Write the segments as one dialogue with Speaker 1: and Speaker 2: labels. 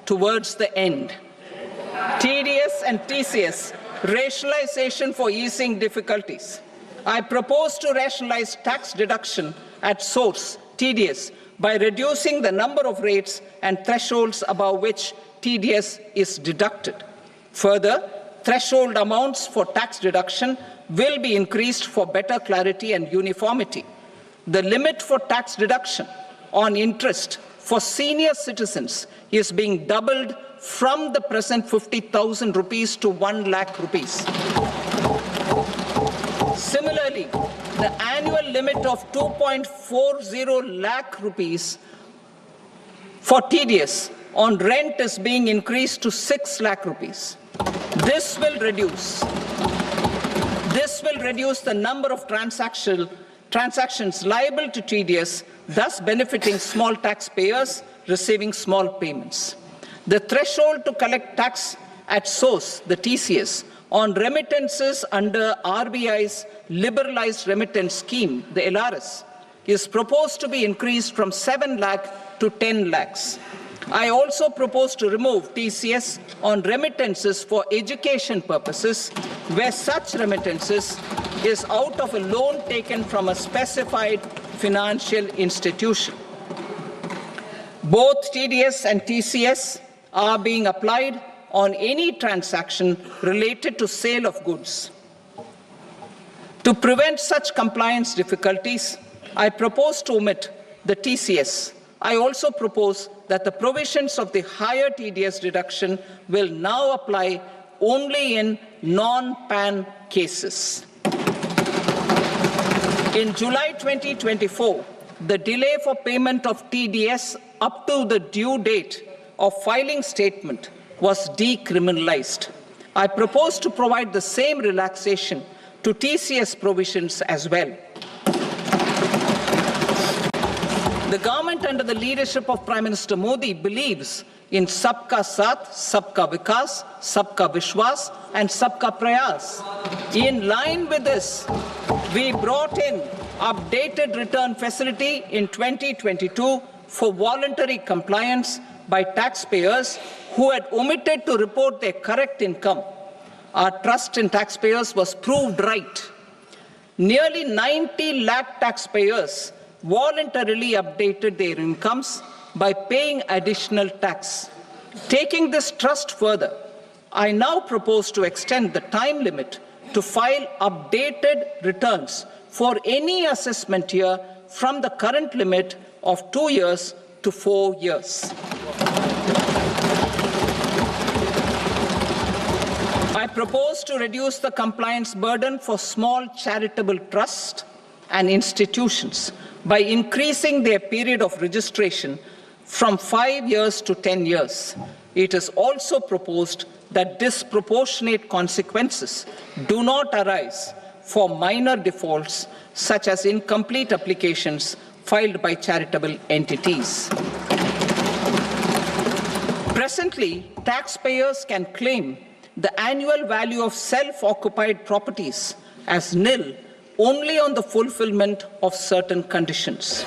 Speaker 1: towards the end. TDS and TCS, rationalization for easing difficulties. I propose to rationalize tax deduction at source, TDS, by reducing the number of rates and thresholds above which TDS is deducted. Further, threshold amounts for tax deduction will be increased for better clarity and uniformity. The limit for tax deduction on interest for senior citizens is being doubled from the present 50,000 rupees to 1 lakh rupees. Similarly, the annual limit of 2.40 lakh rupees for TDS on rent is being increased to 6 lakh rupees. This will reduce the number of transactions liable to TDS, thus benefiting small taxpayers receiving small payments. The threshold to collect tax at source, the TCS, on remittances under RBI's liberalized remittance scheme, the LRS, is proposed to be increased from 7 lakh to 10 lakhs. I also propose to remove TCS on remittances for education purposes, where such remittances is out of a loan taken from a specified financial institution. Both TDS and TCS are being applied on any transaction related to sale of goods. To prevent such compliance difficulties, I propose to omit the TCS. I also propose that the provisions of the higher TDS deduction will now apply only in non-PAN cases. In July 2024, the delay for payment of TDS up to the due date of filing statement was decriminalized. I propose to provide the same relaxation to TCS provisions as well. The government under the leadership of Prime Minister Modi believes in Sabka Saath, Sabka Vikas, Sabka Vishwas and Sabka Prayas. In line with this, we brought in updated return facility in 2022 for voluntary compliance by taxpayers who had omitted to report their correct income. Our trust in taxpayers was proved right. Nearly 90 lakh taxpayers voluntarily updated their incomes by paying additional tax. Taking this trust further, I now propose to extend the time limit to file updated returns for any assessment year from the current limit of 2 years to 4 years. I propose to reduce the compliance burden for small charitable trusts and institutions by increasing their period of registration from 5 years to 10 years. It is also proposed that disproportionate consequences do not arise for minor defaults, such as incomplete applications filed by charitable entities. Presently, taxpayers can claim the annual value of self-occupied properties as nil only on the fulfillment of certain conditions.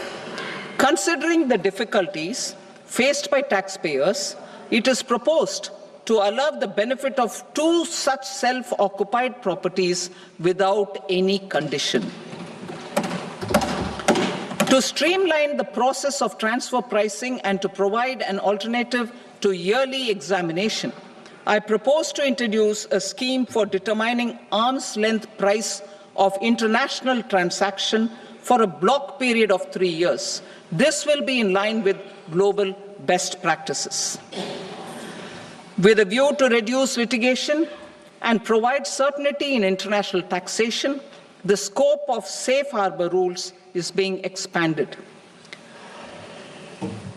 Speaker 1: Considering the difficulties faced by taxpayers, it is proposed to allow the benefit of 2 such self-occupied properties without any condition. To streamline the process of transfer pricing and to provide an alternative to yearly examination, I propose to introduce a scheme for determining arm's length price of international transaction for a block period of 3 years. This will be in line with global best practices. With a view to reduce litigation and provide certainty in international taxation, the scope of safe harbor rules is being expanded.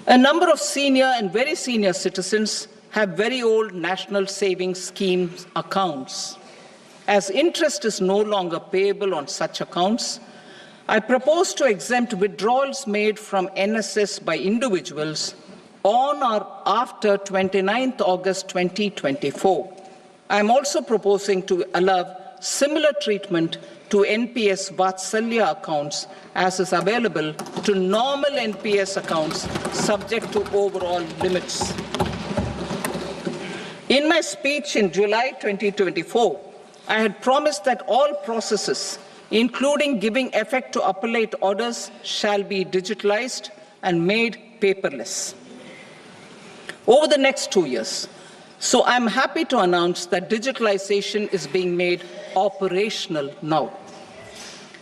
Speaker 1: A number of senior and very senior citizens have very old national savings schemes accounts. As interest is no longer payable on such accounts, I propose to exempt withdrawals made from NSS by individuals on or after 29th August 2024. I am also proposing to allow similar treatment to NPS Vatsalya accounts as is available to normal NPS accounts subject to overall limits. In my speech in July 2024, I had promised that all processes, including giving effect to appellate orders, shall be digitalized and made paperless over the next 2 years. So I'm happy to announce that digitalization is being made operational now.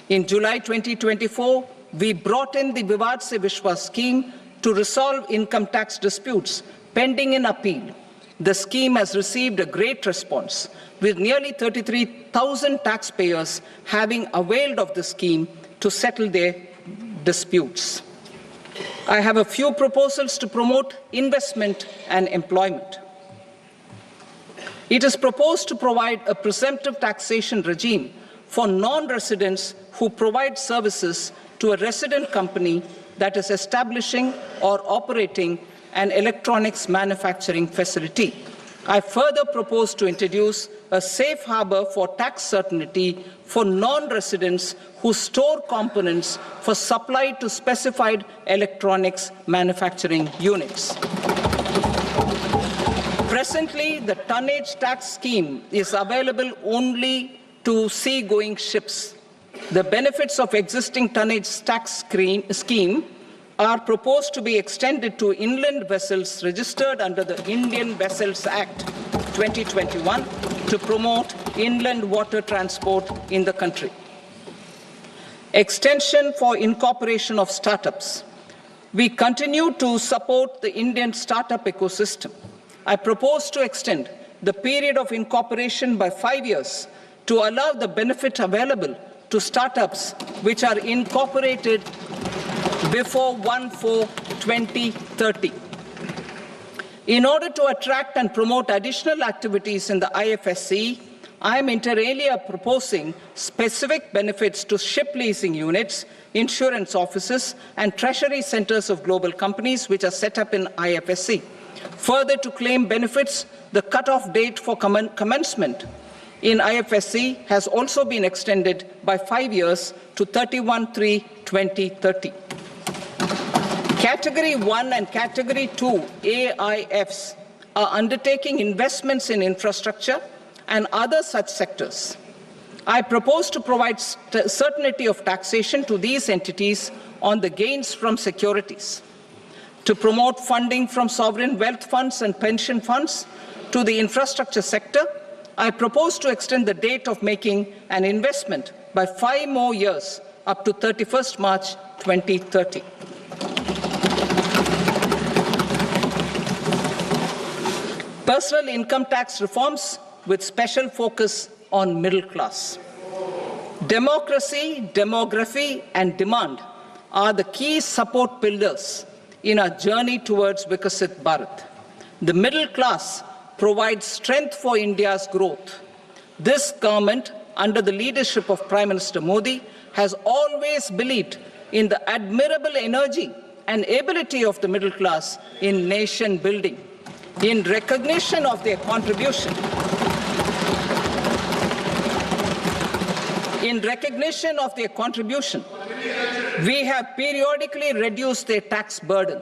Speaker 1: In July 2024, we brought in the Vivad Se Vishwas scheme to resolve income tax disputes pending in appeal. The scheme has received a great response, with nearly 33,000 taxpayers having availed of the scheme to settle their disputes. I have a few proposals to promote investment and employment. It is proposed to provide a presumptive taxation regime for non-residents who provide services to a resident company that is establishing or operating an electronics manufacturing facility. I further propose to introduce a safe harbor for tax certainty for non-residents who store components for supply to specified electronics manufacturing units. Presently, the tonnage tax scheme is available only to sea-going ships. The benefits of existing tonnage tax scheme are proposed to be extended to inland vessels registered under the Indian Vessels Act 2021 to promote inland water transport in the country. Extension for incorporation of startups. We continue to support the Indian startup ecosystem. I propose to extend the period of incorporation by 5 years to allow the benefit available to startups which are incorporated before 1/4/2030. In order to attract and promote additional activities in the IFSC, I am inter alia proposing specific benefits to ship leasing units, insurance offices, and treasury centers of global companies which are set up in IFSC. Further, to claim benefits, the cut-off date for commencement in IFSC has also been extended by 5 years to 31/3/2030. Category 1 and Category 2 AIFs are undertaking investments in infrastructure and other such sectors. I propose to provide certainty of taxation to these entities on the gains from securities, to promote funding from sovereign wealth funds and pension funds to the infrastructure sector. I propose to extend the date of making an investment by 5 more years up to 31st March 2030. Personal income tax reforms with special focus on middle class. Democracy, demography, and demand are the key support pillars in our journey towards Vikasit Bharat. The middle class provides strength for India's growth. This government, under the leadership of Prime Minister Modi, has always believed in the admirable energy and ability of the middle class in nation building. In recognition of their contribution, we have periodically reduced their tax burden.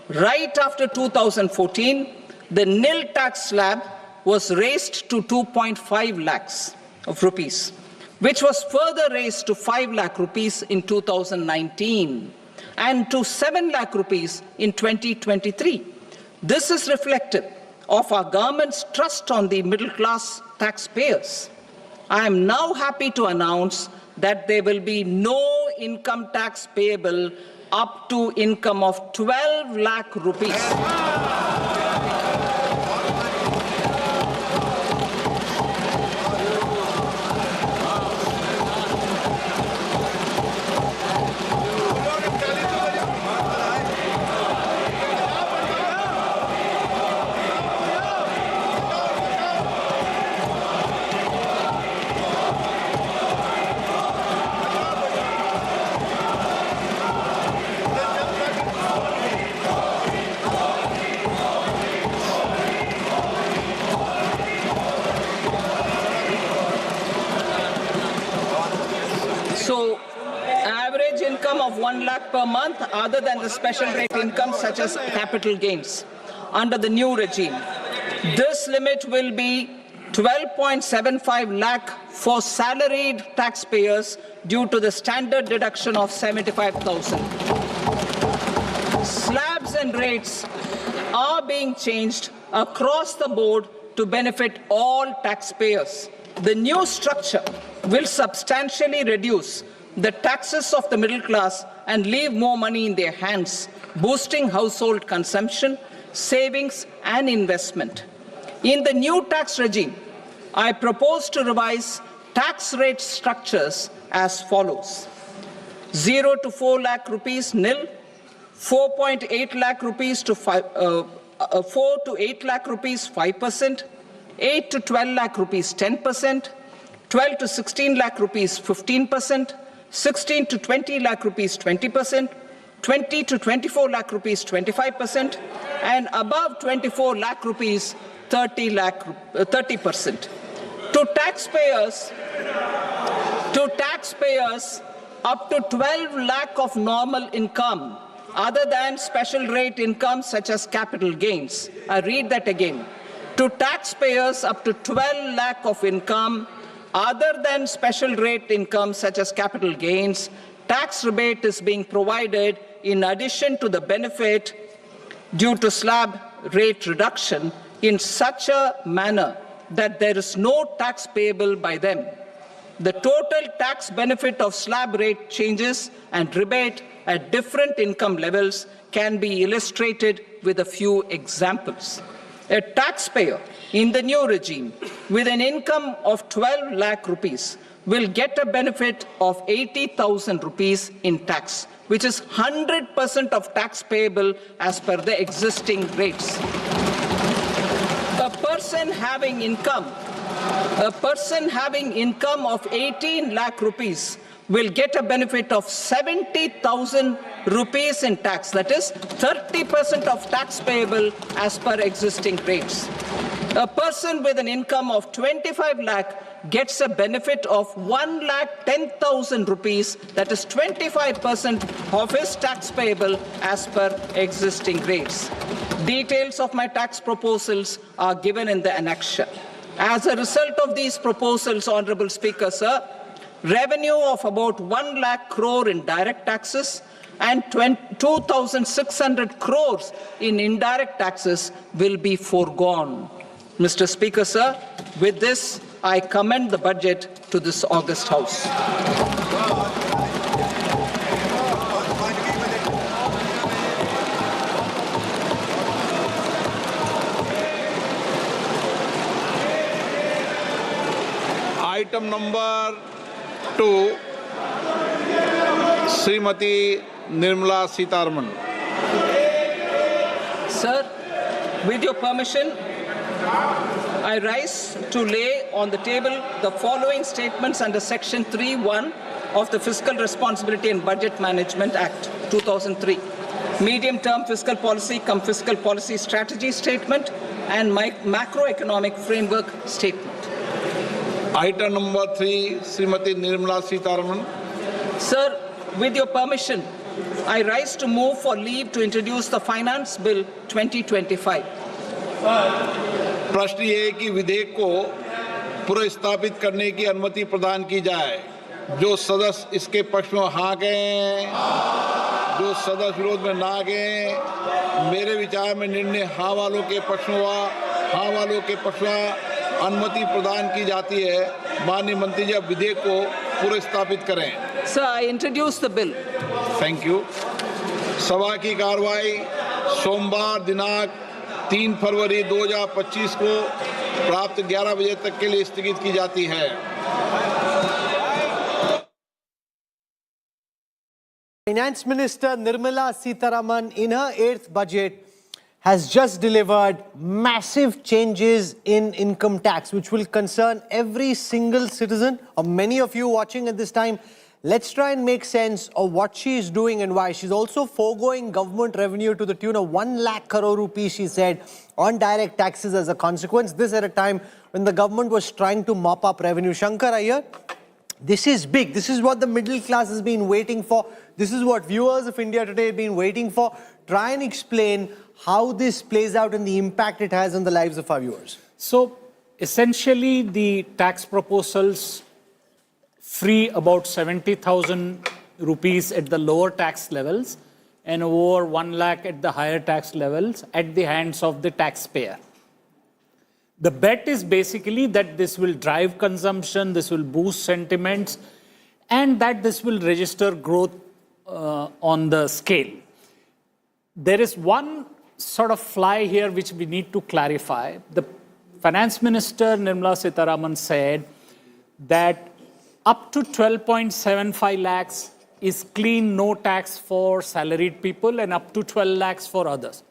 Speaker 1: Right after 2014, the nil tax slab was raised to 2.5 lakhs of rupees, which was further raised to 5 lakh rupees in 2019 and to 7 lakh rupees in 2023. This is reflective of our government's trust on the middle class taxpayers. I am now happy to announce that there will be no income tax payable up to income of 12 lakh rupees. So, average income of 1 lakh per month, other than the special rate income such as capital gains, under the new regime. This limit will be 12.75 lakh for salaried taxpayers due to the standard deduction of 75,000. Slabs and rates are being changed across the board to benefit all taxpayers. The new structure will substantially reduce the taxes of the middle class and leave more money in their hands, boosting household consumption, savings, and investment. In the new tax regime, I propose to revise tax rate structures as follows: 0 to 4 lakh rupees nil, 4.8 lakh rupees to 4 to 8 lakh rupees 5%, 8 to 12 lakh rupees 10%, 12 to 16 lakh rupees 15%, 16 to 20 lakh rupees 20%, 20 to 24 lakh rupees 25%, and above 24 lakh rupees 30%. To taxpayers up to 12 lakh of normal income, other than special rate income such as capital gains. I read that again. To taxpayers up to 12 lakh of income, other than special rate income such as capital gains, tax rebate is being provided in addition to the benefit due to slab rate reduction in such a manner that there is no tax payable by them. The total tax benefit of slab rate changes and rebate at different income levels can be illustrated with a few examples. A taxpayer in the new regime with an income of 12 lakh rupees will get a benefit of 80,000 rupees in tax, which is 100% of tax payable as per the existing rates. A person having income of 18 lakh rupees will get a benefit of 70,000 rupees in tax. That is 30% of tax payable as per existing rates. A person with an income of 25 lakh gets a benefit of 1,10,000 rupees. That is 25% of his tax payable as per existing rates. Details of my tax proposals are given in the annexure. As a result of these proposals, Honorable Speaker, sir, revenue of about 1 lakh crore in direct taxes and 2,600 crores in indirect taxes will be foregone. Mr. Speaker, sir, with this, I commend the budget to this august House.
Speaker 2: Item number 2, Srimati Nirmala Sitharaman.
Speaker 1: Sir, with your permission, I rise to lay on the table the following statements under Section 3(1) of the Fiscal Responsibility and Budget Management Act 2003. Medium-term fiscal policy cum fiscal policy strategy statement and macroeconomic framework statement.
Speaker 2: Item number 3, Srimati Nirmala Sitharaman.
Speaker 1: Sir, with your permission, I rise to move for leave to introduce the Finance Bill 2025.
Speaker 2: प्रश्न ये है कि विधेयक को पुनर्स्थापित करने की अनुमति प्रदान की जाए। जो सदस्य इसके पक्ष में हाँ गए, जो सदस्य विरोध में ना गए, मेरे विचार में निर्णय हाँ वालों के पक्ष में हुआ, हाँ वालों के पक्ष में अनुमति प्रदान की जाती है। माननीय मंत्री जी, अब विधेयक को पुनर्स्थापित करें।
Speaker 1: Sir, I introduce the bill.
Speaker 2: Thank you. सभा की कार्रवाई सोमवार दिनांक 3 फरवरी 2025 को प्राप्त 11 बजे तक के लिए स्थगित की जाती है।
Speaker 3: Finance Minister Nirmala Sitharaman, in her 8th budget, has just delivered massive changes in income tax, which will concern every single citizen, or many of you watching at this time. Let's try and make sense of what she is doing and why. She's also foregoing government revenue to the tune of 1 lakh crore rupees, she said, on direct taxes as a consequence. This at a time when the government was trying to mop up revenue. Shankar Iyer, this is big. This is what the middle class has been waiting for. This is what viewers of India Today have been waiting for. Try and explain how this plays out and the impact it has on the lives of our viewers.
Speaker 4: So essentially, the tax proposals free about 70,000 rupees at the lower tax levels and over 1 lakh at the higher tax levels at the hands of the taxpayer. The bet is basically that this will drive consumption, this will boost sentiments, and that this will register growth on the scale. There is one sort of fly here which we need to clarify. The Finance Minister Nirmala Sitharaman said that up to 12.75 lakhs is clean, no tax for salaried people, and up to 12 lakhs for others.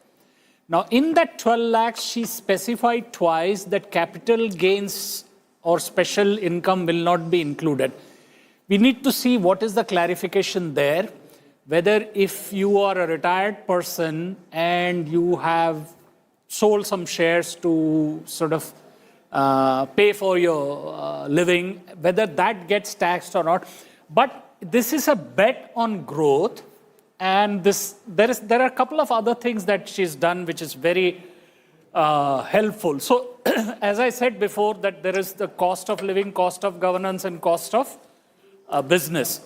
Speaker 4: Now, in that 12 lakhs, she specified twice that capital gains or special income will not be included. We need to see what is the clarification there, whether if you are a retired person and you have sold some shares to sort of pay for your living, whether that gets taxed or not. But this is a bet on growth, and there are a couple of other things that she's done which is very helpful. So, as I said before, that there is the cost of living, cost of governance, and cost of business.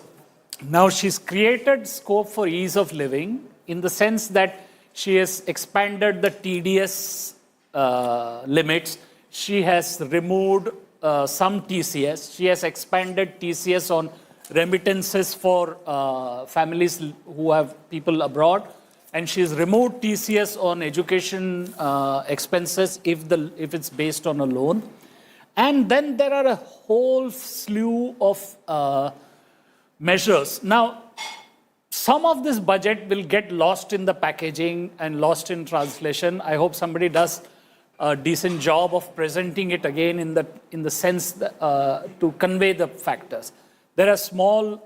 Speaker 4: Now, she's created scope for ease of living in the sense that she has expanded the TDS limits. She has removed some TCS. She has expanded TCS on remittances for families who have people abroad. And she's removed TCS on education expenses if it's based on a loan. And then there are a whole slew of measures. Now, some of this budget will get lost in the packaging and lost in translation. I hope somebody does a decent job of presenting it again in the sense that, to convey the factors. There are small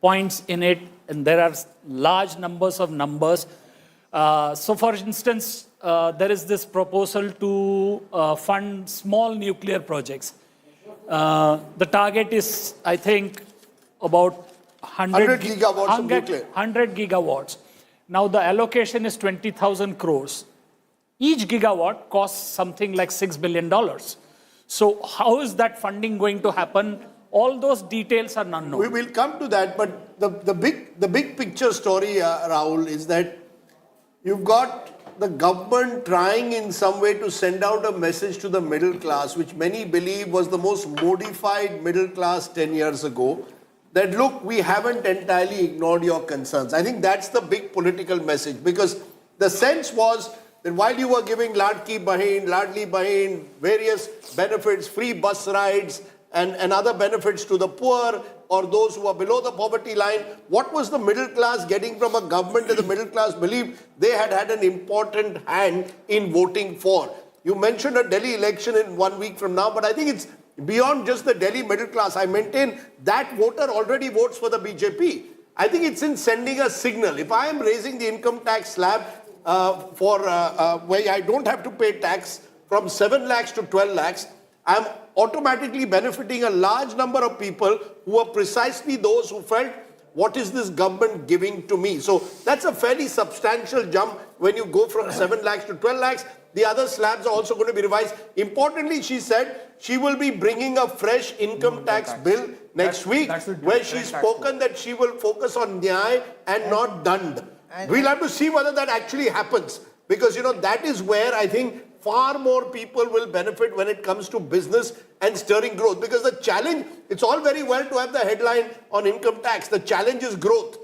Speaker 4: points in it, and there are large numbers of numbers. So, for instance, there is this proposal to fund small nuclear projects. The target is, I think, about 100
Speaker 5: gigawatts of nuclear.
Speaker 4: 100 gigawatts. Now, the allocation is 20,000 crores. Each gigawatt costs something like $6 billion. So, how is that funding going to happen? All those details are unknown.
Speaker 5: We will come to that, but the big picture story, Rahul, is that you've got the government trying in some way to send out a message to the middle class, which many believe was the most modified middle class 10 years ago, that look, we haven't entirely ignored your concerns. I think that's the big political message, because the sense was that while you were giving Ladli Bahin, various benefits, free bus rides, and other benefits to the poor or those who are below the poverty line, what was the middle class getting from a government that the middle class believed they had an important hand in voting for? You mentioned a Delhi election in 1 week from now, but I think it's beyond just the Delhi middle class. I maintain that voter already votes for the BJP. I think it's in sending a signal. If I am raising the income tax slab where I don't have to pay tax from 7 lakhs to 12 lakhs, I'm automatically benefiting a large number of people who are precisely those who felt, what is this government giving to me? So that's a fairly substantial jump when you go from 7 lakhs to 12 lakhs. The other slabs are also going to be revised. Importantly, she said she will be bringing a fresh income tax bill next week, where she's spoken that she will focus on nyay and not dand. We'll have to see whether that actually happens, because, you know, that is where I think far more people will benefit when it comes to business and stirring growth. Because the challenge, it's all very well to have the headline on income tax. The challenge is growth.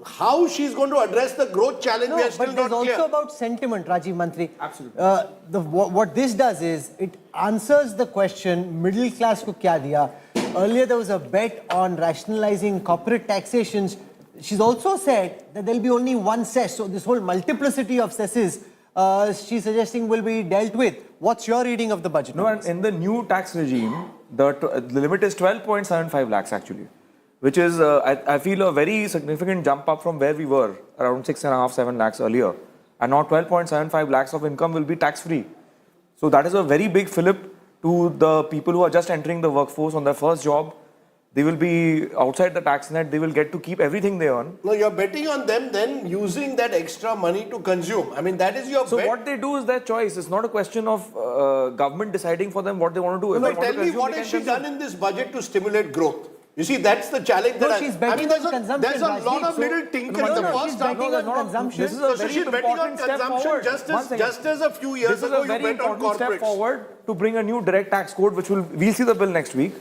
Speaker 5: How she's going to address the growth challenge, we are still not clear.
Speaker 3: But it's also about sentiment, Rajiv Mantri.
Speaker 6: Absolutely.
Speaker 3: What this does is, it answers the question, middle class ko kya diya? Earlier there was a bet on rationalizing corporate taxations. She's also said that there'll be only one cess. So this whole multiplicity of cesses, she's suggesting will be dealt with. What's your reading of the budget?
Speaker 6: No, and in the new tax regime, the limit is 12.75 lakhs actually, which is, I feel, a very significant jump up from where we were, around 6.5, 7 lakhs earlier. And now 12.75 lakhs of income will be tax-free. So that is a very big fillip to the people who are just entering the workforce on their first job. They will be outside the tax net. They will get to keep everything they earn.
Speaker 5: No, you're betting on them then using that extra money to consume. I mean, that is your
Speaker 6: So
Speaker 5: bet.
Speaker 6: what they do is their choice. It's not a question of government deciding for them what they want to do. If
Speaker 5: No,
Speaker 6: they want
Speaker 5: tell
Speaker 6: to
Speaker 5: me
Speaker 6: consume,
Speaker 5: what
Speaker 6: they
Speaker 5: has
Speaker 6: can
Speaker 5: she
Speaker 6: consume.
Speaker 5: done in this budget to stimulate growth? You see, that's the challenge
Speaker 3: No,
Speaker 5: that
Speaker 3: she's
Speaker 5: I
Speaker 3: betting
Speaker 5: mean, there's
Speaker 3: on consumption,
Speaker 5: there's a lot
Speaker 3: Rajdeep.
Speaker 5: of little tinkering.
Speaker 3: No,
Speaker 5: The
Speaker 3: no,
Speaker 5: first
Speaker 3: she's
Speaker 5: half,
Speaker 3: betting on consumption.
Speaker 6: This is
Speaker 5: so
Speaker 6: a very
Speaker 5: she's betting on
Speaker 6: important step
Speaker 5: consumption
Speaker 6: forward.
Speaker 5: just as a few years
Speaker 6: This is
Speaker 5: ago
Speaker 6: a
Speaker 5: you
Speaker 6: very
Speaker 5: bet on
Speaker 6: important step
Speaker 5: corporates.
Speaker 6: forward to bring a new direct tax code, which we'll see the bill next week.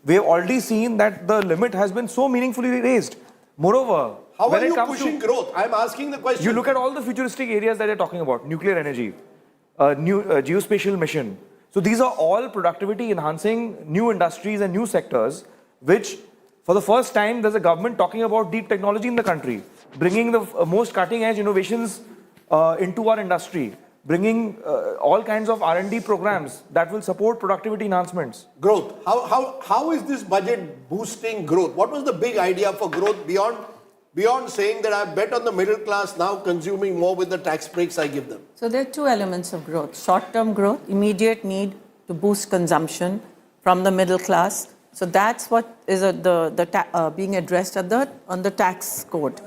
Speaker 6: We have already seen that the limit has been so meaningfully raised. Moreover,
Speaker 5: How
Speaker 6: when
Speaker 5: are
Speaker 6: it
Speaker 5: you
Speaker 6: comes
Speaker 5: pushing
Speaker 6: to,
Speaker 5: growth? I'm asking the question.
Speaker 6: you look at all the futuristic areas that you're talking about, nuclear energy, new geospatial mission. So these are all productivity enhancing new industries and new sectors, which for the first time there's a government talking about deep technology in the country, bringing the most cutting edge innovations into our industry, bringing all kinds of R&D programs that will support productivity enhancements.
Speaker 5: Growth. How is this budget boosting growth? What was the big idea for growth beyond saying that I bet on the middle class now consuming more with the tax breaks I give them?
Speaker 7: So there are two elements of growth. Short-term growth, immediate need to boost consumption from the middle class. So that's what is being addressed on the tax code.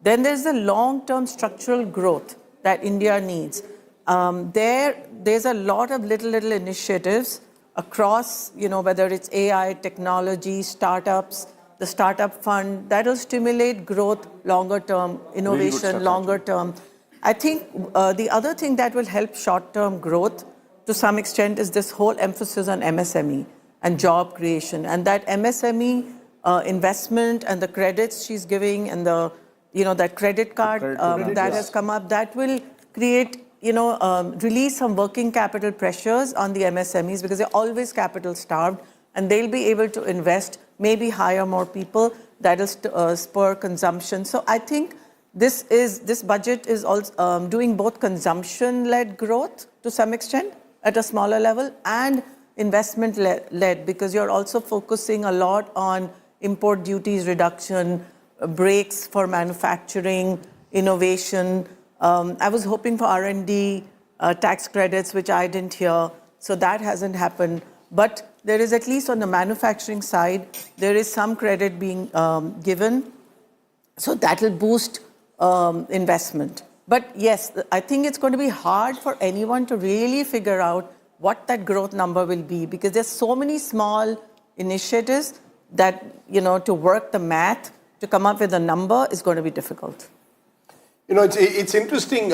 Speaker 7: Then there's the long-term structural growth that India needs. There's a lot of little initiatives across, whether it's AI, technology, startups, the startup fund, that will stimulate growth longer term, innovation longer term. I think the other thing that will help short-term growth to some extent is this whole emphasis on MSME and job creation. And that MSME investment and the credits she's giving and that credit card that has come up, that will create, release some working capital pressures on the MSMEs because they're always capital starved and they'll be able to invest, maybe hire more people, that will spur consumption. So I think this budget is also doing both consumption-led growth to some extent at a smaller level and investment-led because you're also focusing a lot on import duties reduction, breaks for manufacturing, innovation. I was hoping for R&D tax credits, which I didn't hear, so that hasn't happened. But there is, at least on the manufacturing side, there is some credit being given, so that will boost investment. But yes, I think it's going to be hard for anyone to really figure out what that growth number will be because there's so many small initiatives that, to work the math, to come up with a number is going to be difficult.
Speaker 5: It's interesting,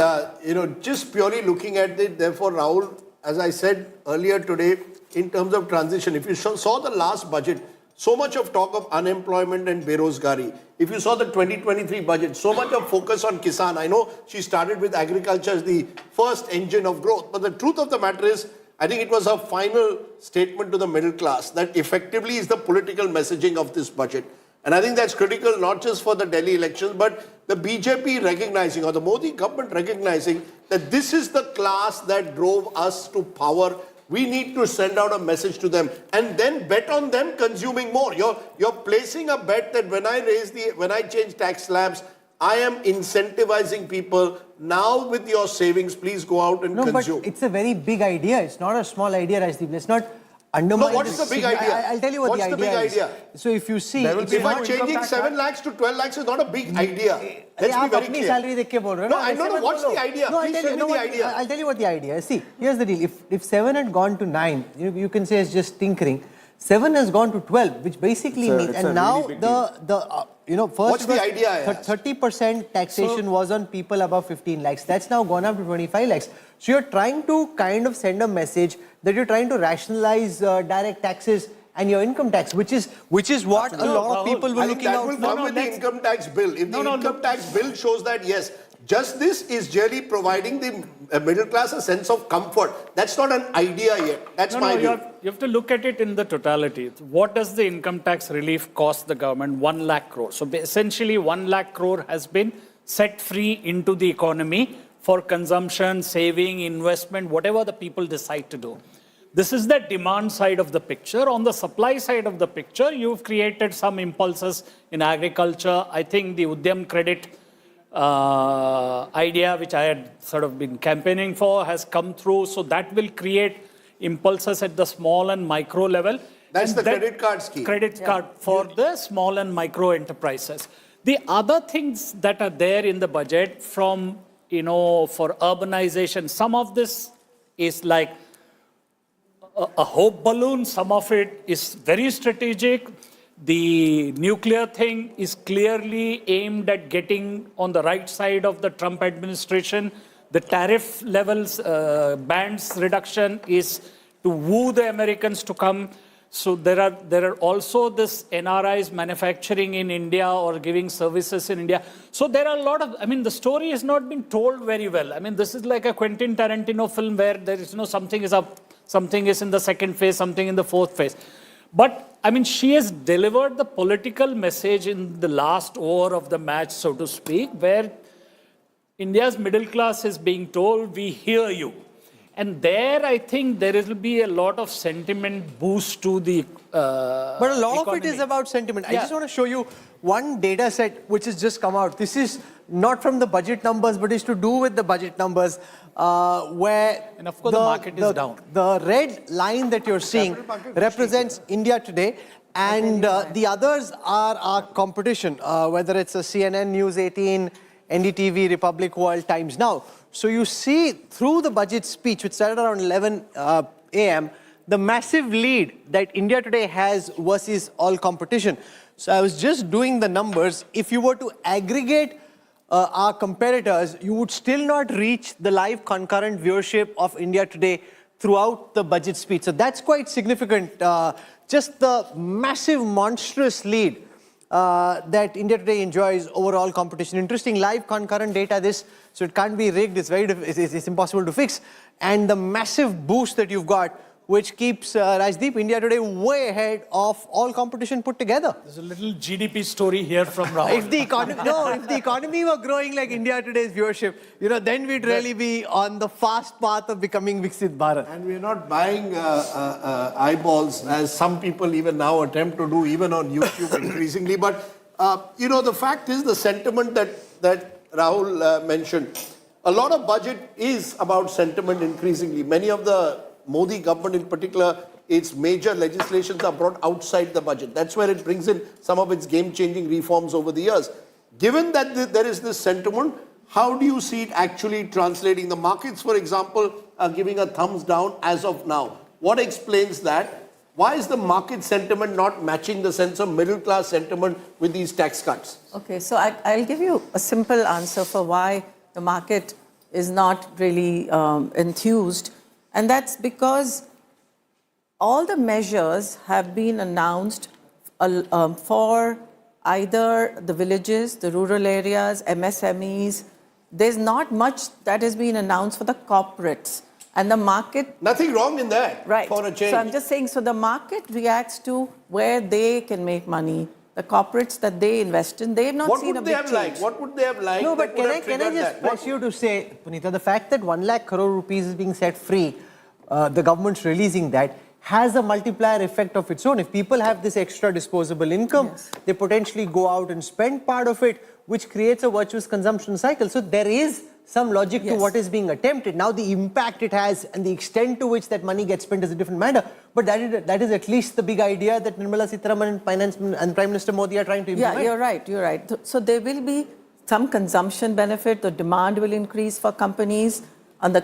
Speaker 5: just purely looking at it, therefore, Rahul, as I said earlier today, in terms of transition, if you saw the last budget, so much of talk of unemployment and berozgari. If you saw the 2023 budget, so much of focus on Kisan. I know she started with agriculture as the first engine of growth, but the truth of the matter is, I think it was her final statement to the middle class that effectively is the political messaging of this budget. And I think that's critical not just for the Delhi elections, but the BJP recognizing or the Modi government recognizing that this is the class that drove us to power. We need to send out a message to them and then bet on them consuming more. You're placing a bet that when I change tax slabs, I am incentivizing people. Now with your savings, please go out and consume.
Speaker 3: But it's a very big idea. It's not a small idea, Rajdeep. Let's not undermine.
Speaker 5: No, what's the big idea?
Speaker 3: I'll tell you what
Speaker 5: What's
Speaker 3: the
Speaker 5: the big
Speaker 3: idea
Speaker 5: idea?
Speaker 3: is. So if you see,
Speaker 5: If I'm changing 7 lakhs to 12 lakhs is not a big idea. Let's be very clear.
Speaker 3: salary देख के बोल रहे हो
Speaker 5: No,
Speaker 3: ना?
Speaker 5: I don't know what's the idea.
Speaker 3: No,
Speaker 5: Please tell me the idea.
Speaker 3: I'll tell you what the idea is. See, here's the deal. If 7 had gone to 9, you can say it's just tinkering. 7 has gone to 12, which basically means, and now first
Speaker 5: What's the idea I asked?
Speaker 3: 30% taxation was on people above 15 lakhs. That's now gone up to 25 lakhs. So you're trying to kind of send a message that you're trying to rationalize direct taxes and your income tax, which is what a lot of people were
Speaker 5: I think
Speaker 3: looking
Speaker 5: that
Speaker 3: out
Speaker 5: will
Speaker 3: for.
Speaker 5: come with the income tax bill. If the income tax bill shows that, yes, just this is really providing the middle class a sense of comfort. That's not an idea yet. That's my view.
Speaker 4: You have to look at it in the totality. What does the income tax relief cost the government? 1 lakh crore. So essentially 1 lakh crore has been set free into the economy for consumption, saving, investment, whatever the people decide to do. This is the demand side of the picture. On the supply side of the picture, you've created some impulses in agriculture. I think the Udyam credit idea, which I had sort of been campaigning for, has come through. So that will create impulses at the small and micro level.
Speaker 5: That's
Speaker 4: And
Speaker 5: the
Speaker 4: that
Speaker 5: credit card scheme.
Speaker 4: Credit card for the small and micro enterprises. The other things that are there in the budget from, for urbanization, some of this is like a hope balloon. Some of it is very strategic. The nuclear thing is clearly aimed at getting on the right side of the Trump administration. The tariff levels, bands reduction is to woo the Americans to come. So there are also this NRIs manufacturing in India or giving services in India. So there are a lot of, the story has not been told very well. This is like a Quentin Tarantino film where there is, something is up, something is in the second phase, something in the fourth phase. But, she has delivered the political message in the last over of the match, so to speak, where India's middle class is being told, we hear you. And there, I think there will be a lot of sentiment boost to the
Speaker 3: But a lot of it
Speaker 4: economy.
Speaker 3: is about sentiment. I
Speaker 4: Yeah.
Speaker 3: just want to show you one data set which has just come out. This is not from the budget numbers, but is to do with the budget numbers, where
Speaker 4: And of course the market is down.
Speaker 3: The red line that you're seeing represents India today, and the others are our competition, whether it's a CNN, News 18, NDTV, Republic World, Times Now. So you see through the budget speech, which started around 11 a.m., the massive lead that India today has versus all competition. So I was just doing the numbers. If you were to aggregate our competitors, you would still not reach the live concurrent viewership of India today throughout the budget speech. So that's quite significant. Just the massive, monstrous lead that India today enjoys over all competition. Interesting live concurrent data, so it can't be rigged. It's impossible to fix. And the massive boost that you've got, which keeps Rajdeep, India today way ahead of all competition put together.
Speaker 4: There's a little GDP story here from Rahul.
Speaker 3: If the economy were growing like India today's viewership, then we'd really be on the fast path of becoming Viksit Bharat.
Speaker 5: And we're not buying eyeballs, as some people even now attempt to do, even on YouTube increasingly. But, the fact is the sentiment that Rahul mentioned. A lot of budget is about sentiment increasingly. Many of the Modi government in particular, its major legislations are brought outside the budget. That's where it brings in some of its game-changing reforms over the years. Given that there is this sentiment, how do you see it actually translating? The markets, for example, are giving a thumbs down as of now. What explains that? Why is the market sentiment not matching the sense of middle-class sentiment with these tax cuts?
Speaker 7: Okay, so I'll give you a simple answer for why the market is not really enthused. And that's because all the measures have been announced for either the villages, the rural areas, MSMEs. There's not much that has been announced for the corporates. And the market...
Speaker 5: Nothing wrong in that,
Speaker 7: right.
Speaker 5: for a change.
Speaker 7: So I'm just saying, so the market reacts to where they can make money. The corporates that they invest in, they have not seen a big change.
Speaker 5: What would they have liked?
Speaker 3: No, but can I just press you to say, Punita, the fact that 1 lakh crore rupees is being set free, the government's releasing that, has a multiplier effect of its own. If people have this extra disposable income, they potentially go out and spend part of it, which creates a virtuous consumption cycle. So there is some logic to what is being attempted. Now the impact it has and the extent to which that money gets spent is a different matter. But that is at least the big idea that Nirmala Sitharaman and Prime Minister Modi are trying to implement.
Speaker 7: Yeah, you're right. So there will be some consumption benefit. The demand will increase for companies on the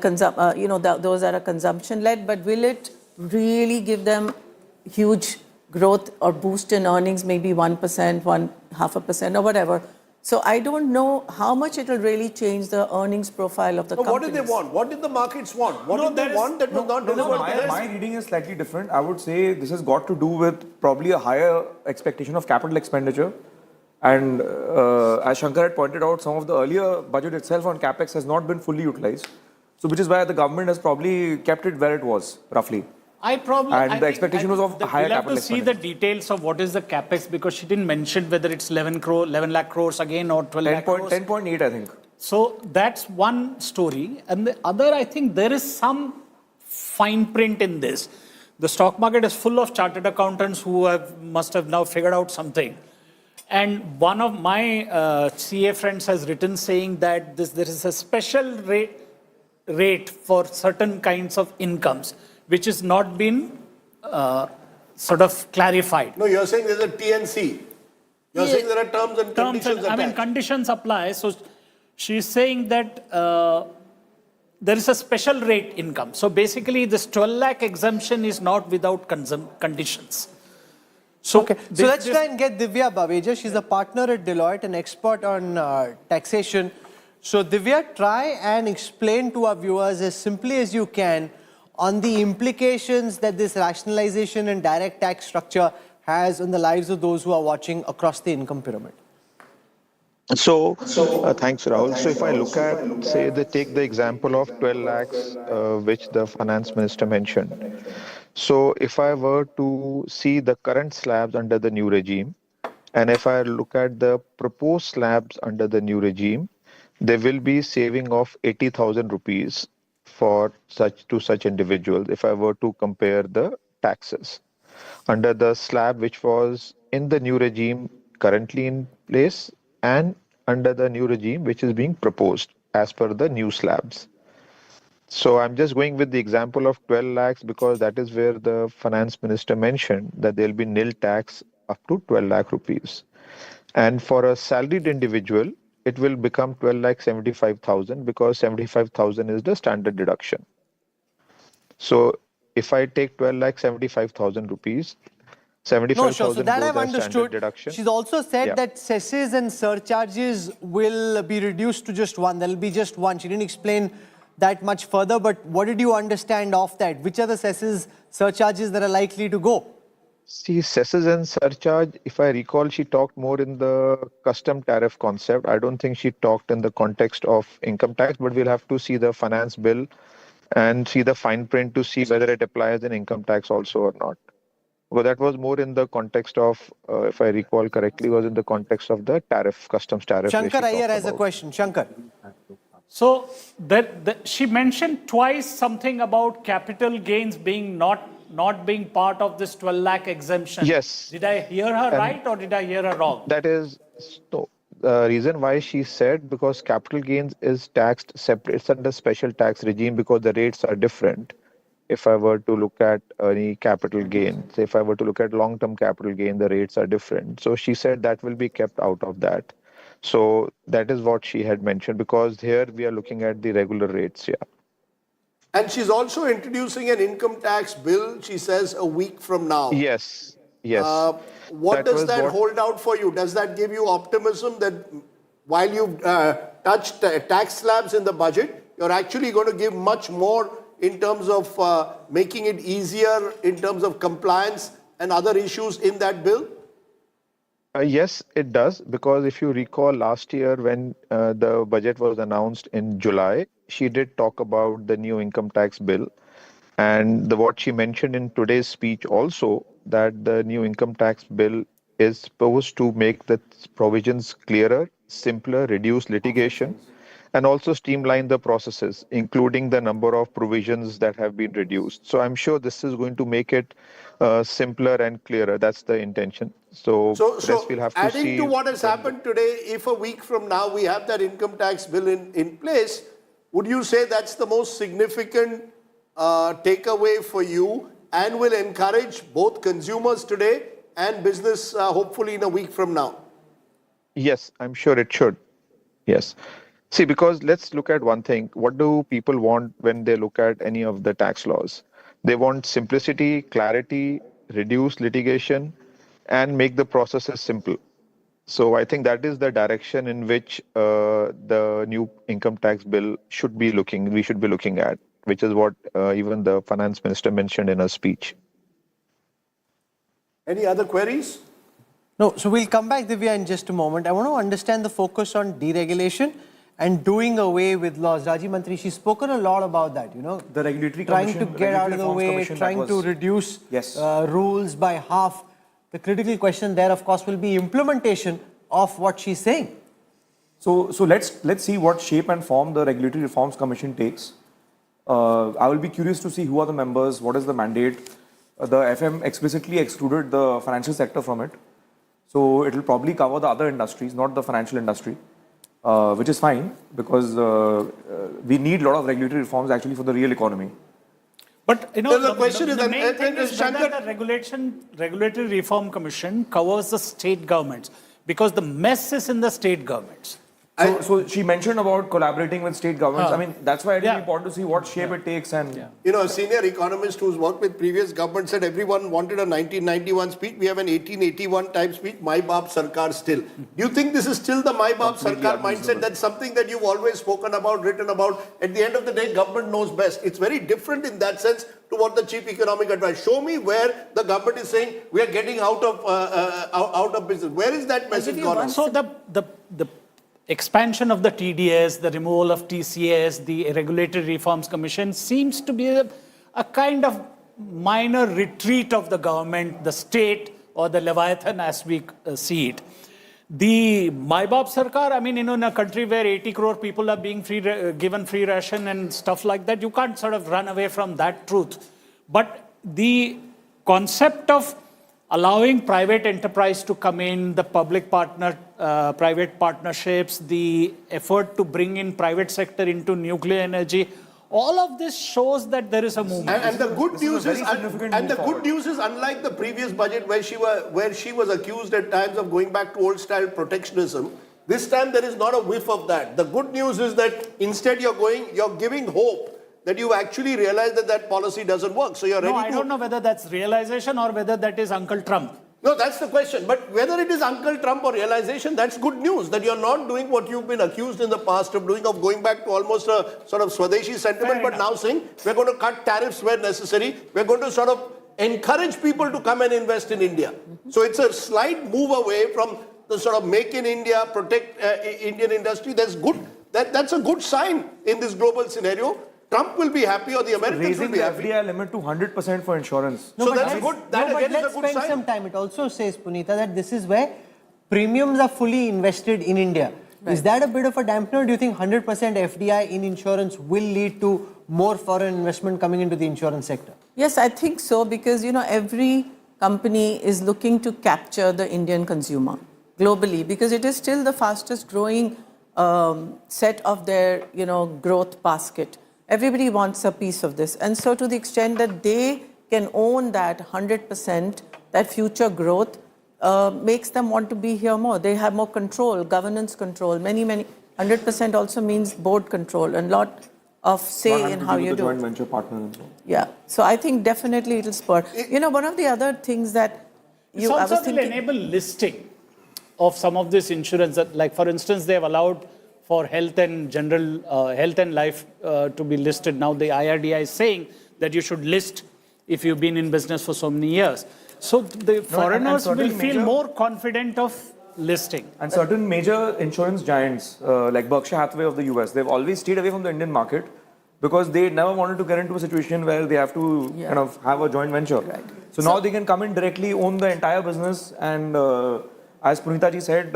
Speaker 7: those that are consumption-led. But will it really give them huge growth or boost in earnings, maybe 1%, 0.5% or whatever? So I don't know how much it will really change the earnings profile of the companies.
Speaker 5: What did they want? What did the markets want? What did they want that was not delivered?
Speaker 6: My reading is slightly different. I would say this has got to do with probably a higher expectation of capital expenditure. And as Shankar had pointed out, some of the earlier budget itself on Capex has not been fully utilized. So which is why the government has probably kept it where it was, roughly.
Speaker 4: I
Speaker 6: think the expectation was of higher capital
Speaker 4: We'll have to see the details of what is the Capex, because she didn't mention whether it's 11 lakh crores again or 12 lakh crores.
Speaker 6: 10.8, I think.
Speaker 4: So that's one story. And the other, I think there is some fine print in this. The stock market is full of chartered accountants who must have now figured out something. And one of my CA friends has written saying that there is a special rate for certain kinds of incomes, which has not been sort of clarified.
Speaker 5: No, you're saying there's a TNC. You're saying there are terms and conditions attached.
Speaker 4: Conditions apply. So she's saying that there is a special rate income. So basically, this 12 lakh exemption is not without conditions. So,
Speaker 3: Okay, so let's try and get Divya Baveja. She's a partner at Deloitte, an expert on taxation. So Divya, try and explain to our viewers as simply as you can on the implications that this rationalization and direct tax structure has on the lives of those who are watching across the income pyramid.
Speaker 8: So, thanks, Rahul. So, if I look at, say, take the example of 12 lakhs, which the finance minister mentioned. So, if I were to see the current slabs under the new regime, and if I look at the proposed slabs under the new regime, there will be saving of 80,000 rupees for such individuals if I were to compare the taxes. Under the slab which was in the new regime currently in place and under the new regime which is being proposed as per the new slabs. So I'm just going with the example of 12 lakhs because that is where the finance minister mentioned that there will be nil tax up to 12 lakh rupees. And for a salaried individual, it will become 12 lakh 75,000 because 75,000 is the standard deduction. So if I take 12 lakh 75,000 rupees, 75,000
Speaker 3: No, sure. So that I've understood.
Speaker 8: Deduction.
Speaker 3: She's also said that cesses and surcharges will be reduced to just one. There'll be just one. She didn't explain that much further, but what did you understand of that? Which are the cesses, surcharges that are likely to go?
Speaker 8: See, cesses and surcharge, if I recall, she talked more in the custom tariff concept. I don't think she talked in the context of income tax, but we'll have to see the finance bill and see the fine print to see whether it applies in income tax also or not. Well, that was more in the context of, if I recall correctly, was in the context of the tariff, customs tariff.
Speaker 3: Shankar Iyer has a question. Shankar.
Speaker 4: So she mentioned twice something about capital gains being not being part of this 12 lakh exemption.
Speaker 8: Yes.
Speaker 4: Did I hear her right or did I hear her wrong?
Speaker 8: That is the reason why she said because capital gains is taxed separate. It's under special tax regime because the rates are different. If I were to look at any capital gain, say if I were to look at long-term capital gain, the rates are different. So she said that will be kept out of that. So that is what she had mentioned because here we are looking at the regular rates, yeah.
Speaker 5: And she's also introducing an income tax bill, she says, a week from now.
Speaker 8: Yes, yes.
Speaker 5: What does that hold out for you? Does that give you optimism that while you've touched tax slabs in the budget, you're actually going to give much more in terms of making it easier in terms of compliance and other issues in that bill?
Speaker 8: Yes, it does. Because if you recall last year when the budget was announced in July, she did talk about the new income tax bill. And what she mentioned in today's speech also, that the new income tax bill is supposed to make the provisions clearer, simpler, reduce litigation, and also streamline the processes, including the number of provisions that have been reduced. So I'm sure this is going to make it simpler and clearer. That's the intention. So we'll have to
Speaker 5: adding
Speaker 8: see
Speaker 5: to what has happened today, if a week from now we have that income tax bill in place, would you say that's the most significant takeaway for you and will encourage both consumers today and business hopefully in a week from now?
Speaker 8: Yes, I'm sure it should. Yes. See, because let's look at one thing. What do people want when they look at any of the tax laws? They want simplicity, clarity, reduce litigation, and make the processes simple. So I think that is the direction in which the new income tax bill should be looking. We should be looking at, which is what even the finance minister mentioned in her speech.
Speaker 5: Any other queries?
Speaker 3: No, so we'll come back, Divya, in just a moment. I want to understand the focus on deregulation and doing away with laws. Raji Mantri, she's spoken a lot about that,
Speaker 6: The regulatory
Speaker 3: trying
Speaker 6: commission,
Speaker 3: to get out of the way, trying to reduce rules by half. The critical question there, of course, will be implementation of what she's saying.
Speaker 6: So let's see what shape and form the Regulatory Reforms Commission takes. I will be curious to see who are the members, what is the mandate. The FM explicitly excluded the financial sector from it. So it will probably cover the other industries, not the financial industry, which is fine because we need a lot of regulatory reforms actually for the real economy.
Speaker 4: But
Speaker 5: The question is,
Speaker 4: the
Speaker 5: and-
Speaker 4: main
Speaker 5: and-
Speaker 4: thing
Speaker 5: and
Speaker 4: is whether
Speaker 5: Shankar-
Speaker 4: the Regulatory Reform Commission covers the state governments, because the mess is in the state governments.
Speaker 6: So she mentioned about collaborating with state governments. I mean, that's why it
Speaker 4: Yeah.
Speaker 6: is important to see what shape it takes and.
Speaker 5: A senior economist who's worked with previous government said everyone wanted a 1991 speech. We have an 1881 type speech, My Baap Sarkar still. Do you think this is still the My Baap
Speaker 6: Completely
Speaker 5: Sarkar mindset?
Speaker 6: unreasonable.
Speaker 5: That's something that you've always spoken about, written about. At the end of the day, government knows best. It's very different in that sense to what the chief economic advisor. Show me where the government is saying we are getting out of business. Where is that message
Speaker 7: you
Speaker 5: gone?
Speaker 7: one
Speaker 5: out?
Speaker 4: So the expansion of the TDS, the removal of TCS, the Regulatory Reforms Commission seems to be a kind of minor retreat of the government, the state, or the Leviathan as we see it. The My Baap Sarkar, I mean, in a country where 80 crore people are being given free ration and stuff like that, you can't sort of run away from that truth. But the concept of allowing private enterprise to come in, the private partnerships, the effort to bring in private sector into nuclear energy, all of this shows that there is a movement.
Speaker 5: And the good news is,
Speaker 6: very significant
Speaker 5: and the
Speaker 6: move
Speaker 5: good
Speaker 6: forward.
Speaker 5: news is, unlike the previous budget where she was accused at times of going back to old style protectionism, this time there is not a whiff of that. The good news is that instead you're giving hope that you actually realize that policy doesn't work. So you're ready
Speaker 4: No, I
Speaker 5: to.
Speaker 4: don't know whether that's realization or whether that is Uncle Trump.
Speaker 5: No, that's the question. But whether it is Uncle Trump or realization, that's good news that you're not doing what you've been accused in the past of doing, of going back to almost a sort of Swadeshi sentiment,
Speaker 4: Fair
Speaker 5: but
Speaker 4: enough.
Speaker 5: now saying we're going to cut tariffs where necessary. We're going to sort of encourage people to come and invest in India. So it's a slight move away from the sort of make in India, protect Indian industry. That's a good sign in this global scenario. Trump will be happy or the Americans will
Speaker 6: Raising
Speaker 5: be
Speaker 6: the
Speaker 5: happy.
Speaker 6: FDI limit to 100% for insurance.
Speaker 5: So
Speaker 3: but
Speaker 5: that's
Speaker 3: let's-
Speaker 5: good. That
Speaker 3: no, but
Speaker 5: again is a
Speaker 3: let's
Speaker 5: good
Speaker 3: spend
Speaker 5: sign.
Speaker 3: some time. It also says, Punita, that this is where premiums are fully invested in India. Is that a bit of a dampener? Do you think 100% FDI in insurance will lead to more foreign investment coming into the insurance sector?
Speaker 7: Yes, I think so, because every company is looking to capture the Indian consumer globally, because it is still the fastest growing set of their growth basket. Everybody wants a piece of this, and so to the extent that they can own that 100%, that future growth makes them want to be here more. They have more control, governance control. Many 100% also means board control and lot of say in how you do
Speaker 6: Joint
Speaker 7: it.
Speaker 6: venture partner and so on.
Speaker 7: Yeah, so I think definitely it'll spur. One of the other things that
Speaker 4: It
Speaker 7: I
Speaker 4: also
Speaker 7: was
Speaker 4: will
Speaker 7: thinking.
Speaker 4: enable listing of some of this insurance. That, like, for instance, they have allowed for health and general health and life to be listed. Now the IRDA is saying that you should list if you've been in business for so many years. So the foreigners will
Speaker 6: certain
Speaker 4: feel
Speaker 6: major-
Speaker 4: more confident of listing.
Speaker 6: And certain major insurance giants, like Berkshire Hathaway of the US, they've always stayed away from the Indian market because they never wanted to get into a situation where they have to kind of have a joint venture.
Speaker 7: Right.
Speaker 6: So now they can come in directly, own the entire business, and as Punita ji said,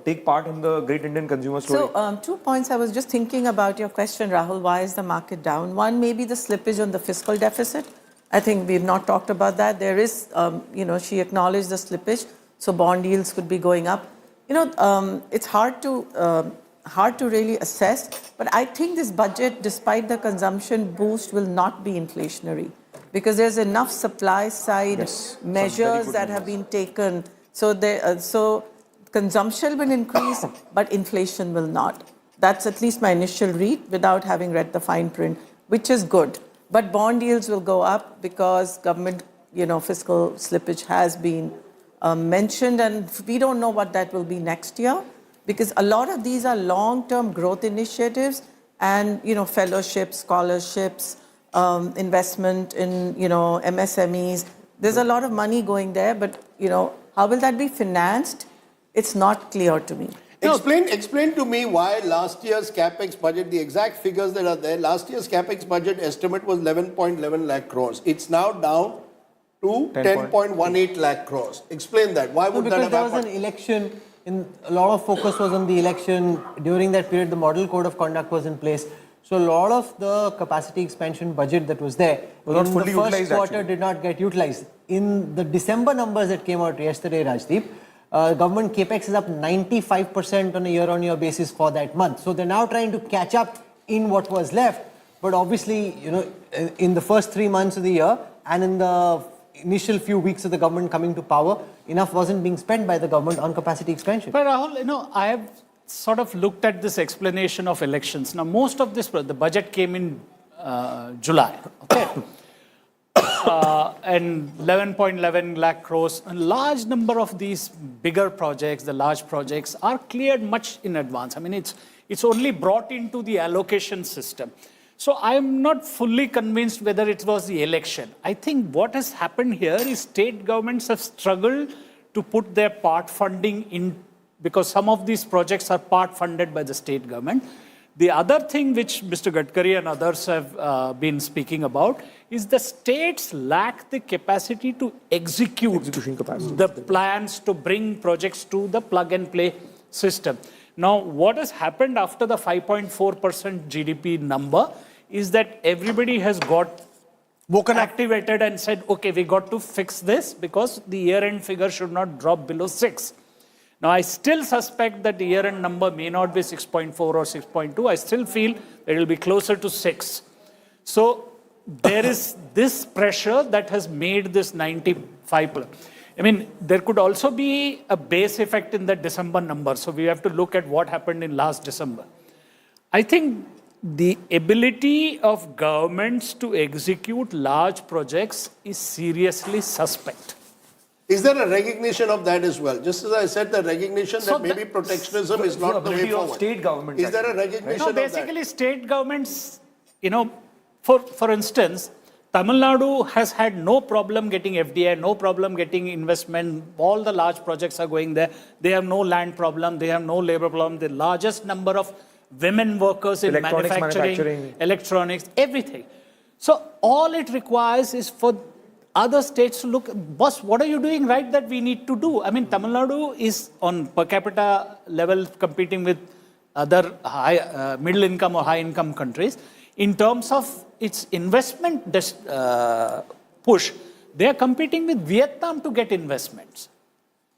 Speaker 6: take part in the great Indian consumer story.
Speaker 7: So 2 points. I was just thinking about your question, Rahul. Why is the market down? One, maybe the slippage on the fiscal deficit. I think we've not talked about that. There is, she acknowledged the slippage, so bond yields could be going up. It's hard to really assess, but I think this budget, despite the consumption boost, will not be inflationary because there's enough supply side measures that have been taken. So consumption will increase, but inflation will not. That's at least my initial read without having read the fine print, which is good. But bond yields will go up because government, fiscal slippage has been mentioned, and we don't know what that will be next year because a lot of these are long-term growth initiatives and, fellowships, scholarships, investment in, MSMEs. There's a lot of money going there, but, how will that be financed? It's not clear to me.
Speaker 5: Explain to me why last year's Capex budget, the exact figures that are there, last year's Capex budget estimate was 11.11 lakh crores. It's now down to 10.18 lakh crores. Explain that. Why would that
Speaker 3: Because
Speaker 5: have
Speaker 3: there was
Speaker 5: happened?
Speaker 3: an election, a lot of focus was on the election. During that period, the model code of conduct was in place. So a lot of the capacity expansion budget that was there
Speaker 6: Was not
Speaker 3: in
Speaker 6: fully
Speaker 3: the first
Speaker 6: utilized,
Speaker 3: quarter
Speaker 6: actually.
Speaker 3: did not get utilized. In the December numbers that came out yesterday, Rajdeep, government Capex is up 95% on a year-on-year basis for that month. So they're now trying to catch up in what was left. But obviously, you know, in the first 3 months of the year and in the initial few weeks of the government coming to power, enough wasn't being spent by the government on capacity expansion.
Speaker 4: But Rahul, you know, I have sort of looked at this explanation of elections. Now, most of this, the budget came in July, okay? And 11.11 lakh crores. A large number of these bigger projects, the large projects, are cleared much in advance. I mean, it's only brought into the allocation system. So I'm not fully convinced whether it was the election. I think what has happened here is state governments have struggled to put their part funding in, because some of these projects are part funded by the state government. The other thing which Mr. Gadkari and others have been speaking about is the states lack the capacity to execute the plans to bring projects to the plug and play system. Now, what has happened after the 5.4% GDP number is that everybody has got activated and said, okay, we got to fix this because the year-end figure should not drop below 6. Now, I still suspect that the year-end number may not be 6.4 or 6.2. I still feel that it will be closer to 6. So there is this pressure that has made this 95. I mean, there could also be a base effect in the December number. So we have to look at what happened in last December. I think the ability of governments to execute large projects is seriously suspect.
Speaker 5: Is there a recognition of that as well? Just as I said, the recognition that maybe protectionism is not the way forward.
Speaker 6: State governments.
Speaker 5: Is there a recognition
Speaker 4: No,
Speaker 5: of that?
Speaker 4: basically state governments, you know, for instance, Tamil Nadu has had no problem getting FDI, no problem getting investment. All the large projects are going there. They have no land problem. They have no labor problem. The largest number of women workers in manufacturing, electronics, everything. So all it requires is for other states to look, boss, what are you doing right that we need to do? I mean, Tamil Nadu is on per capita level competing with other high, middle income or high income countries. In terms of its investment push, they are competing with Vietnam to get investments.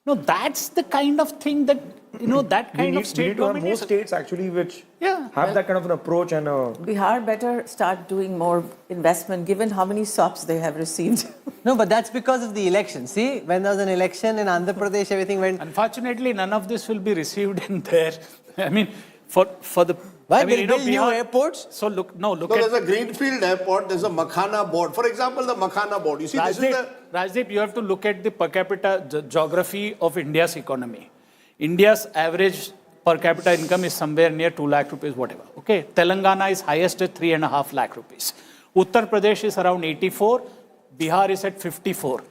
Speaker 4: No, that's the kind of thing that, you know, that kind of state government.
Speaker 6: More states actually which have that kind of an approach and
Speaker 7: Bihar better start doing more investment given how many SOPs they have received.
Speaker 3: No, but that's because of the election. See, when there was an election in Andhra Pradesh, everything went...
Speaker 4: Unfortunately, none of this will be received in there. I mean, for the...
Speaker 3: Why?
Speaker 4: I mean,
Speaker 3: They'll build new airports?
Speaker 4: So look at...
Speaker 5: There's a greenfield airport, there's a Makhana board. For example, the Makhana board. You see, this is the...
Speaker 4: Rajdeep, you have to look at the per capita geography of India's economy. India's average per capita income is somewhere near 2 lakh rupees, whatever. Okay, Telangana is highest at 3.5 lakh rupees. Uttar Pradesh is around 84. Bihar is at 54.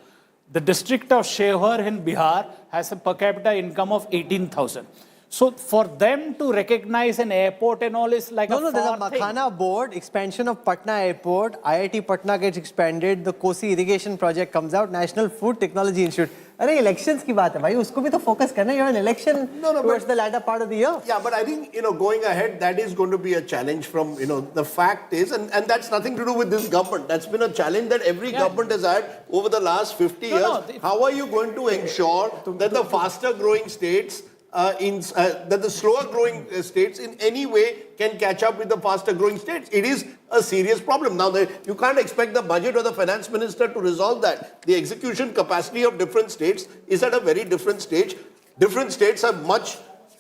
Speaker 4: The district of Shehar in Bihar has a per capita income of 18,000. So for them to recognize an airport and all is like
Speaker 3: there's a Makhana board, expansion of Patna airport, IIT Patna gets expanded, the Kosi irrigation project comes out, National Food Technology Institute. Arey, elections ki baat hai bhai, usko bhi to focus karna. You have an election towards the latter part of the year.
Speaker 5: Yeah, but I think, you know, going ahead, that is going to be a challenge from, you know, the fact is, and that's nothing to do with this government. That's been a challenge that every government has had over the last 50 years. How are you going to ensure that the faster growing states that the slower growing states in any way can catch up with the faster growing states? It is a serious problem. Now, you can't expect the budget or the finance minister to resolve that. The execution capacity of different states is at a very different stage. Different states are much,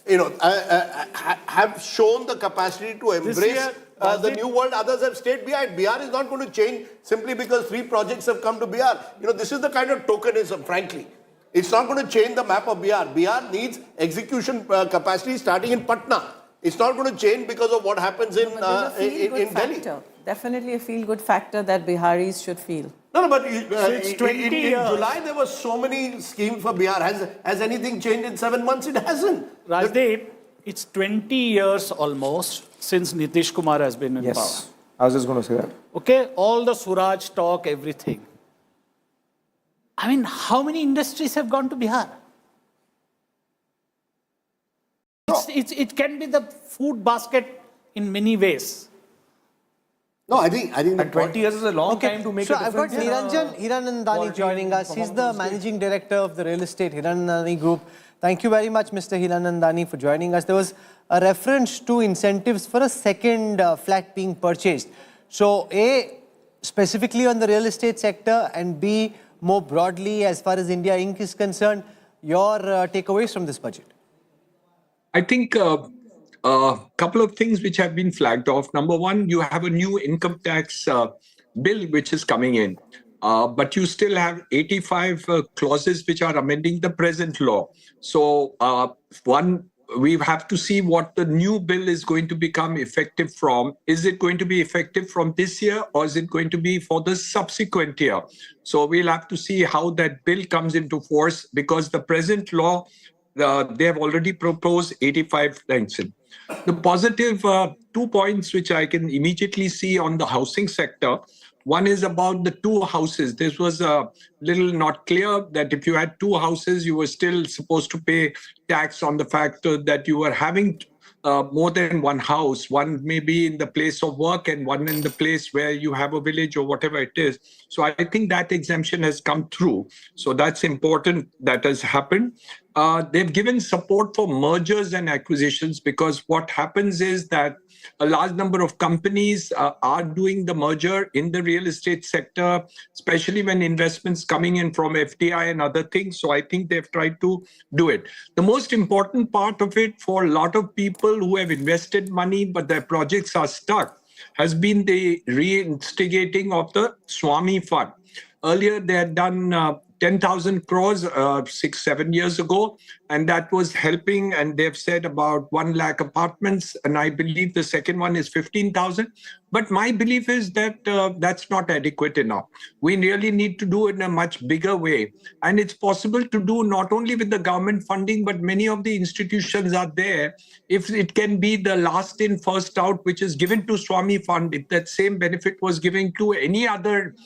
Speaker 5: you know, have shown the capacity to embrace the new world. Others have stayed behind. Bihar is not going to change simply because 3 projects have come to Bihar. You know, this is the kind of tokenism, frankly. It's not going to change the map of Bihar. Bihar needs execution capacity starting in Patna. It's not going to change because of what happens in Delhi.
Speaker 7: Definitely a feel-good factor that Biharis should feel.
Speaker 5: No, but in July there were so many schemes for Bihar. Has anything changed in 7 months? It hasn't.
Speaker 4: Rajdeep, it's 20 years almost since Nitish Kumar has been in power.
Speaker 6: I was just going to say that.
Speaker 4: Okay, all the Suraj talk, everything. I mean, how many industries have gone to Bihar? It can be the food basket in many ways.
Speaker 5: No, I think
Speaker 6: and 20 years is a long time to make a difference.
Speaker 3: So I've got Niranjan Hiranandani joining us. He's the managing director of the real estate Hiranandani Group. Thank you very much, Mr. Hiranandani, for joining us. There was a reference to incentives for a second flat being purchased. So A, specifically on the real estate sector, and B, more broadly as far as India Inc. is concerned, your takeaways from this budget?
Speaker 9: I think a couple of things which have been flagged off. Number one, you have a new income tax bill which is coming in, but you still have 85 clauses which are amending the present law. So we have to see what the new bill is going to become effective from. Is it going to be effective from this year, or is it going to be for the subsequent year? So we'll have to see how that bill comes into force, because the present law, they have already proposed 85 lengths. The positive 2 points which I can immediately see on the housing sector. One is about the 2 houses. This was a little not clear that if you had 2 houses, you were still supposed to pay tax on the fact that you were having more than one house. One may be in the place of work and one in the place where you have a village or whatever it is. So I think that exemption has come through. So that's important that has happened. They've given support for mergers and acquisitions, because what happens is that a large number of companies are doing the merger in the real estate sector, especially when investments coming in from FDI and other things. So I think they've tried to do it. The most important part of it for a lot of people who have invested money but their projects are stuck has been the reinstigating of the Swami Fund. Earlier, they had done 10,000 crores 6-7 years ago, and that was helping. And they've said about 1 lakh apartments, and I believe the second one is 15,000. But my belief is that that's not adequate enough. We really need to do it in a much bigger way. And it's possible to do not only with the government funding, but many of the institutions are there. If it can be the last in, first out, which is given to Swami Fund, if that same benefit was given to any other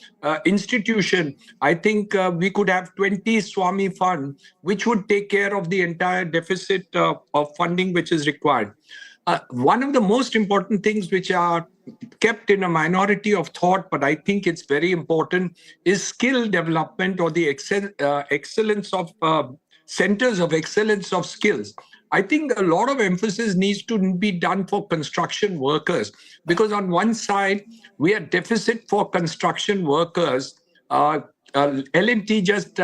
Speaker 9: institution, I think we could have 20 Swami Fund, which would take care of the entire deficit of funding which is required. One of the most important things which are kept in a minority of thought, but I think it's very important, is skill development, or the excellence of centers of excellence of skills. I think a lot of emphasis needs to be done for construction workers, because on one side, we are deficit for construction workers. L&T just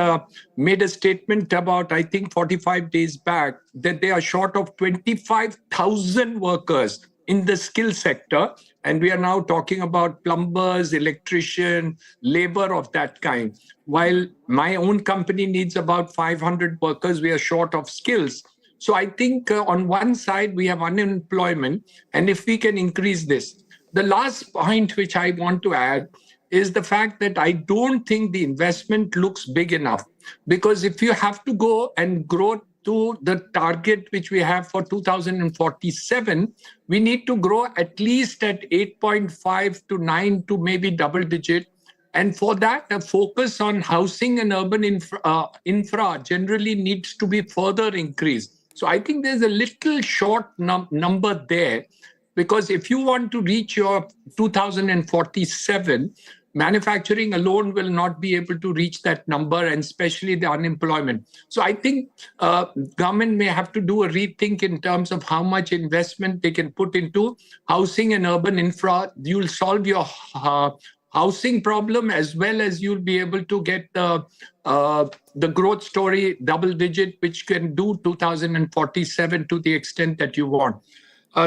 Speaker 9: made a statement about, I think, 45 days back, that they are short of 25,000 workers in the skill sector. And we are now talking about plumbers, electrician, labor of that kind. While my own company needs about 500 workers, we are short of skills. So I think on one side, we have unemployment, and if we can increase this. The last point which I want to add is the fact that I don't think the investment looks big enough. Because if you have to go and grow to the target which we have for 2047, we need to grow at least at 8.5 to 9 to maybe double digit. And for that, a focus on housing and urban infra generally needs to be further increased. So I think there's a little short number there, because if you want to reach your 2047, manufacturing alone will not be able to reach that number, and especially the unemployment. So I think government may have to do a rethink in terms of how much investment they can put into housing and urban infra. You'll solve your housing problem, as well as you'll be able to get the growth story double digit, which can do 2047 to the extent that you want.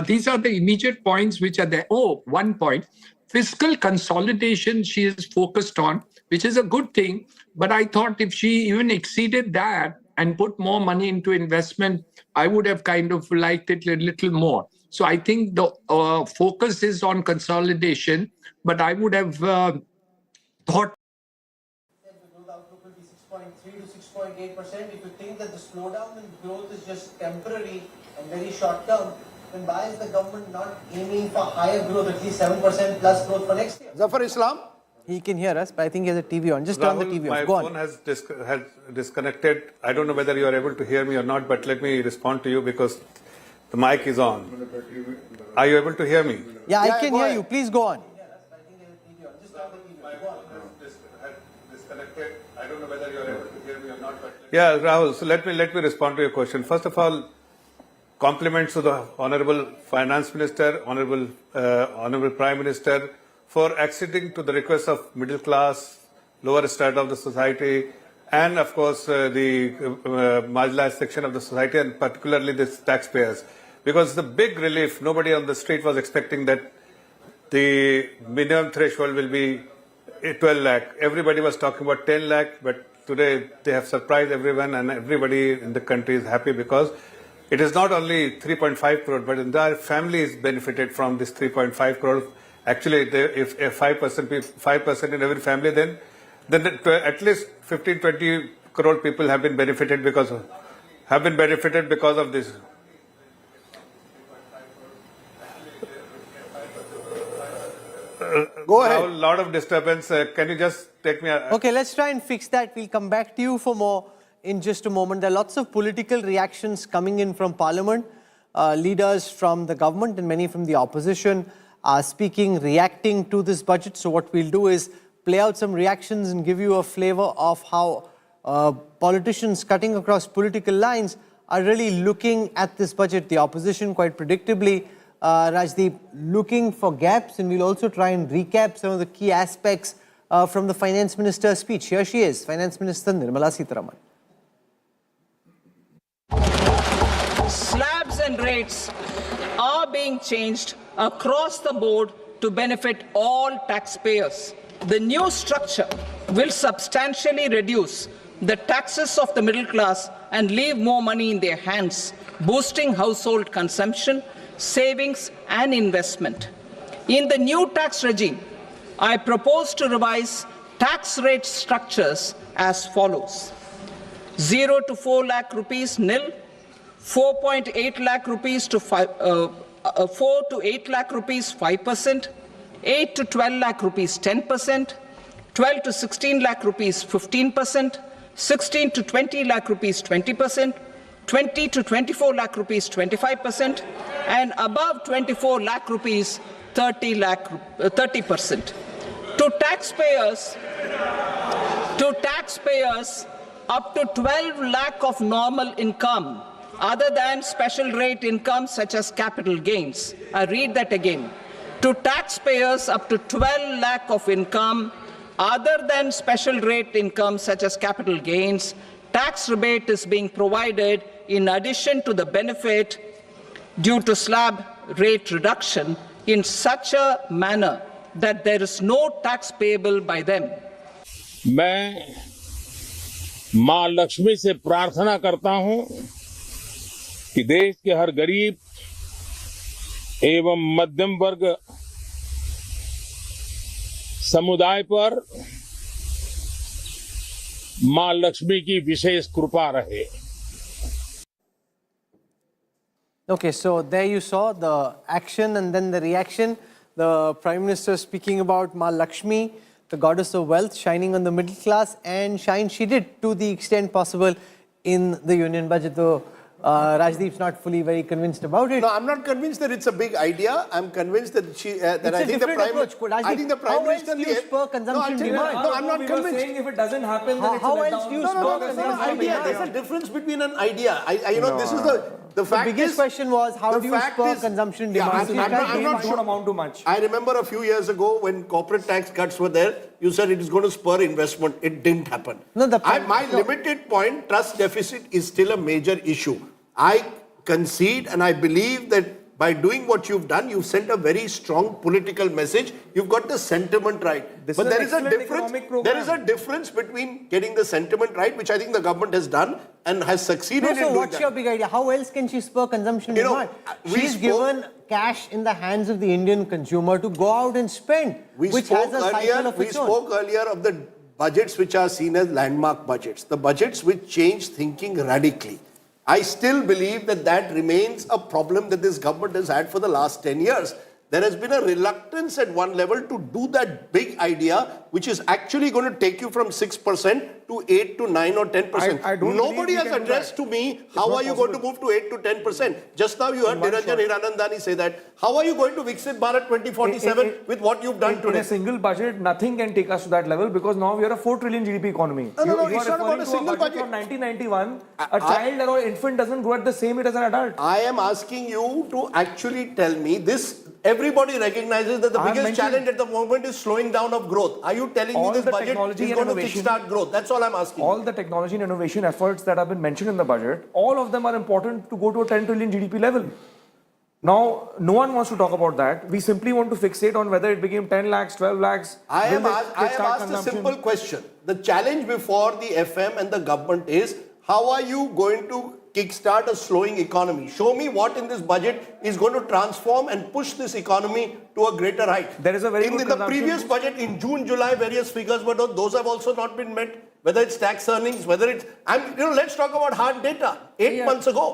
Speaker 9: These are the immediate points which are there. Oh, one point. Fiscal consolidation she is focused on, which is a good thing. But I thought if she even exceeded that and put more money into investment, I would have kind of liked it a little more. So I think the focus is on consolidation, but I would have thought.
Speaker 3: The growth outlook will be 6.3 to 6.8%. If you think that the slowdown in growth is just temporary and very short term, then why is the government not aiming for higher growth, at least 7% plus growth for next year?
Speaker 5: Zafar Islam?
Speaker 3: He can hear us, but I think he has a TV on. Just turn the TV on. Go on.
Speaker 10: My phone has disconnected. I don't know whether you are able to hear me or not, but let me respond to you because the mic is on. Are you able to hear me?
Speaker 3: Yeah, I can hear you. Please go on.
Speaker 10: Disconnected. I don't know whether you are able to hear me or not. But yeah, Rahul. So let me respond to your question. First of all, compliments to the Honorable Finance Minister, Honorable Prime Minister for acceding to the requests of middle class, lower strata of the society, and of course the marginalized section of the society, and particularly the taxpayers. Because the big relief, nobody on the street was expecting that the minimum threshold will be 12 lakh. Everybody was talking about 10 lakh, but today they have surprised everyone, and everybody in the country is happy because it is not only 3.5 crore, but entire families benefited from this 3.5 crore. Actually, if 5% in every family, then at least 15-20 crore people have been benefited because of this.
Speaker 5: Go ahead.
Speaker 10: A lot of disturbance. Can you just take me?
Speaker 3: Okay, let's try and fix that. We'll come back to you for more in just a moment. There are lots of political reactions coming in from Parliament. Leaders from the government and many from the opposition are speaking, reacting to this budget. So what we'll do is play out some reactions and give you a flavor of how politicians cutting across political lines are really looking at this budget. The opposition, quite predictably, Rajdeep, looking for gaps, and we'll also try and recap some of the key aspects from the Finance Minister's speech. Here she is, Finance Minister Nirmala Sitharaman.
Speaker 1: Slabs and rates are being changed across the board to benefit all taxpayers. The new structure will substantially reduce the taxes of the middle class and leave more money in their hands, boosting household consumption, savings and investment. In the new tax regime, I propose to revise tax rate structures as follows. 0 to 4 lakh rupees nil, 4.8 lakh rupees to 4 to 8 lakh rupees 5%, 8 to 12 lakh rupees 10%, 12 to 16 lakh rupees 15%, 16 to 20 lakh rupees 20%, 20 to 24 lakh rupees 25%, and above 24 lakh rupees 30%. To taxpayers up to 12 lakh of normal income, other than special rate income such as capital gains. I read that again. To taxpayers up to 12 lakh of income, other than special rate income such as capital gains, tax rebate is being provided in addition to the benefit due to slab rate reduction in such a manner that there is no tax payable by them.
Speaker 11: मैं मां लक्ष्मी से प्रार्थना करता हूं कि देश के हर गरीब एवं मध्यम वर्ग समुदाय पर मां लक्ष्मी की विशेष कृपा रहे.
Speaker 3: Okay, so there you saw the action and then the reaction. The Prime Minister speaking about Ma Lakshmi, the goddess of wealth, shining on the middle class, and shine she did to the extent possible in the union budget, though Rajdeep's not fully very convinced about it.
Speaker 5: No, I'm not convinced that it's a big idea. I'm convinced that I think the Prime Minister...
Speaker 3: do you spur consumption demand?
Speaker 5: No, I'm not convinced.
Speaker 6: Saying if it doesn't happen, then
Speaker 3: How else do you spur consumption demand?
Speaker 5: There's a difference between an idea. This is the fact.
Speaker 3: The biggest question was, how do you spur consumption demand?
Speaker 5: I'm not sure
Speaker 6: amount to much.
Speaker 5: I remember a few years ago when corporate tax cuts were there, you said it is going to spur investment. It didn't happen.
Speaker 3: No,
Speaker 5: my limited point, trust deficit is still a major issue. I concede and I believe that by doing what you've done, you've sent a very strong political message. You've got the sentiment right. But there is a difference. There is a difference between getting the sentiment right, which I think the government has done and has succeeded in doing that.
Speaker 3: So what's your big idea? How else can she spur consumption demand? She's given cash in the hands of the Indian consumer to go out and spend, which has a cycle of its own.
Speaker 5: We spoke earlier of the budgets which are seen as landmark budgets, the budgets which change thinking radically. I still believe that remains a problem that this government has had for the last 10 years. There has been a reluctance at one level to do that big idea, which is actually going to take you from 6% to 8 to 9 or 10%. Nobody has addressed to me, how are you going to move to 8 to 10%? Just now you heard Niranjan Hiranandani say that. How are you going to Viksit Bharat 2047 with what you've done today?
Speaker 6: In a single budget, nothing can take us to that level because now we are a 4 trillion GDP economy.
Speaker 5: No, it's not about a single budget.
Speaker 6: From 1991, a child or an infant doesn't grow at the same rate as an adult.
Speaker 5: I am asking you to actually tell me this. Everybody recognizes that the
Speaker 6: I
Speaker 5: biggest
Speaker 6: mentioned-
Speaker 5: challenge at the moment is slowing down of growth. Are you telling me
Speaker 6: All
Speaker 5: this
Speaker 6: the
Speaker 5: budget
Speaker 6: technology
Speaker 5: is
Speaker 6: and
Speaker 5: going to
Speaker 6: innovation-
Speaker 5: kickstart growth? That's all I'm asking.
Speaker 6: All the technology and innovation efforts that have been mentioned in the budget, all of them are important to go to a 10 trillion GDP level. Now, no one wants to talk about that. We simply want to fixate on whether it became 10 lakhs, 12 lakhs.
Speaker 5: I
Speaker 6: will
Speaker 5: have
Speaker 6: it
Speaker 5: asked
Speaker 6: kickstart
Speaker 5: a
Speaker 6: consumption?
Speaker 5: simple question. The challenge before the FM and the government is, how are you going to kickstart a slowing economy? Show me what in this budget is going to transform and push this economy to a greater height.
Speaker 6: There is a very
Speaker 5: in
Speaker 6: good
Speaker 5: the
Speaker 6: consumption
Speaker 5: previous
Speaker 6: boost.
Speaker 5: budget in June, July, various figures, but those have also not been met. Whether it's tax earnings, whether it's, let's talk about hard data. 8 months ago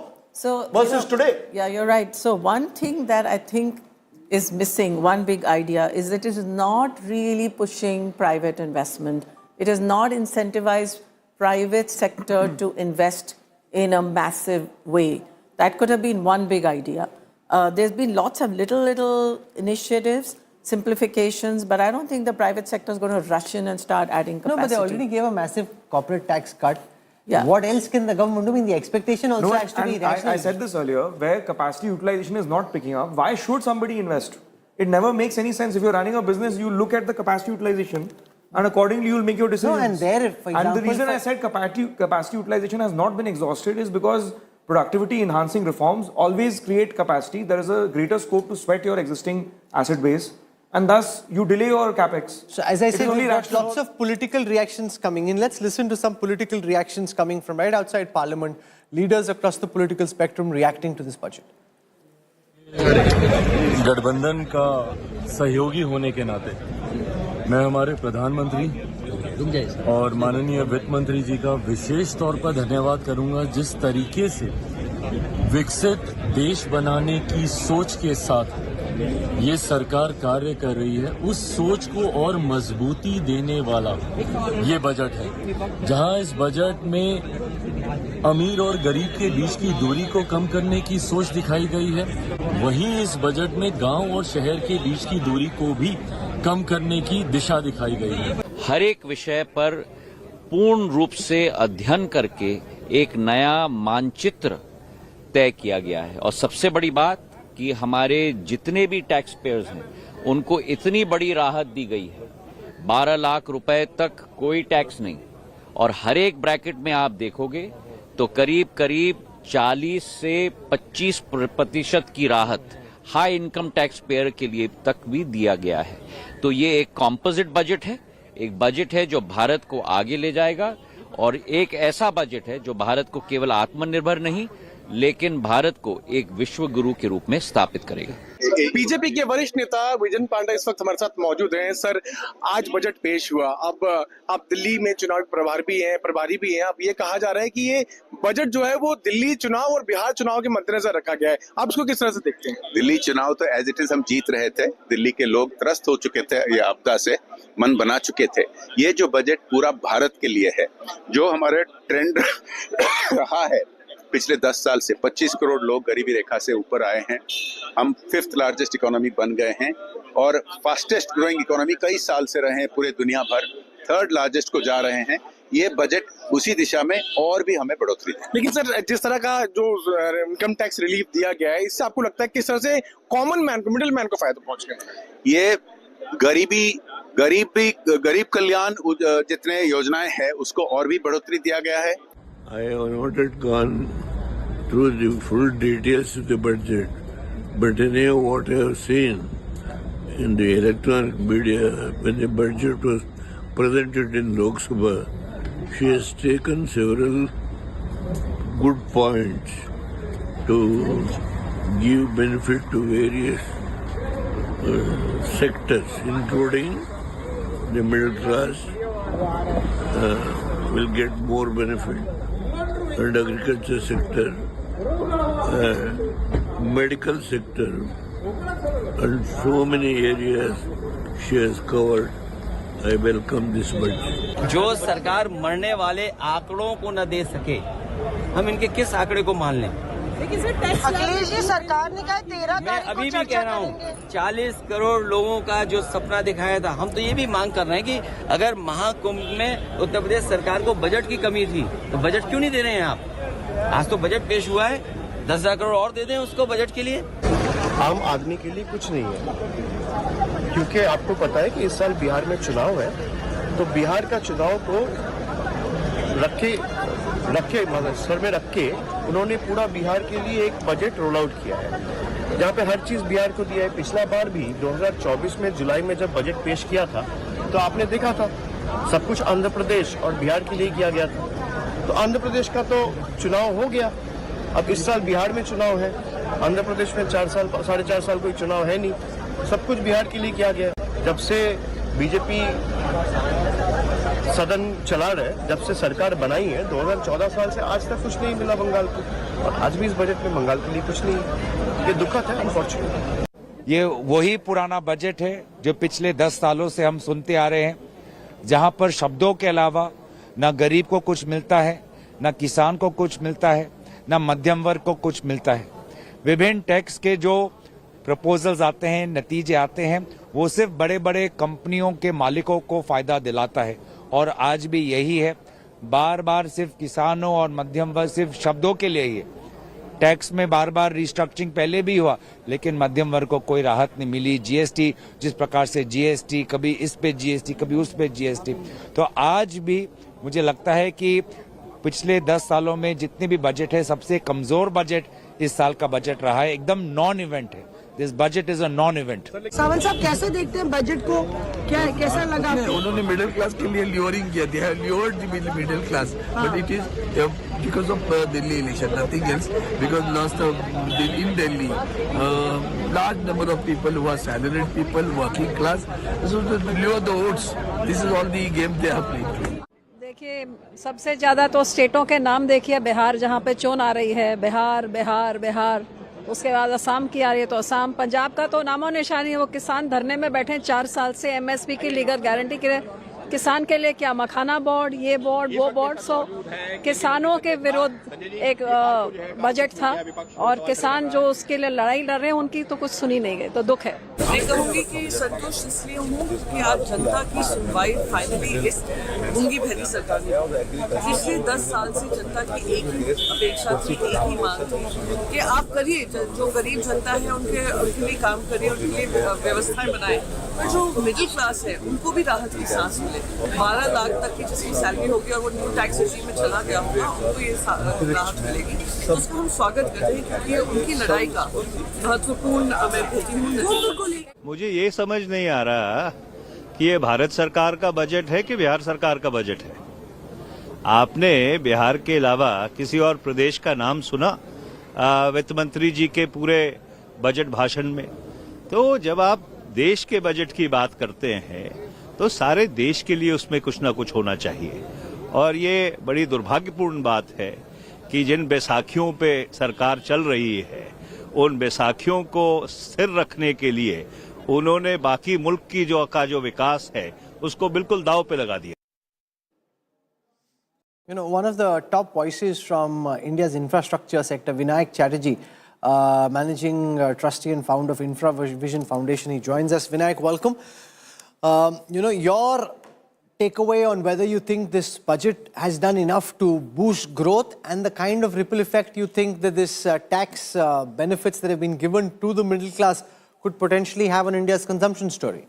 Speaker 5: versus today.
Speaker 7: Yeah, you're right. So one thing that I think is missing, one big idea, is that it is not really pushing private investment. It has not incentivized private sector to invest in a massive way. That could have been one big idea. There's been lots of little initiatives, simplifications, but I don't think the private sector is going to rush in and start adding capacity.
Speaker 3: No, but they already gave a massive corporate tax cut.
Speaker 7: Yeah.
Speaker 3: What else can the government do? I mean, the expectation also
Speaker 6: No,
Speaker 3: has to be
Speaker 6: and
Speaker 3: rational.
Speaker 6: I said this earlier, where capacity utilization is not picking up, why should somebody invest? It never makes any sense. If you're running a business, you look at the capacity utilization and accordingly you'll make your decisions.
Speaker 3: No, and there, for example...
Speaker 6: And the reason I said capacity utilization has not been exhausted is because productivity enhancing reforms always create capacity. There is a greater scope to sweat your existing asset base. And thus, you delay your Capex.
Speaker 3: So as I said,
Speaker 6: only
Speaker 3: we've got
Speaker 6: rational.
Speaker 3: lots of political reactions coming in. Let's listen to some political reactions coming from right outside Parliament. Leaders across the political spectrum reacting to this budget.
Speaker 12: गठबंधन का सहयोगी होने के नाते मैं हमारे प्रधानमंत्री और माननीय वित्त मंत्री जी का विशेष तौर पर धन्यवाद करूंगा, जिस तरीके से विकसित देश बनाने की सोच के साथ ये सरकार कार्य कर रही है, उस सोच को और मजबूती देने वाला ये बजट है। जहां इस बजट में अमीर और गरीब के बीच की दूरी को कम करने की सोच दिखाई गई है, वहीं इस बजट में गांव और शहर के बीच की दूरी को भी कम करने की दिशा दिखाई गई है।
Speaker 13: हर एक विषय पर पूर्ण रूप से अध्ययन करके एक नया मानचित्र तय किया गया है। और सबसे बड़ी बात कि हमारे जितने भी टैक्स पेयर्स हैं उनको इतनी बड़ी राहत दी गई है, 12 लाख रुपए तक कोई टैक्स नहीं। और हर एक ब्रैकेट में आप देखोगे तो करीब 40 से 25% की राहत हाई इनकम टैक्स पेयर के लिए तक भी दिया गया है। तो ये एक कॉम्पोजिट बजट है, एक बजट है जो भारत को आगे ले जाएगा और एक ऐसा बजट है जो भारत को केवल आत्मनिर्भर नहीं लेकिन भारत को एक विश्व गुरु के रूप में स्थापित करेगा।
Speaker 14: बीजेपी के वरिष्ठ नेता विजन पांडा इस वक्त हमारे साथ मौजूद हैं। सर, आज बजट पेश हुआ, अब आप दिल्ली में चुनाव प्रभारी भी हैं। अब ये कहा जा रहा है कि ये बजट जो है वो दिल्ली चुनाव और बिहार चुनाव के मद्देनजर रखा गया है। आप इसको किस तरह से देखते हैं?
Speaker 15: दिल्ली चुनाव तो एज इट इज हम जीत रहे थे। दिल्ली के लोग त्रस्त हो चुके थे, ये आपदा से मन बना चुके थे। ये जो बजट पूरा भारत के लिए है, जो हमारा ट्रेंड रहा है पिछले 10 साल से, 25 करोड़ लोग गरीबी रेखा से ऊपर आए हैं। हम 5th लार्जेस्ट इकोनॉमी बन गए हैं और फास्टेस्ट ग्रोइंग इकोनॉमी कई साल से रहे हैं पूरे दुनिया भर, 3rd लार्जेस्ट को जा रहे हैं। ये बजट उसी दिशा में और भी हमें बढ़ोतरी दे।
Speaker 14: लेकिन सर, जिस तरह का जो इनकम टैक्स रिलीफ दिया गया है, इससे आपको लगता है किस तरह से कॉमन मैन को, मिडिल मैन को फायदा पहुंच गया?
Speaker 15: ये गरीब कल्याण जितने योजनाएं हैं उसको और भी बढ़ोतरी दिया गया है।
Speaker 16: I have not gone through the full details of the budget, but anyhow what I have seen in the electronic media when the budget was presented in Lok Sabha, she has taken several good points to give benefit to various sectors, including the middle class will get more benefit. And agriculture sector, medical sector, and so many areas she has covered. I welcome this budget.
Speaker 17: जो सरकार मरने वाले आंकड़ों को न दे सके, हम इनके किस आंकड़े को मान लें?
Speaker 18: अखिलेश जी, सरकार ने कहा 13
Speaker 17: मैं अभी भी कह रहा हूँ 40 करोड़ लोगों का जो सपना दिखाया था, हम तो ये भी मांग कर रहे हैं कि अगर महाकुंभ में उत्तर प्रदेश सरकार को बजट की कमी थी तो बजट क्यों नहीं दे रहे हैं आप? आज तो बजट पेश हुआ है, 10,000 करोड़ और दे दें उसको बजट के लिए।
Speaker 19: आम आदमी के लिए कुछ नहीं है, क्योंकि आपको पता है कि इस साल बिहार में चुनाव है, तो बिहार का चुनाव को रखे सर में रख के उन्होंने पूरा बिहार के लिए एक बजट रोल आउट किया है, जहाँ पे हर चीज बिहार को दिया है। पिछला बार भी 2024 में जुलाई में जब बजट पेश किया था तो आपने देखा था सब कुछ आंध्र प्रदेश और बिहार के लिए किया गया था। तो आंध्र प्रदेश का तो चुनाव हो गया, अब इस साल बिहार में चुनाव है। आंध्र प्रदेश में 4.5 साल कोई चुनाव है नहीं, सब कुछ बिहार के लिए किया गया। जब से बीजेपी सदन चला रहे, जब से सरकार बनाई है 2014 साल से आज तक कुछ नहीं मिला बंगाल को, और आज भी इस बजट में बंगाल के लिए कुछ नहीं है। ये दुखद है अनफॉर्चुनेटली।
Speaker 20: ये वही पुराना बजट है जो पिछले 10 सालों से हम सुनते आ रहे हैं, जहां पर शब्दों के अलावा न गरीब को कुछ मिलता है, न किसान को कुछ मिलता है, न मध्यम वर्ग को कुछ मिलता है। विभिन्न टैक्स के जो प्रपोजल्स आते हैं, नतीजे आते हैं, वो सिर्फ बड़े बड़े कंपनियों के मालिकों को फायदा दिलाता है, और आज भी यही है। बार बार सिर्फ किसानों और मध्यम वर्ग सिर्फ शब्दों के लिए ही है। टैक्स में बार बार रिस्ट्रक्चरिंग पहले भी हुआ, लेकिन मध्यम वर्ग को कोई राहत नहीं मिली। जीएसटी, जिस प्रकार से जीएसटी, कभी इस पे जीएसटी, कभी उस पे जीएसटी। तो आज भी मुझे लगता है कि पिछले 10 सालों में जितने भी बजट है, सबसे कमजोर बजट इस साल का बजट रहा है। एकदम नॉन इवेंट है। This budget is a non event.
Speaker 18: Sawant साहब कैसे देखते हैं बजट को, क्या कैसा लगा?
Speaker 16: उन्होंने मिडिल क्लास के लिए ल्योरिंग किया, they have lured the middle class, but it is because of Delhi election, nothing else. Because last in Delhi, large number of people who are salaried people, working class, so to lure the votes. This is all the game they are playing.
Speaker 21: देखिए, सबसे ज्यादा तो स्टेटों के नाम देखिए। बिहार जहाँ पे चोन आ रही है, बिहार बिहार बिहार, उसके बाद असम की आ रही है तो असम, पंजाब का तो नामो निशानी है। वो किसान धरने में बैठे 4 साल से एमएसपी की लीगल गारंटी के लिए। किसान के लिए क्या मखाना बोर्ड, ये बोर्ड, वो बोर्ड। सो किसानों के विरुद्ध एक बजट था, और किसान जो उसके लिए लड़ाई लड़ रहे हैं उनकी तो कुछ सुनी नहीं गई, तो दुख है।
Speaker 22: मैं कहूँगी कि संतुष्ट इसलिए हूँ कि आज जनता की सुनवाई फाइनली इस गूंगी भरी सरकार ने। पिछले 10 साल से जनता की एक ही अपेक्षा थी, एक ही मांग थी कि आप करिए, जो गरीब जनता है उनके लिए काम करिए, उनके लिए व्यवस्थाएं बनाएं, पर जो मिडिल क्लास है उनको भी राहत की सांस मिले। 12 लाख तक की जिसकी सैलरी होगी और वो न्यू टैक्स रेजिम में चला गया होगा, उनको ये राहत मिलेगी। तो उसका हम स्वागत करते हैं, क्योंकि उनकी लड़ाई का महत्वपूर्ण मैं कहती हूँ।
Speaker 23: मुझे ये समझ नहीं आ रहा कि ये भारत सरकार का बजट है कि बिहार सरकार का बजट है। आपने बिहार के अलावा किसी और प्रदेश का नाम सुना वित्त मंत्री जी के पूरे बजट भाषण में? तो जब आप देश के बजट की बात करते हैं तो सारे देश के लिए उसमें कुछ ना कुछ होना चाहिए। और ये बड़ी दुर्भाग्यपूर्ण बात है कि जिन बैसाखियों पे सरकार चल रही है, उन बैसाखियों को स्थिर रखने के लिए उन्होंने बाकी मुल्क की जो विकास है उसको बिल्कुल दांव पे लगा दिया।
Speaker 3: You know, one of the top voices from India's infrastructure sector, Vinayak Chatterjee, managing trustee and founder of InfraVision Foundation, he joins us. Vinayak, welcome. You know, your takeaway on whether you think this budget has done enough to boost growth, and the kind of ripple effect you think that this tax benefits that have been given to the middle class could potentially have on India's consumption story.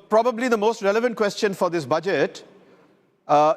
Speaker 24: Probably the most relevant question for this budget,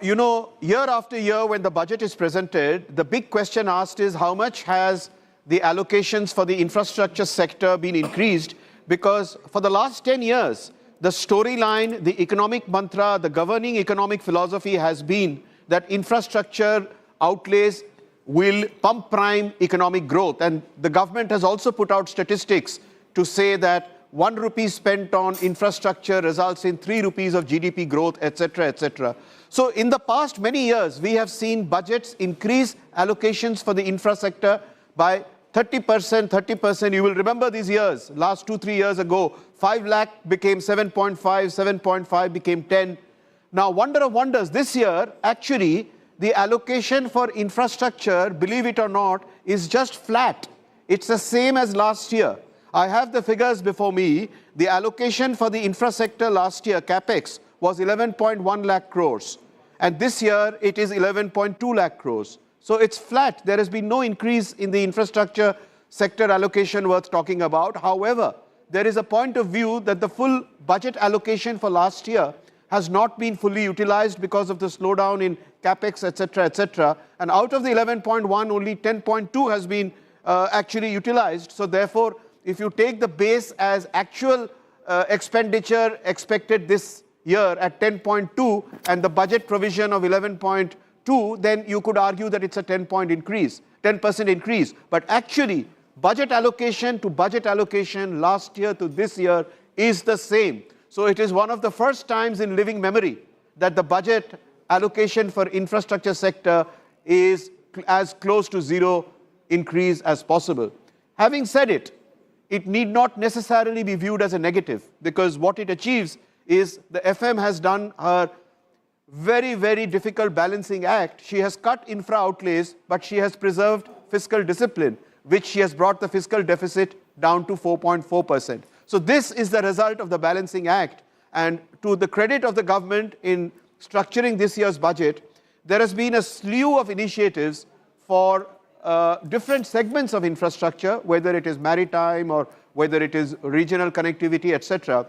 Speaker 24: you know, year after year when the budget is presented, the big question asked is how much has the allocations for the infrastructure sector been increased? Because for the last 10 years, the storyline, the economic mantra, the governing economic philosophy has been that infrastructure outlays will pump prime economic growth. And the government has also put out statistics to say that 1 rupee spent on infrastructure results in 3 rupees of GDP growth, etc., etc. So in the past many years, we have seen budgets increase allocations for the infra sector by 30%, 30%. You will remember these years, last 2-3 years ago, 5 lakh became 7.5, 7.5 became 10. Now, wonder of wonders, this year, actually, the allocation for infrastructure, believe it or not, is just flat. It's the same as last year. I have the figures before me. The allocation for the infra sector last year, Capex, was 11.1 lakh crores. And this year, it is 11.2 lakh crores. So it's flat. There has been no increase in the infrastructure sector allocation worth talking about. However, there is a point of view that the full budget allocation for last year has not been fully utilized because of the slowdown in Capex, etc., etc. And out of the 11.1, only 10.2 has been actually utilized. So therefore, if you take the base as actual expenditure expected this year at 10.2 and the budget provision of 11.2, then you could argue that it's a 10% increase. But actually, budget allocation to budget allocation last year to this year is the same. So it is one of the first times in living memory that the budget allocation for infrastructure sector is as close to zero increase as possible. Having said it, it need not necessarily be viewed as a negative, because what it achieves is the FM has done her very, very difficult balancing act. She has cut infra outlays, but she has preserved fiscal discipline, which she has brought the fiscal deficit down to 4.4%. So this is the result of the balancing act. And to the credit of the government in structuring this year's budget, there has been a slew of initiatives for different segments of infrastructure, whether it is maritime or whether it is regional connectivity, etc.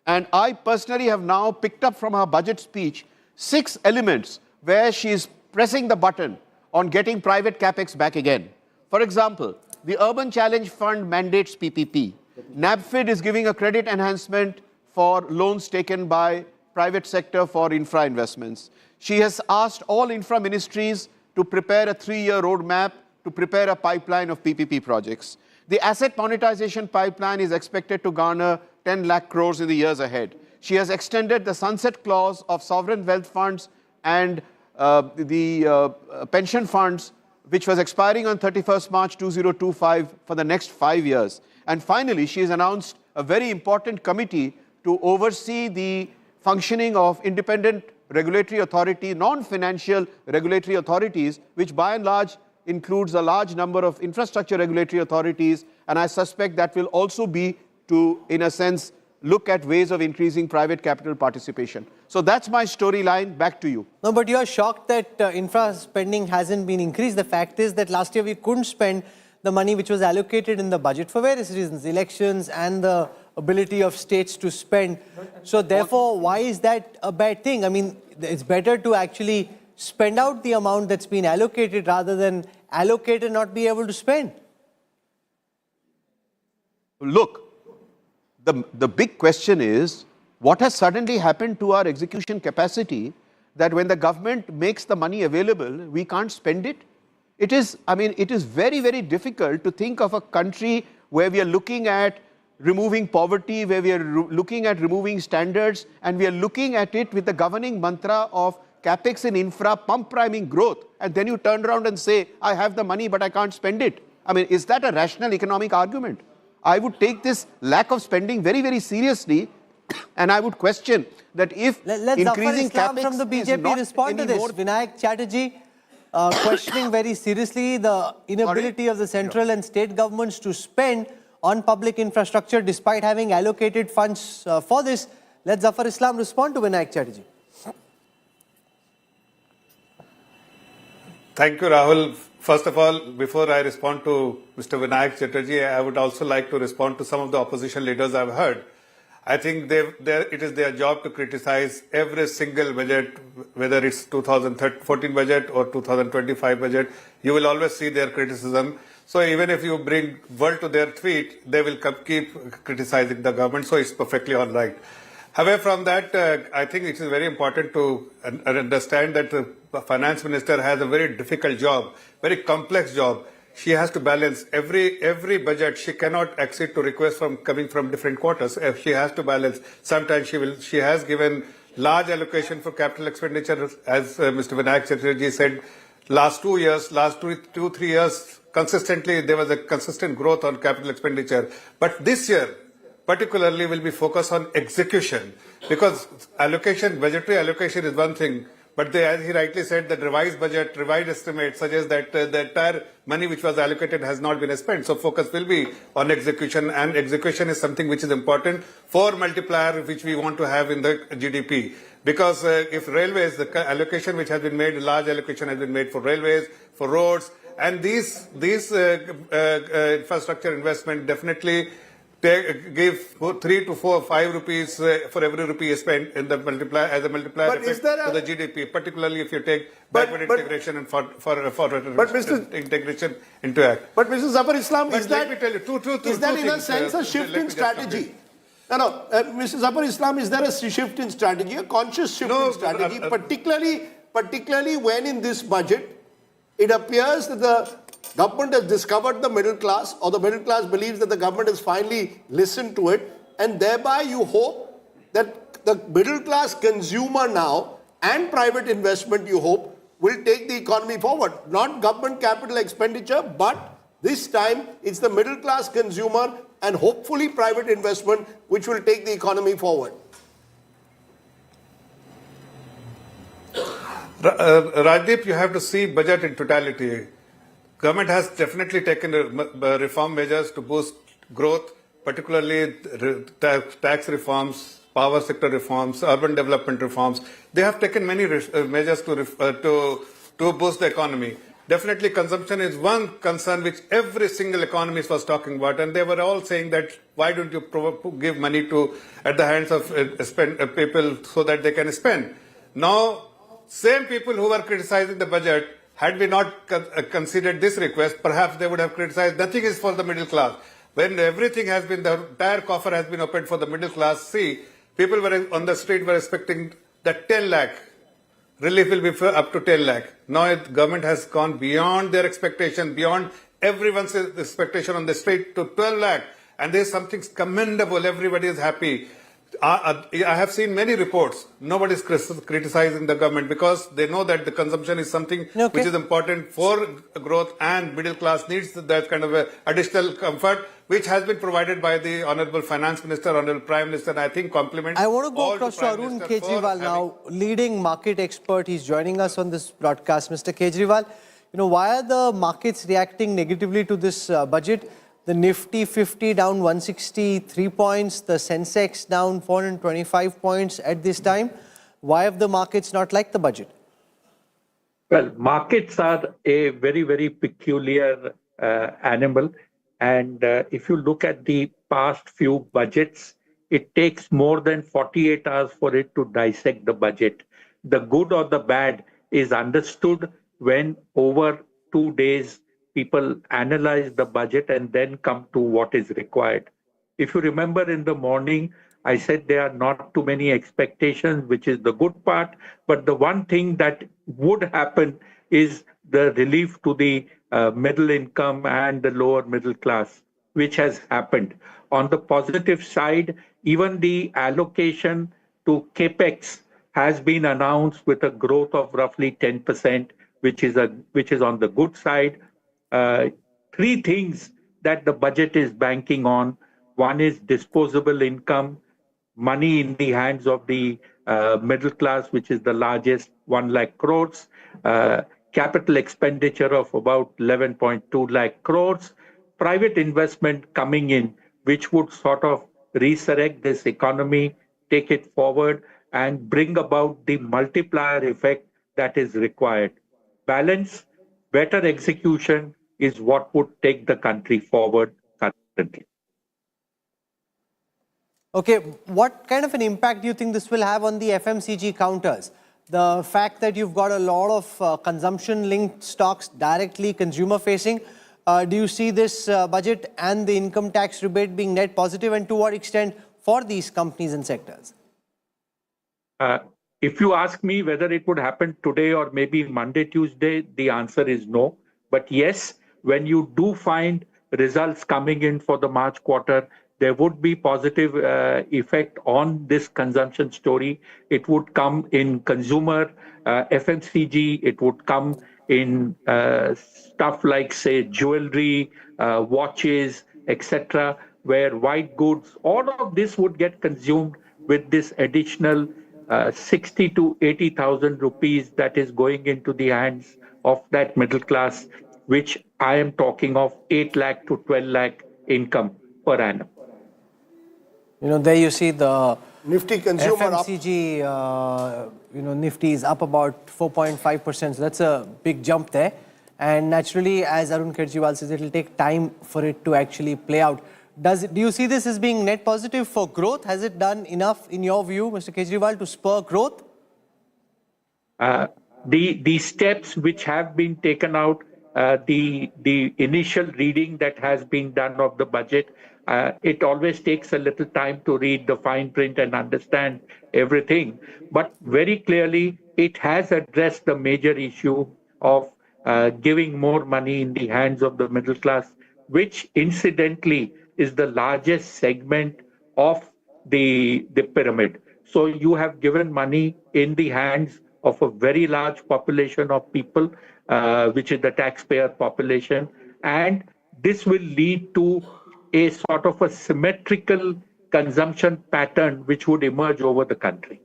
Speaker 24: And I personally have now picked up from her budget speech 6 elements where she is pressing the button on getting private Capex back again. For example, the Urban Challenge Fund mandates PPP. NABFID is giving a credit enhancement for loans taken by private sector for infra investments. She has asked all infra ministries to prepare a 3-year roadmap to prepare a pipeline of PPP projects. The asset monetization pipeline is expected to garner 10 lakh crores in the years ahead. She has extended the sunset clause of sovereign wealth funds and the pension funds, which was expiring on 31st March 2025 for the next 5 years. And finally, she has announced a very important committee to oversee the functioning of independent regulatory authority, non-financial regulatory authorities, which by and large includes a large number of infrastructure regulatory authorities. And I suspect that will also be to, in a sense, look at ways of increasing private capital participation. So that's my storyline. Back to you.
Speaker 3: No, but you are shocked that infra spending hasn't been increased. The fact is that last year we couldn't spend the money which was allocated in the budget for various reasons, elections and the ability of states to spend. So therefore, why is that a bad thing? I mean, it's better to actually spend out the amount that's been allocated rather than allocate and not be able to spend.
Speaker 24: Look, the big question is, what has suddenly happened to our execution capacity that when the government makes the money available, we can't spend it? It is very, very difficult to think of a country where we are looking at removing poverty, where we are looking at removing standards, and we are looking at it with the governing mantra of Capex in infra, pump priming growth, and then you turn around and say, I have the money, but I can't spend it. I mean, is that a rational economic argument? I would take this lack of spending very, very seriously, and I would question that if increasing Capex
Speaker 3: from the BJP
Speaker 24: is not
Speaker 3: respond to this.
Speaker 24: more
Speaker 3: Vinayak Chatterjee questioning very seriously the inability of the central and state governments to spend on public infrastructure despite having allocated funds for this. Let Zafar Islam respond to Vinayak Chatterjee.
Speaker 10: Thank you, Rahul. First of all, before I respond to Mr. Vinayak Chatterjee, I would also like to respond to some of the opposition leaders I've heard. I think it is their job to criticize every single budget, whether it's 2014 budget or 2025 budget. You will always see their criticism. So even if you bring word to their tweet, they will keep criticizing the government. So it's perfectly all right. However, from that, I think it is very important to understand that the finance minister has a very difficult job, very complex job. She has to balance every budget. She cannot accede to requests coming from different quarters. She has to balance. Sometimes she has given large allocation for capital expenditure, as Mr. Vinayak Chatterjee said. Last 3 years, consistently there was a consistent growth on capital expenditure. But this year, particularly, will be focused on execution, because budgetary allocation is one thing, But as he rightly said, the revised budget, revised estimate suggests that the entire money which was allocated has not been spent. So focus will be on execution, and execution is something which is important for multiplier which we want to have in the GDP. Because if railways, the allocation which has been made, large allocation has been made for railways, for roads, and these infrastructure investment definitely give 3 to 4, 5 rupees for every rupee spent in the multiplier as a multiplier
Speaker 5: But
Speaker 10: effect
Speaker 5: to
Speaker 10: the GDP, particularly if you take backward integration and integration into act.
Speaker 5: But Mr. Zafar Islam,
Speaker 10: But
Speaker 5: is
Speaker 10: let
Speaker 5: that,
Speaker 10: me tell you, two
Speaker 5: is that in a
Speaker 10: things,
Speaker 5: sense a shift
Speaker 10: let
Speaker 5: in
Speaker 10: me just
Speaker 5: strategy? No, Mr. Zafar Islam, is there a shift in strategy, a conscious shift in strategy, particularly when in this budget it appears that the government has discovered the middle class, or the middle class believes that the government has finally listened to it, and thereby you hope that the middle class consumer now and private investment, you hope, will take the economy forward. Not government capital expenditure, but this time it's the middle class consumer and hopefully private investment which will take the economy forward.
Speaker 10: Rajdeep, you have to see budget in totality. Government has definitely taken reform measures to boost growth, particularly tax reforms, power sector reforms, urban development reforms. They have taken many measures to boost the economy. Definitely consumption is one concern which every single economist was talking about, and they were all saying that why don't you give money at the hands of people so that they can spend. Now, same people who were criticizing the budget, had we not considered this request, perhaps they would have criticized nothing is for the middle class. When everything has been, the entire coffer has been opened for the middle class, see, people were on the street were expecting that 10 lakh relief will be up to 10 lakh. Now the government has gone beyond their expectation, beyond everyone's expectation on the street to 12 lakh. And there's something commendable, everybody is happy. I have seen many reports. Nobody is criticizing the government because they know that the consumption is something which is important for growth, and middle class needs that kind of additional comfort, which has been provided by the Honorable Finance Minister, Honorable Prime Minister, and I think compliments.
Speaker 3: I want to go across to Arun Kejriwal now, leading market expert. He's joining us on this broadcast. Mr. Kejriwal, why are the markets reacting negatively to this budget? The Nifty 50 down 163 points, the Sensex down 425 points at this time. Why have the markets not liked the budget?
Speaker 2: Well, markets are a very, very peculiar animal. And if you look at the past few budgets, it takes more than 48 hours for it to dissect the budget. The good or the bad is understood when over 2 days people analyze the budget and then come to what is required. If you remember in the morning, I said there are not too many expectations, which is the good part. But the one thing that would happen is the relief to the middle income and the lower middle class, which has happened. On the positive side, even the allocation to Capex has been announced with a growth of roughly 10%, which is on the good side. Three things that the budget is banking on. One is disposable income, money in the hands of the middle class, which is the largest, 1 lakh crores, capital expenditure of about 11.2 lakh crores, private investment coming in, which would sort of resurrect this economy, take it forward, and bring about the multiplier effect that is required. Balance, better execution is what would take the country forward currently.
Speaker 3: Okay, what kind of an impact do you think this will have on the FMCG counters? The fact that you've got a lot of consumption-linked stocks directly consumer-facing, do you see this budget and the income tax rebate being net positive, and to what extent for these companies and sectors?
Speaker 2: If you ask me whether it would happen today or maybe Monday, Tuesday, the answer is no. But yes, when you do find results coming in for the March quarter, there would be positive effect on this consumption story. It would come in consumer, FMCG, it would come in stuff like, say, jewelry, watches, etc., where white goods, all of this would get consumed with this additional 60 to 80,000 rupees that is going into the hands of that middle class, which I am talking of 8 lakh to 12 lakh income per annum.
Speaker 3: There you see the
Speaker 5: Nifty consumer
Speaker 3: FMCG, Nifty is up about 4.5%. So that's a big jump there. And naturally, as Arun Kejriwal says, it will take time for it to actually play out. Do you see this as being net positive for growth? Has it done enough, in your view, Mr. Kejriwal, to spur growth?
Speaker 2: The steps which have been taken out, the initial reading that has been done of the budget, it always takes a little time to read the fine print and understand everything. But very clearly, it has addressed the major issue of giving more money in the hands of the middle class, which incidentally is the largest segment of the pyramid. So you have given money in the hands of a very large population of people, which is the taxpayer population. And this will lead to a sort of a symmetrical consumption pattern which would emerge over the country.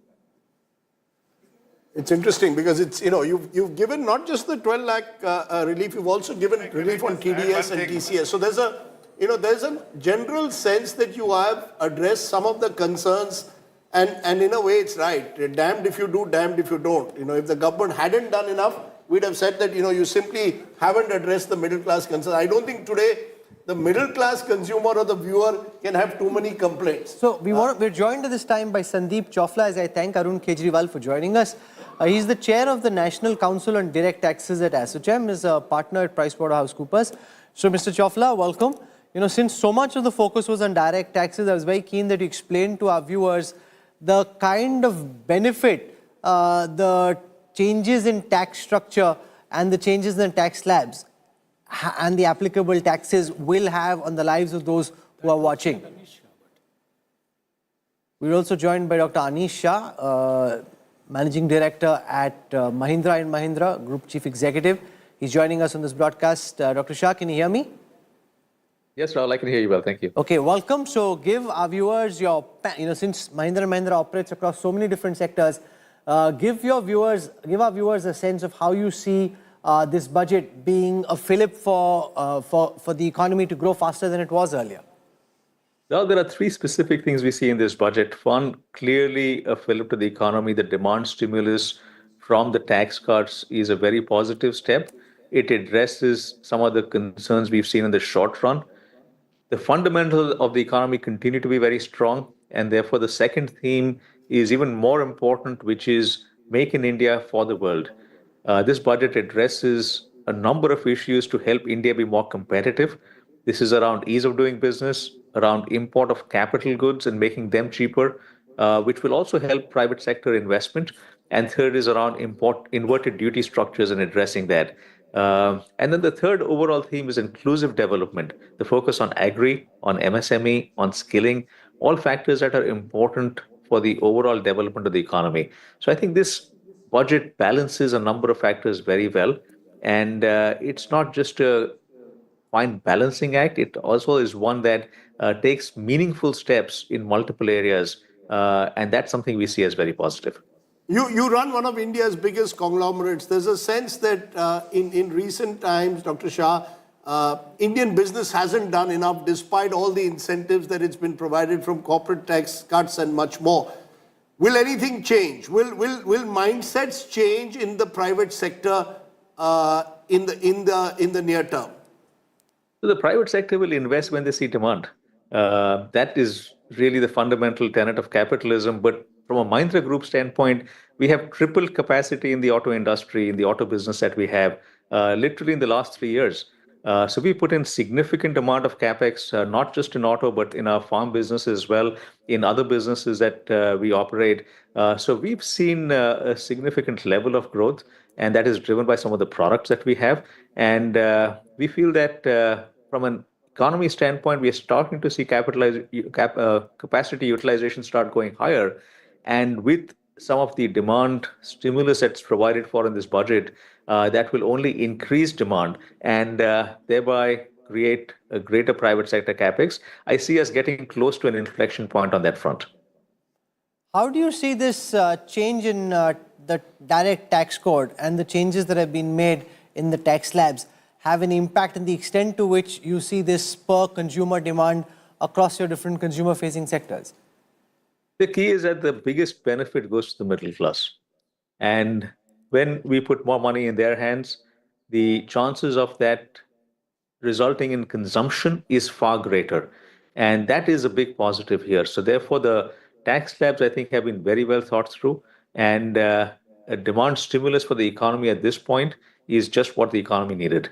Speaker 5: It's interesting because it's, you've given not just the 12 lakh relief, you've also given relief on TDS and TCS. So there's a general sense that you have addressed some of the concerns, and in a way it's right. Damned if you do, damned if you don't. If the government hadn't done enough, we'd have said that, you simply haven't addressed the middle class concerns. I don't think today the middle class consumer or the viewer can have too many complaints.
Speaker 3: So we're joined at this time by Sandeep Chofla, as I thank Arun Kejriwal for joining us. He's the chair of the National Council on Direct Taxes at ASSOCHAM, is a partner at PricewaterhouseCoopers. So Mr. Chofla, welcome. Since so much of the focus was on direct taxes, I was very keen that you explained to our viewers the kind of benefit the changes in tax structure and the changes in tax slabs and the applicable taxes will have on the lives of those who are watching. We're also joined by Dr. Anish Shah, Managing Director at Mahindra & Mahindra, Group Chief Executive. He's joining us on this broadcast. Dr. Shah, can you hear me?
Speaker 1: Yes, Rahul, I can hear you well. Thank you.
Speaker 3: Okay, welcome. So give our viewers your, since Mahindra & Mahindra operates across so many different sectors, give our viewers a sense of how you see this budget being a fillip for the economy to grow faster than it was earlier.
Speaker 1: Well, there are three specific things we see in this budget. One, clearly a fillip to the economy. The demand stimulus from the tax cuts is a very positive step. It addresses some of the concerns we've seen in the short run. The fundamentals of the economy continue to be very strong, and therefore the second theme is even more important, which is Make in India for the world. This budget addresses a number of issues to help India be more competitive. This is around ease of doing business, around import of capital goods and making them cheaper, which will also help private sector investment. And third is around inverted duty structures and addressing that. And then the third overall theme is inclusive development, the focus on agri, on MSME, on skilling, all factors that are important for the overall development of the economy. So I think this budget balances a number of factors very well. And it's not just a fine balancing act. It also is one that takes meaningful steps in multiple areas. And that's something we see as very positive.
Speaker 5: You run one of India's biggest conglomerates. There's a sense that in recent times, Dr. Shah, Indian business hasn't done enough despite all the incentives that it's been provided from corporate tax cuts and much more. Will anything change? Will mindsets change in the private sector in the near term?
Speaker 1: So the private sector will invest when they see demand. That is really the fundamental tenet of capitalism. But from a Mahindra Group standpoint, we have tripled capacity in the auto industry, in the auto business that we have, literally in the last 3 years. So we put in significant amount of Capex, not just in auto, but in our farm business as well, in other businesses that we operate. So we've seen a significant level of growth, and that is driven by some of the products that we have. And we feel that from an economy standpoint, we are starting to see capacity utilization start going higher. And with some of the demand stimulus that's provided for in this budget, that will only increase demand and thereby create a greater private sector capex. I see us getting close to an inflection point on that front.
Speaker 3: How do you see this change in the direct tax code and the changes that have been made in the tax slabs have an impact in the extent to which you see this spur consumer demand across your different consumer-facing sectors?
Speaker 1: The key is that the biggest benefit goes to the middle class. And when we put more money in their hands, the chances of that resulting in consumption is far greater. And that is a big positive here. So therefore, the tax slabs, I think, have been very well thought through. And a demand stimulus for the economy at this point is just what the economy needed.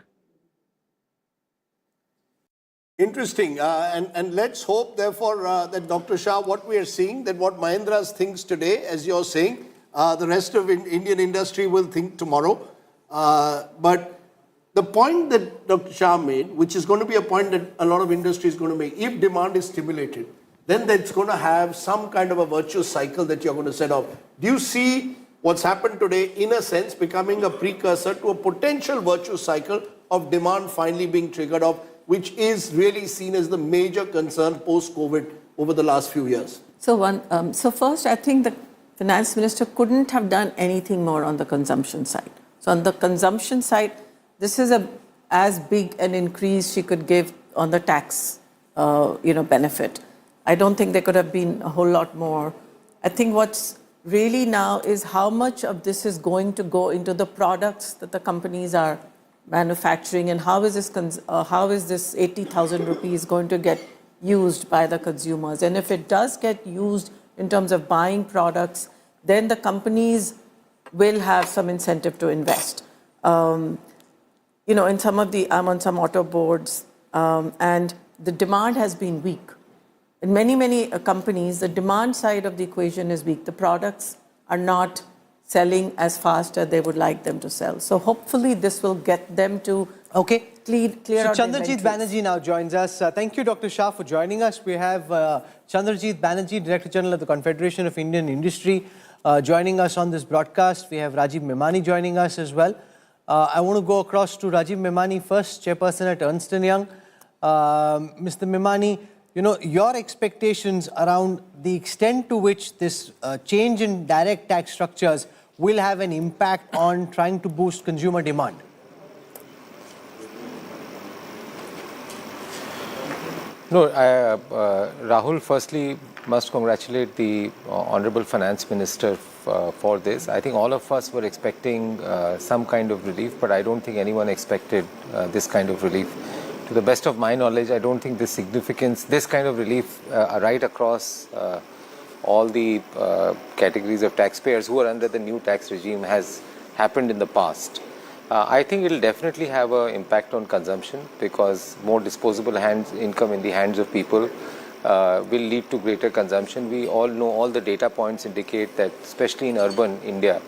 Speaker 5: Interesting. And let's hope, therefore, that Dr. Shah, what we are seeing, that what Mahindra's thinks today, as you're saying, the rest of Indian industry will think tomorrow. But the point that Dr. Shah made, which is going to be a point that a lot of industry is going to make, if demand is stimulated, then that's going to have some kind of a virtuous cycle that you're going to set off. Do you see what's happened today, in a sense, becoming a precursor to a potential virtuous cycle of demand finally being triggered off, which is really seen as the major concern post-COVID over the last few years?
Speaker 7: So first, I think the finance minister couldn't have done anything more on the consumption side. So on the consumption side, this is as big an increase she could give on the tax, benefit. I don't think there could have been a whole lot more. I think what's really now is how much of this is going to go into the products that the companies are manufacturing, and how is this 80,000 rupees going to get used by the consumers? And if it does get used in terms of buying products, then the companies will have some incentive to invest. In some of I'm on some auto boards, and the demand has been weak. In many companies, the demand side of the equation is weak. The products are not selling as fast as they would like them to sell. So hopefully this will get them to clear
Speaker 3: so
Speaker 7: out
Speaker 3: Chandrajit Banerjee now joins us. Thank you, Dr. Shah, for joining us. We have Chandrajit Banerjee, Director General of the Confederation of Indian Industry, joining us on this broadcast. We have Rajiv Memani joining us as well. I want to go across to Rajiv Memani first, Chairperson at Ernst & Young. Mr. Memani, your expectations around the extent to which this change in direct tax structures will have an impact on trying to boost consumer demand?
Speaker 4: No, Rahul firstly must congratulate the Honorable Finance Minister for this. I think all of us were expecting some kind of relief, but I don't think anyone expected this kind of relief. To the best of my knowledge, I don't think this kind of relief right across all the categories of taxpayers who are under the new tax regime has happened in the past. I think it will definitely have an impact on consumption, because more disposable income in the hands of people will lead to greater consumption. We all know, all the data points indicate that, especially in urban India,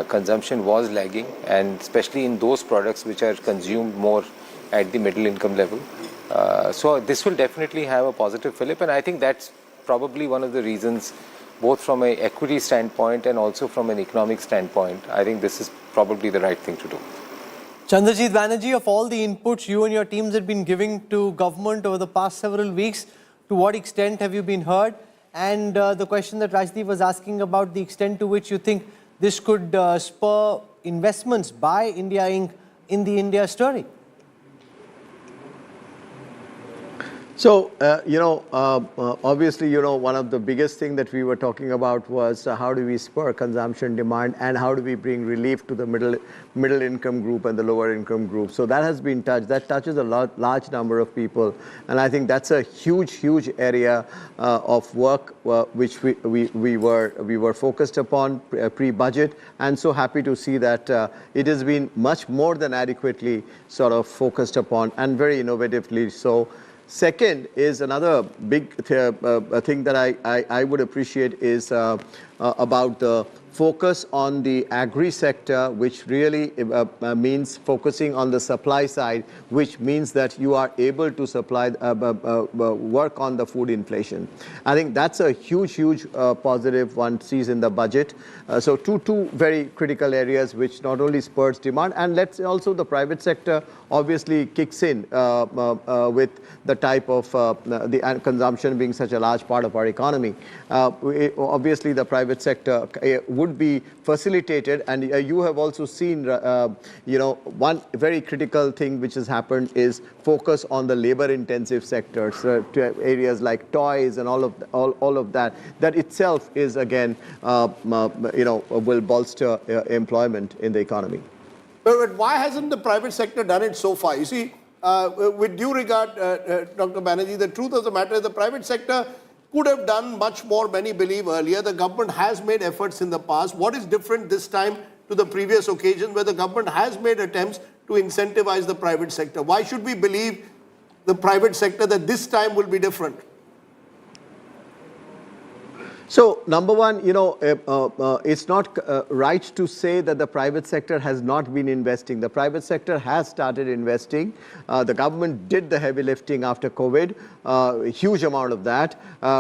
Speaker 4: consumption was lagging, and especially in those products which are consumed more at the middle income level. So this will definitely have a positive fillip, and I think that's probably one of the reasons, both from an equity standpoint and also from an economic standpoint, I think this is probably the right thing to do.
Speaker 3: Chandrajit Banerjee, of all the inputs you and your teams have been giving to government over the past several weeks, to what extent have you been heard? And the question that Rajdeep was asking about the extent to which you think this could spur investments by India Inc. in the India story.
Speaker 24: So, obviously, one of the biggest things that we were talking about was how do we spur consumption demand, and how do we bring relief to the middle income group and the lower income group. So that has been touched. That touches a large number of people. And I think that's a huge area of work which we were focused upon pre-budget, and so happy to see that it has been much more than adequately sort of focused upon, and very innovatively so. Second is another big thing that I would appreciate is about the
Speaker 6: focus on the agri sector, which really means focusing on the supply side, which means that you are able to supply, work on the food inflation. I think that's a huge positive one sees in the budget. So two very critical areas which not only spurs demand, and let's also the private sector obviously kicks in with the type of the consumption being such a large part of our economy. Obviously the private sector would be facilitated, and you have also seen one very critical thing which has happened is focus on the labor intensive sectors, areas like toys and all of that itself is again will bolster employment in the economy.
Speaker 5: But why hasn't the private sector done it so far? You see, with due regard, Dr. Banerjee, the truth of the matter is the private sector could have done much more, many believe earlier. The government has made efforts in the past. What is different this time to the previous occasion where the government has made attempts to incentivize the private sector? Why should we believe the private sector that this time will be different?
Speaker 6: So, number one, it's not right to say that the private sector has not been investing. The private sector has started investing. The government did the heavy lifting after COVID, a huge amount of that.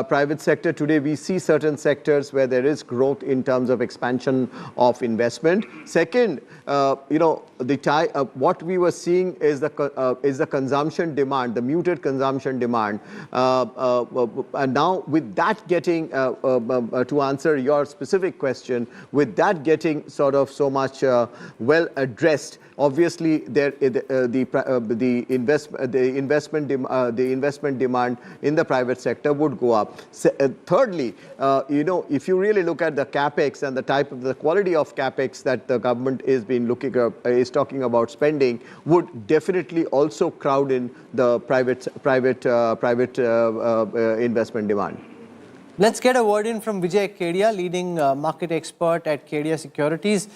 Speaker 6: Private sector today, we see certain sectors where there is growth in terms of expansion of investment. Second, what we were seeing is the consumption demand, the muted consumption demand. And now with that getting to answer your specific question, with that getting sort of so much well addressed, obviously the investment demand in the private sector would go up. Thirdly, if you really look at the Capex and the quality of Capex that the government is talking about spending, would definitely also crowd in the private investment demand.
Speaker 3: Let's get a word in from Vijay Kedia, leading market expert at Kedia Securities.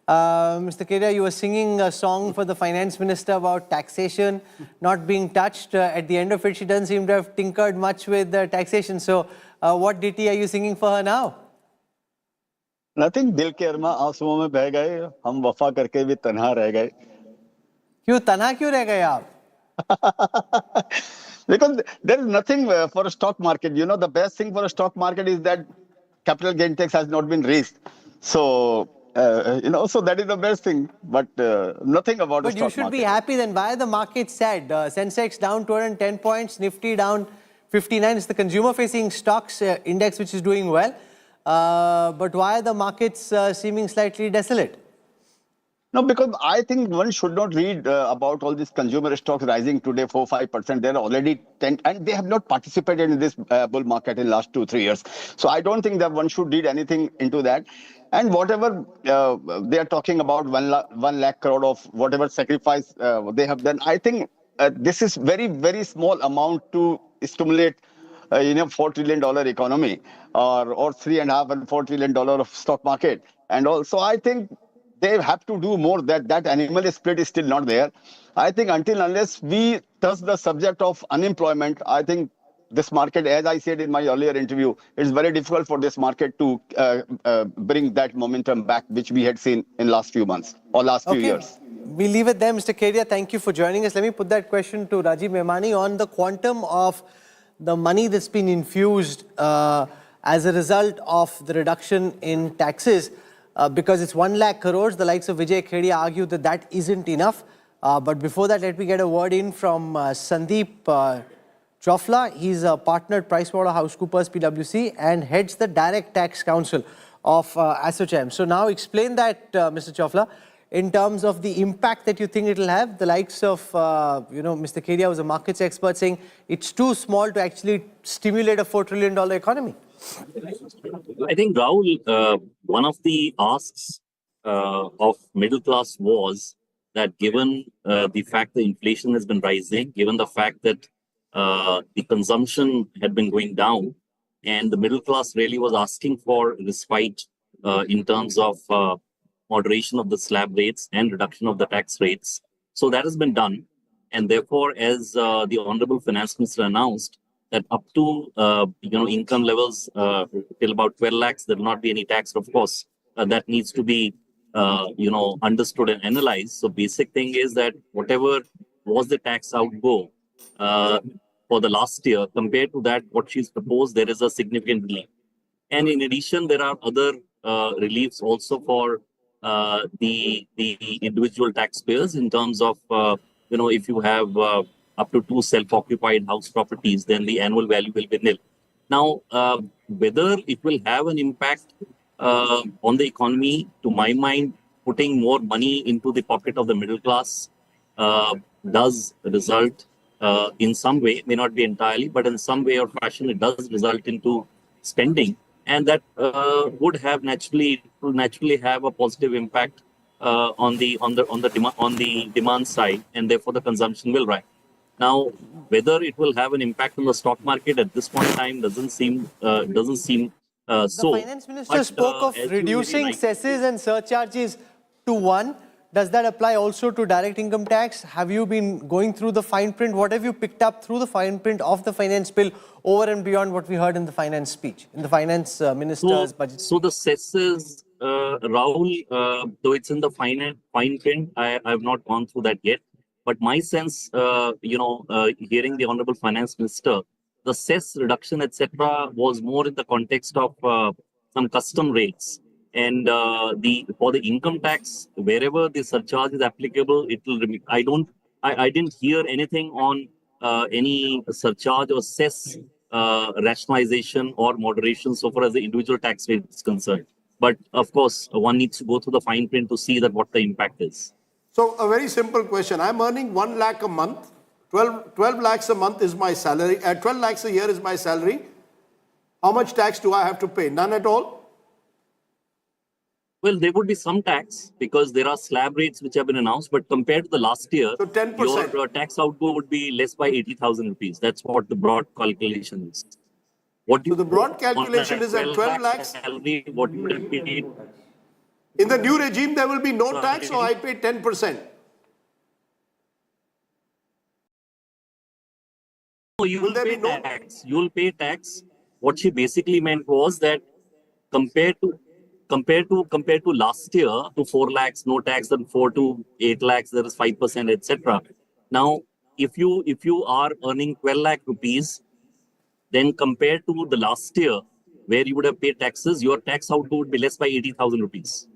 Speaker 3: Mr. Kedia, you were singing a song for the finance minister about taxation not being touched. At the end of it, she doesn't seem to have tinkered much with taxation. So what ditty are you singing for her now?
Speaker 8: Nothing. दिल के अरमा आंसुओं में बह गए, हम वफा करके भी तन्हा रह गए.
Speaker 3: क्यों तन्हा क्यों रह गए आप?
Speaker 8: Because there is nothing for a stock market. The best thing for a stock market is that capital gain tax has not been raised. So, so that is the best thing. But nothing about the stock market. But
Speaker 3: you should be happy then. Why are the markets sad? Sensex down 210 points, Nifty down 59. It's the consumer-facing stocks index which is doing well. But why are the markets seeming slightly desolate?
Speaker 8: No, because I think one should not read about all these consumer stocks rising today 4-5%. They're already 10, and they have not participated in this bull market in the last 2-3 years. So I don't think that one should read anything into that. And whatever they are talking about, 1 lakh crore of whatever sacrifice they have done, I think this is very, very small amount to stimulate $4 trillion economy or $3.5 and $4 trillion of stock market. And also, I think they have to do more. That animal split is still not there. I think unless we touch the subject of unemployment, I think this market, as I said in my earlier interview, it's very difficult for this market to bring that momentum back, which we had seen in last few months or last few years.
Speaker 3: We leave it there, Mr. Kedia. Thank you for joining us. Let me put that question to Rajiv Memani on the quantum of the money that's been infused as a result of the reduction in taxes. Because it's 1 lakh crores, the likes of Vijay Kedia argue that isn't enough. But before that, let me get a word in from Sandeep Chofla. He's a partner at PricewaterhouseCoopers PwC and heads the Direct Tax Council of ASSOCHAM. So now explain that, Mr. Chofla, in terms of the impact that you think it will have. The likes of, Mr. Kedia was a markets expert saying it's too small to actually stimulate a $4 trillion economy.
Speaker 9: I think, Rahul, one of the asks of middle class was that given the fact that inflation has been rising, given the fact that the consumption had been going down, and the middle class really was asking for respite in terms of moderation of the slab rates and reduction of the tax rates. So that has been done. And therefore, as the Honorable Finance Minister announced, that up to income levels till about 12 lakhs, there will not be any tax, of course. that needs to be understood and analyzed. So basic thing is that whatever was the tax outgo for the last year, compared to that, what she's proposed, there is a significant relief. And in addition, there are other reliefs also for the individual taxpayers in terms of, if you have up to 2 self-occupied house properties, then the annual value will be nil. Now, whether it will have an impact on the economy, to my mind, putting more money into the pocket of the middle class does result in some way, may not be entirely, but in some way or fashion, it does result into spending, and that would have naturally have a positive impact on the demand side, and therefore the consumption will rise. Now, whether it will have an impact on the stock market at this point in time doesn't seem so.
Speaker 3: The finance minister spoke of reducing cesses and surcharges to 1. Does that apply also to direct income tax? Have you been going through the fine print? What have you picked up through the fine print of the finance bill over and beyond what we heard in the finance speech, in the finance minister's budget?
Speaker 9: So the cesses, Rahul, though it's in the fine print, I have not gone through that yet. But my sense, hearing the Honorable Finance Minister, the cess reduction, etc., was more in the context of some custom rates. And for the income tax, wherever the surcharge is applicable, it will remain. I didn't hear anything on any surcharge or cess rationalization or moderation so far as the individual tax rate is concerned. But of course, one needs to go through the fine print to see that what the impact is.
Speaker 5: So a very simple question. I'm earning 1 lakh a month. 12 lakhs a month is my salary. 12 lakhs a year is my salary. How much tax do I have to pay? None at all?
Speaker 9: Well, there would be some tax because there are slab rates which have been announced, but compared to the last year,
Speaker 5: so 10%.
Speaker 9: Your tax outgo would be less by 80,000 rupees. That's what the broad calculation is. So
Speaker 5: the broad calculation is at 12 lakhs?
Speaker 9: Salary, what you would have paid.
Speaker 5: In the new regime, there will be no tax, so I pay 10%.
Speaker 9: No, you will pay tax. You will pay tax. What she basically meant was that compared to last year, to 4 lakhs, no tax, then 4 to 8 lakhs, there is 5%, etc. Now, if you are earning 12 lakh rupees, then compared to the last year, where you would have paid taxes, your tax outgo would be less by 80,000 rupees.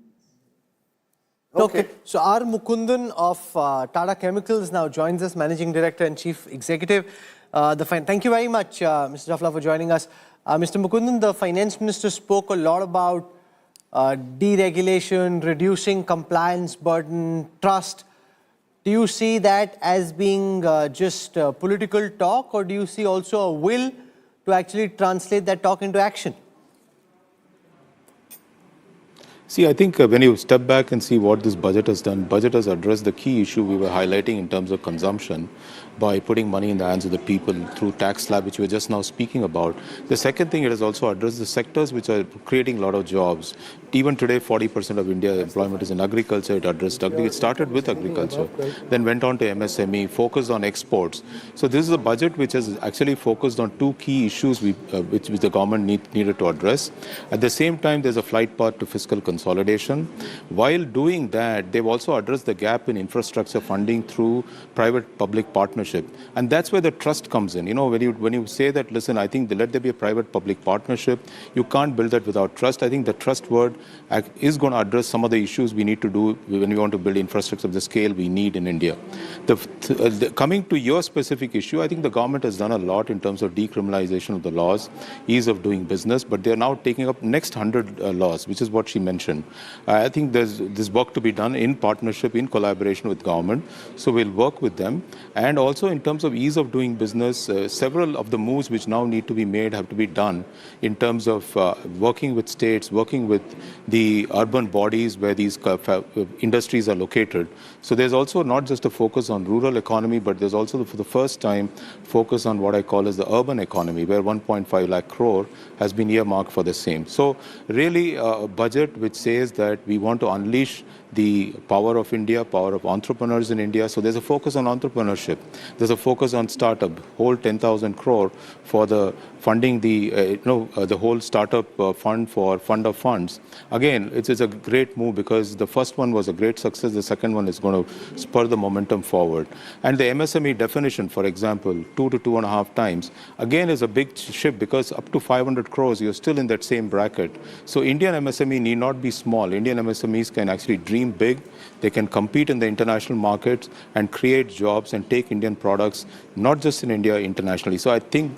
Speaker 3: Okay. So R. Mukundan of Tata Chemicals now joins us, Managing Director and Chief Executive. Thank you very much, Mr. Jafla, for joining us. Mr. Mukundan, the Finance Minister spoke a lot about deregulation, reducing compliance burden, trust. Do you see that as being just political talk, or do you see also a will to actually translate that talk into action?
Speaker 11: See, I think when you step back and see what this budget has done, budget has addressed the key issue we were highlighting in terms of consumption by putting money in the hands of the people through tax slab, which we were just now speaking about. The second thing, it has also addressed the sectors which are creating a lot of jobs. Even today, 40% of India's employment is in agriculture. It addressed it started with agriculture, then went on to MSME, focused on exports. So this is a budget which has actually focused on two key issues which the government needed to address. At the same time, there's a flight path to fiscal consolidation. While doing that, they've also addressed the gap in infrastructure funding through private-public partnership. And that's where the trust comes in. You know, when you say that, listen, I think let there be a private-public partnership, you can't build that without trust. I think the trust word is going to address some of the issues we need to do when we want to build infrastructure of the scale we need in India. Coming to your specific issue, I think the government has done a lot in terms of decriminalization of the laws, ease of doing business, but they're now taking up next 100 laws, which is what she mentioned. I think there's this work to be done in partnership, in collaboration with government. So we'll work with them. And also in terms of ease of doing business, several of the moves which now need to be made have to be done in terms of working with states, working with the urban bodies where these industries are located. So there's also not just a focus on rural economy, but there's also for the first time focus on what I call as the urban economy, where 1.5 lakh crore has been earmarked for the same. So really a budget which says that we want to unleash the power of India, power of entrepreneurs in India. So there's a focus on entrepreneurship. There's a focus on startup. Whole 10,000 crore for the funding the the whole startup fund for fund of funds. Again, it's a great move because the first one was a great success. The second one is going to spur the momentum forward. And the MSME definition, for example, 2 to 2.5 times, again is a big shift because up to 500 crores, you're still in that same bracket. So Indian MSME need not be small. Indian MSMEs can actually dream big. They can compete in the international markets and create jobs and take Indian products, not just in India, internationally. So I think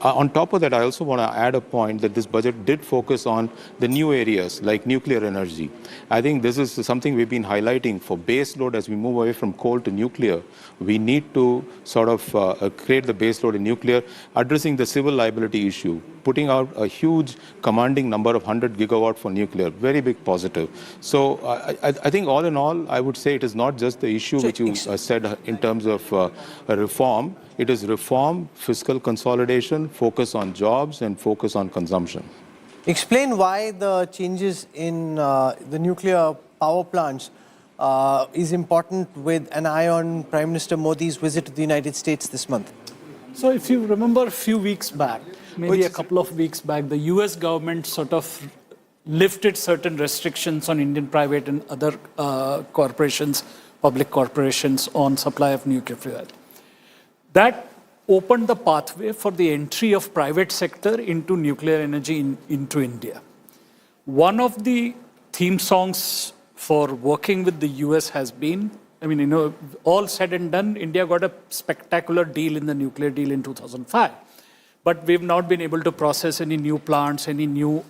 Speaker 11: on top of that, I also want to add a point that this budget did focus on the new areas like nuclear energy. I think this is something we've been highlighting for base load as we move away from coal to nuclear. We need to sort of create the base load in nuclear, addressing the civil liability issue, putting out a huge commanding number of 100 gigawatt for nuclear, very big positive. So I think all in all, I would say it is not just the issue which you said in terms of reform. It is reform, fiscal consolidation, focus on jobs and focus on consumption.
Speaker 3: Explain why the changes in the nuclear power plants is important with an eye on Prime Minister Modi's visit to the United States this month.
Speaker 12: So if you remember a few weeks back, maybe a couple of weeks back, the US government sort of lifted certain restrictions on Indian private and other corporations, public corporations on supply of nuclear fuel. That opened the pathway for the entry of private sector into nuclear energy into India. One of the theme songs for working with the US has been, I mean, all said and done, India got a spectacular deal in the nuclear deal in 2005. But we've not been able to process any new plants, any new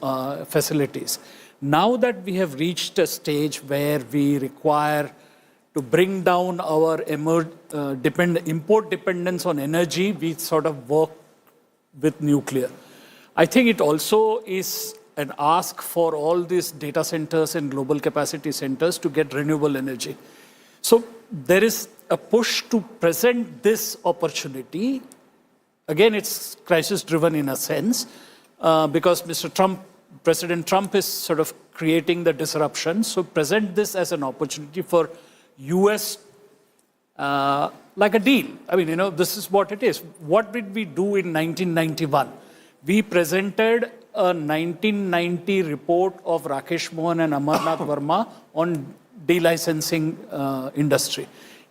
Speaker 12: facilities. Now that we have reached a stage where we require to bring down our import dependence on energy, we sort of work with nuclear. I think it also is an ask for all these data centers and global capacity centers to get renewable energy. So there is a push to present this opportunity. Again, it's crisis-driven in a sense, because President Trump is sort of creating the disruption. So present this as an opportunity for US, like a deal. I mean, this is what it is. What did we do in 1991? We presented a 1990 report of Rakesh Mohan and Amarnath Verma on delicensing industry.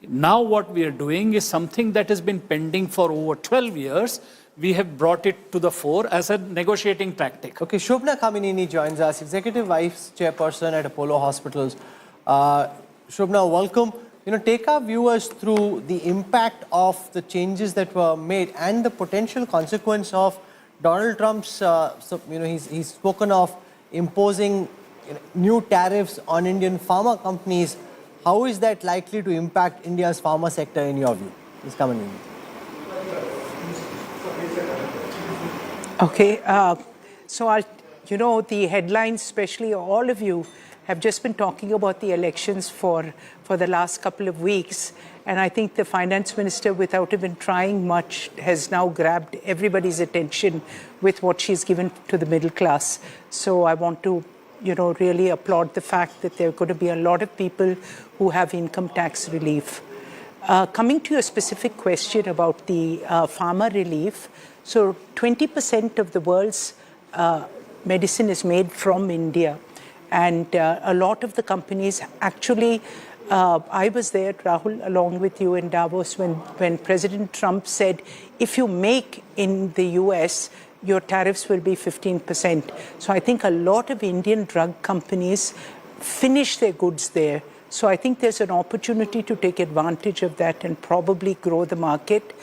Speaker 12: Now what we are doing is something that has been pending for over 12 years. We have brought it to the fore as a negotiating tactic.
Speaker 3: Okay, Shobna Kamineni joins us, Executive Vice Chairperson at Apollo Hospitals. Shobna, welcome. Take our viewers through the impact of the changes that were made and the potential consequence of Donald Trump's, he's spoken of imposing new tariffs on Indian pharma companies. How is that likely to impact India's pharma sector in your view? Please come in.
Speaker 13: Okay, so the headlines, especially all of you, have just been talking about the elections for the last couple of weeks. And I think the finance minister, without even trying much, has now grabbed everybody's attention with what she's given to the middle class. So I want to, really applaud the fact that there are going to be a lot of people who have income tax relief. Coming to your specific question about the pharma relief, so 20% of the world's medicine is made from India. And a lot of the companies actually, I was there, Rahul, along with you in Davos when President Trump said, if you make in the US, your tariffs will be 15%. So I think a lot of Indian drug companies finish their goods there. So I think there's an opportunity to take advantage of that and probably grow the market.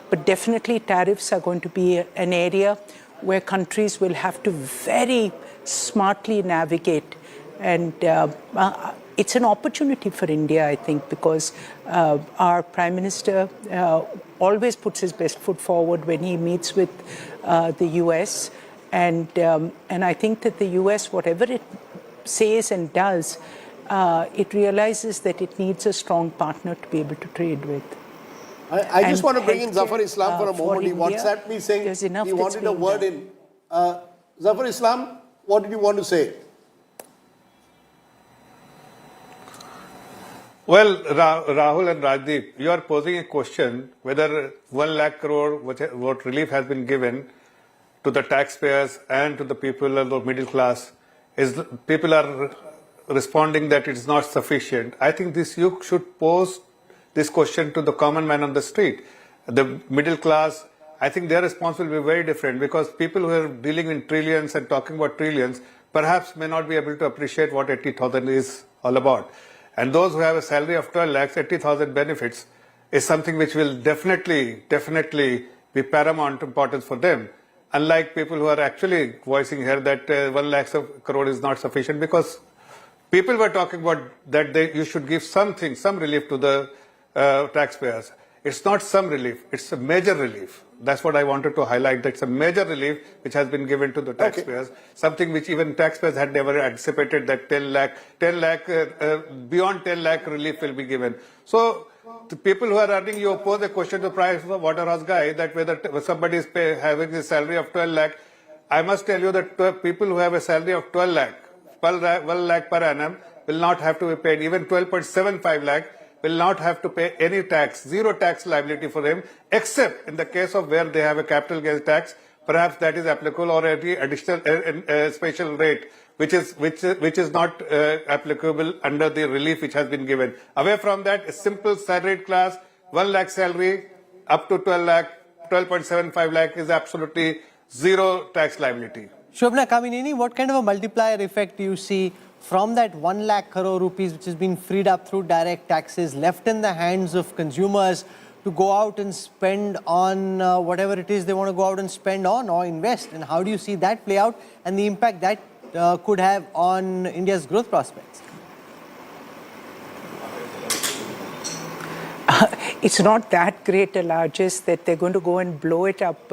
Speaker 13: But definitely tariffs are going to be an area where countries will have to very smartly navigate. And it's an opportunity for India, I think, because our Prime Minister always puts his best foot forward when he meets with the US. And I think that the US, whatever it says and does, it realizes that it needs a strong partner to be able to trade with.
Speaker 5: I just want to bring in Zafar Islam for a moment. He WhatsApped me saying he wanted a word in. Zafar Islam, what did you want to say?
Speaker 10: Well, Rahul and Rajdeep, you are posing a question whether 1 lakh crore, what relief has been given to the taxpayers and to the people of the middle class, people are responding that it is not sufficient. I think you should pose this question to the common man on the street. The middle class, I think their response will be very different, because people who are dealing in trillions and talking about trillions perhaps may not be able to appreciate what 80,000 is all about. And those who have a salary of 12 lakhs, 80,000 benefits is something which will definitely be paramount importance for them. Unlike people who are actually voicing here that 1 lakh crore is not sufficient, because people were talking about that you should give some relief to the taxpayers. It's not some relief, it's a major relief. That's what I wanted to highlight. That's a major relief which has been given to the taxpayers. Okay. Something which even taxpayers had never anticipated, that 10 lakh, beyond 10 lakh relief will be given. So the people who are earning, you pose a question to the price of the Waterhouse guy that whether somebody is having a salary of 12 lakh. I must tell you that people who have a salary of 12 lakh per annum will not have to be paid. Even 12.75 lakh will not have to pay any tax, zero tax liability for them, except in the case of where they have a capital gains tax, perhaps that is applicable, or any additional special rate, which is not applicable under the relief which has been given. Away from that, a simple salaried class, 1 lakh salary up to 12 lakh, 12.75 lakh is absolutely zero tax liability.
Speaker 3: Shobhana Kamineni, what kind of a multiplier effect do you see from that 1 lakh crore rupees which has been freed up through direct taxes, left in the hands of consumers to go out and spend on whatever it is they want to go out and spend on or invest? And how do you see that play out and the impact that could have on India's growth prospects?
Speaker 13: It's not that great a largesse that they're going to go and blow it up.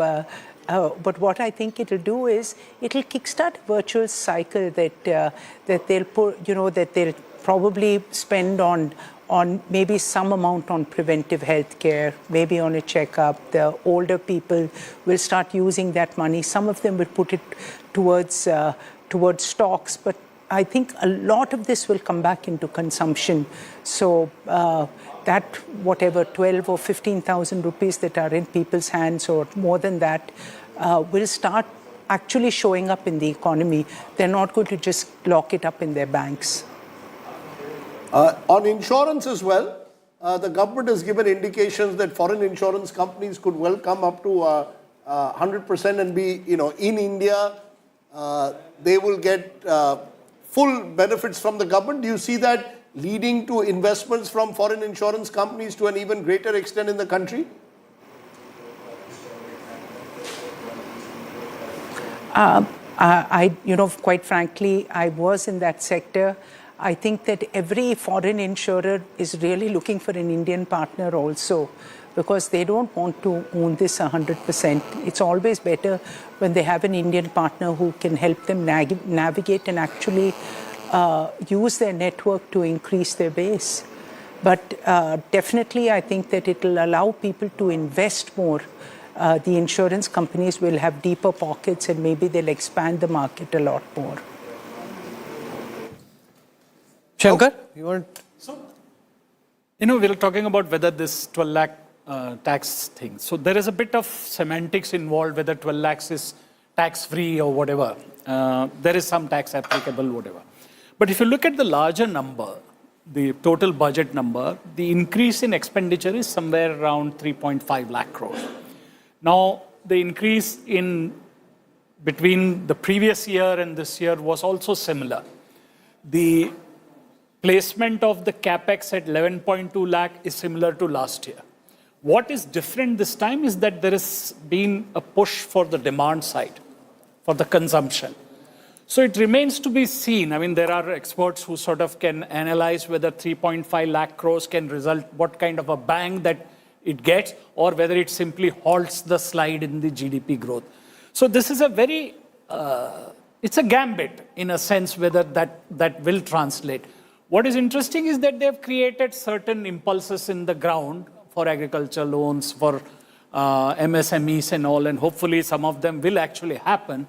Speaker 13: But what I think it'll do is it'll kickstart a virtuous cycle that they'll put, that they'll probably spend on maybe some amount on preventive health care, maybe on a checkup. The older people will start using that money. Some of them will put it towards stocks, but I think a lot of this will come back into consumption. So that whatever 12 or 15,000 rupees that are in people's hands, or more than that, will start actually showing up in the economy. They're not going to just lock it up in their banks.
Speaker 5: On insurance as well, the government has given indications that foreign insurance companies could well come up to 100% and be, in India. They will get full benefits from the government. Do you see that leading to investments from foreign insurance companies to an even greater extent in the country?
Speaker 13: Quite frankly, I was in that sector. I think that every foreign insurer is really looking for an Indian partner also, because they don't want to own this 100%. It's always better when they have an Indian partner who can help them navigate and actually use their network to increase their base. But definitely, I think that it will allow people to invest more. The insurance companies will have deeper pockets, and maybe they'll expand the market a lot more.
Speaker 3: Shankar, you want?
Speaker 12: We're talking about whether this 12 lakh tax thing. So there is a bit of semantics involved, whether 12 lakhs is tax-free or whatever. There is some tax applicable, whatever. But if you look at the larger number, the total budget number, the increase in expenditure is somewhere around 3.5 lakh crore. Now, the increase in between the previous year and this year was also similar. The placement of the Capex at 11.2 lakh is similar to last year. What is different this time is that there has been a push for the demand side, for the consumption. So it remains to be seen. I mean, there are experts who sort of can analyze whether 3.5 lakh crores can result, what kind of a bang that it gets, or whether it simply halts the slide in the GDP growth. So this is a very, it's a gambit in a sense whether that will translate. What is interesting is that they've created certain impulses in the ground for agriculture loans, for MSMEs and all, and hopefully some of them will actually happen.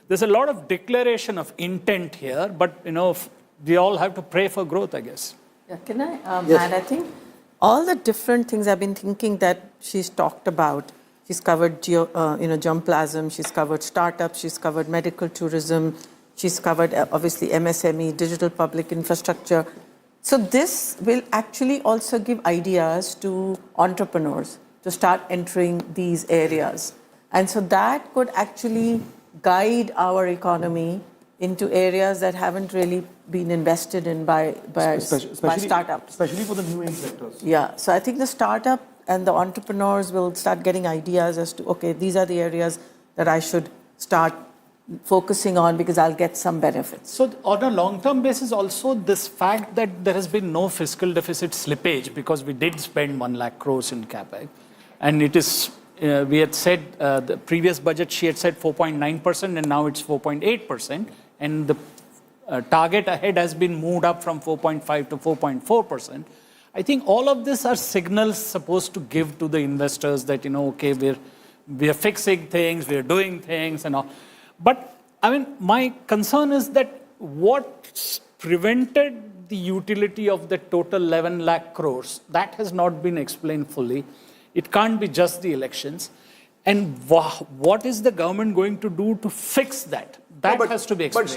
Speaker 12: There's a lot of declaration of intent here, but we all have to pray for growth, I guess.
Speaker 7: Yeah, can I add? I think all the different things I've been thinking that she's talked about. She's covered germplasm, she's covered startups, she's covered medical tourism, she's covered obviously MSME, digital public infrastructure. So this will actually also give ideas to entrepreneurs to start entering these areas. And so that could actually guide our economy into areas that haven't really been invested in by startups.
Speaker 14: Especially for the new age sectors.
Speaker 7: Yeah, so I think the startup and the entrepreneurs will start getting ideas as to, okay, these are the areas that I should start focusing on because I'll get some benefits.
Speaker 12: So on a long-term basis also, this fact that there has been no fiscal deficit slippage because we did spend 1 lakh crores in Capex, and it is, we had said, the previous budget she had said 4.9% and now it's 4.8%, and the target ahead has been moved up from 4.5 to 4.4%. I think all of this are signals supposed to give to the investors that, okay, we're fixing things, we're doing things and all. But I mean, my concern is that what prevented the utility of the total 11 lakh crores, that has not been explained fully. It can't be just the elections. And what is the government going to do to fix that? That has to be explained.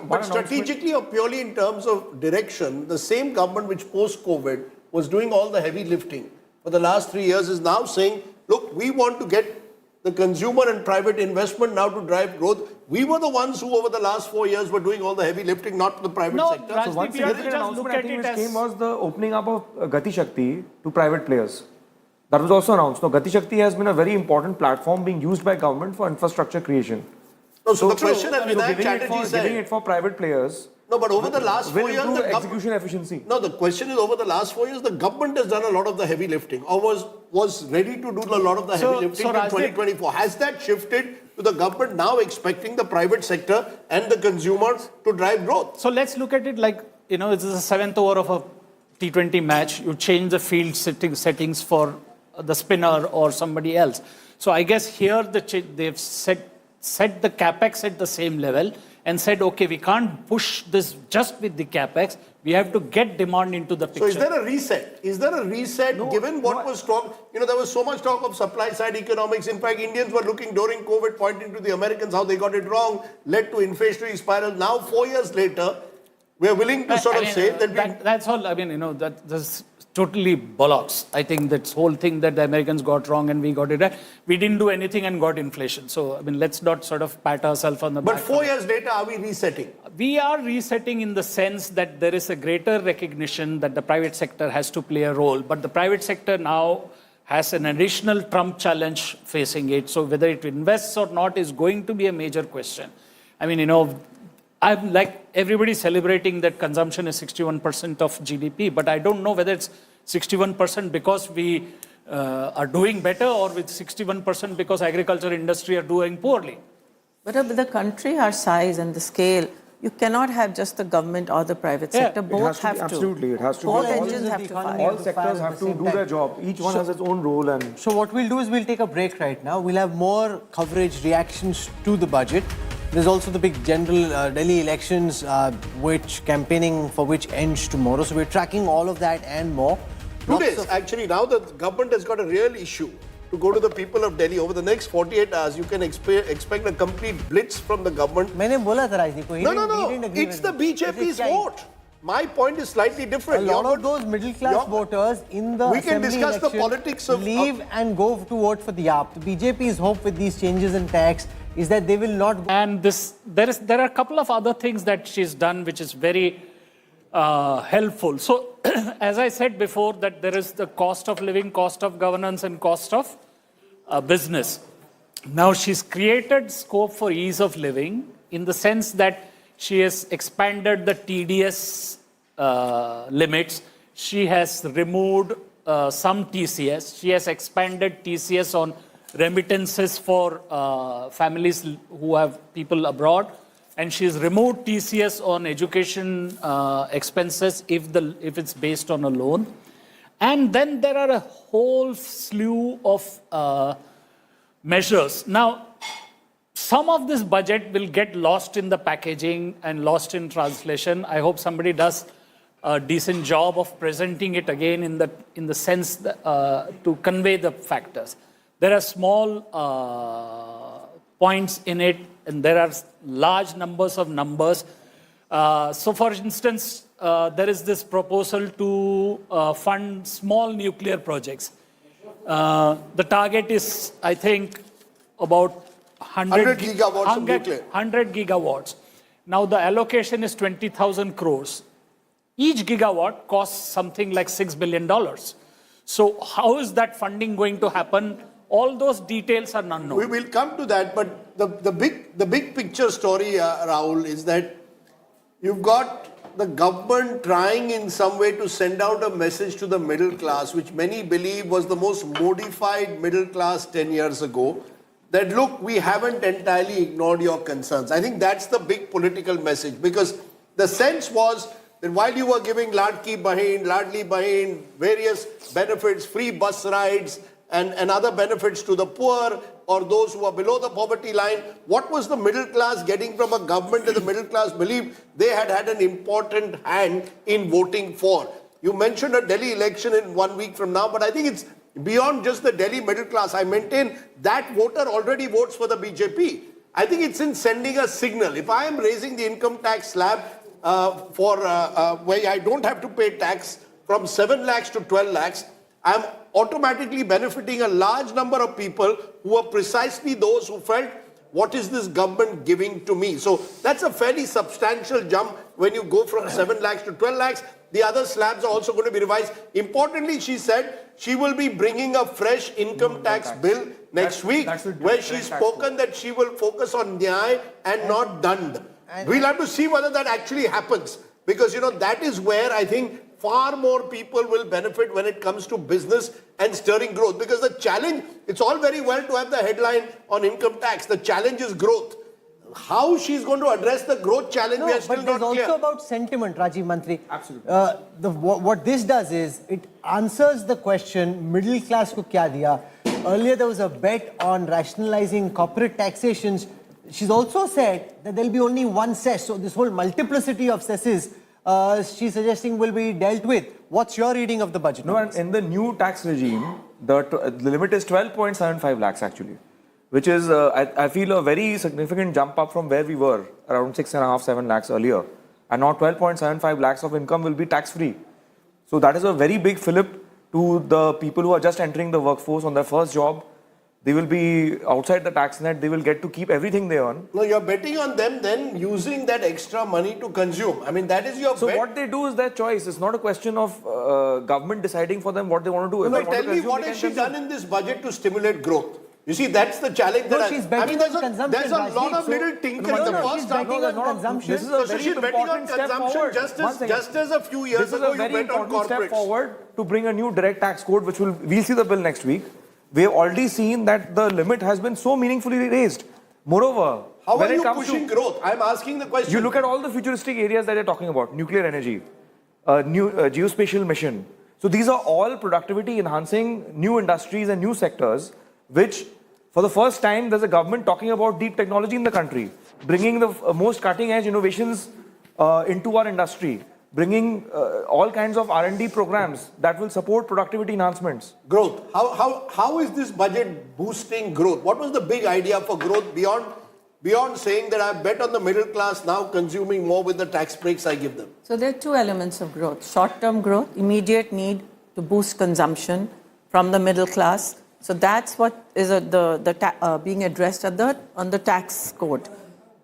Speaker 5: But strategically or purely in terms of direction, the same government which post-COVID was doing all the heavy lifting for the last 3 years is now saying, look, we want to get the consumer and private investment now to drive growth. We were the ones who over the last 4 years were doing all the heavy lifting, not the private sector.
Speaker 14: So one significant announcement I think which came was the opening up of Gati Shakti to private players. That was also announced. Now, Gati Shakti has been a very important platform being used by government for infrastructure creation.
Speaker 5: No, so the question that Vinayak Chatterjee said,
Speaker 14: giving it for private players.
Speaker 5: No, but over the last 4 years,
Speaker 14: the execution efficiency.
Speaker 5: No, the question is over the last 4 years, the government has done a lot of the heavy lifting, or was ready to do a lot of the heavy lifting in 2024. Has that shifted to the government now expecting the private sector and the consumers to drive growth?
Speaker 12: So let's look at it like, it's the 7th over of a T20 match. You change the field settings for the spinner or somebody else. So I guess here they've set the Capex at the same level and said, okay, we can't push this just with the Capex. We have to get demand into the picture.
Speaker 5: So is there a reset? Is there a reset given what was talk? There was so much talk of supply side economics. In fact, Indians were looking during COVID, pointing to the Americans, how they got it wrong, led to inflationary spiral. Now, 4 years later, we're willing to say that
Speaker 12: that's all. I mean, that's totally bollocks. I think this whole thing that the Americans got wrong and we got it right. We didn't do anything and got inflation. So, I mean, let's not sort of pat ourselves on the back.
Speaker 5: But 4 years later, are we resetting?
Speaker 12: We are resetting in the sense that there is a greater recognition that the private sector has to play a role. But the private sector now has an additional Trump challenge facing it. So whether it invests or not is going to be a major question. I mean, I'm like everybody celebrating that consumption is 61% of GDP, but I don't know whether it's 61% because we are doing better or with 61% because agriculture industry are doing poorly.
Speaker 7: But of the country, our size and the scale, you cannot have just the government or the private sector. Both have to.
Speaker 14: Absolutely, it has to.
Speaker 7: Both engines have to fire.
Speaker 14: All sectors have to do their job. Each one has its own role. And
Speaker 3: so what we'll do is we'll take a break right now. We'll have more coverage, reactions to the budget. There's also the big general Delhi elections, which campaigning for which ends tomorrow. So we're tracking all of that and more.
Speaker 5: 2 days. Actually, now the government has got a real issue to go to the people of Delhi. Over the next 48 hours, you can expect a complete blitz from the government.
Speaker 3: मैंने बोला था राजनीति को.
Speaker 5: No. It's the BJP's vote. My point is slightly different.
Speaker 3: A lot of those middle class voters in the
Speaker 5: we can discuss the
Speaker 3: election
Speaker 5: politics of
Speaker 3: leave and go to vote for the AAP. The BJP's hope with these changes in tax is that they will not.
Speaker 12: And there are a couple of other things that she's done which is very helpful. So, as I said before, that there is the cost of living, cost of governance, and cost of business. Now, she's created scope for ease of living in the sense that she has expanded the TDS limits. She has removed some TCS. She has expanded TCS on remittances for families who have people abroad. And she's removed TCS on education expenses if it's based on a loan. And then there are a whole slew of measures. Now, some of this budget will get lost in the packaging and lost in translation. I hope somebody does a decent job of presenting it again in the sense that, to convey the factors. There are small points in it, and there are large numbers of numbers. So, for instance, there is this proposal to fund small nuclear projects. The target is, I think, about 100
Speaker 5: gigawatts of nuclear.
Speaker 12: 100 gigawatts. Now, the allocation is 20,000 crores. Each gigawatt costs something like $6 billion. So how is that funding going to happen? All those details are unknown.
Speaker 5: We will come to that, but the big picture story, Rahul, is that you've got the government trying in some way to send out a message to the middle class, which many believe was the most modified middle class 10 years ago, that look, we haven't entirely ignored your concerns. I think that's the big political message, because the sense was that while you were giving Ladli Bahin, various benefits, free bus rides and other benefits to the poor or those who are below the poverty line, what was the middle class getting from a government that the middle class believed they had an important hand in voting for? You mentioned a Delhi election in 1 week from now, but I think it's beyond just the Delhi middle class. I maintain that voter already votes for the BJP. I think it's in sending a signal. If I am raising the income tax slab where I don't have to pay tax from 7 lakhs to 12 lakhs, I'm automatically benefiting a large number of people who are precisely those who felt, what is this government giving to me? So that's a fairly substantial jump when you go from 7 lakhs to 12 lakhs. The other slabs are also going to be revised. Importantly, she said she will be bringing a fresh income tax bill next week, where she's spoken that she will focus on nyay and not dand. We'll have to see whether that actually happens, because, you know, that is where I think far more people will benefit when it comes to business and stirring growth. Because the challenge, it's all very well to have the headline on income tax. The challenge is growth. How she's going to address the growth challenge, we are still not clear.
Speaker 3: But there's also about sentiment, Rajiv Mantri.
Speaker 14: Absolutely.
Speaker 3: What this does is, it answers the question, middle class ko kya diya? Earlier there was a bet on rationalizing corporate taxations. She's also said that there'll be only one cess. So this whole multiplicity of cesses, she's suggesting, will be dealt with. What's your reading of the budget?
Speaker 14: No, and in the new tax regime, the limit is 12.75 lakhs actually, which is, I feel, a very significant jump up from where we were, around 6.5, 7 lakhs earlier. And now 12.75 lakhs of income will be tax-free. So that is a very big fillip to the people who are just entering the workforce on their first job. They will be outside the tax net. They will get to keep everything they earn.
Speaker 5: No, you're betting on them then using that extra money to consume. I mean, that is your bet.
Speaker 14: So what they do is their choice. It's not a question of government deciding for them what they want to do.
Speaker 5: No, tell me, what has she done in this budget to stimulate growth? You see, that's the challenge.
Speaker 3: No, she's betting on consumption.
Speaker 5: There's a lot of little tinkering.
Speaker 3: She's betting on consumption.
Speaker 14: This is a
Speaker 5: So
Speaker 14: very
Speaker 5: she's betting on
Speaker 14: important step
Speaker 5: consumption
Speaker 14: forward.
Speaker 5: just as a few years ago you bet on
Speaker 14: This is a very important step
Speaker 5: corporates.
Speaker 14: forward to bring a new direct tax code, which we'll see the bill next week. We have already seen that the limit has been so meaningfully raised. Moreover,
Speaker 5: how
Speaker 14: when
Speaker 5: are
Speaker 14: it
Speaker 5: you
Speaker 14: comes
Speaker 5: pushing growth? I'm asking the question.
Speaker 14: You look at all the futuristic areas that you're talking about, nuclear energy, new geospatial mission. So these are all productivity enhancing new industries and new sectors, which for the first time there's a government talking about deep technology in the country, bringing the most cutting edge innovations into our industry, bringing all kinds of R&D programs that will support productivity enhancements.
Speaker 5: Growth. How is this budget boosting growth? What was the big idea for growth beyond saying that I bet on the middle class now consuming more with the tax breaks I give them?
Speaker 7: So there are two elements of growth. Short-term growth, immediate need to boost consumption from the middle class. So that's what is being addressed on the tax code.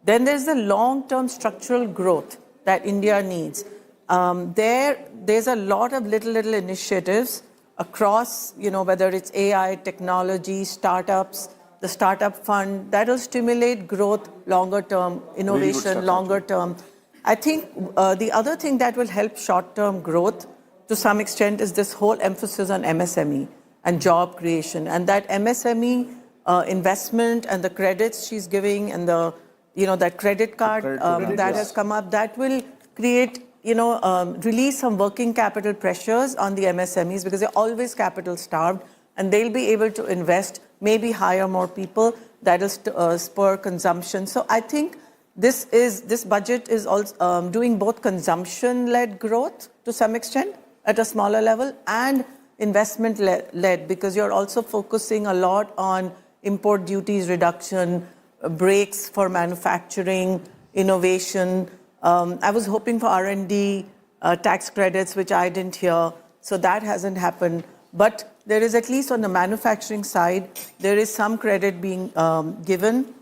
Speaker 7: Then there's the long-term structural growth that India needs. There's a lot of little initiatives across, whether it's AI, technology, startups, the startup fund, that will stimulate growth longer term, innovation longer term. I think the other thing that will help short-term growth to some extent is this whole emphasis on MSME and job creation. And that MSME investment and the credits she's giving and that credit card that has come up, that will create release some working capital pressures on the MSMEs, because they're always capital starved, and they'll be able to invest, maybe hire more people. That will spur consumption. So I think this budget is also doing both consumption-led growth to some extent at a smaller level and investment-led, because you're also focusing a lot on import duties reduction, breaks for manufacturing, innovation. I was hoping for R&D tax credits, which I didn't hear, so that hasn't happened. But there is, at least on the manufacturing side, there is some credit being given,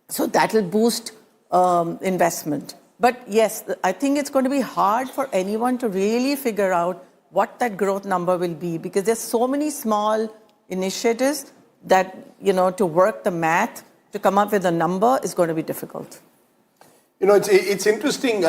Speaker 7: so that will boost investment. But yes, I think it's going to be hard for anyone to really figure out what that growth number will be, because there's so many small initiatives that, to work the math, to come up with a number is going to be difficult.
Speaker 5: It's interesting,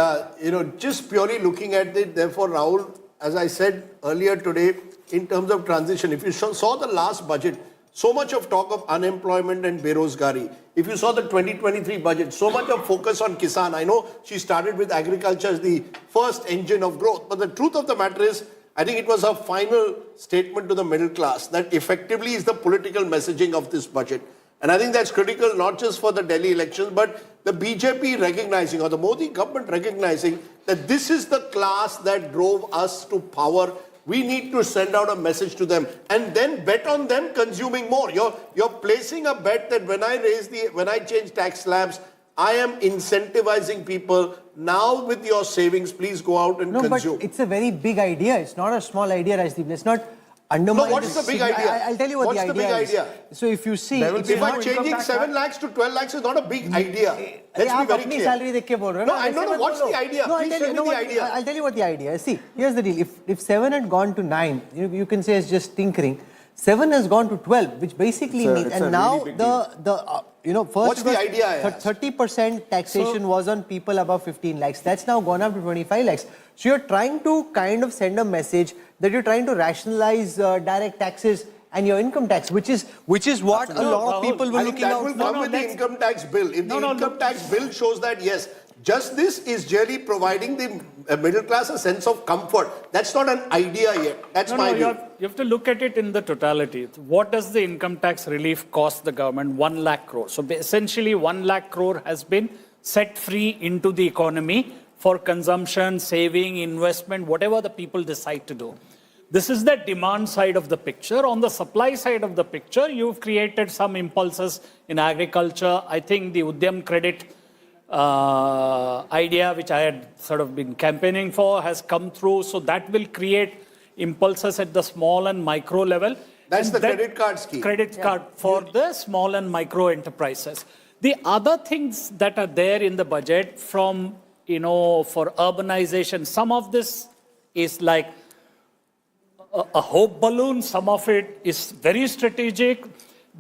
Speaker 5: just purely looking at it, therefore, Rahul, as I said earlier today, in terms of transition, if you saw the last budget, so much of talk of unemployment and berozgari. If you saw the 2023 budget, so much of focus on Kisan. I know she started with agriculture as the first engine of growth, but the truth of the matter is, I think it was her final statement to the middle class that effectively is the political messaging of this budget. And I think that's critical, not just for the Delhi elections, but the BJP recognizing, or the Modi government recognizing, that this is the class that drove us to power. We need to send out a message to them and then bet on them consuming more. You're placing a bet that when I change tax slabs, I am incentivizing people. Now with your savings, please go out and consume.
Speaker 3: But it's a very big idea. It's not a small idea, Rajdeep. Let's not undermine.
Speaker 5: No, what's the big idea?
Speaker 3: I'll tell you what the idea is. So if you see,
Speaker 5: if I'm changing 7 lakhs to 12 lakhs is not a big idea. Let's be very clear.
Speaker 3: Salary dekh ke bol rahe ho.
Speaker 5: No, I don't know what's the idea. Please tell me the idea.
Speaker 3: I'll tell you what the idea is. See, here's the deal. If 7 had gone to 9, you can say it's just tinkering. 7 has gone to 12, which basically means, and now first
Speaker 5: what's the idea?
Speaker 3: 30% taxation was on people above 15 lakhs. That's now gone up to 25 lakhs. So you're trying to kind of send a message that you're trying to rationalize direct taxes and your income tax, which is what a lot of people were looking out for.
Speaker 5: That will come with the income tax bill. If the income tax bill shows that, yes, just this is really providing the middle class a sense of comfort. That's not an idea yet. That's my view.
Speaker 12: You have to look at it in the totality. What does the income tax relief cost the government? 1 lakh crore. So essentially 1 lakh crore has been set free into the economy for consumption, saving, investment, whatever the people decide to do. This is the demand side of the picture. On the supply side of the picture, you've created some impulses in agriculture. I think the Udyam credit idea, which I had sort of been campaigning for, has come through. So that will create impulses at the small and micro level.
Speaker 5: That's the credit card scheme.
Speaker 12: Credit card for the small and micro enterprises. The other things that are there in the budget from, for urbanization, some of this is like a hope balloon. Some of it is very strategic.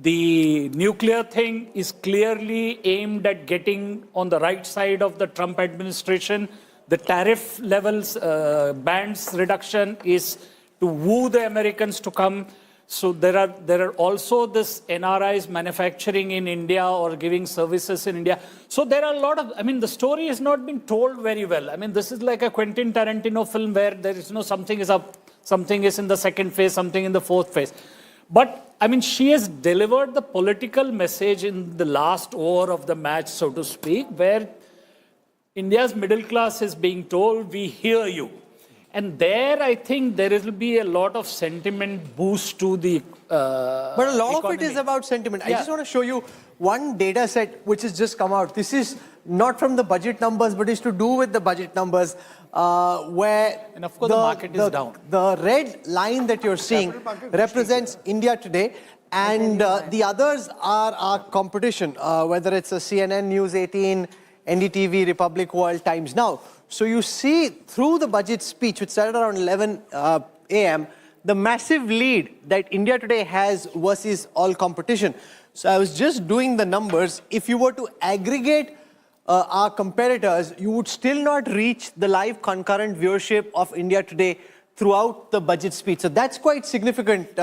Speaker 12: The nuclear thing is clearly aimed at getting on the right side of the Trump administration. The tariff levels, bands reduction is to woo the Americans to come. So there are also this NRIs manufacturing in India or giving services in India. So there are a lot of, the story has not been told very well. This is like a Quentin Tarantino film where there is something is up, something is in the second phase, something in the fourth phase. But, she has delivered the political message in the last over of the match, so to speak, where India's middle class is being told, we hear you. And there, I think there will be a lot of sentiment boost to the
Speaker 3: But a lot of it is about sentiment. I just want to show you one data set which has just come out. This is not from the budget numbers, but is to do with the budget numbers, where
Speaker 12: and of course the market is down.
Speaker 3: The red line that you're seeing represents India today, and the others are our competition, whether it's a CNN, News 18, NDTV, Republic World, Times Now. So you see through the budget speech, which started around 11 a.m., the massive lead that India today has versus all competition. So I was just doing the numbers. If you were to aggregate our competitors, you would still not reach the live concurrent viewership of India today throughout the budget speech. So that's quite significant.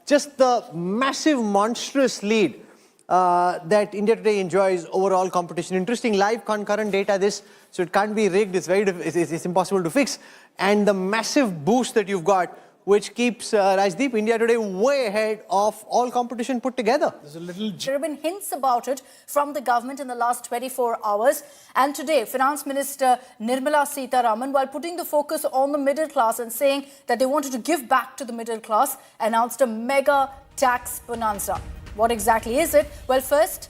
Speaker 3: Just the massive, monstrous lead that India today enjoys over all competition. Interesting live concurrent data this, so it can't be rigged. It's impossible to fix. And the massive boost that you've got which keeps, Rajdeep, India today way ahead of all competition put together.
Speaker 15: There have been hints about it from the government in the last 24 hours. And today, Finance Minister Nirmala Sitharaman, while putting the focus on the middle class and saying that they wanted to give back to the middle class, announced a mega tax bonanza. What exactly is it? Well, first,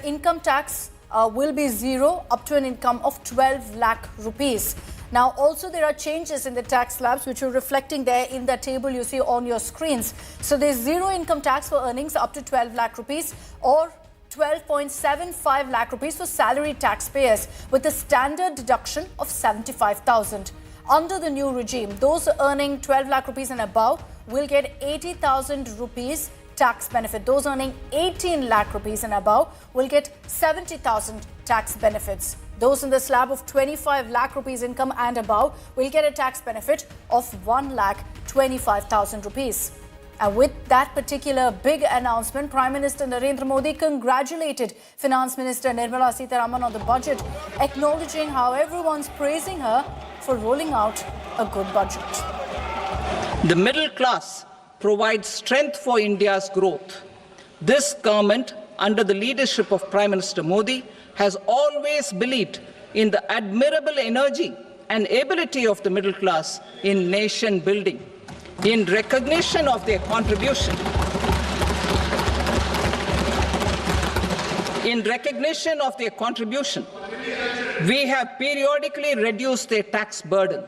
Speaker 15: income tax will be zero up to an income of 12 lakh rupees. Now, also there are changes in the tax slabs which are reflecting there in the table you see on your screens. So there's zero income tax for earnings up to 12 lakh rupees or 12.75 lakh rupees for salaried taxpayers with a standard deduction of 75,000. Under the new regime, those earning 12 lakh rupees and above will get 80,000 rupees tax benefit. Those earning 18 lakh rupees and above will get 70,000 tax benefits. Those in the slab of 25 lakh rupees income and above will get a tax benefit of 1,25,000 rupees. And with that particular big announcement, Prime Minister Narendra Modi congratulated Finance Minister Nirmala Sitharaman on the budget, acknowledging how everyone's praising her for rolling out a good budget.
Speaker 17: The middle class provides strength for India's growth. This government, under the leadership of Prime Minister Modi, has always believed in the admirable energy and ability of the middle class in nation building. In recognition of their contribution, we have periodically reduced their tax burden.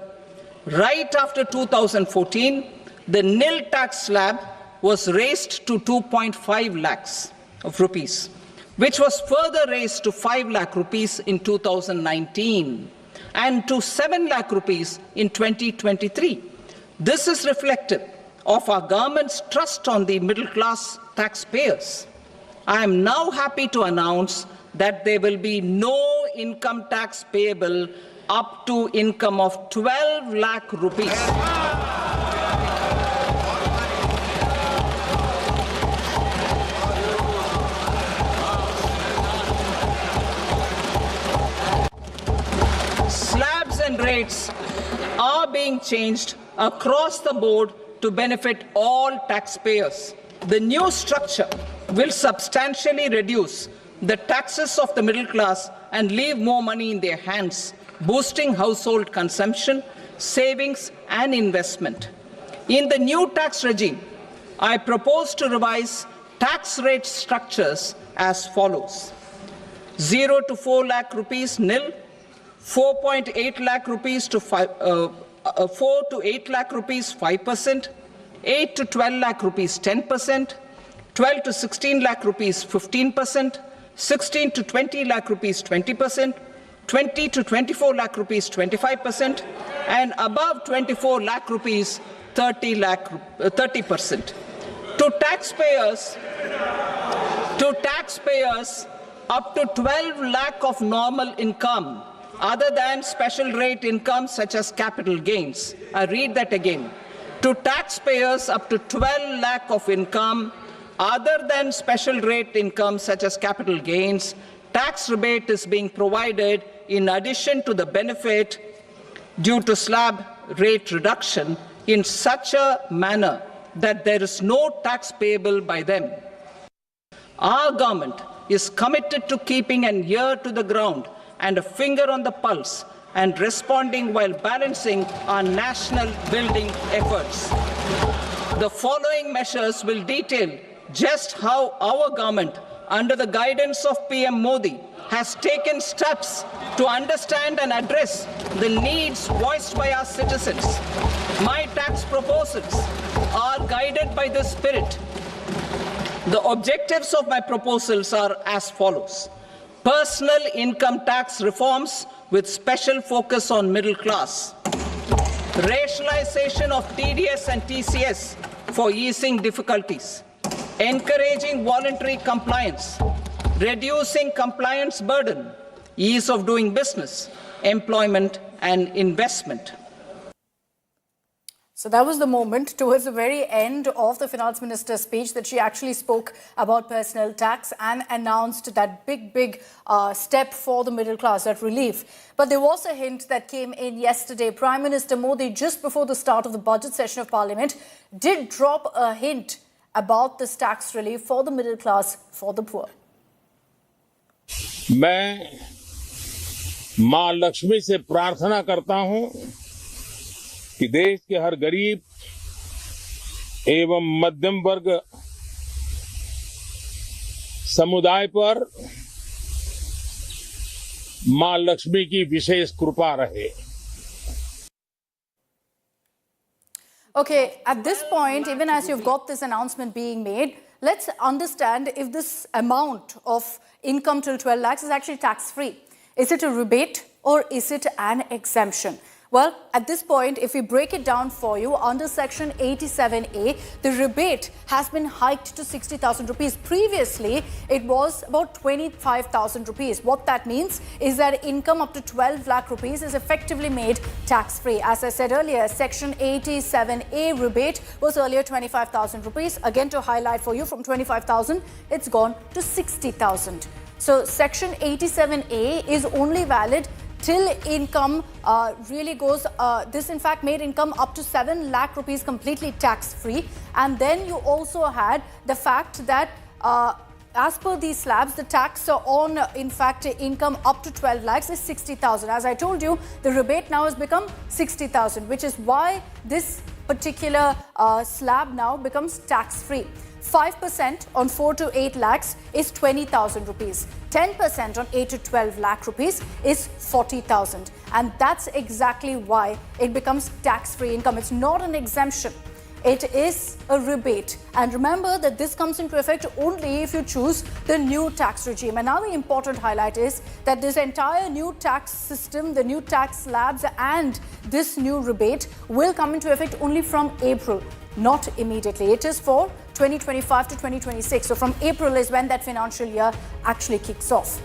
Speaker 17: Right after 2014, the nil tax slab was raised to 2.5 lakhs of rupees, which was further raised to 5 lakh rupees in 2019 and to 7 lakh rupees in 2023. This is reflective of our government's trust on the middle class taxpayers. I am now happy to announce that there will be no income tax payable up to income of 12 lakh rupees. Slabs and rates are being changed across the board to benefit all taxpayers. The new structure will substantially reduce the taxes of the middle class and leave more money in their hands, boosting household consumption, savings and investment. In the new tax regime, I propose to revise tax rate structures as follows: 0 to 4 lakh rupees nil, 4.8 lakh rupees to 4 to 8 lakh rupees 5%, 8 to 12 lakh rupees 10%, 12 to 16 lakh rupees 15%, 16 to 20 lakh rupees 20%, 20 to 24 lakh rupees 25%, and above 24 lakh rupees 30%. To taxpayers up to 12 lakh of normal income, other than special rate income such as capital gains. I read that again. To taxpayers up to 12 lakh of income, other than special rate income such as capital gains, tax rebate is being provided in addition to the benefit due to slab rate reduction in such a manner that there is no tax payable by them. Our government is committed to keeping an ear to the ground and a finger on the pulse and responding while balancing our national building efforts. The following measures will detail just how our government, under the guidance of PM Modi, has taken steps to understand and address the needs voiced by our citizens. My tax proposals are guided by this spirit. The objectives of my proposals are as follows: personal income tax reforms with special focus on middle class, rationalization of TDS and TCS for easing difficulties, encouraging voluntary compliance, reducing compliance burden, ease of doing business, employment and investment.
Speaker 15: So that was the moment towards the very end of the finance minister's speech that she actually spoke about personal tax and announced that big step for the middle class, that relief. But there was a hint that came in yesterday. Prime Minister Modi, just before the start of the budget session of Parliament, did drop a hint about this tax relief for the middle class, for the poor.
Speaker 16: मैं मां लक्ष्मी से प्रार्थना करता हूं कि देश के हर गरीब एवं मध्यम वर्ग समुदाय पर मां लक्ष्मी की विशेष कृपा रहे.
Speaker 15: Okay, at this point, even as you've got this announcement being made, let's understand if this amount of income till 12 lakhs is actually tax-free. Is it a rebate or is it an exemption? Well, at this point, if we break it down for you, under Section 87A, the rebate has been hiked to 60,000 rupees. Previously, it was about 25,000 rupees. What that means is that income up to 12 lakh rupees is effectively made tax-free. As I said earlier, Section 87A rebate was earlier 25,000 rupees. Again, to highlight for you, from 25,000, it's gone to 60,000. So, Section 87A is only valid till income really goes, this in fact made income up to 7 lakh rupees completely tax-free. And then you also had the fact that as per these slabs, the tax on, in fact, income up to 12 lakhs is 60,000. As I told you, the rebate now has become 60,000, which is why this particular slab now becomes tax-free. 5% on 4 to 8 lakhs is 20,000 rupees. 10% on 8 to 12 lakh rupees is 40,000. And that's exactly why it becomes tax-free income. It's not an exemption. It is a rebate. And remember that this comes into effect only if you choose the new tax regime. And now the important highlight is that this entire new tax system, the new tax slabs and this new rebate will come into effect only from April, not immediately. It is for 2025 to 2026. So from April is when that financial year actually kicks off.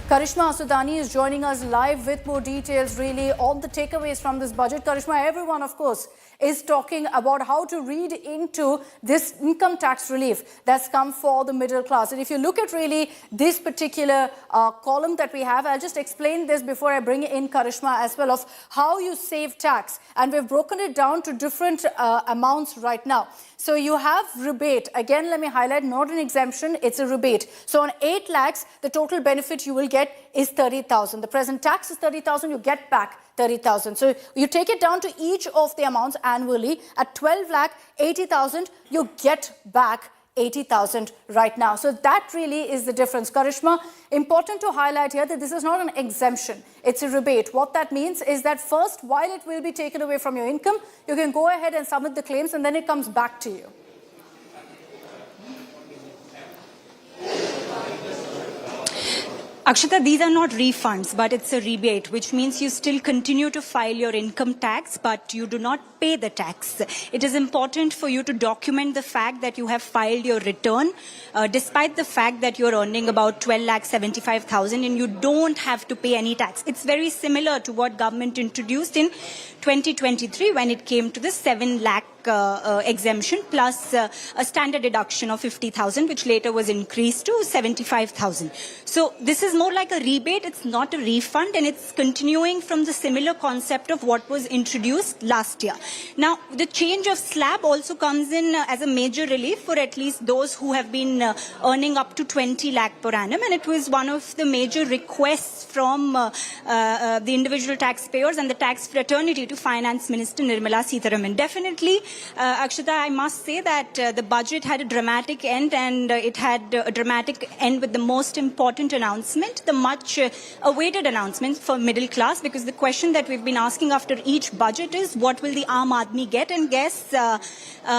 Speaker 15: Karishma Asudani is joining us live with more details really on the takeaways from this budget. Karishma, everyone, of course, is talking about how to read into this income tax relief that's come for the middle class. And if you look at really this particular column that we have, I'll just explain this before I bring in Karishma as well, of how you save tax. And we've broken it down to different amounts right now. So you have rebate. Again, let me highlight, not an exemption, it's a rebate. So on 8 lakhs, the total benefit you will get is 30,000. The present tax is 30,000, you get back 30,000. So you take it down to each of the amounts annually. At 12 lakh, 80,000, you get back 80,000 right now. So that really is the difference. Karishma, important to highlight here that this is not an exemption. It's a rebate. What that means is that first, while it will be taken away from your income, you can go ahead and submit the claims and then it comes back to you.
Speaker 18: Akshita, these are not refunds, but it's a rebate, which means you still continue to file your income tax, but you do not pay the tax. It is important for you to document the fact that you have filed your return, despite the fact that you're earning about 12,75,000 and you don't have to pay any tax. It's very similar to what government introduced in 2023 when it came to the 7 lakh exemption plus a standard deduction of 50,000, which later was increased to 75,000. So this is more like a rebate. It's not a refund, and it's continuing from the similar concept of what was introduced last year. Now, the change of slab also comes in as a major relief for at least those who have been earning up to 20 lakh per annum, and it was one of the major requests from the individual taxpayers and the tax fraternity to Finance Minister Nirmala Sitharaman. Definitely, Akshita, I must say that the budget had a dramatic end, and it had a dramatic end with the most important announcement, the much awaited announcement for middle class, because the question that we've been asking after each budget is what will the Aam Aadmi get? And guess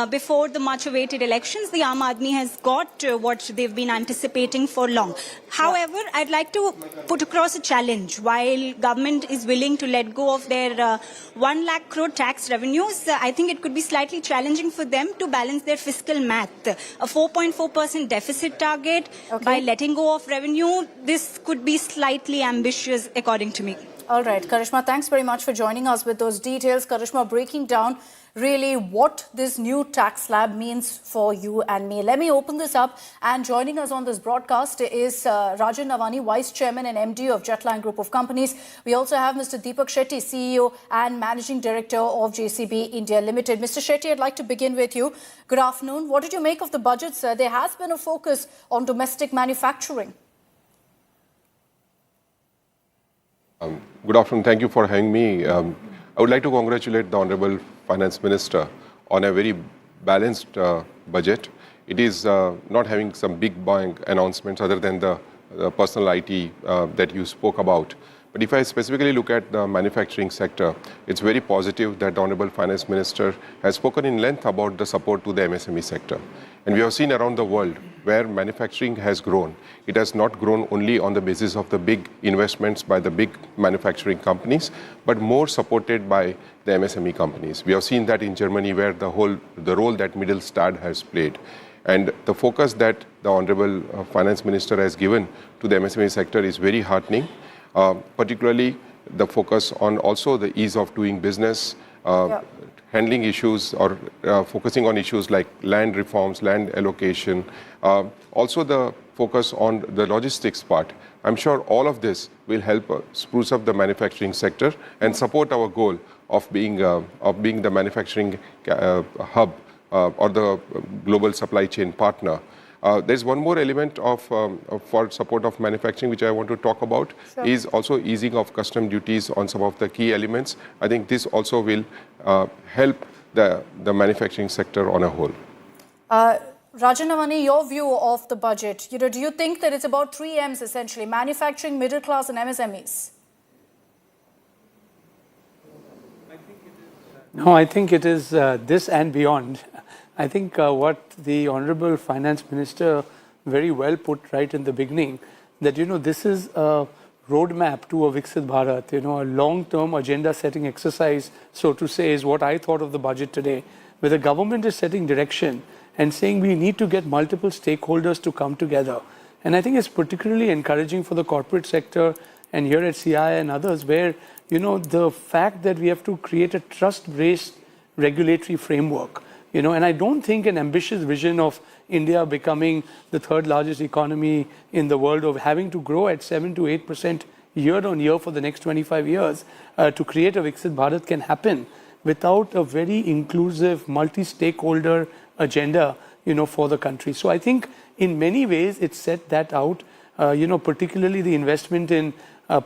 Speaker 18: before the much awaited elections, the Aam Aadmi has got what they've been anticipating for long. However, I'd like to put across a challenge. While government is willing to let go of their 1 lakh crore tax revenues, I think it could be slightly challenging for them to balance their fiscal math. A 4.4% deficit target by letting go of revenue, this could be slightly ambitious according to me.
Speaker 15: All right, Karishma, thanks very much for joining us with those details. Karishma, breaking down really what this new tax slab means for you and me. Let me open this up, and joining us on this broadcast is Rajan Navani, Vice Chairman and MD of Jetline Group of Companies. We also have Mr. Deepak Shetty, CEO and Managing Director of JCB India Limited. Mr. Shetty, I'd like to begin with you. Good afternoon. What did you make of the budget, sir? There has been a focus on domestic manufacturing.
Speaker 19: Good afternoon. Thank you for having me. I would like to congratulate the Honorable Finance Minister on a very balanced budget. It is not having some big bang announcements other than the personal IT that you spoke about. But if I specifically look at the manufacturing sector, it's very positive that the Honorable Finance Minister has spoken in length about the support to the MSME sector. And we have seen around the world where manufacturing has grown. It has not grown only on the basis of the big investments by the big manufacturing companies, but more supported by the MSME companies. We have seen that in Germany, where the role that Mittelstand has played. And the focus that the Honorable Finance Minister has given to the MSME sector is very heartening. Particularly the focus on also the ease of doing business, handling issues or focusing on issues like land reforms, land allocation, also the focus on the logistics part. I'm sure all of this will help spruce up the manufacturing sector and support our goal of being the manufacturing hub or the global supply chain partner. There's one more element for support of manufacturing which I want to talk about, is also easing of custom duties on some of the key elements. I think this also will help the manufacturing sector on a whole.
Speaker 15: Rajan Navani, your view of the budget, do you think that it's about 3 M's essentially, manufacturing, middle class and MSMEs?
Speaker 12: No, I think it is this and beyond. I think what the Honorable Finance Minister very well put right in the beginning, that, this is a roadmap to a Viksit Bharat, a long-term agenda-setting exercise, so to say, is what I thought of the budget today, where the government is setting direction and saying we need to get multiple stakeholders to come together. And I think it's particularly encouraging for the corporate sector and here at CI and others, where, the fact that we have to create a trust-based regulatory framework. And I don't think an ambitious vision of India becoming the third largest economy in the world, of having to grow at 7 to 8% year on year for the next 25 years to create a Viksit Bharat can happen without a very inclusive, multi-stakeholder agenda, for the country. So I think in many ways it set that out, particularly the investment in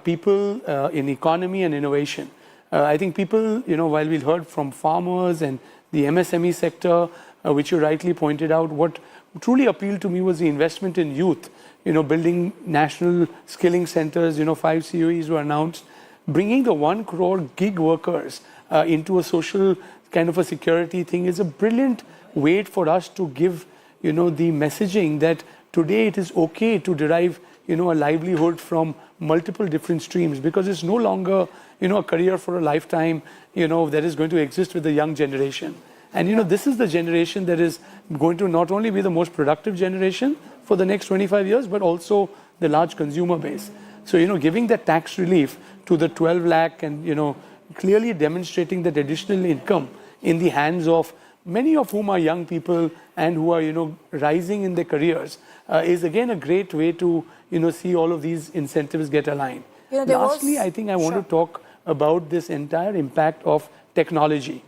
Speaker 12: people, in economy and innovation. I think people, while we heard from farmers and the MSME sector, which you rightly pointed out, what truly appealed to me was the investment in youth, building national skilling centers, 5 COEs were announced, bringing the 1 crore gig workers into a social kind of a security thing is a brilliant way for us to give, the messaging that today it is okay to derive, a livelihood from multiple different streams, because it's no longer, a career for a lifetime, that is going to exist with the young generation. And, this is the generation that is going to not only be the most productive generation for the next 25 years, but also the large consumer base. So, giving that tax relief to the 12 lakh and, clearly demonstrating that additional income in the hands of many of whom are young people and who are, rising in their careers is again a great way to, see all of these incentives get aligned. Lastly, I think I want to talk about this entire impact of technology,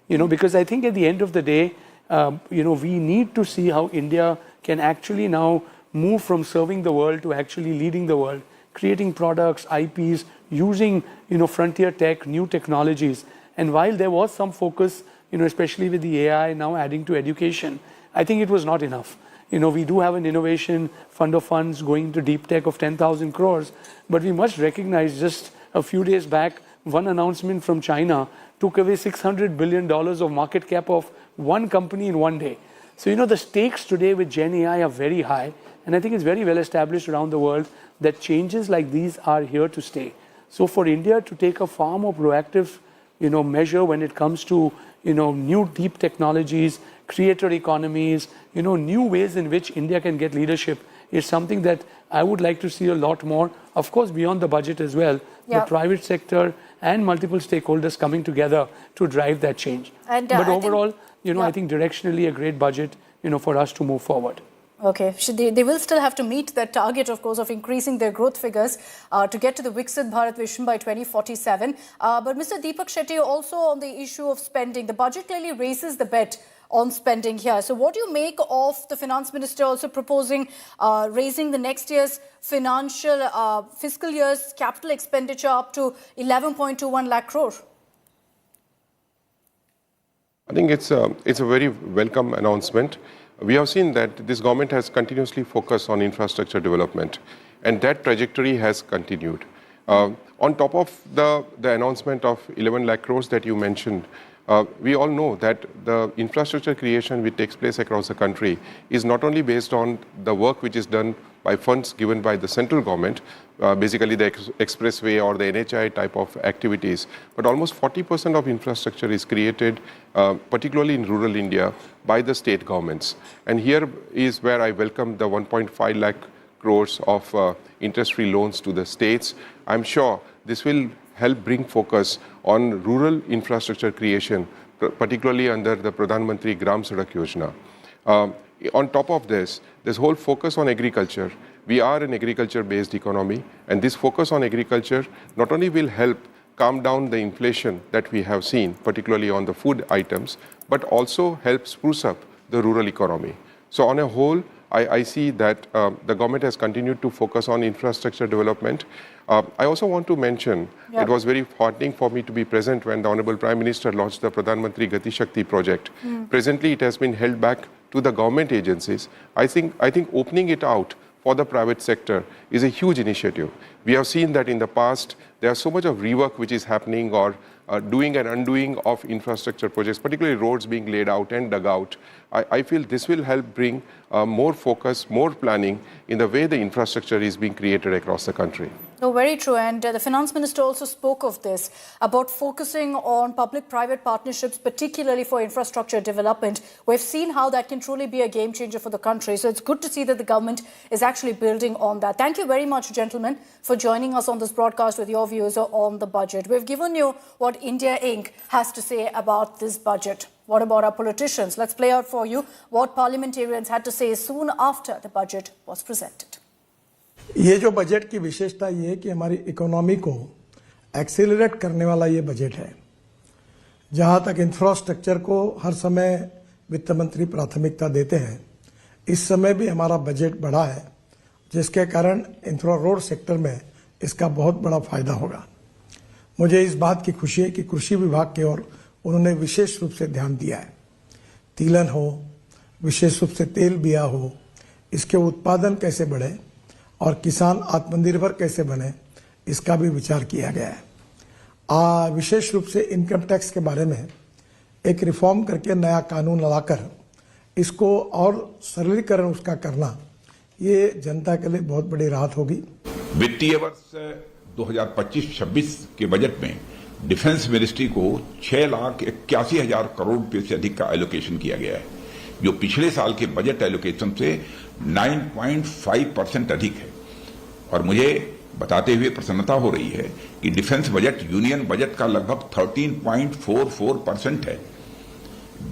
Speaker 12: because I think at the end of the day, we need to see how India can actually now move from serving the world to actually leading the world, creating products, IPs, using, frontier tech, new technologies. And while there was some focus, especially with the AI now adding to education, I think it was not enough. We do have an innovation fund of funds going to deep tech of 10,000 crores, but we must recognize just a few days back, one announcement from China took away $600 billion of market cap of one company in one day. So, the stakes today with Gen AI are very high, and I think it's very well established around the world that changes like these are here to stay. So for India to take a far more proactive, measure when it comes to, new deep technologies, creator economies, new ways in which India can get leadership is something that I would like to see a lot more of course, beyond the budget as well, the private sector and multiple stakeholders coming together to drive that change.
Speaker 15: And,
Speaker 12: but overall, I think directionally a great budget, for us to move forward.
Speaker 15: Okay, they will still have to meet that target, of course, of increasing their growth figures to get to the Viksit Bharat vision by 2047. But Mr. Deepak Shetty, also on the issue of spending, the budget clearly raises the bet on spending here. So what do you make of the finance minister also proposing raising the next year's fiscal year's capital expenditure up to 11.21 lakh crore?
Speaker 19: I think it's a very welcome announcement. We have seen that this government has continuously focused on infrastructure development, and that trajectory has continued. On top of the announcement of 11 lakh crores that you mentioned, we all know that the infrastructure creation which takes place across the country is not only based on the work which is done by funds given by the central government, basically the expressway or the NHI type of activities, but almost 40% of infrastructure is created, particularly in rural India, by the state governments. And here is where I welcome the 1.5 lakh crores of interest-free loans to the states. I'm sure this will help bring focus on rural infrastructure creation, particularly under the Pradhan Mantri Gram Sadak Yojana. On top of this whole focus on agriculture. We are an agriculture-based economy, and this focus on agriculture not only will help calm down the inflation that we have seen, particularly on the food items, but also help spruce up the rural economy. So on a whole, I see that the government has continued to focus on infrastructure development. I also want to mention, it was very heartening for me to be present when the Honorable Prime Minister launched the Pradhan Mantri Gati Shakti project. Presently, it has been held back to the government agencies. I think opening it out for the private sector is a huge initiative. We have seen that in the past, there's so much of rework which is happening or doing and undoing of infrastructure projects, particularly roads being laid out and dug out. I feel this will help bring more focus, more planning in the way the infrastructure is being created across the country.
Speaker 15: No, very true. And the finance minister also spoke of this, about focusing on public-private partnerships, particularly for infrastructure development. We've seen how that can truly be a game changer for the country. So it's good to see that the government is actually building on that. Thank you very much, gentlemen, for joining us on this broadcast with your views on the budget. We've given you what India Inc. has to say about this budget. What about our politicians? Let's play out for you what parliamentarians had to say soon after the budget was presented.
Speaker 20: ये जो budget की विशेषता ये है कि हमारी economy को accelerate करने वाला ये बजट है। जहां तक इंफ्रास्ट्रक्चर को हर समय वित्त मंत्री प्राथमिकता देते हैं, इस समय भी हमारा बजट बढ़ा है, जिसके कारण इंफ्रा रोड सेक्टर में इसका बहुत बड़ा फायदा होगा। मुझे इस बात की खुशी है कि कृषि विभाग की ओर उन्होंने विशेष रूप से ध्यान दिया है। तिलहन हो, विशेष रूप से तेल बिया हो, इसके उत्पादन कैसे बढ़े और किसान आत्मनिर्भर कैसे बने, इसका भी विचार किया गया है। विशेष रूप से इनकम टैक्स के बारे में एक रिफॉर्म करके नया कानून लाकर इसको और सरलीकरण उसका करना, ये जनता के लिए बहुत बड़ी राहत होगी।
Speaker 21: वित्तीय वर्ष 2025-26 के बजट में डिफेंस मिनिस्ट्री को 6,81,000 करोड़ रुपए से अधिक का एलोकेशन किया गया है, जो पिछले साल के बजट एलोकेशन से 9.5% अधिक है। और मुझे बताते हुए प्रसन्नता हो रही है कि डिफेंस बजट यूनियन बजट का लगभग 13.44% है।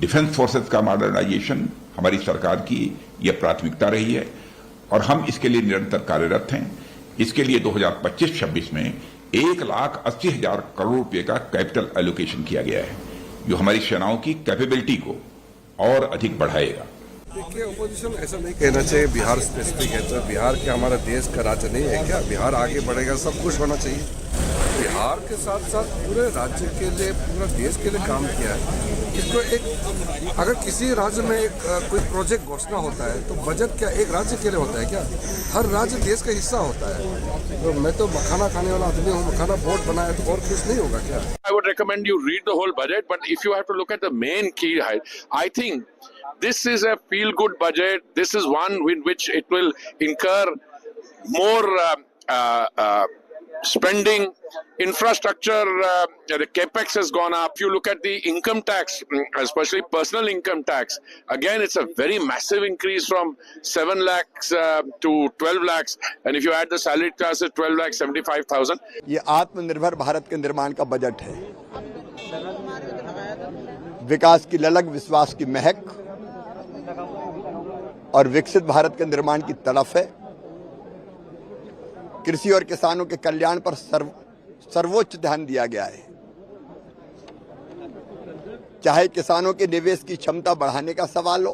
Speaker 21: डिफेंस फोर्सेस का मॉडर्नाइजेशन हमारी सरकार की यह प्राथमिकता रही है और हम इसके लिए निरंतर कार्यरत हैं। इसके लिए 2025-26 में 1,80,000 करोड़ रुपए का कैपिटल एलोकेशन किया गया है, जो हमारी सेनाओं की कैपेबिलिटी को और अधिक बढ़ाएगा।
Speaker 22: देखिए, ओपोजिशन ऐसा नहीं कहना चाहिए बिहार स्पेसिफिक है, तो बिहार क्या हमारा देश का राज्य नहीं है क्या? बिहार आगे बढ़ेगा, सब कुछ होना चाहिए। बिहार के साथ साथ पूरे राज्य के लिए, पूरा देश के लिए काम किया है। इसको एक अगर किसी राज्य में कोई प्रोजेक्ट घोषणा होता है तो बजट क्या एक राज्य के लिए होता है क्या? हर राज्य देश का हिस्सा होता है। तो मैं तो मखाना खाने वाला आदमी हूँ, मखाना बोर्ड बनाया तो और कुछ नहीं होगा क्या?
Speaker 16: I would recommend you read the whole budget, but if you have to look at the main key, I think this is a feel-good budget. This is one in which it will incur more spending, infrastructure, the Capex has gone up. If you look at the income tax, especially personal income tax, again, it's a very massive increase from 7 lakhs to 12 lakhs. And if you add the salaried class, it's 12 lakhs 75,000.
Speaker 1: ये आत्मनिर्भर भारत के निर्माण का budget है। विकास की ललक, विश्वास की महक और विकसित भारत के निर्माण की तड़फ है। कृषि और किसानों के कल्याण पर सर्वोच्च ध्यान दिया गया है। चाहे किसानों के निवेश की क्षमता बढ़ाने का सवाल हो,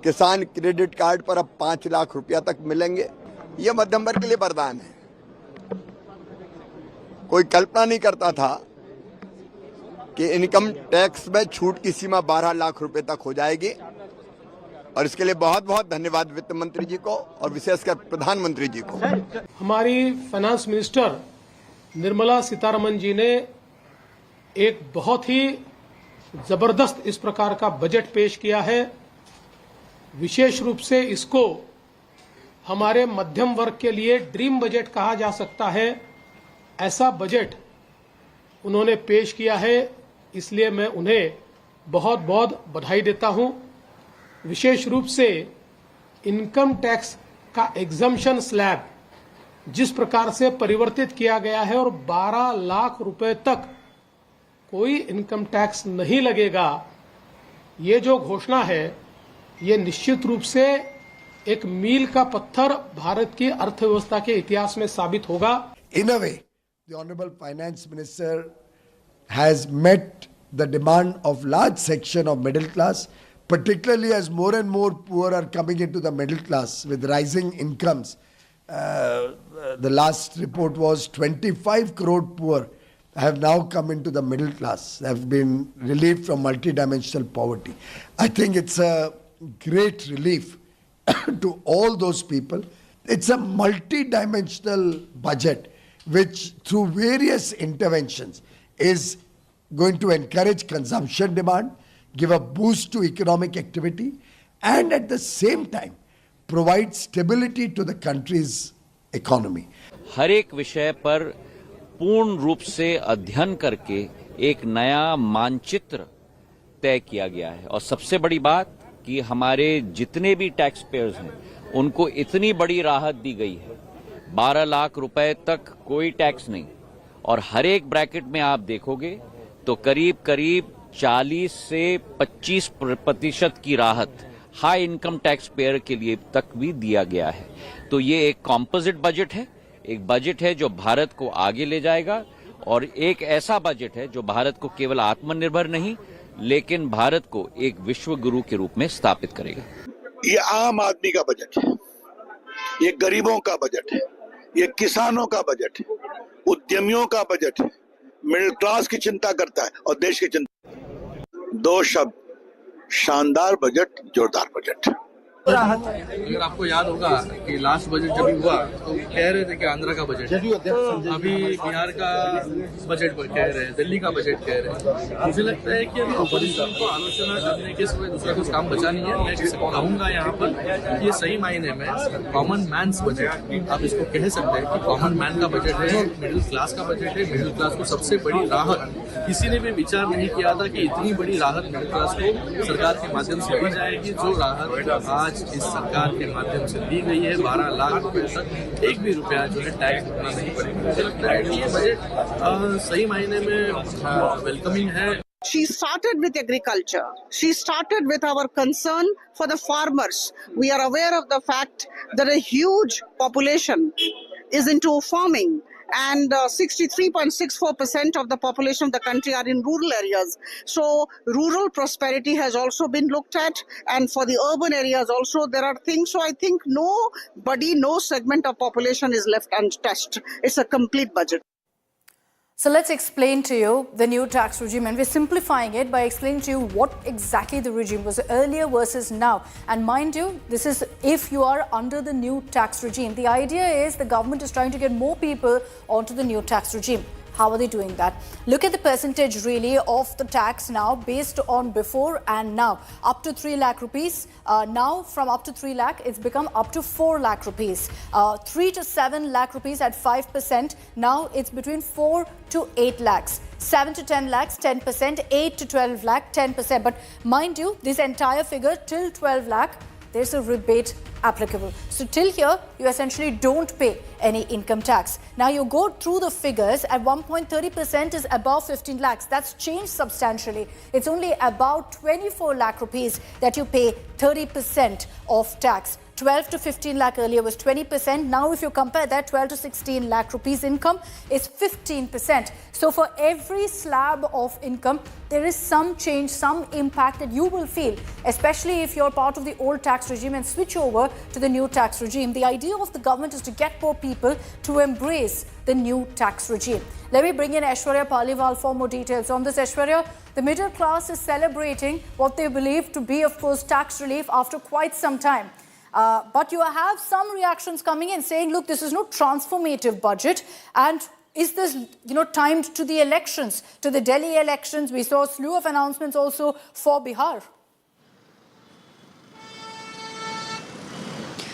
Speaker 1: किसान क्रेडिट कार्ड पर अब 5 लाख रुपया तक मिलेंगे। यह मध्यम वर्ग के लिए वरदान है। कोई कल्पना नहीं करता था कि इनकम टैक्स में छूट की सीमा 12 लाख रुपए तक हो जाएगी। और इसके लिए बहुत बहुत धन्यवाद वित्त मंत्री जी को और विशेषकर प्रधानमंत्री जी को।
Speaker 2: हमारी फाइनेंस मिनिस्टर निर्मला सीतारमन जी ने एक बहुत ही जबरदस्त इस प्रकार का बजट पेश किया है। विशेष रूप से इसको हमारे मध्यम वर्ग के लिए ड्रीम बजट कहा जा सकता है। ऐसा बजट उन्होंने पेश किया है, इसलिए मैं उन्हें बहुत बहुत बधाई देता हूं। विशेष रूप से इनकम टैक्स का एग्जम्पशन स्लैब जिस प्रकार से परिवर्तित किया गया है और 12 लाख रुपए तक कोई इनकम टैक्स नहीं लगेगा, ये जो घोषणा है ये निश्चित रूप से एक मील का पत्थर भारत की अर्थव्यवस्था के इतिहास में साबित होगा।
Speaker 20: In a way, the Honorable Finance Minister has met the demand of large section of middle class, particularly as more and more poor are coming into the middle class with rising incomes. The last report was 25 crore poor have now come into the middle class, have been relieved from multidimensional poverty. I think it's a great relief to all those people. It's a multidimensional budget which through various interventions is going to encourage consumption demand, give a boost to economic activity, and at the same time provide stability to the country's economy.
Speaker 4: हर एक विषय पर पूर्ण रूप से अध्ययन करके एक नया मानचित्र तय किया गया है। और सबसे बड़ी बात कि हमारे जितने भी टैक्स पेयर्स हैं उनको इतनी बड़ी राहत दी गई है, 12 लाख रुपए तक कोई टैक्स नहीं। और हर एक ब्रैकेट में आप देखोगे तो करीब करीब 40 से 25% की राहत हाई इनकम टैक्स पेयर के लिए तक भी दिया गया है। तो ये एक कॉम्पोजिट बजट है, एक बजट है जो भारत को आगे ले जाएगा और एक ऐसा बजट है जो भारत को केवल आत्मनिर्भर नहीं लेकिन भारत को एक विश्व गुरु के रूप में स्थापित करेगा।
Speaker 23: ये आम आदमी का बजट है, ये गरीबों का बजट है, ये किसानों का बजट है, उद्यमियों का बजट है, मिडिल क्लास की चिंता करता है और देश की चिंता। 2 शब्द, शानदार बजट, जोरदार बजट।
Speaker 25: अगर आपको याद होगा कि लास्ट बजट जब हुआ तो कह रहे थे कि आंध्र का बजट, अभी बिहार का बजट कह रहे हैं, दिल्ली का बजट कह रहे हैं। मुझे लगता है कि अभी ऑपोजिशन को आलोचना करने के सिवाय दूसरा कुछ काम बचा नहीं है। मैं कहूँगा यहाँ पर कि ये सही मायने में कॉमन मैन्स बजट आप इसको कह सकते हैं कि कॉमन मैन का बजट है, मिडिल क्लास का बजट है। मिडिल क्लास को सबसे बड़ी राहत, किसी ने भी विचार नहीं किया था कि इतनी बड़ी राहत मिडिल क्लास को सरकार के माध्यम से दी जाएगी। जो राहत आज इस सरकार के माध्यम से दी गई है, 12 लाख रुपए तक एक भी रुपया जो है टैक्स भरना नहीं पड़ेगा। मुझे लगता है कि ये बजट सही मायने में वेलकमिंग है।
Speaker 26: She started with agriculture. She started with our concern for the farmers. We are aware of the fact that a huge population is into farming. And 63.64% of the population of the country are in rural areas. So rural prosperity has also been looked at, and for the urban areas also there are things. So I think no segment of population is left untouched. It's a complete budget.
Speaker 15: So let's explain to you the new tax regime, and we're simplifying it by explaining to you what exactly the regime was earlier versus now. And mind you, this is if you are under the new tax regime. The idea is the government is trying to get more people onto the new tax regime. How are they doing that? Look at the percentage really of the tax now based on before and now. Up to 3 lakh rupees. Now from up to 3 lakh, it's become up to 4 lakh rupees. 3 to 7 lakh rupees at 5%. Now it's between 4 to 8 lakhs. 7 to 10 lakhs, 10%. 8 to 12 lakh, 10%. But mind you, this entire figure till 12 lakh, there's a rebate applicable. So till here, you essentially don't pay any income tax. Now you go through the figures. At one point, 30% is above 15 lakhs. That's changed substantially. It's only about 24 lakh rupees that you pay 30% of tax. 12 to 15 lakh earlier was 20%. Now if you compare that, 12 to 16 lakh rupees income is 15%. So for every slab of income, there is some change, some impact that you will feel, especially if you're part of the old tax regime and switch over to the new tax regime. The idea of the government is to get more people to embrace the new tax regime. Let me bring in Aishwarya Paliwal for more details on this. Aishwarya, the middle class is celebrating what they believe to be, of course, tax relief after quite some time. But you have some reactions coming in saying, look, this is no transformative budget. And is this, timed to the elections, to the Delhi elections? We saw a slew of announcements also for Bihar.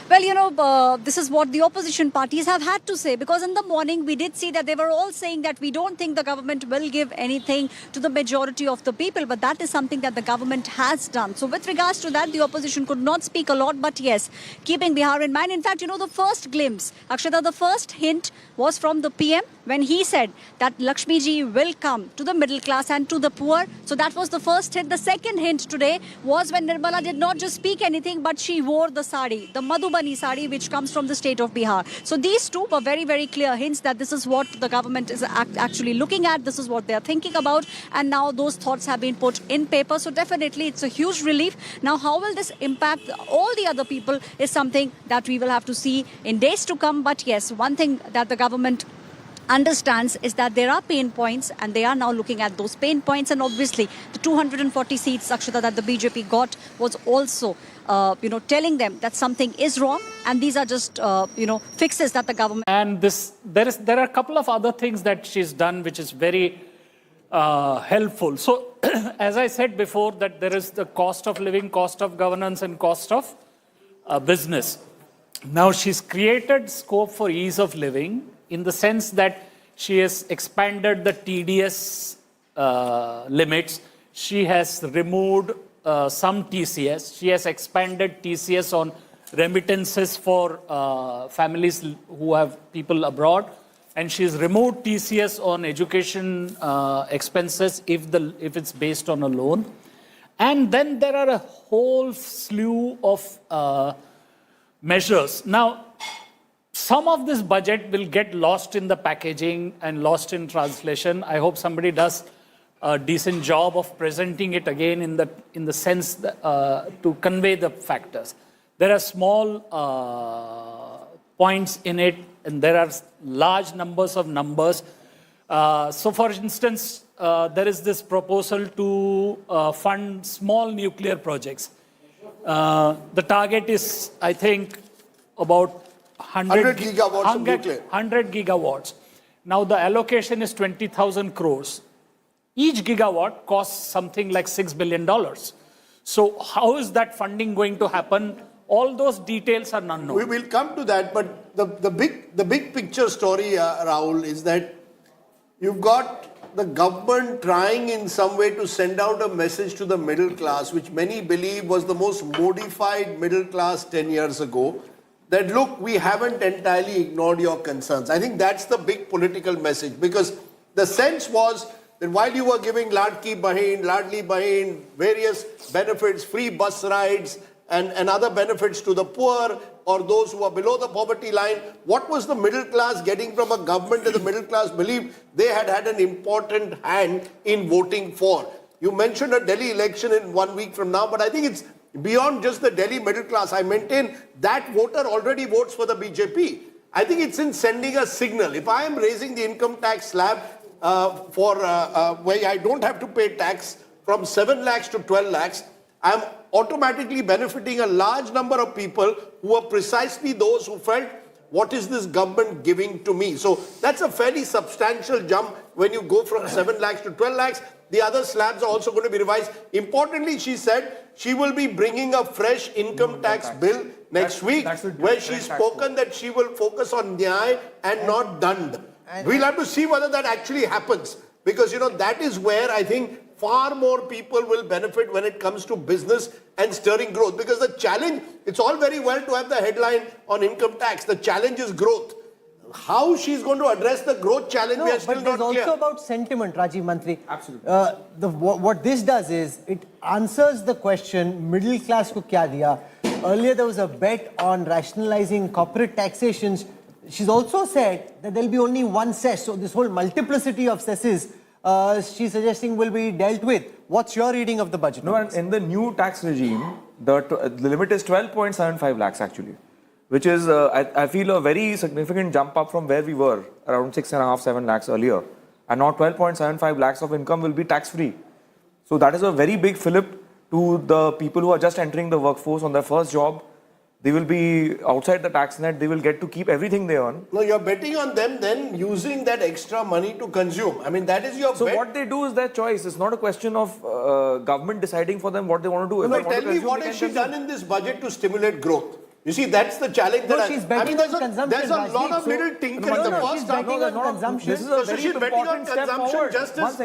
Speaker 6: Well, this is what the opposition parties have had to say, because in the morning we did see that they were all saying that we don't think the government will give anything to the majority of the people, but that is something that the government has done. So with regards to that, the opposition could not speak a lot, but yes, keeping Bihar in mind. In fact, the first glimpse, Akshata, the first hint was from the PM when he said that Lakshmi ji will come to the middle class and to the poor. So that was the first hint. The second hint today was when Nirmala did not just speak anything, but she wore the sari, the Madhubani sari, which comes from the state of Bihar. So these two were very, very clear hints that this is what the government is actually looking at. This is what they are thinking about. And now those thoughts have been put in paper. So definitely it's a huge relief. Now, how will this impact all the other people is something that we will have to see in days to come. But yes, one thing that the government understands is that there are pain points, and they are now looking at those pain points. And obviously the 240 seats, Akshata, that the BJP got was also telling them that something is wrong, and these are just fixes that the government.
Speaker 12: And there are a couple of other things that she's done which is very helpful. So as I said before, that there is the cost of living, cost of governance, and cost of business. Now she's created scope for ease of living, in the sense that she has expanded the TDS limits. She has removed some TCS. She has expanded TCS on remittances for families who have people abroad. And she's removed TCS on education expenses if it's based on a loan. And then there are a whole slew of measures. Now, some of this budget will get lost in the packaging and lost in translation. I hope somebody does a decent job of presenting it again in the sense that, to convey the factors. There are small points in it, and there are large numbers of numbers. So, for instance, there is this proposal to fund small nuclear projects. The target is, I think, about 100
Speaker 5: gigawatts of nuclear.
Speaker 12: 100 gigawatts. Now the allocation is 20,000 crores. Each gigawatt costs something like $6 billion. So how is that funding going to happen? All those details are unknown.
Speaker 5: We will come to that, but the big picture story, Rahul, is that you've got the government trying in some way to send out a message to the middle class, which many believe was the most modified middle class 10 years ago. That, look, we haven't entirely ignored your concerns. I think that's the big political message, because the sense was that while you were giving Ladli Bahin, various benefits, free bus rides and other benefits to the poor or those who are below the poverty line, what was the middle class getting from a government that the middle class believed they had an important hand in voting for? You mentioned a Delhi election in 1 week from now, but I think it's beyond just the Delhi middle class. I maintain that voter already votes for the BJP. I think it's in sending a signal. If I am raising the income tax slab where I don't have to pay tax from 7 lakhs to 12 lakhs, I'm automatically benefiting a large number of people who are precisely those who felt, what is this government giving to me? So that's a fairly substantial jump when you go from 7 lakhs to 12 lakhs. The other slabs are also going to be revised. Importantly, she said she will be bringing a fresh income tax bill next week, where she's spoken that she will focus on nyay and not dand. We'll have to see whether that actually happens, because that is where I think far more people will benefit when it comes to business and stirring growth. Because the challenge, it's all very well to have the headline on income tax. The challenge is growth. How she's going to address the growth challenge, we are still not clear.
Speaker 3: But it's also about sentiment, Rajiv Mantri.
Speaker 14: Absolutely.
Speaker 3: What this does is, it answers the question, middle class ko kya diya? Earlier there was a bet on rationalizing corporate taxations. She's also said that there'll be only one cess. So this whole multiplicity of cesses, she's suggesting will be dealt with. What's your reading of the budget?
Speaker 14: No, and in the new tax regime, the limit is 12.75 lakhs actually, which is, I feel, a very significant jump up from where we were, around 6.5, 7 lakhs earlier. And now 12.75 lakhs of income will be tax-free. So that is a very big fillip to the people who are just entering the workforce on their first job. They will be outside the tax net. They will get to keep everything they earn.
Speaker 5: No, you're betting on them then using that extra money to consume. I mean, that is your bet.
Speaker 14: So what they do is their choice. It's not a question of government deciding for them what they want to do.
Speaker 5: No, tell me, what has she done in this budget to stimulate growth? You see, that's the challenge. There's a lot of little tinkering.
Speaker 3: She's betting on consumption.
Speaker 14: This is a very important step forward.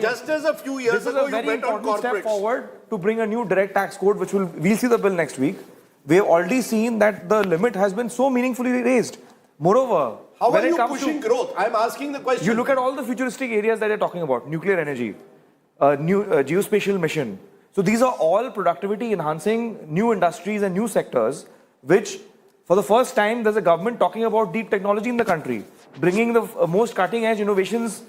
Speaker 5: Just as a few years ago, you bet on corporates.
Speaker 14: Step forward to bring a new direct tax code, which we'll see the bill next week. We have already seen that the limit has been so meaningfully raised. Moreover,
Speaker 5: how are you pushing growth? I'm asking the question.
Speaker 14: You look at all the futuristic areas that you're talking about: nuclear energy, new geospatial mission. So these are all productivity enhancing new industries and new sectors, which, for the first time, there's a government talking about deep technology in the country, bringing the most cutting-edge innovations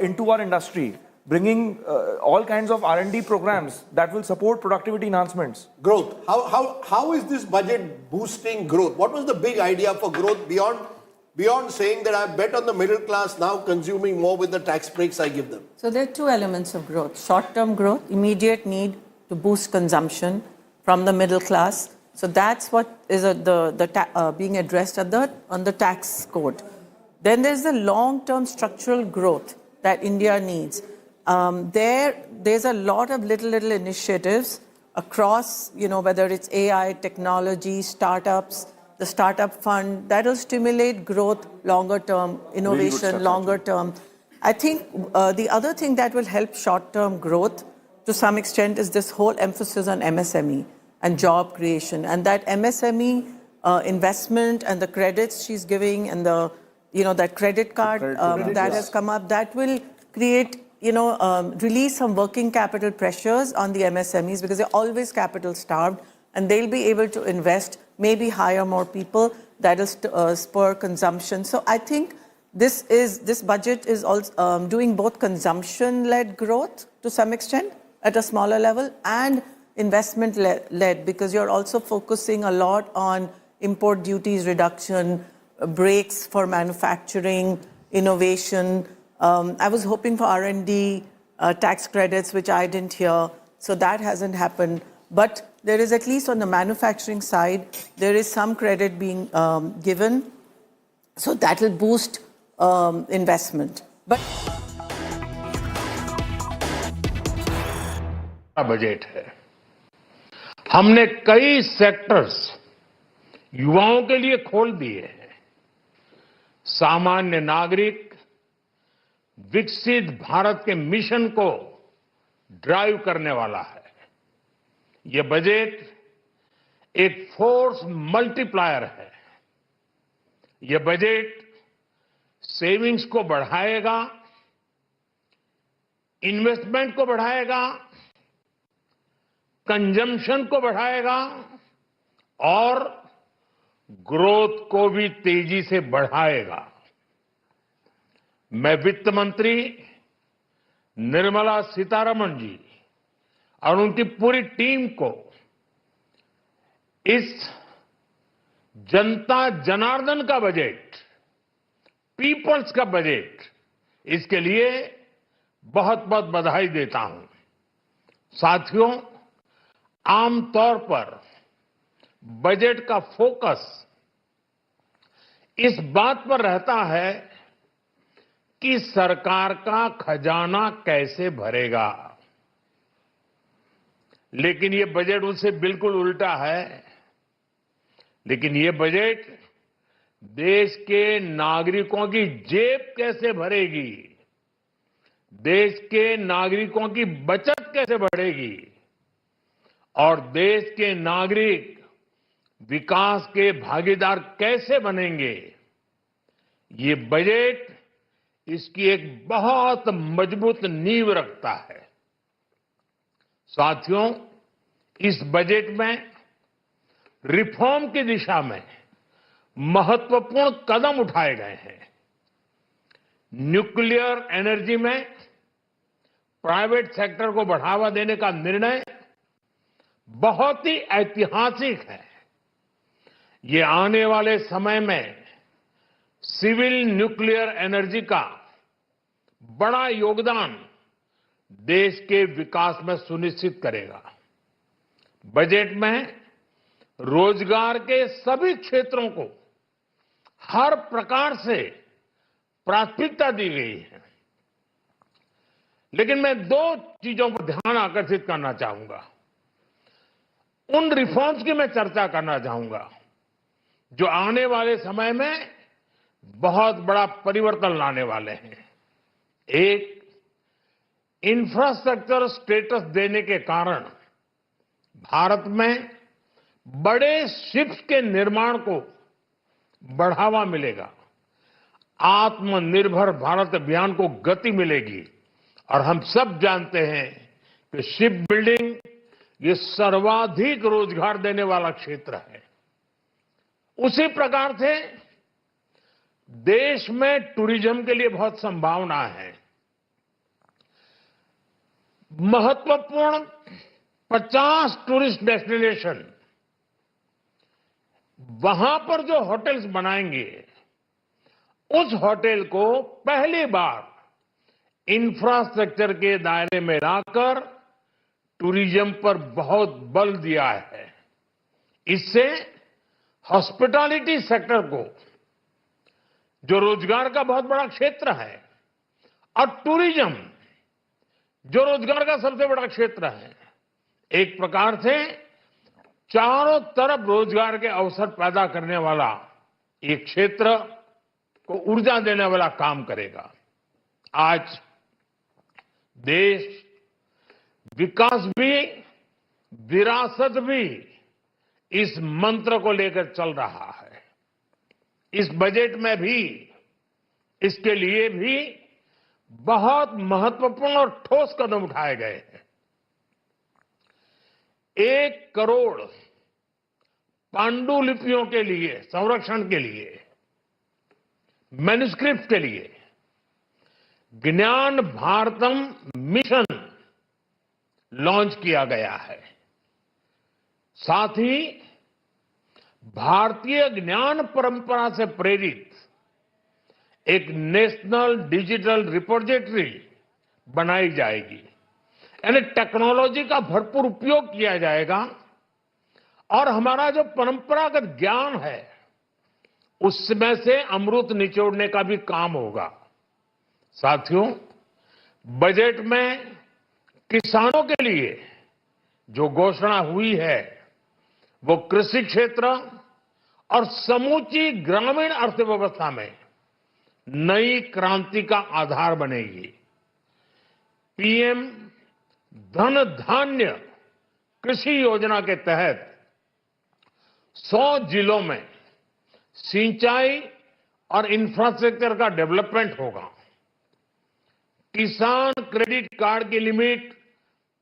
Speaker 14: into our industry, bringing all kinds of R&D programs that will support productivity enhancements.
Speaker 5: Growth. How is this budget boosting growth? What was the big idea for growth beyond saying that I bet on the middle class now consuming more with the tax breaks I give them?
Speaker 7: So there are two elements of growth. Short-term growth, immediate need to boost consumption from the middle class. So that's what is being addressed on the tax code. Then there's the long-term structural growth that India needs. There's a lot of little initiatives across, whether it's AI, technology, startups, the startup fund, that will stimulate growth longer term, innovation longer term. I think the other thing that will help short-term growth to some extent is this whole emphasis on MSME and job creation, and that MSME investment and the credits she's giving, and that credit card that has come up, that will create, release some working capital pressures on the MSMEs, because they're always capital starved, and they'll be able to invest, maybe hire more people. That will spur consumption. So I think this budget is also doing both consumption-led growth to some extent at a smaller level, and investment-led, because you're also focusing a lot on import duties reduction, breaks for manufacturing, innovation. I was hoping for R&D tax credits, which I didn't hear, so that hasn't happened. But there is, at least on the manufacturing side, there is some credit being given, so that will boost investment. But
Speaker 2: budget है, हमने कई sectors युवाओं के लिए खोल दिए हैं। सामान्य नागरिक विकसित भारत के मिशन को ड्राइव करने वाला है। ये बजट एक फोर्स मल्टीप्लायर है। ये बजट सेविंग्स को बढ़ाएगा, इन्वेस्टमेंट को बढ़ाएगा, कंजम्पशन को बढ़ाएगा और ग्रोथ को भी तेजी से बढ़ाएगा। मैं वित्त मंत्री निर्मला सीतारमण जी और उनकी पूरी टीम को इस जनता जनार्दन का बजट, पीपल्स का बजट, इसके लिए बहुत बहुत बधाई देता हूं। साथियों, आमतौर पर बजट का फोकस इस बात पर रहता है
Speaker 8: कि सरकार का खजाना कैसे भरेगा, लेकिन ये बजट उससे बिल्कुल उल्टा है। लेकिन ये बजट देश के नागरिकों की जेब कैसे भरेगी, देश के नागरिकों की बचत कैसे बढ़ेगी और देश के नागरिक विकास के भागीदार कैसे बनेंगे, ये बजट इसकी एक बहुत मजबूत नींव रखता है। साथियों, इस बजट में रिफॉर्म की दिशा में महत्वपूर्ण कदम उठाए गए हैं। न्यूक्लियर एनर्जी में प्राइवेट सेक्टर को बढ़ावा देने का निर्णय बहुत ही ऐतिहासिक है। ये आने वाले समय में सिविल न्यूक्लियर एनर्जी का बड़ा योगदान देश के विकास में सुनिश्चित करेगा। बजट में रोजगार के सभी क्षेत्रों को हर प्रकार से प्राथमिकता दी गई है। लेकिन मैं दो चीजों पर ध्यान आकर्षित करना चाहूंगा, उन रिफॉर्म्स की मैं चर्चा करना चाहूंगा जो आने वाले समय में बहुत बड़ा परिवर्तन लाने वाले हैं। एक, इंफ्रास्ट्रक्चर स्टेटस देने के कारण भारत में बड़े शिप्स के निर्माण को बढ़ावा मिलेगा, आत्मनिर्भर भारत अभियान को गति मिलेगी। और हम सब जानते हैं कि शिप बिल्डिंग ये सर्वाधिक रोजगार देने वाला क्षेत्र है। उसी प्रकार से देश में टूरिज्म के लिए बहुत संभावना है। महत्वपूर्ण 50 टूरिस्ट डेस्टिनेशन, वहां पर जो होटल्स बनाएंगे, उस होटल को पहली बार इंफ्रास्ट्रक्चर के दायरे में लाकर टूरिज्म पर बहुत बल दिया है। इससे हॉस्पिटैलिटी सेक्टर को, जो रोजगार का बहुत बड़ा क्षेत्र है, और टूरिज्म जो रोजगार का सबसे बड़ा क्षेत्र है, एक प्रकार से चारों तरफ रोजगार के अवसर पैदा करने वाला एक क्षेत्र को ऊर्जा देने वाला काम करेगा। आज देश विकास भी विरासत भी इस मंत्र को लेकर चल रहा है। इस बजट में भी इसके लिए भी बहुत महत्वपूर्ण और ठोस कदम उठाए गए हैं। 1 करोड़ पांडुलिपियों के लिए संरक्षण के लिए, मैन्युस्क्रिप्ट के लिए ज्ञान भारतम मिशन लॉन्च किया गया है। साथ ही भारतीय ज्ञान परंपरा से प्रेरित एक नेशनल डिजिटल रिपोजिटरी बनाई जाएगी। यानी टेक्नोलॉजी का भरपूर उपयोग किया जाएगा और हमारा जो परंपरागत ज्ञान है उसमें से अमृत निचोड़ने का भी काम होगा। साथियों, बजट में किसानों के लिए जो घोषणा हुई है वो कृषि क्षेत्र और समूची ग्रामीण अर्थव्यवस्था में नई क्रांति का आधार बनेगी। पीएम धन धान्य कृषि योजना के तहत 100 जिलों में सिंचाई और इंफ्रास्ट्रक्चर का डेवलपमेंट होगा। किसान क्रेडिट कार्ड की लिमिट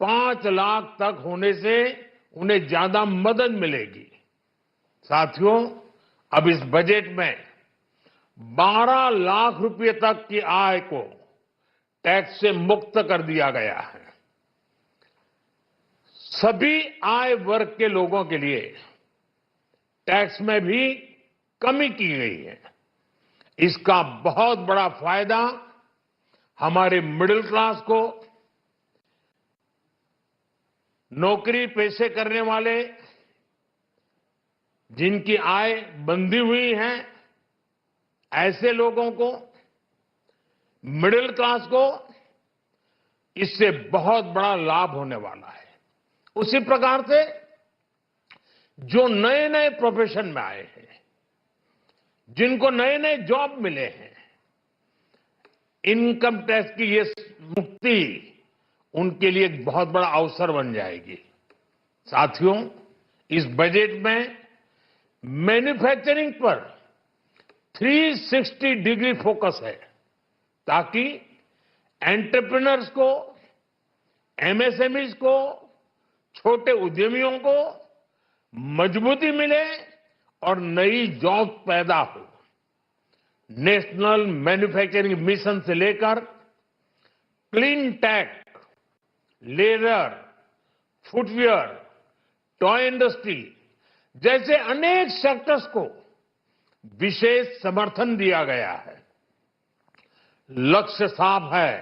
Speaker 8: 5 लाख तक होने से उन्हें ज्यादा मदद मिलेगी। साथियों, अब इस बजट में 12 लाख रुपए तक की आय को टैक्स से मुक्त कर दिया गया है। सभी आय वर्ग के लोगों के लिए टैक्स में भी कमी की गई है। इसका बहुत बड़ा फायदा हमारे मिडिल क्लास को, नौकरी पेशे करने वाले जिनकी आय बंधी हुई है, ऐसे लोगों को, मिडिल क्लास को इससे बहुत बड़ा लाभ होने वाला है। उसी प्रकार से जो नए नए प्रोफेशन में आए हैं, जिनको नए नए जॉब मिले हैं, इनकम टैक्स की ये मुक्ति उनके लिए एक बहुत बड़ा अवसर बन जाएगी। साथियों, इस बजट में मैन्युफैक्चरिंग पर 360 डिग्री फोकस है, ताकि एंटरप्रेन्योर्स को, एमएसएमईज को, छोटे उद्यमियों को मजबूती मिले और नई जॉब पैदा हो। नेशनल मैन्युफैक्चरिंग मिशन से लेकर clean tech, leather, footwear, toy industry जैसे अनेक सेक्टर्स को विशेष समर्थन दिया गया है। लक्ष्य साफ है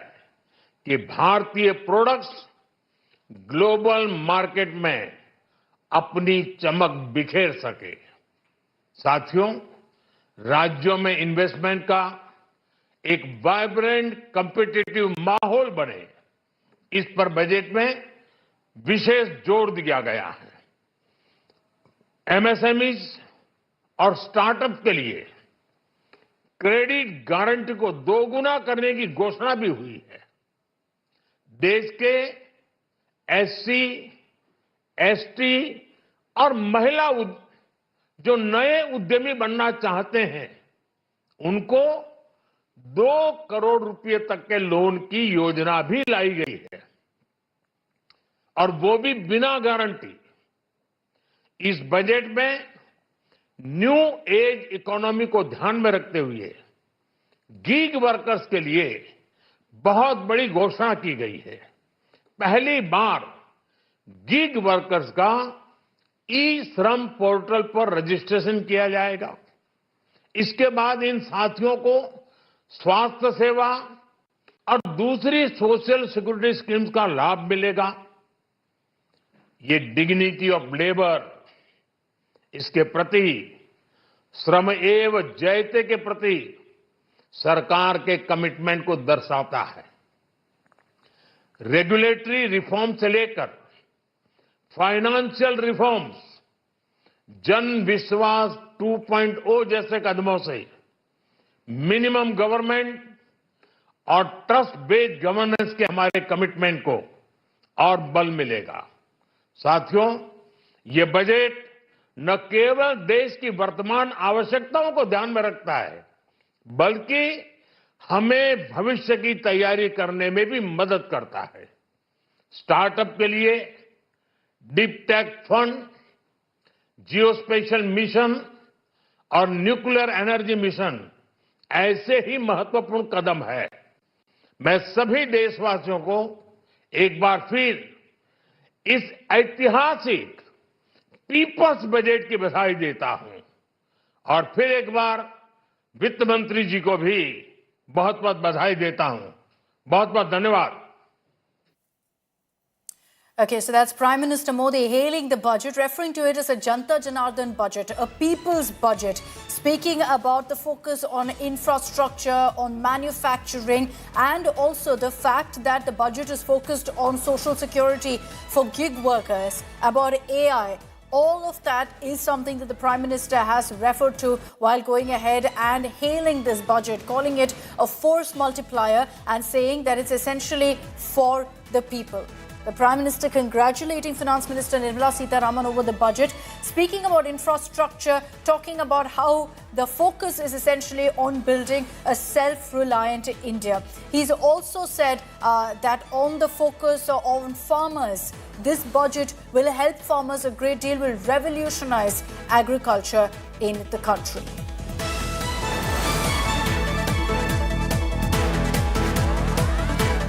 Speaker 8: कि भारतीय प्रोडक्ट्स ग्लोबल मार्केट में अपनी चमक बिखेर सके। साथियों, राज्यों में इन्वेस्टमेंट का एक वाइब्रेंट कॉम्पिटिटिव माहौल बने, इस पर बजट में विशेष जोर दिया गया है। एमएसएमईज और स्टार्टअप के लिए क्रेडिट गारंटी को दोगुना करने की घोषणा भी हुई है। देश के एससी, एसटी और महिला जो नए उद्यमी बनना चाहते हैं, उनको 2 करोड़ रुपए तक के लोन की योजना भी लाई गई है, और वो भी बिना गारंटी। इस बजट में न्यू एज इकोनॉमी को ध्यान में रखते हुए गीग वर्कर्स के लिए बहुत बड़ी घोषणा की गई है। पहली बार गीग वर्कर्स का ई श्रम पोर्टल पर रजिस्ट्रेशन किया जाएगा। इसके बाद इन साथियों को स्वास्थ्य सेवा और दूसरी सोशल सिक्योरिटी स्कीम्स का लाभ मिलेगा। ये डिग्निटी ऑफ लेबर, इसके प्रति श्रम एव जयते के प्रति सरकार के कमिटमेंट को दर्शाता है। रेगुलेटरी रिफॉर्म से लेकर फाइनेंशियल रिफॉर्म्स, जन विश्वास 2.0 जैसे कदमों से मिनिमम गवर्नमेंट और ट्रस्ट बेस्ड गवर्नेंस के हमारे कमिटमेंट को और बल मिलेगा। साथियों, ये बजट न केवल देश की वर्तमान आवश्यकताओं को ध्यान में रखता है, बल्कि हमें भविष्य की तैयारी करने में भी मदद करता है। स्टार्टअप के लिए deep tech fund, geospatial mission और न्यूक्लियर एनर्जी मिशन ऐसे ही महत्वपूर्ण कदम है। मैं सभी देशवासियों को एक बार फिर इस ऐतिहासिक पीपल्स बजट की बधाई देता हूं, और फिर एक बार वित्त मंत्री जी को भी बहुत बहुत बधाई देता हूं। बहुत बहुत धन्यवाद।
Speaker 15: Okay, so that's Prime Minister Modi hailing the budget, referring to it as a Janta Janardhan budget, a people's budget, speaking about the focus on infrastructure, on manufacturing, and also the fact that the budget is focused on social security for gig workers, about AI. All of that is something that the Prime Minister has referred to while going ahead and hailing this budget, calling it a force multiplier and saying that it's essentially for the people. The Prime Minister congratulating Finance Minister Nirmala Sitharaman over the budget, speaking about infrastructure, talking about how the focus is essentially on building a self-reliant India. He's also said that on the focus on farmers, this budget will help farmers a great deal, will revolutionize agriculture in the country.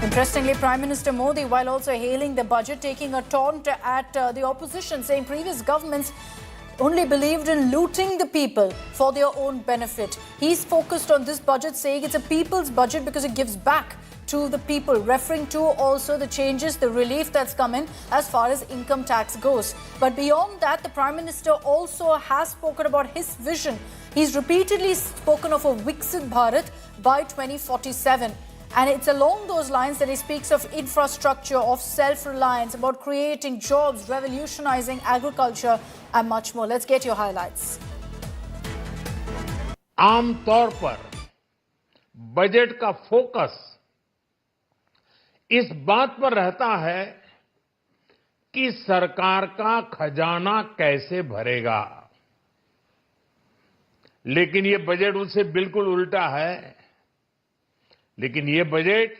Speaker 15: Interestingly, Prime Minister Modi, while also hailing the budget, taking a taunt at the opposition, saying previous governments only believed in looting the people for their own benefit. He's focused on this budget, saying it's a people's budget because it gives back to the people, referring to also the changes, the relief that's come in as far as income tax goes. But beyond that, the Prime Minister also has spoken about his vision. He's repeatedly spoken of a Viksit Bharat by 2047. And it's along those lines that he speaks of infrastructure, of self-reliance, about creating jobs, revolutionizing agriculture, and much more. Let's get your highlights.
Speaker 8: आमतौर पर budget का focus इस बात पर रहता है कि सरकार का खजाना कैसे भरेगा, लेकिन ये बजट उससे बिल्कुल उल्टा है। लेकिन ये बजट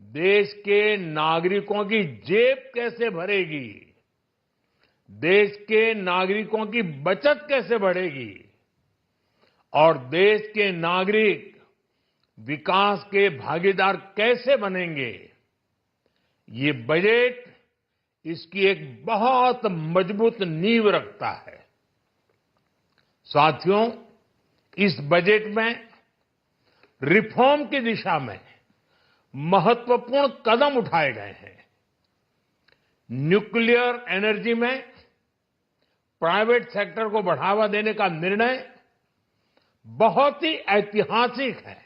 Speaker 8: देश के नागरिकों की जेब कैसे भरेगी, देश के नागरिकों की बचत कैसे बढ़ेगी और देश के नागरिक विकास के भागीदार कैसे बनेंगे, ये बजट इसकी एक बहुत मजबूत नींव रखता है। साथियों, इस बजट में रिफॉर्म की दिशा में महत्वपूर्ण कदम उठाए गए हैं। न्यूक्लियर एनर्जी में प्राइवेट सेक्टर को बढ़ावा देने का निर्णय बहुत ही ऐतिहासिक है।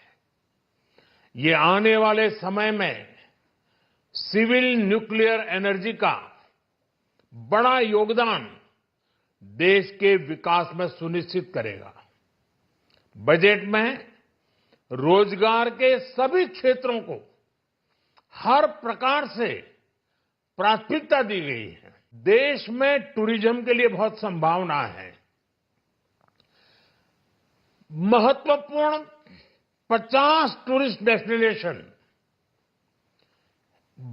Speaker 8: ये आने वाले समय में सिविल न्यूक्लियर एनर्जी का बड़ा योगदान देश के विकास में सुनिश्चित करेगा। बजट में रोजगार के सभी क्षेत्रों को हर प्रकार से प्राथमिकता दी गई है। देश में टूरिज्म के लिए बहुत संभावना है। महत्वपूर्ण 50 टूरिस्ट डेस्टिनेशन,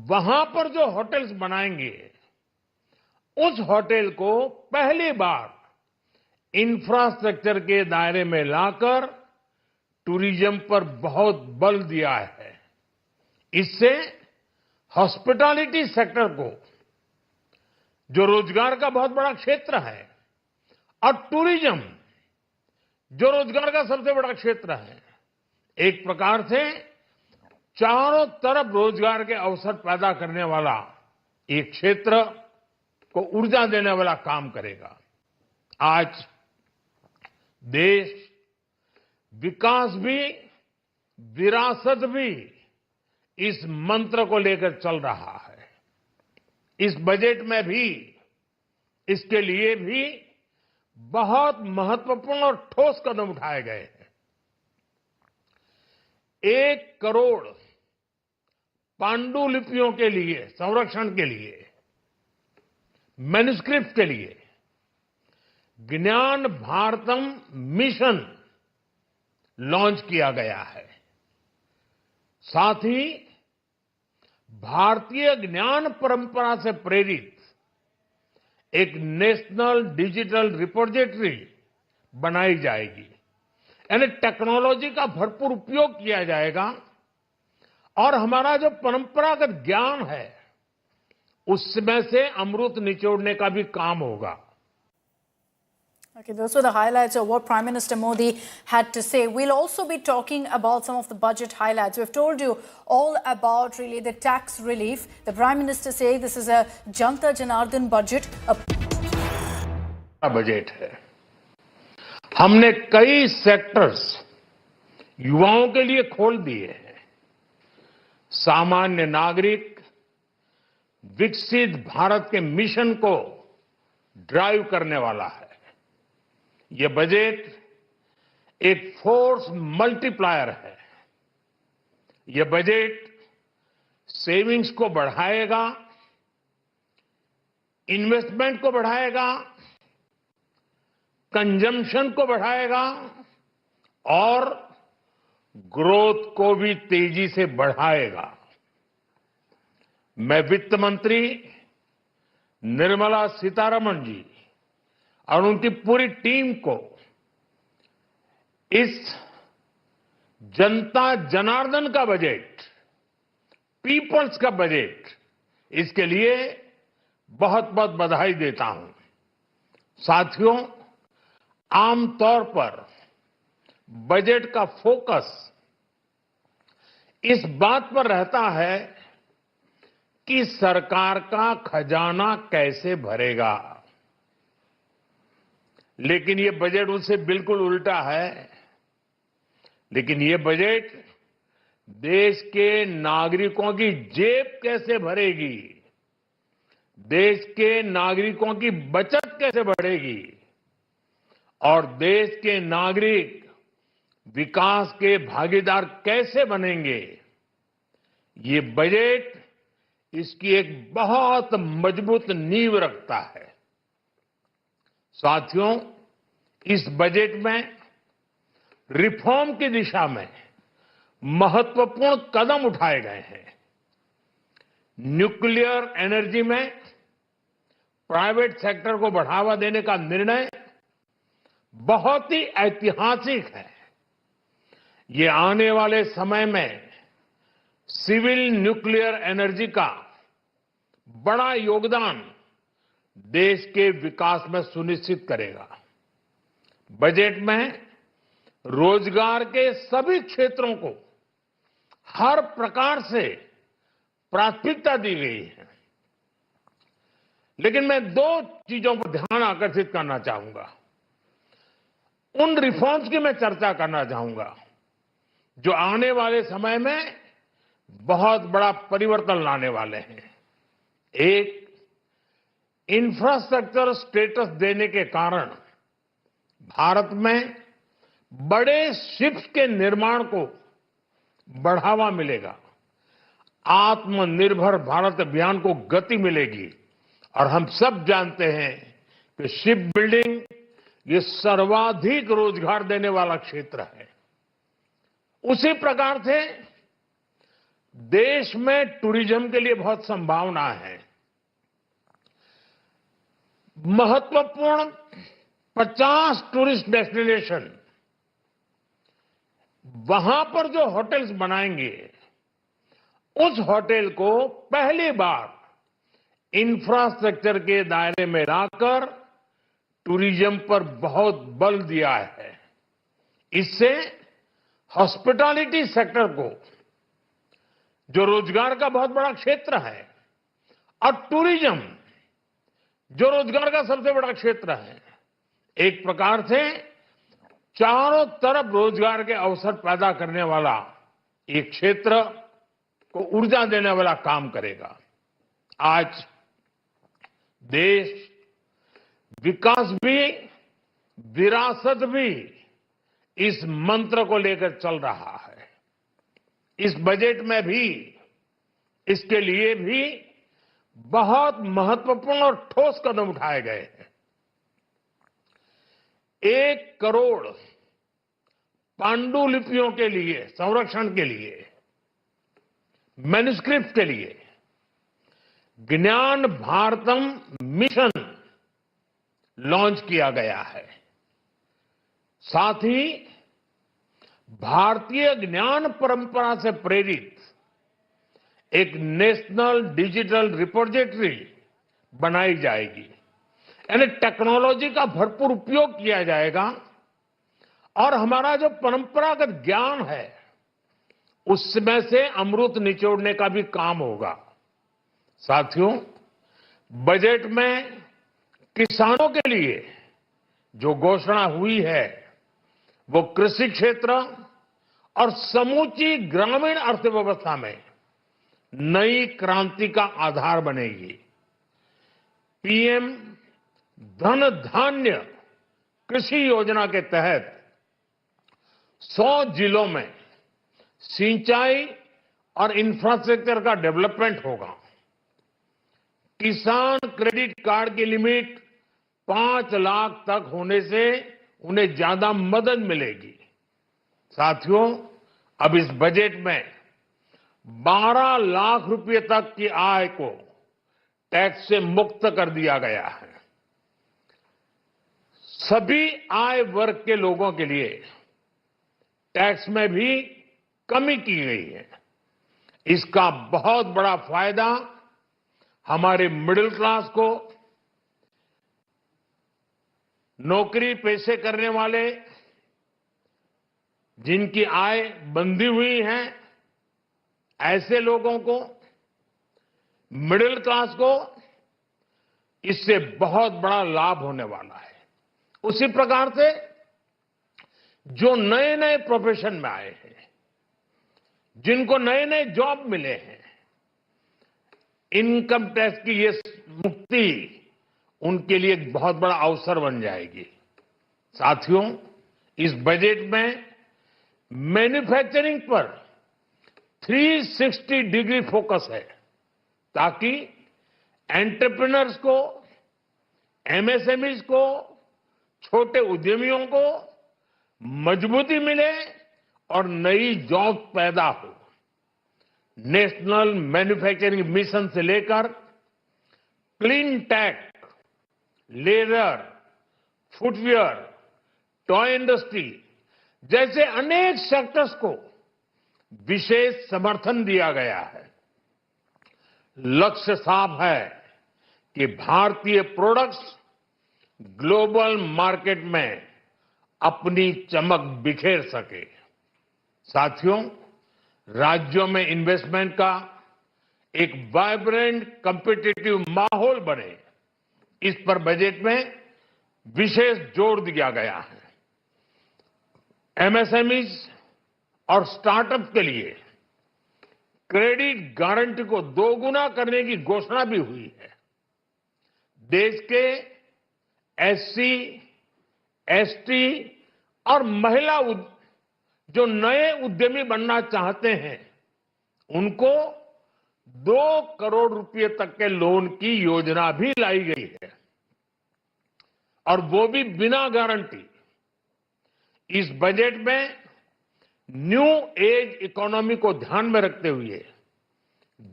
Speaker 8: वहां पर जो होटल्स बनाएंगे, उस होटल को पहली बार इंफ्रास्ट्रक्चर के दायरे में लाकर टूरिज्म पर बहुत बल दिया है। इससे हॉस्पिटैलिटी सेक्टर को, जो रोजगार का बहुत बड़ा क्षेत्र है, और टूरिज्म जो रोजगार का सबसे बड़ा क्षेत्र है, एक प्रकार से चारों तरफ रोजगार के अवसर पैदा करने वाला एक क्षेत्र को ऊर्जा देने वाला काम करेगा। आज देश विकास भी विरासत भी इस मंत्र को लेकर चल रहा है। इस बजट में भी इसके लिए भी बहुत महत्वपूर्ण और ठोस कदम उठाए गए हैं। 1 करोड़ पांडुलिपियों के लिए संरक्षण के लिए, मैन्युस्क्रिप्ट के लिए ज्ञान भारतम मिशन लॉन्च किया गया है। साथ ही भारतीय ज्ञान परंपरा से प्रेरित एक नेशनल डिजिटल रिपोजिटरी बनाई जाएगी। यानी टेक्नोलॉजी का भरपूर उपयोग किया जाएगा और हमारा जो परंपरागत ज्ञान है, उसमें से अमृत निचोड़ने का भी काम होगा।
Speaker 15: Okay, those were the highlights of what Prime Minister Modi had to say. We'll also be talking about some of the budget highlights. We've told you all about really the tax relief. The Prime Minister saying this is a Janta Janardhan budget.
Speaker 8: Budget है। हमने कई sectors युवाओं के लिए खोल दिए हैं। सामान्य नागरिक विकसित भारत के मिशन को ड्राइव करने वाला है। ये बजट एक फोर्स मल्टीप्लायर है। ये बजट सेविंग्स को बढ़ाएगा, इन्वेस्टमेंट को बढ़ाएगा, कंजम्पशन को बढ़ाएगा और ग्रोथ को भी तेजी से बढ़ाएगा। मैं वित्त मंत्री निर्मला सीतारमण जी और उनकी पूरी टीम को इस जनता जनार्दन का बजट, पीपल्स का बजट, इसके लिए बहुत बहुत बधाई देता हूं। साथियों, आमतौर पर बजट का फोकस इस बात पर रहता है कि सरकार का खजाना कैसे भरेगा, लेकिन ये बजट उससे बिल्कुल उल्टा है। लेकिन ये बजट देश के नागरिकों की जेब कैसे भरेगी, देश के नागरिकों की बचत कैसे बढ़ेगी और देश के नागरिक विकास के भागीदार कैसे बनेंगे, ये बजट इसकी एक बहुत मजबूत नींव रखता है। साथियों, इस बजट में रिफॉर्म की दिशा में महत्वपूर्ण कदम उठाए गए हैं। न्यूक्लियर एनर्जी में प्राइवेट सेक्टर को बढ़ावा देने का निर्णय बहुत ही ऐतिहासिक है। ये आने वाले समय में सिविल न्यूक्लियर एनर्जी का बड़ा योगदान देश के विकास में सुनिश्चित करेगा। बजट में रोजगार के सभी क्षेत्रों को हर प्रकार से प्राथमिकता दी गई है। लेकिन मैं दो चीजों पर ध्यान आकर्षित करना चाहूंगा। उन रिफॉर्म्स की मैं चर्चा करना चाहूंगा जो आने वाले समय में बहुत बड़ा परिवर्तन लाने वाले हैं। एक, इंफ्रास्ट्रक्चर स्टेटस देने के कारण भारत में बड़े शिप्स के निर्माण को बढ़ावा मिलेगा। आत्मनिर्भर भारत अभियान को गति मिलेगी और हम सब जानते हैं कि शिप बिल्डिंग ये सर्वाधिक रोजगार देने वाला क्षेत्र है। उसी प्रकार से देश में टूरिज्म के लिए बहुत संभावना है। महत्वपूर्ण 50 टूरिस्ट डेस्टिनेशन, वहां पर जो होटल्स बनाएंगे उस होटल को पहली बार इंफ्रास्ट्रक्चर के दायरे में लाकर टूरिज्म पर बहुत बल दिया है। इससे हॉस्पिटैलिटी सेक्टर को, जो रोजगार का बहुत बड़ा क्षेत्र है, और टूरिज्म जो रोजगार का सबसे बड़ा क्षेत्र है, एक प्रकार से चारों तरफ रोजगार के अवसर पैदा करने वाला एक क्षेत्र को ऊर्जा देने वाला काम करेगा। आज देश विकास भी विरासत भी इस मंत्र को लेकर चल रहा है। इस बजट में भी इसके लिए भी बहुत महत्वपूर्ण और ठोस कदम उठाए गए हैं। 1 करोड़ पांडुलिपियों के लिए संरक्षण के लिए, मैन्युस्क्रिप्ट के लिए ज्ञान भारतम मिशन लॉन्च किया गया है। साथ ही भारतीय ज्ञान परंपरा से प्रेरित एक नेशनल डिजिटल रिपोजिटरी बनाई जाएगी। यानी टेक्नोलॉजी का भरपूर उपयोग किया जाएगा और हमारा जो परंपरागत ज्ञान है उसमें से अमृत निचोड़ने का भी काम होगा। साथियों, बजट में किसानों के लिए जो घोषणा हुई है वो कृषि क्षेत्र और समूची ग्रामीण अर्थव्यवस्था में नई क्रांति का आधार बनेगी। पीएम धन धान्य कृषि योजना के तहत 100 जिलों में सिंचाई और इंफ्रास्ट्रक्चर का डेवलपमेंट होगा। किसान क्रेडिट कार्ड की लिमिट 5 लाख तक होने से उन्हें ज्यादा मदद मिलेगी। साथियों, अब इस बजट में 12 लाख रुपए तक की आय को टैक्स से मुक्त कर दिया गया है। सभी आय वर्ग के लोगों के लिए टैक्स में भी कमी की गई है। इसका बहुत बड़ा फायदा हमारे मिडिल क्लास को, नौकरी पेशे करने वाले जिनकी आय बंधी हुई है ऐसे लोगों को, मिडिल क्लास को इससे बहुत बड़ा लाभ होने वाला है। उसी प्रकार से जो नए नए प्रोफेशन में आए हैं, जिनको नए नए जॉब मिले हैं, इनकम टैक्स की ये मुक्ति उनके लिए एक बहुत बड़ा अवसर बन जाएगी। साथियों, इस बजट में मैन्युफैक्चरिंग पर 360 डिग्री फोकस है, ताकि एंटरप्रेन्योर्स को, एमएसएमईज को, छोटे उद्यमियों को मजबूती मिले और नई जॉब पैदा हो। नेशनल मैन्युफैक्चरिंग मिशन से लेकर clean tech, leather, footwear, toy industry जैसे अनेक सेक्टर्स को विशेष समर्थन दिया गया है। लक्ष्य साफ है कि भारतीय प्रोडक्ट्स ग्लोबल मार्केट में अपनी चमक बिखेर सके। साथियों, राज्यों में इन्वेस्टमेंट का एक वाइब्रेंट कॉम्पिटिटिव माहौल बने, इस पर बजट में विशेष जोर दिया गया है। एमएसएमईज और स्टार्टअप के लिए क्रेडिट गारंटी को दोगुना करने की घोषणा भी हुई है। देश के एससी, एसटी और महिला जो नए उद्यमी बनना चाहते हैं, उनको 2 करोड़ रुपए तक के लोन की योजना भी लाई गई है, और वो भी बिना गारंटी। इस बजट में न्यू एज इकोनॉमी को ध्यान में रखते हुए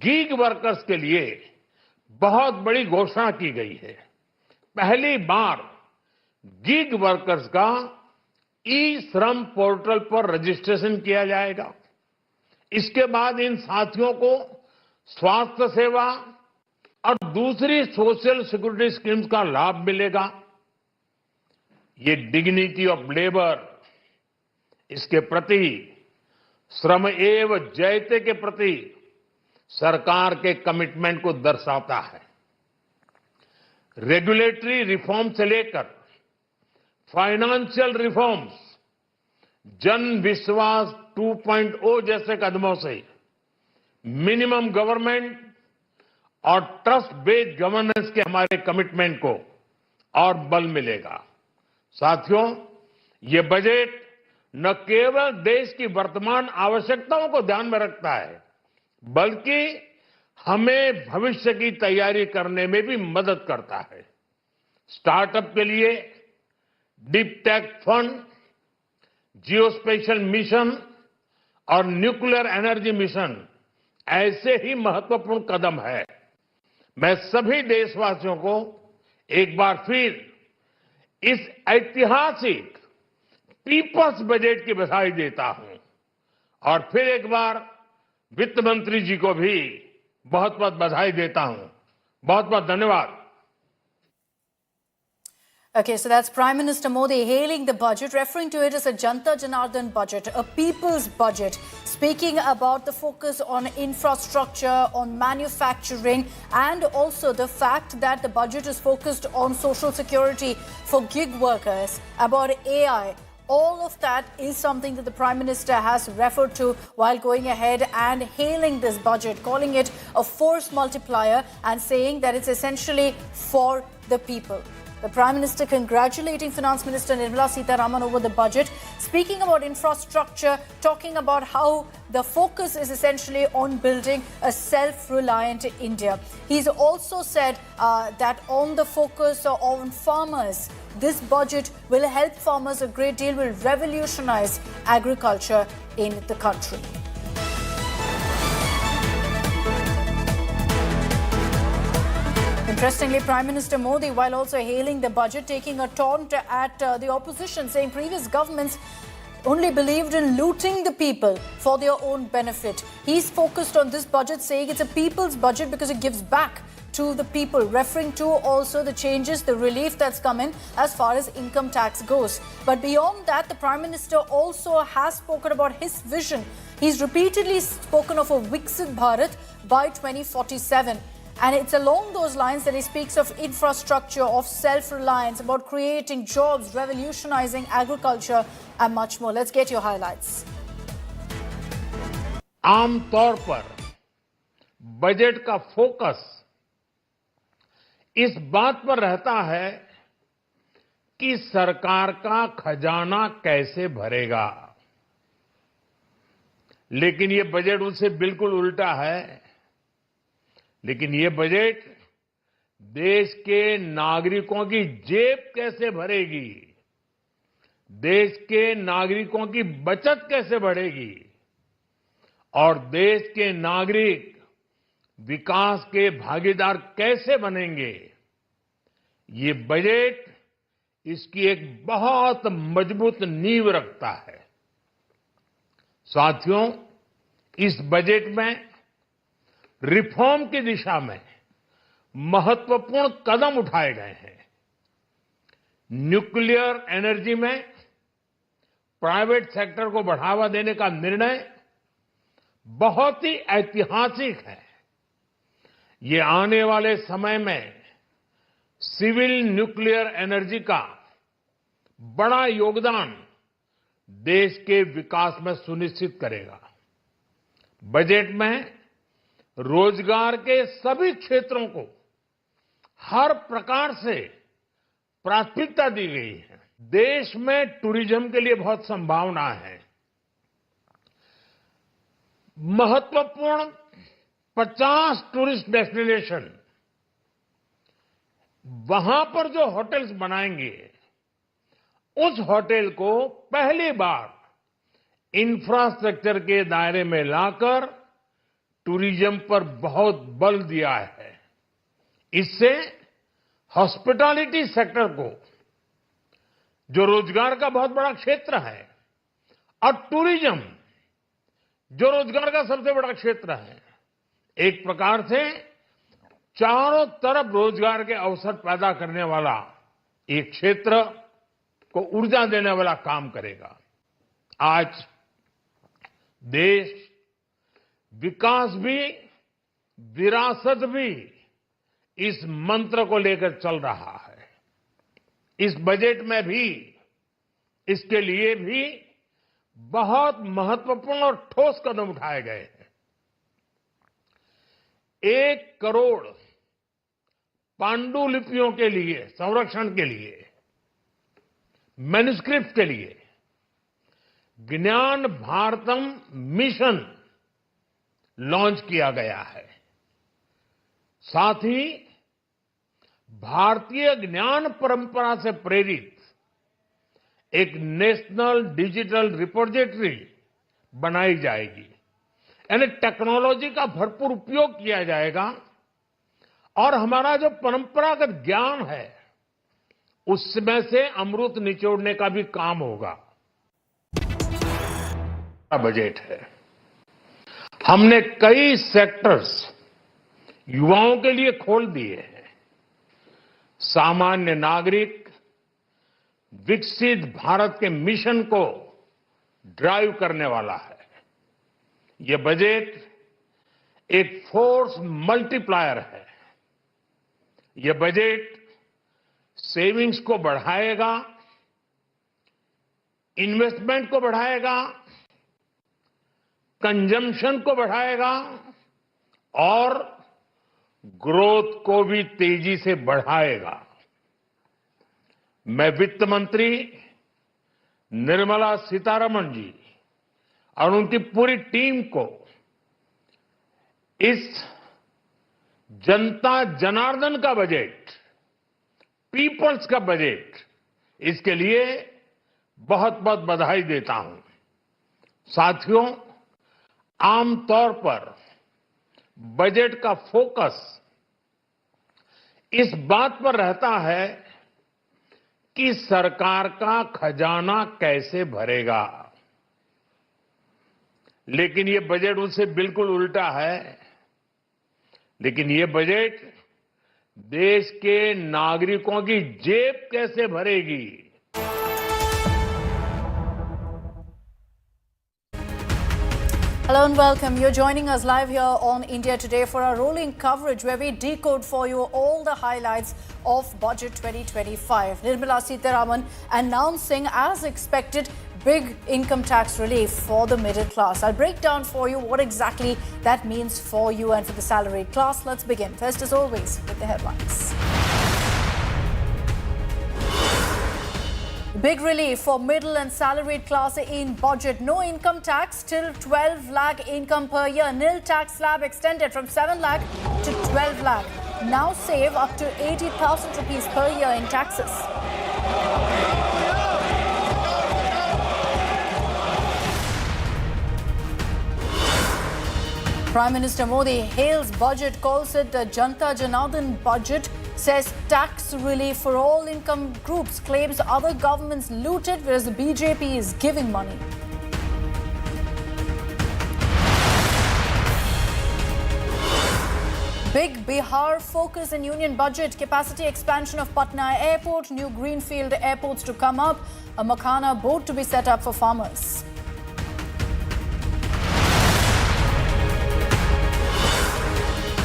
Speaker 8: गीग वर्कर्स के लिए बहुत बड़ी घोषणा की गई है। पहली बार गीग वर्कर्स का ई श्रम पोर्टल पर रजिस्ट्रेशन किया जाएगा। इसके बाद इन साथियों को स्वास्थ्य सेवा और दूसरी सोशल सिक्योरिटी स्कीम्स का लाभ मिलेगा। ये डिग्निटी ऑफ लेबर, इसके प्रति, श्रम एव जयते के प्रति सरकार के कमिटमेंट को दर्शाता है। रेगुलेटरी रिफॉर्म से लेकर फाइनेंशियल रिफॉर्म्स, जन विश्वास 2.0 जैसे कदमों से मिनिमम गवर्नमेंट और ट्रस्ट बेस्ड गवर्नेंस के हमारे कमिटमेंट को और बल मिलेगा। साथियों, ये बजट न केवल देश की वर्तमान आवश्यकताओं को ध्यान में रखता है, बल्कि हमें भविष्य की तैयारी करने में भी मदद करता है। स्टार्टअप के लिए deep tech fund, geospatial mission और न्यूक्लियर एनर्जी मिशन ऐसे ही महत्वपूर्ण कदम है। मैं सभी देशवासियों को एक बार फिर इस ऐतिहासिक पीपल्स बजट की बधाई देता हूं, और फिर एक बार वित्त मंत्री जी को भी बहुत बहुत बधाई देता हूं। बहुत बहुत धन्यवाद।
Speaker 15: Okay, so that's Prime Minister Modi hailing the budget, referring to it as a Janta Janardhan budget, a people's budget, speaking about the focus on infrastructure, on manufacturing, and also the fact that the budget is focused on social security for gig workers, about AI. All of that is something that the Prime Minister has referred to while going ahead and hailing this budget, calling it a force multiplier and saying that it's essentially for the people. The Prime Minister congratulating Finance Minister Nirmala Sitharaman over the budget, speaking about infrastructure, talking about how the focus is essentially on building a self-reliant India. He's also said that on the focus on farmers, this budget will help farmers a great deal, will revolutionize agriculture in the country. Interestingly, Prime Minister Modi, while also hailing the budget, taking a taunt at the opposition, saying previous governments only believed in looting the people for their own benefit. He's focused on this budget, saying it's a people's budget because it gives back to the people, referring to also the changes, the relief that's come in as far as income tax goes. But beyond that, the Prime Minister also has spoken about his vision. He's repeatedly spoken of a Viksit Bharat by 2047. And it's along those lines that he speaks of infrastructure, of self-reliance, about creating jobs, revolutionizing agriculture, and much more. Let's get your highlights.
Speaker 8: आमतौर पर budget का focus इस बात पर रहता है कि सरकार का खजाना कैसे भरेगा, लेकिन ये बजट उससे बिल्कुल उल्टा है। लेकिन ये बजट देश के नागरिकों की जेब कैसे भरेगी, देश के नागरिकों की बचत कैसे बढ़ेगी और देश के नागरिक विकास के भागीदार कैसे बनेंगे, ये बजट इसकी एक बहुत मजबूत नींव रखता है। साथियों, इस बजट में रिफॉर्म की दिशा में महत्वपूर्ण कदम उठाए गए हैं। न्यूक्लियर एनर्जी में प्राइवेट सेक्टर को बढ़ावा देने का निर्णय बहुत ही ऐतिहासिक है। ये आने वाले समय में सिविल न्यूक्लियर एनर्जी का बड़ा योगदान देश के विकास में सुनिश्चित करेगा। बजट में रोजगार के सभी क्षेत्रों को हर प्रकार से प्राथमिकता दी गई है। देश में टूरिज्म के लिए बहुत संभावना है। महत्वपूर्ण 50 टूरिस्ट डेस्टिनेशन, वहां पर जो होटल्स बनाएंगे, उस होटल को पहली बार इंफ्रास्ट्रक्चर के दायरे में लाकर टूरिज्म पर बहुत बल दिया है। इससे हॉस्पिटैलिटी सेक्टर को, जो रोजगार का बहुत बड़ा क्षेत्र है, और टूरिज्म जो रोजगार का सबसे बड़ा क्षेत्र है, एक प्रकार से चारों तरफ रोजगार के अवसर पैदा करने वाला एक क्षेत्र को ऊर्जा देने वाला काम करेगा। आज देश विकास भी विरासत भी इस मंत्र को लेकर चल रहा है। इस बजट में भी इसके लिए भी बहुत महत्वपूर्ण और ठोस कदम उठाए गए हैं। 1 करोड़ पांडुलिपियों के लिए संरक्षण के लिए, मैन्युस्क्रिप्ट के लिए ज्ञान भारतम मिशन लॉन्च किया गया है। साथ ही भारतीय ज्ञान परंपरा से प्रेरित एक नेशनल डिजिटल रिपोजिटरी बनाई जाएगी। यानी टेक्नोलॉजी का भरपूर उपयोग किया जाएगा और हमारा जो परंपरागत ज्ञान है, उसमें से अमृत निचोड़ने का भी काम होगा। बजट है, हमने कई सेक्टर्स युवाओं के लिए खोल दिए हैं। सामान्य नागरिक विकसित भारत के मिशन को ड्राइव करने वाला है। यह बजट एक फोर्स मल्टीप्लायर है। यह बजट सेविंग्स को बढ़ाएगा, इन्वेस्टमेंट को बढ़ाएगा, कंजम्पशन को बढ़ाएगा और ग्रोथ को भी तेजी से बढ़ाएगा। मैं वित्त मंत्री निर्मला सीतारमण जी और उनकी पूरी टीम को इस जनता जनार्दन का बजट, पीपल्स का बजट, इसके लिए बहुत बहुत बधाई देता हूं। साथियों, आमतौर पर बजट का फोकस इस बात पर रहता है कि सरकार का खजाना कैसे भरेगा, लेकिन ये बजट उससे बिल्कुल उल्टा है। लेकिन ये बजट देश के नागरिकों की जेब कैसे भरेगी।
Speaker 15: Hello and welcome. You're joining us live here on India Today for our rolling coverage where we decode for you all the highlights of Budget 2025. Nirmala Sitharaman announcing, as expected, big income tax relief for the middle class. I'll break down for you what exactly that means for you and for the salaried class. Let's begin. First, as always, with the headlines. Big relief for middle and salaried class in budget. No income tax till 12 lakh income per year. Nil tax slab extended from 7 lakh to 12 lakh. Now save up to 80,000 rupees per year in taxes. Prime Minister Modi hails budget, calls it the Janta Janardhan budget, says tax relief for all income groups, claims other governments looted whereas the BJP is giving money. Big Bihar focus in union budget, capacity expansion of Patna airport, new greenfield airports to come up, a Makhana boat to be set up for farmers.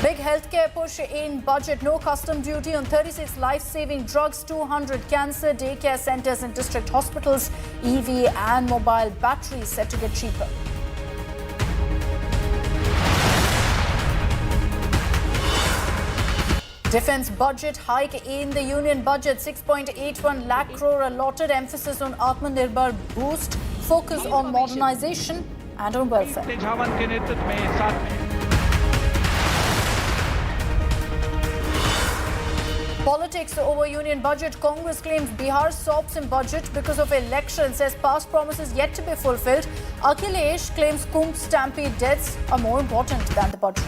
Speaker 15: Big healthcare push in budget. No custom duty on 36 life-saving drugs, 200 cancer daycare centers and district hospitals. EV and mobile batteries set to get cheaper. Defence budget hike in the union budget. 6.81 lakh crore allotted. Emphasis on Atmanirbhar boost. Focus on modernisation and on welfare. Politics over union budget. Congress claims Bihar sobs in budget because of election, says past promises yet to be fulfilled. Akhilesh claims Kumbh stampede deaths are more important than the budget.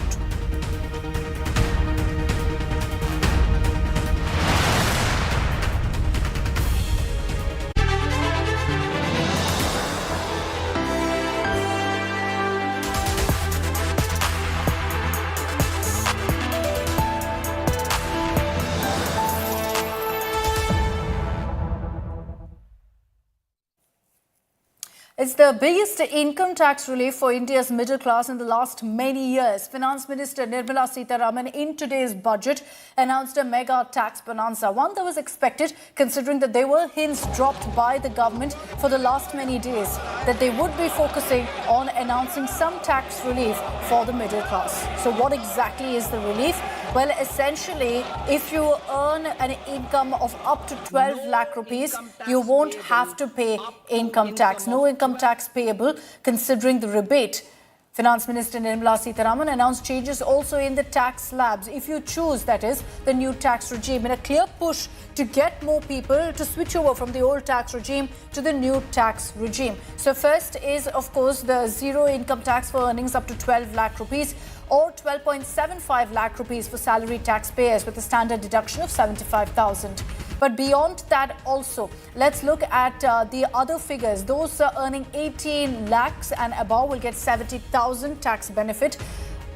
Speaker 15: It's the biggest income tax relief for India's middle class in the last many years. Finance Minister Nirmala Sitharaman in today's budget announced a mega tax bonanza, one that was expected considering that there were hints dropped by the government for the last many days that they would be focusing on announcing some tax relief for the middle class. So what exactly is the relief? Well, essentially, if you earn an income of up to 12 lakh rupees, you won't have to pay income tax. No income tax payable considering the rebate. Finance Minister Nirmala Sitharaman announced changes also in the tax slabs. If you choose, that is, the new tax regime, in a clear push to get more people to switch over from the old tax regime to the new tax regime. So first is, of course, the zero income tax for earnings up to 12 lakh rupees or 12.75 lakh rupees for salary taxpayers with a standard deduction of 75,000. But beyond that also, let's look at the other figures. Those earning 18 lakhs and above will get 70,000 tax benefit.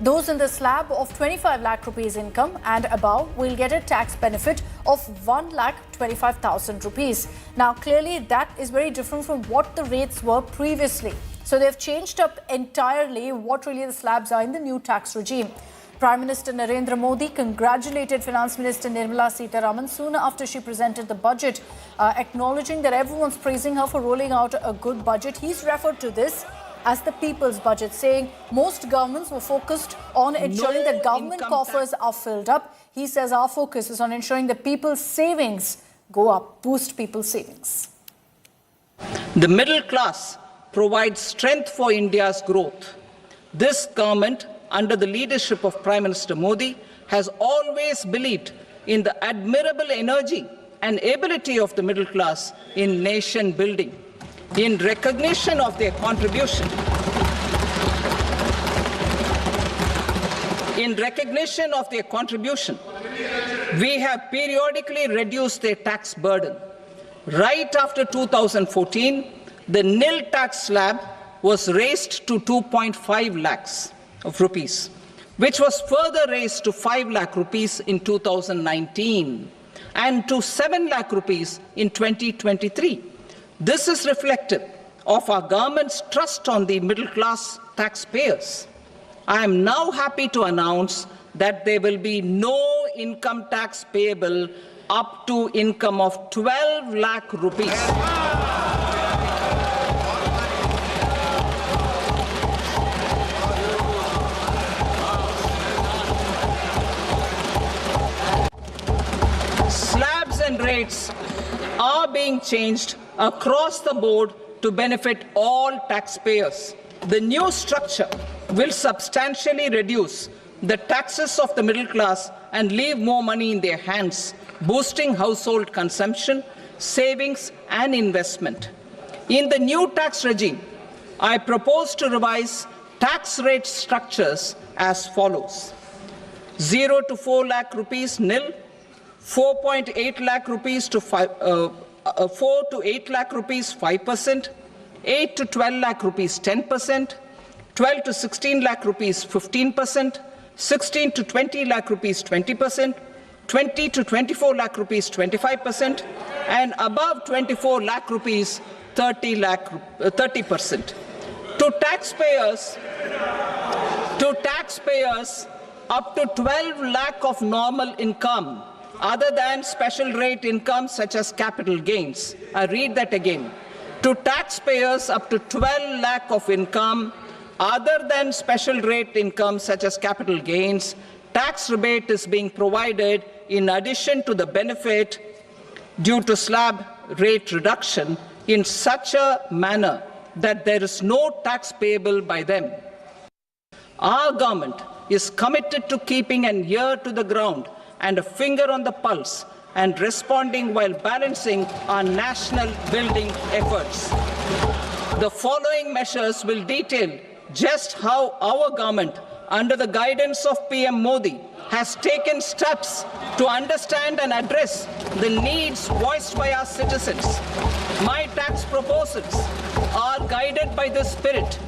Speaker 15: Those in the slab of 25 lakh rupees income and above will get a tax benefit of 1,25,000 rupees. Now, clearly that is very different from what the rates were previously. So they've changed up entirely what really the slabs are in the new tax regime. Prime Minister Narendra Modi congratulated Finance Minister Nirmala Sitharaman soon after she presented the budget, acknowledging that everyone's praising her for rolling out a good budget. He's referred to this as the people's budget, saying most governments were focused on ensuring that government coffers are filled up. He says our focus is on ensuring that people's savings go up, boost people's savings.
Speaker 9: The middle class provides strength for India's growth. This government, under the leadership of Prime Minister Modi, has always believed in the admirable energy and ability of the middle class in nation building. In recognition of their contribution, we have periodically reduced their tax burden. Right after 2014, the nil tax slab was raised to 2.5 lakhs of rupees, which was further raised to 5 lakh rupees in 2019 and to 7 lakh rupees in 2023. This is reflective of our government's trust on the middle class taxpayers. I am now happy to announce that there will be no income tax payable up to income of 12 lakh rupees. rates are being changed across the board to benefit all taxpayers. The new structure will substantially reduce the taxes of the middle class and leave more money in their hands, boosting household consumption, savings and investment. In the new tax regime, I propose to revise tax rate structures as follows. 0 to 4 lakh rupees nil, 4.8 lakh rupees to 4 to 8 lakh rupees 5%, 8 to 12 lakh rupees 10%, 12 to 16 lakh rupees 15%, 16 to 20 lakh rupees 20%, 20 to 24 lakh rupees 25%, and above 24 lakh rupees 30%. To taxpayers up to 12 lakh of normal income, other than special rate income such as capital gains. I read that again. To taxpayers up to 12 lakh of income, other than special rate income such as capital gains, tax rebate is being provided in addition to the benefit due to slab rate reduction in such a manner that there is no tax payable by them. Our government is committed to keeping an ear to the ground and a finger on the pulse and responding while balancing our national building efforts. The following measures will detail just how our government, under the guidance of PM Modi, has taken steps to understand and address the needs voiced by our citizens. My tax proposals are guided by this spirit.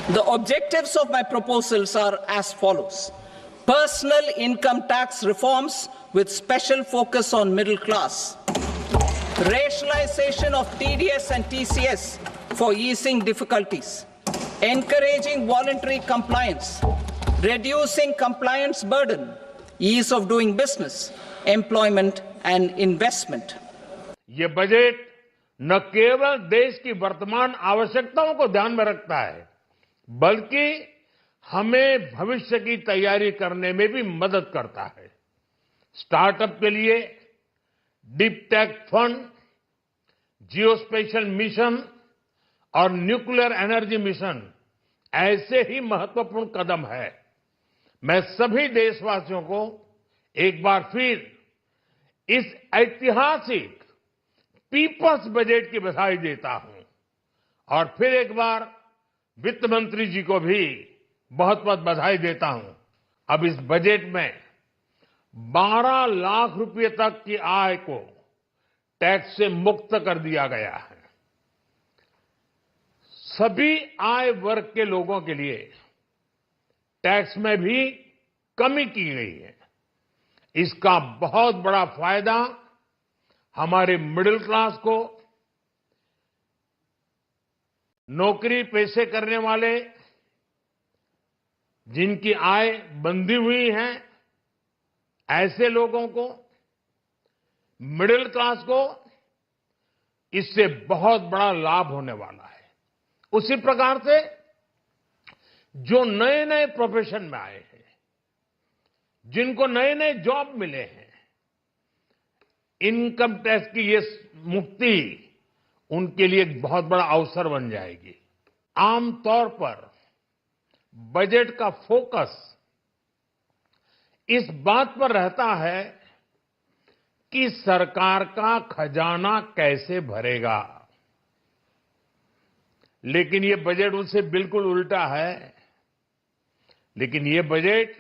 Speaker 9: The objectives of my proposals are as follows. Personal income tax reforms with special focus on middle class. Rationalization of TDS and TCS for easing difficulties. Encouraging voluntary compliance. Reducing compliance burden. Ease of doing business. Employment and investment.
Speaker 8: ये budget न केवल देश की वर्तमान आवश्यकताओं को ध्यान में रखता है, बल्कि हमें भविष्य की तैयारी करने में भी मदद करता है। स्टार्टअप के लिए deep tech fund, geospatial mission और न्यूक्लियर एनर्जी मिशन ऐसे ही महत्वपूर्ण कदम है। मैं सभी देशवासियों को एक बार फिर इस ऐतिहासिक पीपल्स बजट की बधाई देता हूं और फिर एक बार वित्त मंत्री जी को भी बहुत बहुत बधाई देता हूं। अब इस बजट में 12 लाख रुपए तक की आय को टैक्स से मुक्त कर दिया गया है। सभी आय वर्ग के लोगों के लिए टैक्स में भी कमी की गई है। इसका बहुत बड़ा फायदा हमारे मिडिल क्लास को, नौकरी पेशे करने वाले जिनकी आय बंधी हुई है, ऐसे लोगों को, मिडिल क्लास को इससे बहुत बड़ा लाभ होने वाला है। उसी प्रकार से जो नए नए प्रोफेशन में आए हैं, जिनको नए नए जॉब मिले हैं, इनकम टैक्स की ये मुक्ति उनके लिए एक बहुत बड़ा अवसर बन जाएगी। आमतौर पर बजट का फोकस इस बात पर रहता है कि सरकार का खजाना कैसे भरेगा, लेकिन ये बजट उससे बिल्कुल उल्टा है। लेकिन ये बजट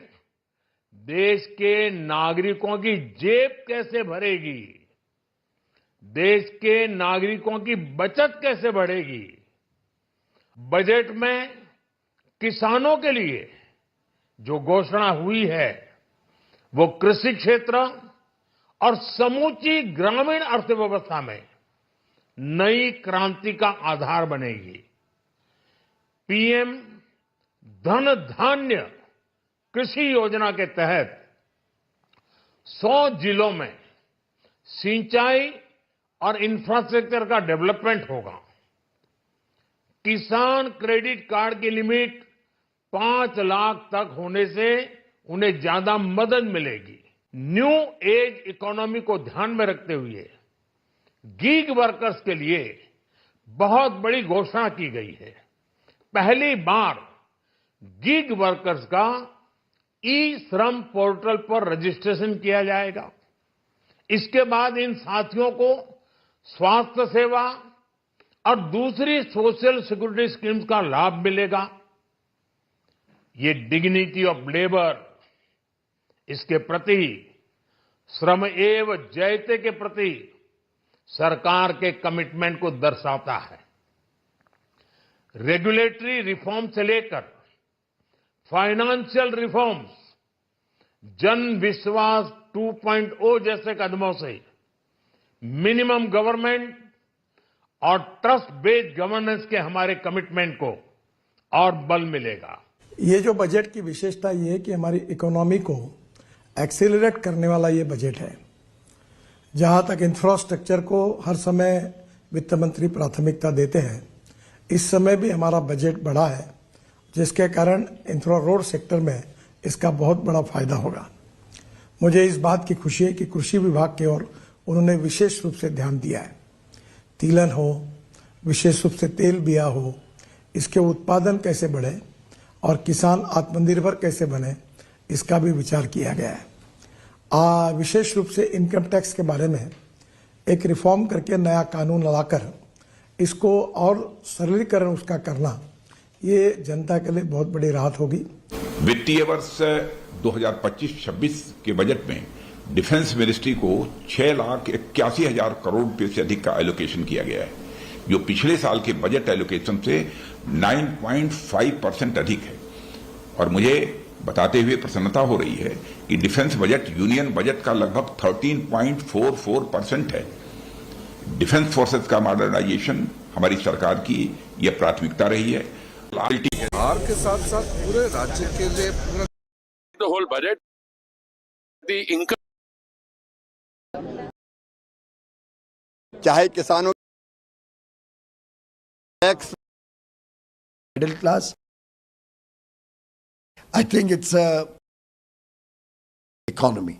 Speaker 8: देश के नागरिकों की जेब कैसे भरेगी, देश के नागरिकों की बचत कैसे बढ़ेगी। बजट में किसानों के लिए जो घोषणा हुई है वो कृषि क्षेत्र और समूची ग्रामीण अर्थव्यवस्था में नई क्रांति का आधार बनेगी। पीएम धन धान्य कृषि योजना के तहत 100 जिलों में सिंचाई और इंफ्रास्ट्रक्चर का डेवलपमेंट होगा। किसान क्रेडिट कार्ड की लिमिट 5 लाख तक होने से उन्हें ज्यादा मदद मिलेगी। न्यू एज इकोनॉमी को ध्यान में रखते हुए गीग वर्कर्स के लिए बहुत बड़ी घोषणा की गई है। पहली बार गीग वर्कर्स का ई श्रम पोर्टल पर रजिस्ट्रेशन किया जाएगा। इसके बाद इन साथियों को स्वास्थ्य सेवा और दूसरी सोशल सिक्योरिटी स्कीम्स का लाभ मिलेगा। ये डिग्निटी ऑफ लेबर, इसके प्रति श्रम एव जयते के प्रति सरकार के कमिटमेंट को दर्शाता है। रेगुलेटरी रिफॉर्म से लेकर फाइनेंशियल रिफॉर्म्स, जन विश्वास 2.0 जैसे कदमों से मिनिमम गवर्नमेंट और ट्रस्ट बेस्ड गवर्नेंस के हमारे कमिटमेंट को और बल मिलेगा।
Speaker 20: ये जो बजट की विशेषता ये है कि हमारी इकोनॉमी को एक्सेलरेट करने वाला ये बजट है। जहां तक इंफ्रास्ट्रक्चर को हर समय वित्त मंत्री प्राथमिकता देते हैं, इस समय भी हमारा बजट बढ़ा है, जिसके कारण इंफ्रा रोड सेक्टर में इसका बहुत बड़ा फायदा होगा। मुझे इस बात की खुशी है कि कृषि विभाग की ओर उन्होंने विशेष रूप से ध्यान दिया है। तिलहन हो, विशेष रूप से तेल बिया हो, इसके उत्पादन कैसे बढ़े और किसान आत्मनिर्भर कैसे बने, इसका भी विचार किया गया है। विशेष रूप से इनकम टैक्स के बारे में एक रिफॉर्म करके नया कानून लाकर इसको और सरलीकरण उसका करना, ये जनता के लिए बहुत बड़ी राहत होगी।
Speaker 21: वित्तीय वर्ष 2025-26 के बजट में डिफेंस मिनिस्ट्री को 6,81,000 करोड़ रुपए से अधिक का एलोकेशन किया गया है, जो पिछले साल के बजट एलोकेशन से 9.5% अधिक है। और मुझे बताते हुए प्रसन्नता हो रही है कि डिफेंस बजट यूनियन बजट का लगभग 13.44% है। डिफेंस फोर्सेस का मॉडर्नाइजेशन हमारी सरकार की यह प्राथमिकता रही है।
Speaker 22: बिहार के साथ साथ पूरे राज्य के लिए पूरा
Speaker 16: the whole budget, the income,
Speaker 1: चाहे किसानों tax,
Speaker 20: middle class, I think it's a economy.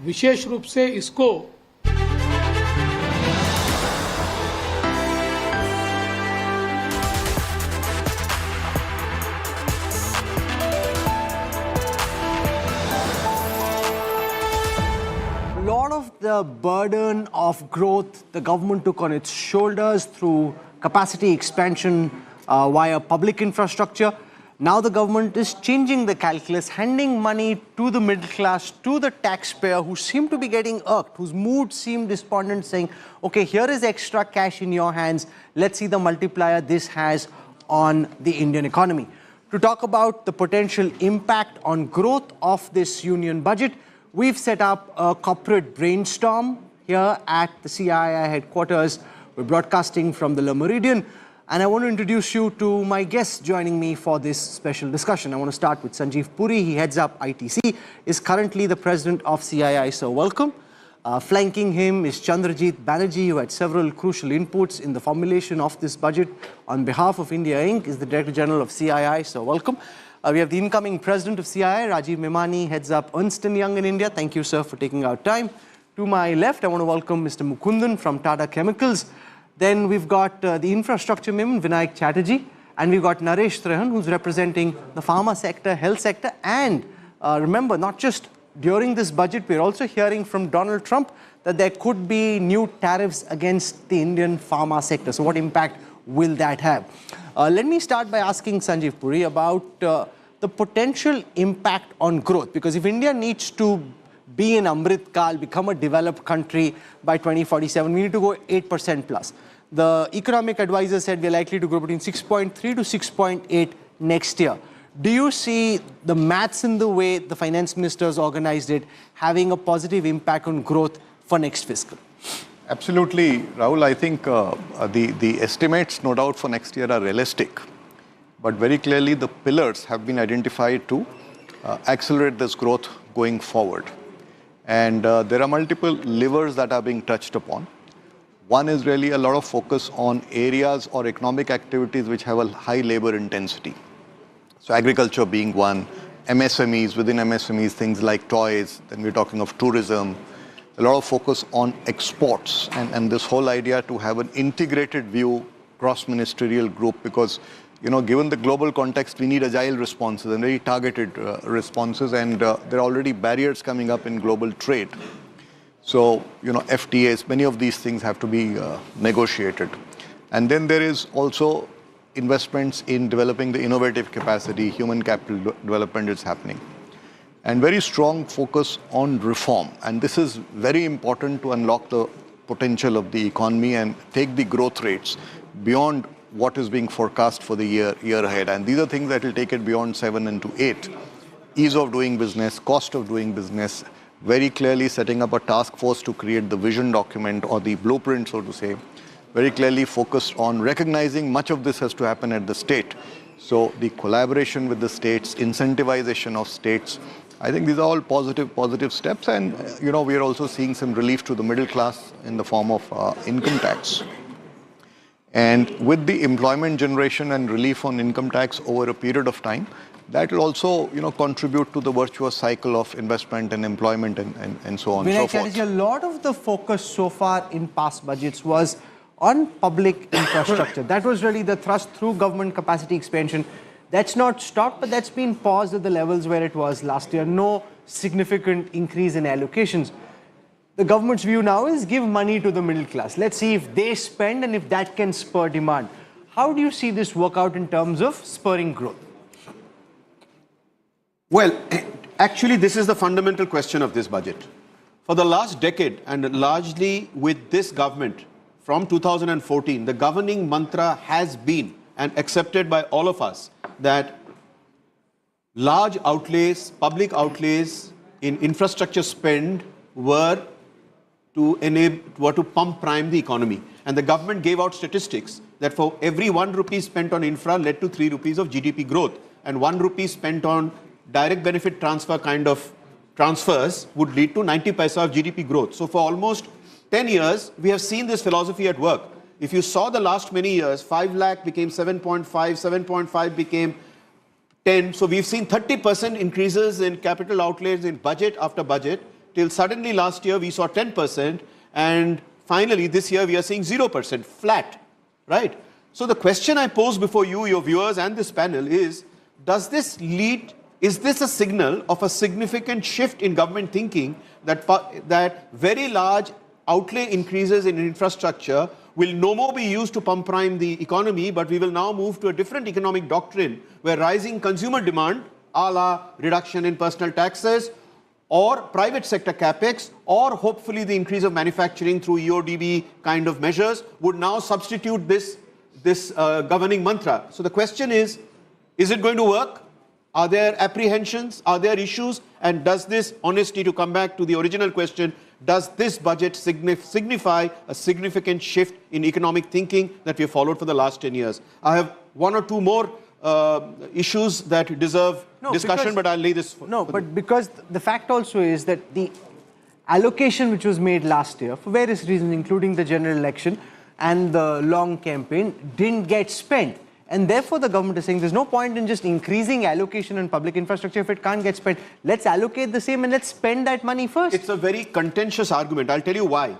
Speaker 2: विशेष रूप से इसको
Speaker 3: A lot of the burden of growth the government took on its shoulders through capacity expansion via public infrastructure. Now the government is changing the calculus, handing money to the middle class, to the taxpayer who seem to be getting irked, whose mood seemed despondent, saying, okay, here is extra cash in your hands. Let's see the multiplier this has on the Indian economy. To talk about the potential impact on growth of this union budget, we've set up a corporate brainstorm here at the CII headquarters. We're broadcasting from the Le Méridien. And I want to introduce you to my guests joining me for this special discussion. I want to start with Sanjeev Puri. He heads up ITC, is currently the president of CII, so welcome. Flanking him is Chandrajit Banerjee, who had several crucial inputs in the formulation of this budget. On behalf of India Inc., is the Director General of CII, so welcome. We have the incoming president of CII, Rajiv Memani, heads up Ernst & Young in India. Thank you, sir, for taking our time. To my left, I want to welcome Mr. Mukundan from Tata Chemicals. Then we've got the infrastructure Memon, Vinayak Chatterjee, and we've got Naresh Trehan, who's representing the pharma sector, health sector, and remember, not just during this budget, we're also hearing from Donald Trump that there could be new tariffs against the Indian pharma sector. So what impact will that have? Let me start by asking Sanjeev Puri about the potential impact on growth, because if India needs to be in Amrit Kal, become a developed country by 2047, we need to go 8% plus. The economic advisor said we're likely to grow between 6.3 to 6.8 next year. Do you see the maths in the way the finance minister has organized it having a positive impact on growth for next fiscal?
Speaker 10: Absolutely, Rahul. I think the estimates, no doubt, for next year are realistic. But very clearly, the pillars have been identified to accelerate this growth going forward. And there are multiple levers that are being touched upon. One is really a lot of focus on areas or economic activities which have a high labor intensity. So agriculture being one, MSMEs, within MSMEs, things like toys, then we're talking of tourism, a lot of focus on exports, and this whole idea to have an integrated view, cross-ministerial group, because, given the global context, we need agile responses and very targeted responses, and there are already barriers coming up in global trade. So, FTAs, many of these things have to be negotiated. And then there is also investments in developing the innovative capacity, human capital development is happening. And very strong focus on reform. And this is very important to unlock the potential of the economy and take the growth rates beyond what is being forecast for the year ahead. And these are things that will take it beyond 7 and to 8. Ease of doing business, cost of doing business, very clearly setting up a task force to create the vision document or the blueprint, so to say, very clearly focused on recognizing much of this has to happen at the state. So the collaboration with the states, incentivization of states, I think these are all positive steps. And, we are also seeing some relief to the middle class in the form of income tax. And with the employment generation and relief on income tax over a period of time, that will also, contribute to the virtuous cycle of investment and employment and so on and so forth.
Speaker 3: A lot of the focus so far in past budgets was on public infrastructure. That was really the thrust through government capacity expansion. That's not stopped, but that's been paused at the levels where it was last year. No significant increase in allocations. The government's view now is give money to the middle class. Let's see if they spend and if that can spur demand. How do you see this work out in terms of spurring growth?
Speaker 11: Well, actually, this is the fundamental question of this budget. For the last decade, and largely with this government, from 2014, the governing mantra has been, and accepted by all of us, that large outlays, public outlays in infrastructure spend were to pump prime the economy. And the government gave out statistics that for every 1 rupee spent on infra led to 3 rupees of GDP growth, and 1 rupee spent on direct benefit transfer kind of transfers would lead to 90 paisa of GDP growth. So for almost 10 years, we have seen this philosophy at work. If you saw the last many years, 5 lakh became 7.5, 7.5 became 10. So we've seen 30% increases in capital outlays in budget after budget, till suddenly last year we saw 10%, and finally this year we are seeing 0%, flat, right? So the question I pose before you, your viewers and this panel is, is this a signal of a significant shift in government thinking that very large outlay increases in infrastructure will no more be used to pump prime the economy, but we will now move to a different economic doctrine where rising consumer demand, a la reduction in personal taxes, or private sector capex, or hopefully the increase of manufacturing through EODB kind of measures would now substitute this governing mantra. So the question is it going to work? Are there apprehensions? Are there issues? And does this, honesty, to come back to the original question, does this budget signify a significant shift in economic thinking that we have followed for the last 10 years? I have 1 or 2 more issues that deserve discussion, but I'll lay this
Speaker 3: because the fact also is that the allocation which was made last year, for various reasons, including the general election and the long campaign, didn't get spent. And therefore, the government is saying there's no point in just increasing allocation in public infrastructure if it can't get spent. Let's allocate the same and let's spend that money first.
Speaker 11: It's a very contentious argument. I'll tell you why.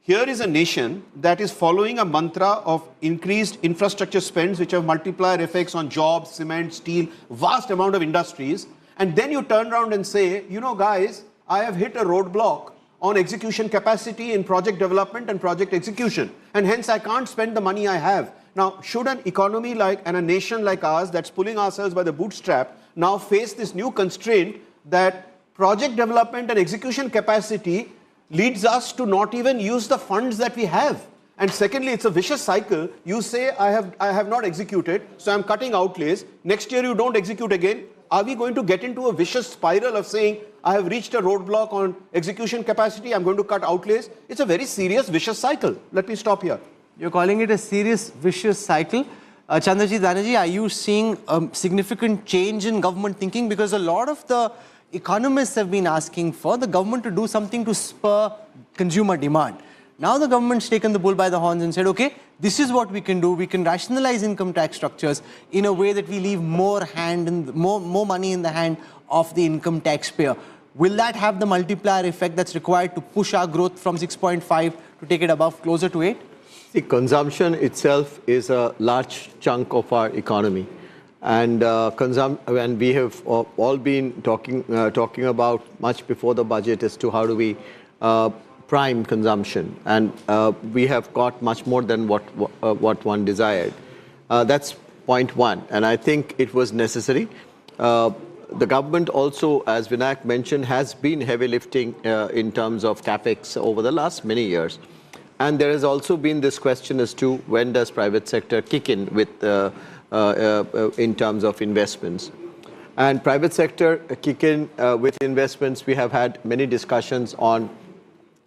Speaker 11: Here is a nation that is following a mantra of increased infrastructure spends, which have multiplier effects on jobs, cement, steel, vast amount of industries. And then you turn around and say, guys, I have hit a roadblock on execution capacity in project development and project execution. And hence, I can't spend the money I have. Now, should an economy and a nation like ours that's pulling ourselves by the bootstrap now face this new constraint that project development and execution capacity leads us to not even use the funds that we have? And secondly, it's a vicious cycle. You say, I have not executed, so I'm cutting outlays. Next year, you don't execute again. Are we going to get into a vicious spiral of saying, I have reached a roadblock on execution capacity, I'm going to cut outlays? It's a very serious, vicious cycle. Let me stop here.
Speaker 3: You're calling it a serious, vicious cycle. Chandraji, Danaji, are you seeing a significant change in government thinking? Because a lot of the economists have been asking for the government to do something to spur consumer demand. Now the government's taken the bull by the horns and said, okay, this is what we can do. We can rationalize income tax structures in a way that we leave more money in the hand of the income taxpayer. Will that have the multiplier effect that's required to push our growth from 6.5 to take it above, closer to 8?
Speaker 11: See, consumption itself is a large chunk of our economy. And we have all been talking about much before the budget as to how do we prime consumption. And we have got much more than what one desired. That's point one. And I think it was necessary. The government also, as Vinayak mentioned, has been heavy lifting in terms of Capex over the last many years. And there has also been this question as to when does private sector kick in with in terms of investments. And private sector kick in with investments. We have had many discussions on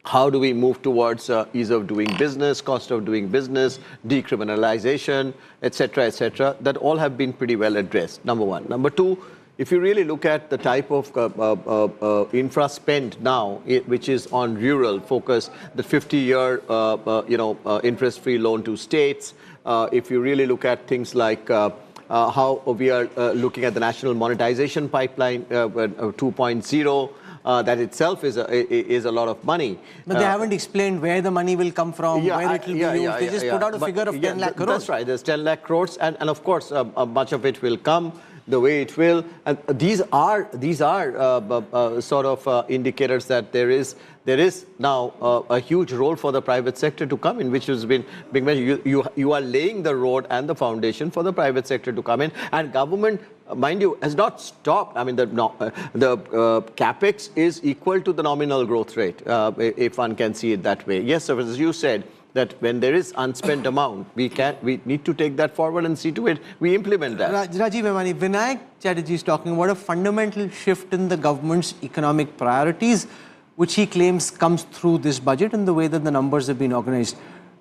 Speaker 11: how do we move towards ease of doing business, cost of doing business, decriminalization, etc., etc. That all have been pretty well addressed, number one. Number two, if you really look at the type of infra spend now, which is on rural focus, the 50-year interest-free loan to states, if you really look at things like how we are looking at the national monetization pipeline 2.0, that itself is a lot of money.
Speaker 3: But they haven't explained where the money will come from, where it will be used. They just put out a figure of 10 lakh crores.
Speaker 11: That's right. There's 10 lakh crores, and of course, much of it will come the way it will. And these are sort of indicators that there is now a huge role for the private sector to come in, which has been being mentioned. You are laying the road and the foundation for the private sector to come in, and government, mind you, has not stopped. I mean, the Capex is equal to the nominal growth rate, if one can see it that way. Yes, so as you said, that when there is unspent amount, we need to take that forward and see to it we implement that.
Speaker 3: Rajiv Emani, Vinayak Chatterjee is talking about a fundamental shift in the government's economic priorities, which he claims comes through this budget and the way that the numbers have been organized.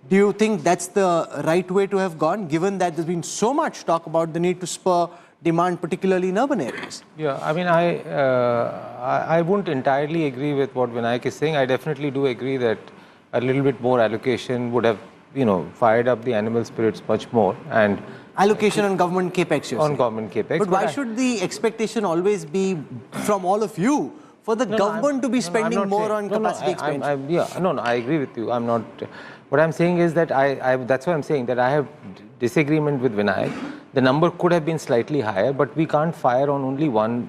Speaker 3: Do you think that's the right way to have gone, given that there's been so much talk about the need to spur demand, particularly in urban areas?
Speaker 4: Yeah, I mean, I wouldn't entirely agree with what Vinayak is saying. I definitely do agree that a little bit more allocation would have, fired up the animal spirits much more. And
Speaker 3: allocation on government Capex,
Speaker 4: on government Capex.
Speaker 3: But why should the expectation always be from all of you for the government to be spending more on capacity expansion?
Speaker 4: I agree with you. I'm not. What I'm saying is that that's why I'm saying that I have disagreement with Vinayak. The number could have been slightly higher, but we can't fire on only one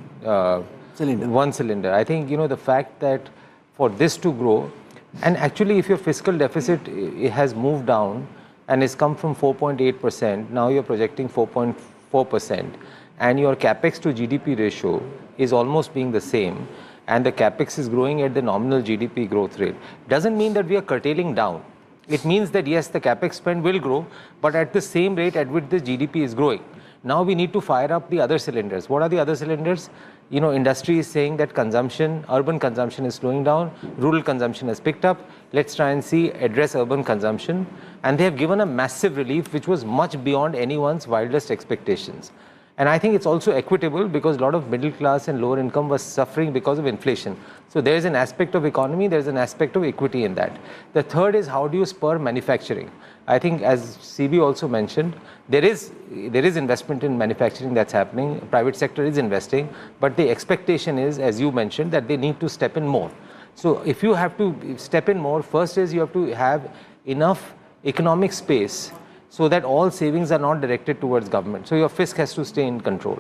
Speaker 4: cylinder. I think, the fact that for this to grow, and actually if your fiscal deficit has moved down and has come from 4.8%, now you're projecting 4.4%, and your Capex to GDP ratio is almost being the same, and the Capex is growing at the nominal GDP growth rate, doesn't mean that we are curtailing down. It means that yes, the Capex spend will grow, but at the same rate at which the GDP is growing. Now we need to fire up the other cylinders. What are the other cylinders? Industry is saying that urban consumption is slowing down, rural consumption has picked up. Let's try and address urban consumption. And they have given a massive relief, which was much beyond anyone's wildest expectations. And I think it's also equitable because a lot of middle class and lower income was suffering because of inflation. So there's an aspect of economy, there's an aspect of equity in that. The third is, how do you spur manufacturing? I think, as CB also mentioned, there is investment in manufacturing that's happening. Private sector is investing, but the expectation is, as you mentioned, that they need to step in more. So if you have to step in more, first is you have to have enough economic space so that all savings are not directed towards government. So your fisc has to stay in control.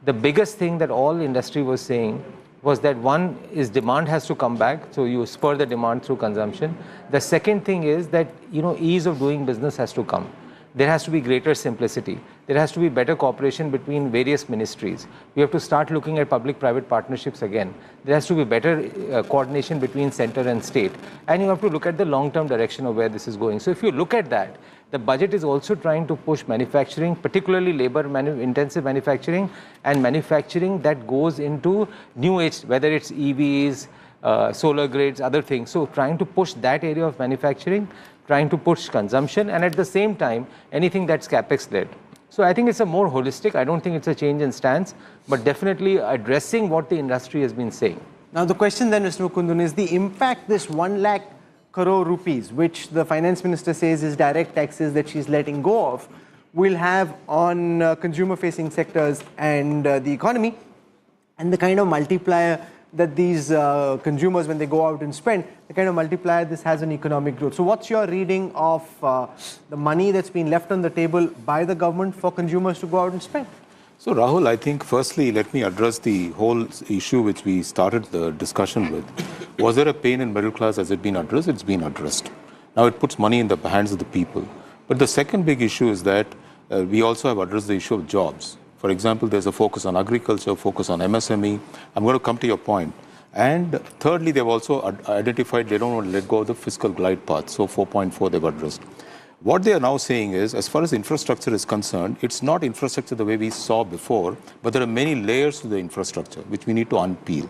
Speaker 4: The biggest thing that all industry was saying was that one is demand has to come back, so you spur the demand through consumption. The second thing is that, ease of doing business has to come. There has to be greater simplicity. There has to be better cooperation between various ministries. We have to start looking at public-private partnerships again. There has to be better coordination between center and state. And you have to look at the long-term direction of where this is going. So if you look at that, the budget is also trying to push manufacturing, particularly labor-intensive manufacturing, and manufacturing that goes into new age, whether it's EVs, solar grids, other things. So trying to push that area of manufacturing, trying to push consumption, and at the same time, anything that's Capex-led. So I think it's a more holistic, I don't think it's a change in stance, but definitely addressing what the industry has been saying.
Speaker 3: Now the question then, Mr. Mukundun, is the impact this 1 lakh crore rupees, which the finance minister says is direct taxes that she's letting go of, will have on consumer-facing sectors and the economy, and the kind of multiplier that these consumers, when they go out and spend, the kind of multiplier this has on economic growth. So what's your reading of the money that's been left on the table by the government for consumers to go out and spend?
Speaker 13: So Rahul, I think firstly, let me address the whole issue which we started the discussion with. Was there a pain in middle class? Has it been addressed? It's been addressed. Now it puts money in the hands of the people. But the second big issue is that we also have addressed the issue of jobs. For example, there's a focus on agriculture, focus on MSME. I'm going to come to your point. And thirdly, they've also identified they don't want to let go of the fiscal glide path. So 4.4 they've addressed. What they are now saying is, as far as infrastructure is concerned, it's not infrastructure the way we saw before, but there are many layers to the infrastructure which we need to unpeel.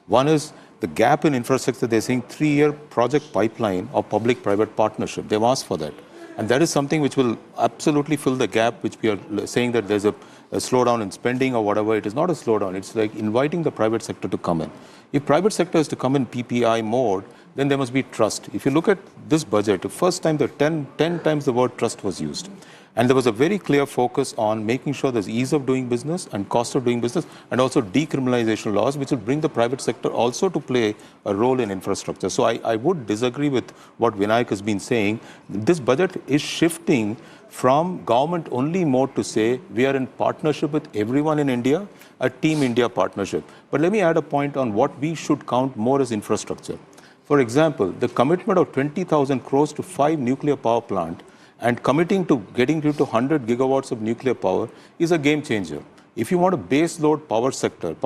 Speaker 13: One is the gap in infrastructure. They're saying 3-year project pipeline of public-private partnership. They've asked for that. And that is something which will absolutely fill the gap, which we are saying that there's a slowdown in spending or whatever. It is not a slowdown. It's like inviting the private sector to come in. If private sector is to come in PPI mode, then there must be trust. If you look at this budget, the first time, 10 times the word trust was used. And there was a very clear focus on making sure there's ease of doing business and cost of doing business, and also decriminalization laws, which will bring the private sector also to play a role in infrastructure. So I would disagree with what Vinayak has been saying. This budget is shifting from government only mode to say we are in partnership with everyone in India, a Team India partnership. But let me add a point on what we should count more as infrastructure. For example, the commitment of 20,000 crores to 5 nuclear power plants and committing to getting to 100 gigawatts of nuclear power is a game changer. If you want a base load power sector,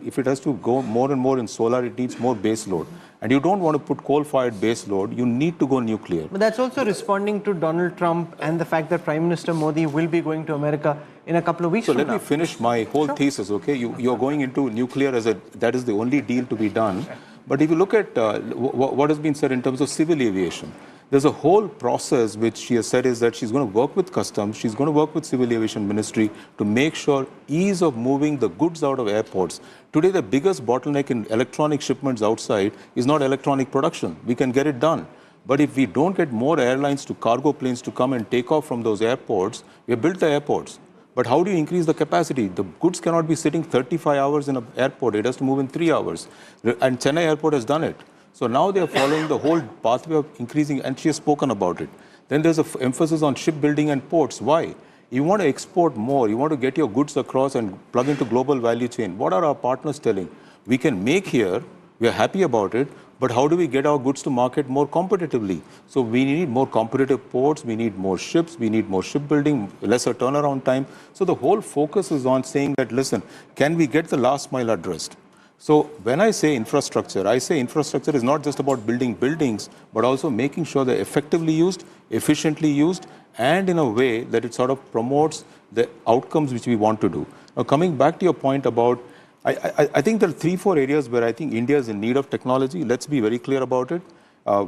Speaker 13: if it has to go more and more in solar, it needs more base load. And you don't want to put coal-fired base load, you need to go nuclear.
Speaker 3: But that's also responding to Donald Trump and the fact that Prime Minister Modi will be going to America in a couple of weeks
Speaker 13: from
Speaker 3: now.
Speaker 13: So let me finish my whole thesis, okay? You're going into nuclear that is the only deal to be done. But if you look at what has been said in terms of civil aviation, there's a whole process which she has said is that she's going to work with customs, she's going to work with civil aviation ministry to make sure ease of moving the goods out of airports. Today, the biggest bottleneck in electronic shipments outside is not electronic production. We can get it done. But if we don't get more airlines to cargo planes to come and take off from those airports, we have built the airports. But how do you increase the capacity? The goods cannot be sitting 35 hours in an airport. It has to move in 3 hours. And Chennai airport has done it. So now they are following the whole pathway of increasing, and she has spoken about it. Then there's an emphasis on shipbuilding and ports. Why? You want to export more. You want to get your goods across and plug into global value chain. What are our partners telling? We can make here. We are happy about it. But how do we get our goods to market more competitively? So we need more competitive ports, we need more ships, we need more shipbuilding, lesser turnaround time. So the whole focus is on saying that, listen, can we get the last mile addressed? So when I say infrastructure is not just about building buildings, but also making sure they're effectively used, efficiently used, and in a way that it sort of promotes the outcomes which we want to do. Now coming back to your point about I think there are 3-4 areas where I think India is in need of technology. Let's be very clear about it.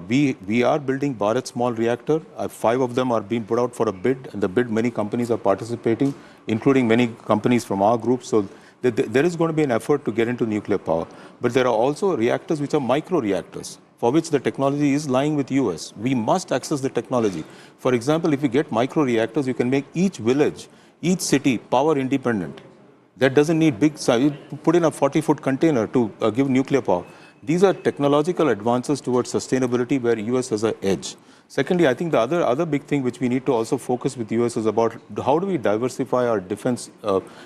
Speaker 13: We are building Bharat small reactor. 5 of them are being put out for a bid, and the bid many companies are participating, including many companies from our group. So there is going to be an effort to get into nuclear power. But there are also reactors which are micro reactors, for which the technology is lying with US. We must access the technology. For example, if you get micro reactors, you can make each village, each city power independent. That doesn't need big size. You put in a 40-foot container to give nuclear power. These are technological advances towards sustainability where US has an edge. Secondly, I think the other big thing which we need to also focus with US is about how do we diversify our defense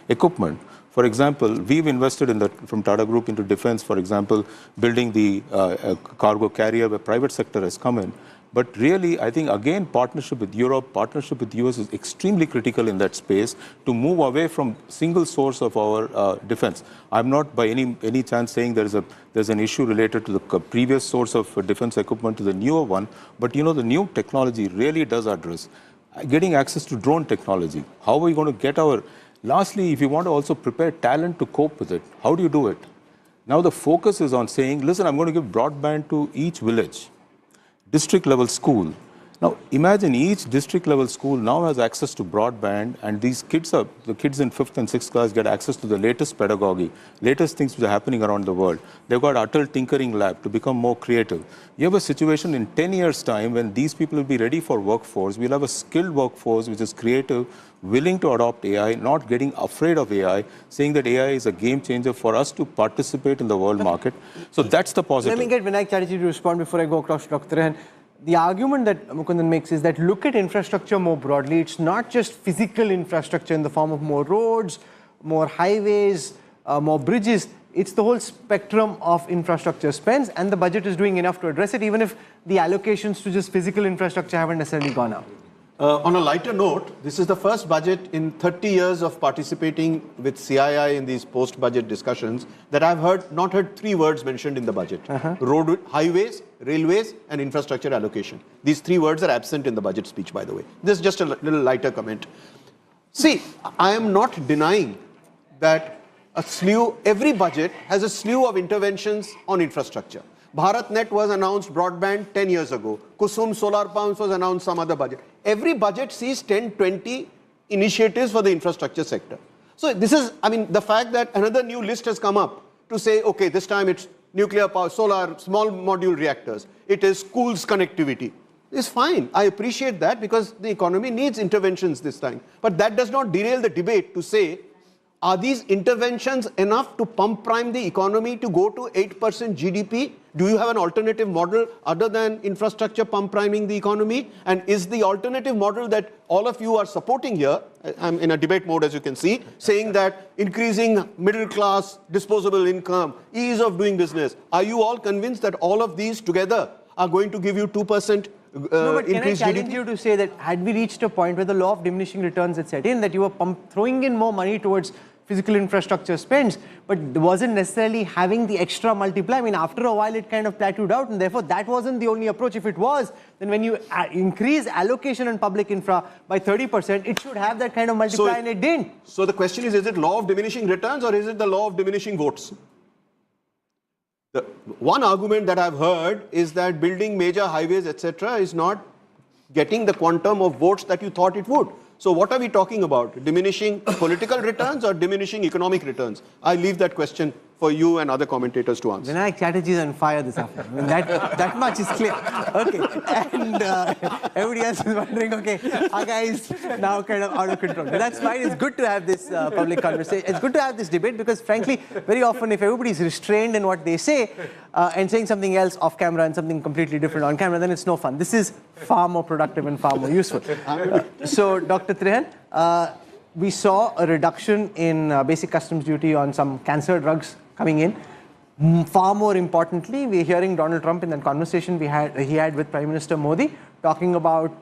Speaker 13: equipment. For example, we've invested from Tata Group into defense, for example, building the cargo carrier where private sector has come in. But really, I think, again, partnership with Europe, partnership with US is extremely critical in that space to move away from single source of our defense. I'm not by any chance saying there's an issue related to the previous source of defense equipment to the newer one, but the new technology really does address getting access to drone technology. How are we going to get lastly, if you want to also prepare talent to cope with it, how do you do it? Now the focus is on saying, listen, I'm going to give broadband to each village. District level school. Now, imagine each district level school now has access to broadband, and the kids in 5th and 6th class get access to the latest pedagogy, latest things which are happening around the world. They've got Atal Tinkering Lab to become more creative. You have a situation in 10 years' time when these people will be ready for workforce. We'll have a skilled workforce which is creative, willing to adopt AI, not getting afraid of AI, saying that AI is a game changer for us to participate in the world market. So that's the positive.
Speaker 3: Let me get Vinayak Chatterjee to respond before I go across to Dr. Rehan. The argument that Mukundan makes is that look at infrastructure more broadly. It's not just physical infrastructure in the form of more roads, more highways, more bridges. It's the whole spectrum of infrastructure spends, and the budget is doing enough to address it, even if the allocations to just physical infrastructure haven't necessarily gone up.
Speaker 11: On a lighter note, this is the first budget in 30 years of participating with CII in these post-budget discussions that I've not heard 3 words mentioned in the budget. Road, highways, railways, and infrastructure allocation. These 3 words are absent in the budget speech, by the way. This is just a little lighter comment. See, I am not denying that every budget has a slew of interventions on infrastructure. BharatNet was announced broadband 10 years ago. Kusum solar pumps was announced some other budget. Every budget sees 10, 20 initiatives for the infrastructure sector. So this is, the fact that another new list has come up to say, okay, this time it's nuclear power, solar, small module reactors. It is schools connectivity. It's fine. I appreciate that because the economy needs interventions this time. But that does not derail the debate to say, are these interventions enough to pump prime the economy to go to 8% GDP? Do you have an alternative model other than infrastructure pump priming the economy? And is the alternative model that all of you are supporting here, I'm in a debate mode as you can see, saying that increasing middle class, disposable income, ease of doing business, are you all convinced that all of these together are going to give you 2%
Speaker 3: no, but can I challenge
Speaker 11: GDP?
Speaker 3: you to say that had we reached a point where the law of diminishing returns had set in, that you were throwing in more money towards physical infrastructure spends, but wasn't necessarily having the extra multiplier. After a while it kind of plateaued out, and therefore that wasn't the only approach. If it was, then when you increase allocation on public infra by 30%, it should have that kind of multiplier, and it didn't.
Speaker 11: So the question is it law of diminishing returns or is it the law of diminishing votes? The one argument that I've heard is that building major highways, etc., is not getting the quantum of votes that you thought it would. So what are we talking about? Diminishing political returns or diminishing economic returns? I leave that question for you and other commentators to answer.
Speaker 3: Vinayak Chatterjee is on fire this afternoon. That much is clear. Okay, and everybody else is wondering, okay, our guys now kind of out of control. But that's fine. It's good to have this public conversation. It's good to have this debate because, frankly, very often if everybody is restrained in what they say and saying something else off camera and something completely different on camera, then it's no fun. This is far more productive and far more useful. So, Dr. Trehan, we saw a reduction in basic customs duty on some cancer drugs coming in. Far more importantly, we're hearing Donald Trump in that conversation he had with Prime Minister Modi talking about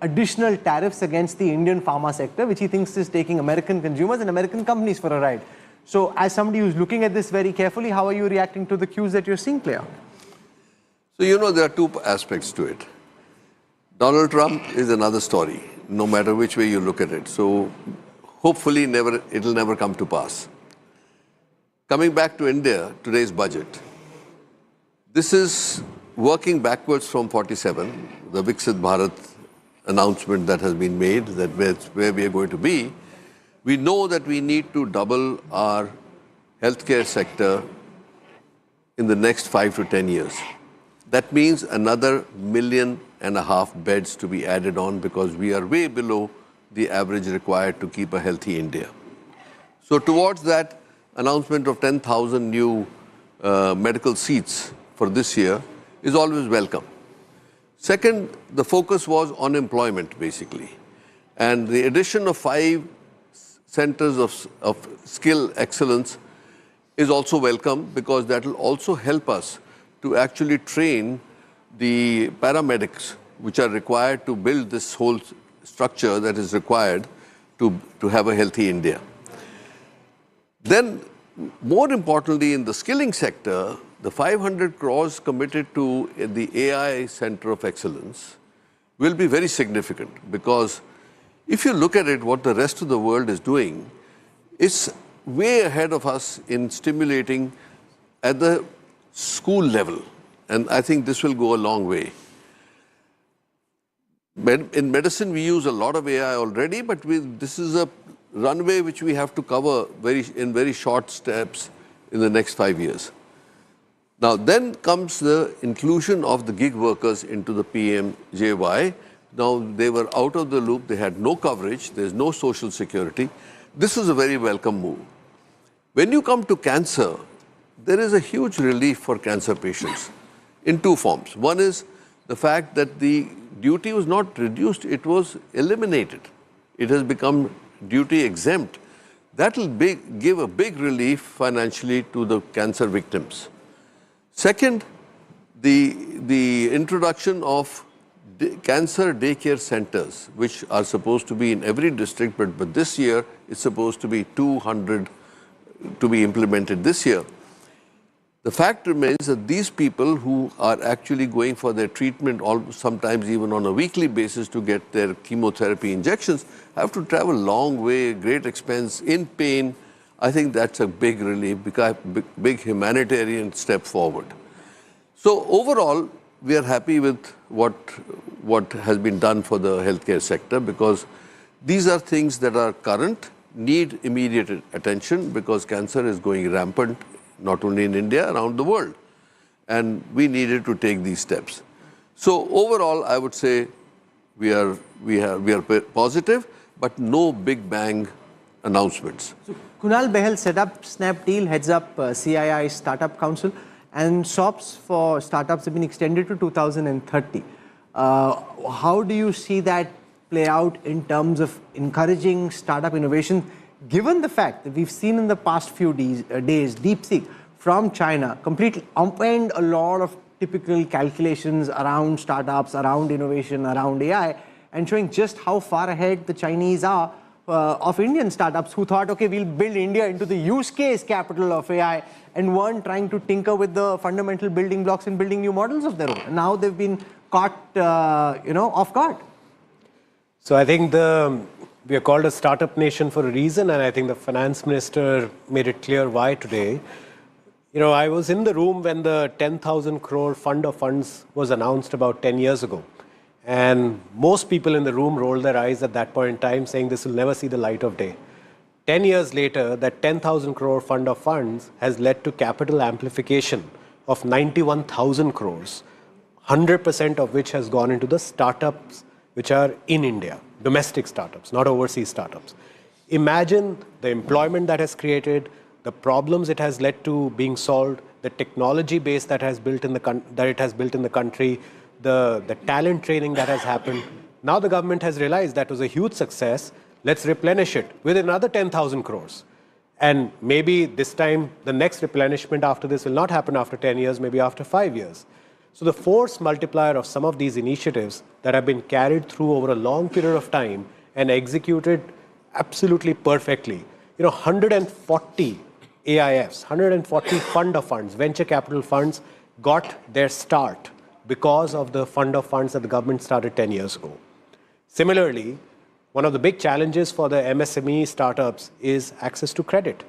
Speaker 3: additional tariffs against the Indian pharma sector, which he thinks is taking American consumers and American companies for a ride. So as somebody who's looking at this very carefully, how are you reacting to the cues that you're seeing play out?
Speaker 17: So, there are 2 aspects to it. Donald Trump is another story, no matter which way you look at it. So hopefully it'll never come to pass. Coming back to India, today's budget, this is working backwards from 47, the Viksit Bharat announcement that has been made, that where we are going to be. We know that we need to double our healthcare sector in the next 5 to 10 years. That means another 1.5 million beds to be added on because we are way below the average required to keep a healthy India. So towards that, announcement of 10,000 new medical seats for this year is always welcome. Second, the focus was on employment, basically. And the addition of 5 centers of skill excellence is also welcome because that will also help us to actually train the paramedics which are required to build this whole structure that is required to have a healthy India. Then, more importantly, in the skilling sector, the 500 crores committed to the AI Center of Excellence will be very significant because if you look at it, what the rest of the world is doing, it's way ahead of us in stimulating at the school level. And I think this will go a long way. In medicine, we use a lot of AI already, but this is a runway which we have to cover in very short steps in the next 5 years. Now, then comes the inclusion of the gig workers into the PMJY. Now, they were out of the loop. They had no coverage. There's no social security. This is a very welcome move. When you come to cancer, there is a huge relief for cancer patients in two forms. One is the fact that the duty was not reduced, it was eliminated. It has become duty exempt. That will give a big relief financially to the cancer victims. Second, the introduction of cancer daycare centers, which are supposed to be in every district, but this year it's supposed to be 200 to be implemented this year. The fact remains that these people who are actually going for their treatment, sometimes even on a weekly basis to get their chemotherapy injections, have to travel a long way, great expense, in pain. I think that's a big relief, big humanitarian step forward. So overall, we are happy with what has been done for the healthcare sector, because these are things that are current, need immediate attention, because cancer is going rampant, not only in India, around the world. And we needed to take these steps. So overall, I would say we are positive, but no big bang announcements.
Speaker 3: So Kunal Behel set up Snapdeal, heads up CII Startup Council, and SOPs for startups have been extended to 2030. How do you see that play out in terms of encouraging startup innovation, given the fact that we've seen in the past few days, DeepSeek from China completely upend a lot of typical calculations around startups, around innovation, around AI, and showing just how far ahead the Chinese are of Indian startups who thought, okay, we'll build India into the use case capital of AI, and weren't trying to tinker with the fundamental building blocks and building new models of their own. And now they've been caught, off guard.
Speaker 18: So I think we are called a startup nation for a reason, and I think the finance minister made it clear why today. I was in the room when the 10,000 crore fund of funds was announced about 10 years ago. And most people in the room rolled their eyes at that point in time, saying this will never see the light of day. 10 years later, that 10,000 crore fund of funds has led to capital amplification of 91,000 crores, 100% of which has gone into the startups which are in India, domestic startups, not overseas startups. Imagine the employment that has created, the problems it has led to being solved, the technology base that it has built in the country, the talent training that has happened. Now the government has realized that was a huge success. Let's replenish it with another 10,000 crores. And maybe this time, the next replenishment after this will not happen after 10 years, maybe after 5 years. So the force multiplier of some of these initiatives that have been carried through over a long period of time and executed absolutely perfectly. 140 AIFs, 140 fund of funds, venture capital funds, got their start because of the fund of funds that the government started 10 years ago. Similarly, one of the big challenges for the MSME startups is access to credit.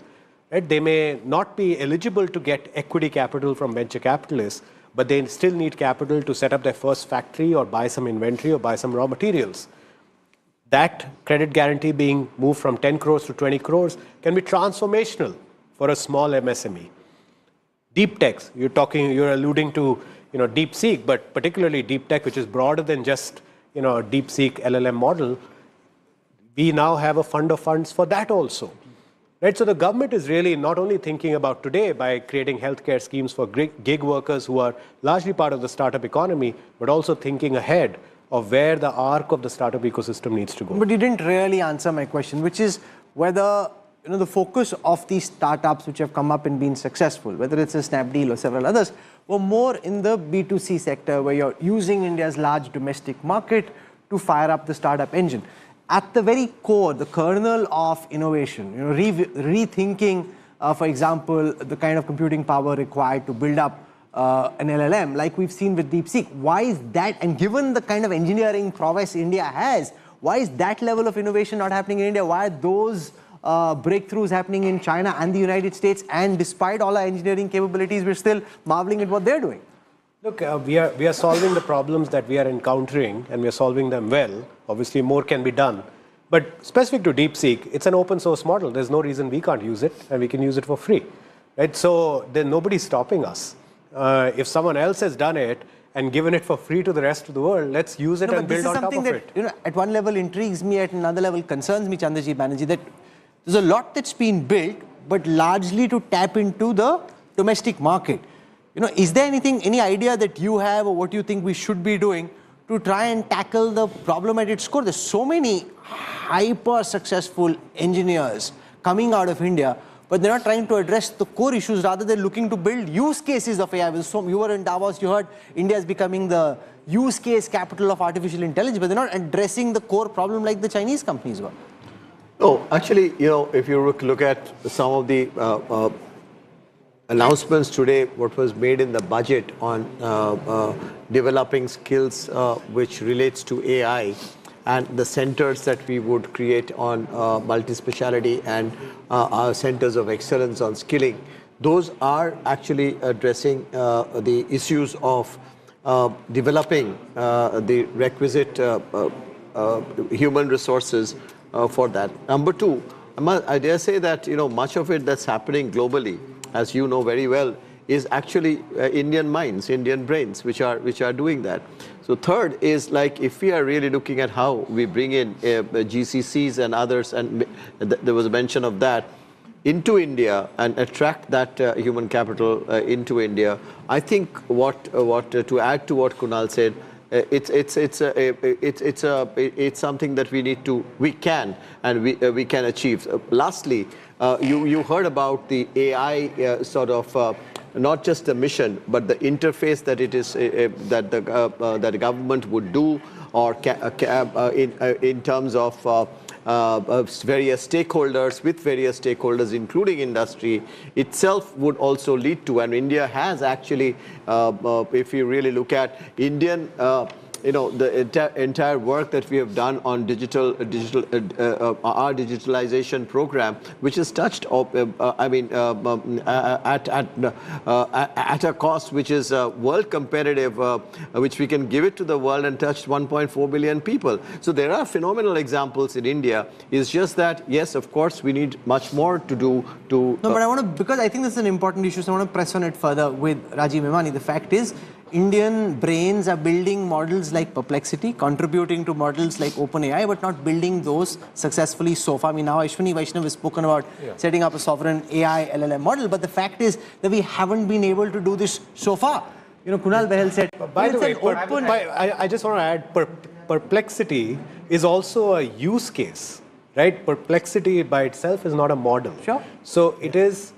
Speaker 18: Right? They may not be eligible to get equity capital from venture capitalists, but they still need capital to set up their first factory or buy some inventory or buy some raw materials. That credit guarantee being moved from 10 crores to 20 crores can be transformational for a small MSME. Deep techs, you're alluding to DeepSeek, but particularly deep tech, which is broader than just a DeepSeek LLM model. We now have a fund of funds for that also. Right? So the government is really not only thinking about today by creating healthcare schemes for gig workers who are largely part of the startup economy, but also thinking ahead of where the arc of the startup ecosystem needs to go.
Speaker 3: But you didn't really answer my question, which is whether the focus of these startups which have come up and been successful, whether it's a Snapdeal or several others, were more in the B2C sector where you're using India's large domestic market to fire up the startup engine. At the very core, the kernel of innovation, rethinking, for example, the kind of computing power required to build up an LLM, like we've seen with DeepSeek. Why is that? And given the kind of engineering prowess India has, why is that level of innovation not happening in India? Why are those breakthroughs happening in China and the United States? And despite all our engineering capabilities, we're still marveling at what they're doing.
Speaker 18: Look, we are solving the problems that we are encountering, and we are solving them well. Obviously, more can be done. But specific to DeepSeek, it's an open source model. There's no reason we can't use it, and we can use it for free, right? So then nobody's stopping us. If someone else has done it and given it for free to the rest of the world, let's use it and build on top of it.
Speaker 3: At one level intrigues me, at another level concerns me, Chandraji Banerjee, that there's a lot that's been built, but largely to tap into the domestic market. Is there any idea that you have, or what you think we should be doing to try and tackle the problem at its core? There's so many hyper successful engineers coming out of India, but they're not trying to address the core issues. Rather, they're looking to build use cases of AI. You were in Davos, you heard India is becoming the use case capital of artificial intelligence, but they're not addressing the core problem like the Chinese companies were.
Speaker 5: No, actually, if you look at some of the announcements today, what was made in the budget on developing skills which relates to AI, and the centers that we would create on multi-speciality and our centers of excellence on skilling, those are actually addressing the issues of developing the requisite human resources for that. Number two, I dare say that much of it that's happening globally, as you know very well, is actually Indian minds, Indian brains, which are doing that. So third is, like, if we are really looking at how we bring in GCCs and others, and there was a mention of that, into India and attract that human capital into India, I think what to add to what Kunal said, it's something that we can achieve. Lastly, you heard about the AI sort of not just the mission, but the interface that it is that the government would do, or in terms of various stakeholders, with various stakeholders, including industry itself, would also lead to. And India has actually, if you really look at Indian, the entire work that we have done on our digitalization program, which is touched, at a cost which is world competitive, which we can give it to the world, and touched 1.4 billion people. So there are phenomenal examples in India. It's just that, yes, of course, we need much more to do to...
Speaker 3: No, but I want to, because I think this is an important issue, so I want to press on it further with Rajiv Memani. The fact is, Indian brains are building models like Perplexity, contributing to models like OpenAI, but not building those successfully so far. I mean, now Ashwini Vaishnav has spoken about setting up a sovereign AI LLM model, but the fact is that we haven't been able to do this so far. Kunal Behel said,
Speaker 18: by the way, I just want to add, Perplexity is also a use case, right? Perplexity by itself is not a model.
Speaker 3: Sure.
Speaker 18: So it is,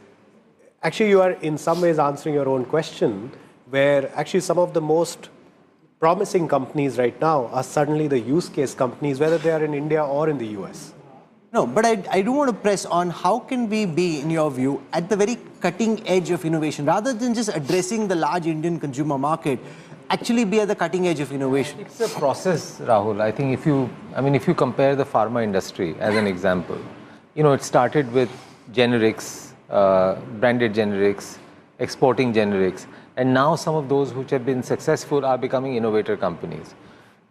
Speaker 18: actually you are in some ways answering your own question, where actually some of the most promising companies right now are suddenly the use case companies, whether they are in India or in the US.
Speaker 3: No, but I do want to press on, how can we be, in your view, at the very cutting edge of innovation, rather than just addressing the large Indian consumer market, actually be at the cutting edge of innovation?
Speaker 4: It's a process, Rahul. I think if you compare the pharma industry as an example, it started with generics, branded generics, exporting generics. And now some of those which have been successful are becoming innovator companies.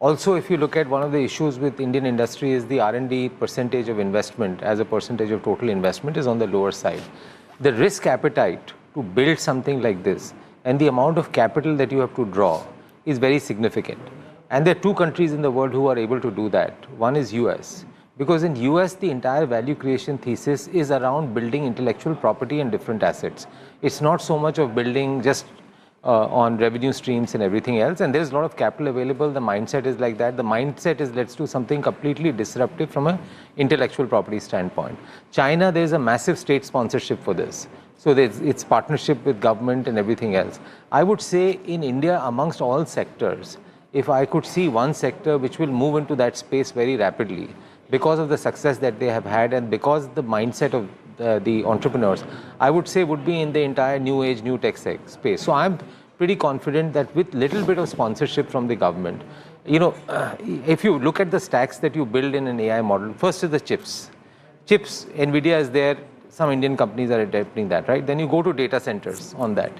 Speaker 4: Also, if you look at one of the issues with Indian industry is the R&D percentage of investment as a percentage of total investment is on the lower side. The risk appetite to build something like this and the amount of capital that you have to draw is very significant. And there are two countries in the world who are able to do that. One is US. Because in US, the entire value creation thesis is around building intellectual property and different assets. It's not so much of building just on revenue streams and everything else, and there's a lot of capital available. The mindset is like that. The mindset is, let's do something completely disruptive from an intellectual property standpoint. China, there's a massive state sponsorship for this. So it's partnership with government and everything else. I would say in India, amongst all sectors, if I could see one sector which will move into that space very rapidly, because of the success that they have had and because the mindset of the entrepreneurs, I would say would be in the entire new age, new tech space. So I'm pretty confident that with little bit of sponsorship from the government, if you look at the stacks that you build in an AI model, first is the chips. NVIDIA is there, some Indian companies are adapting that, right? Then you go to data centers on that.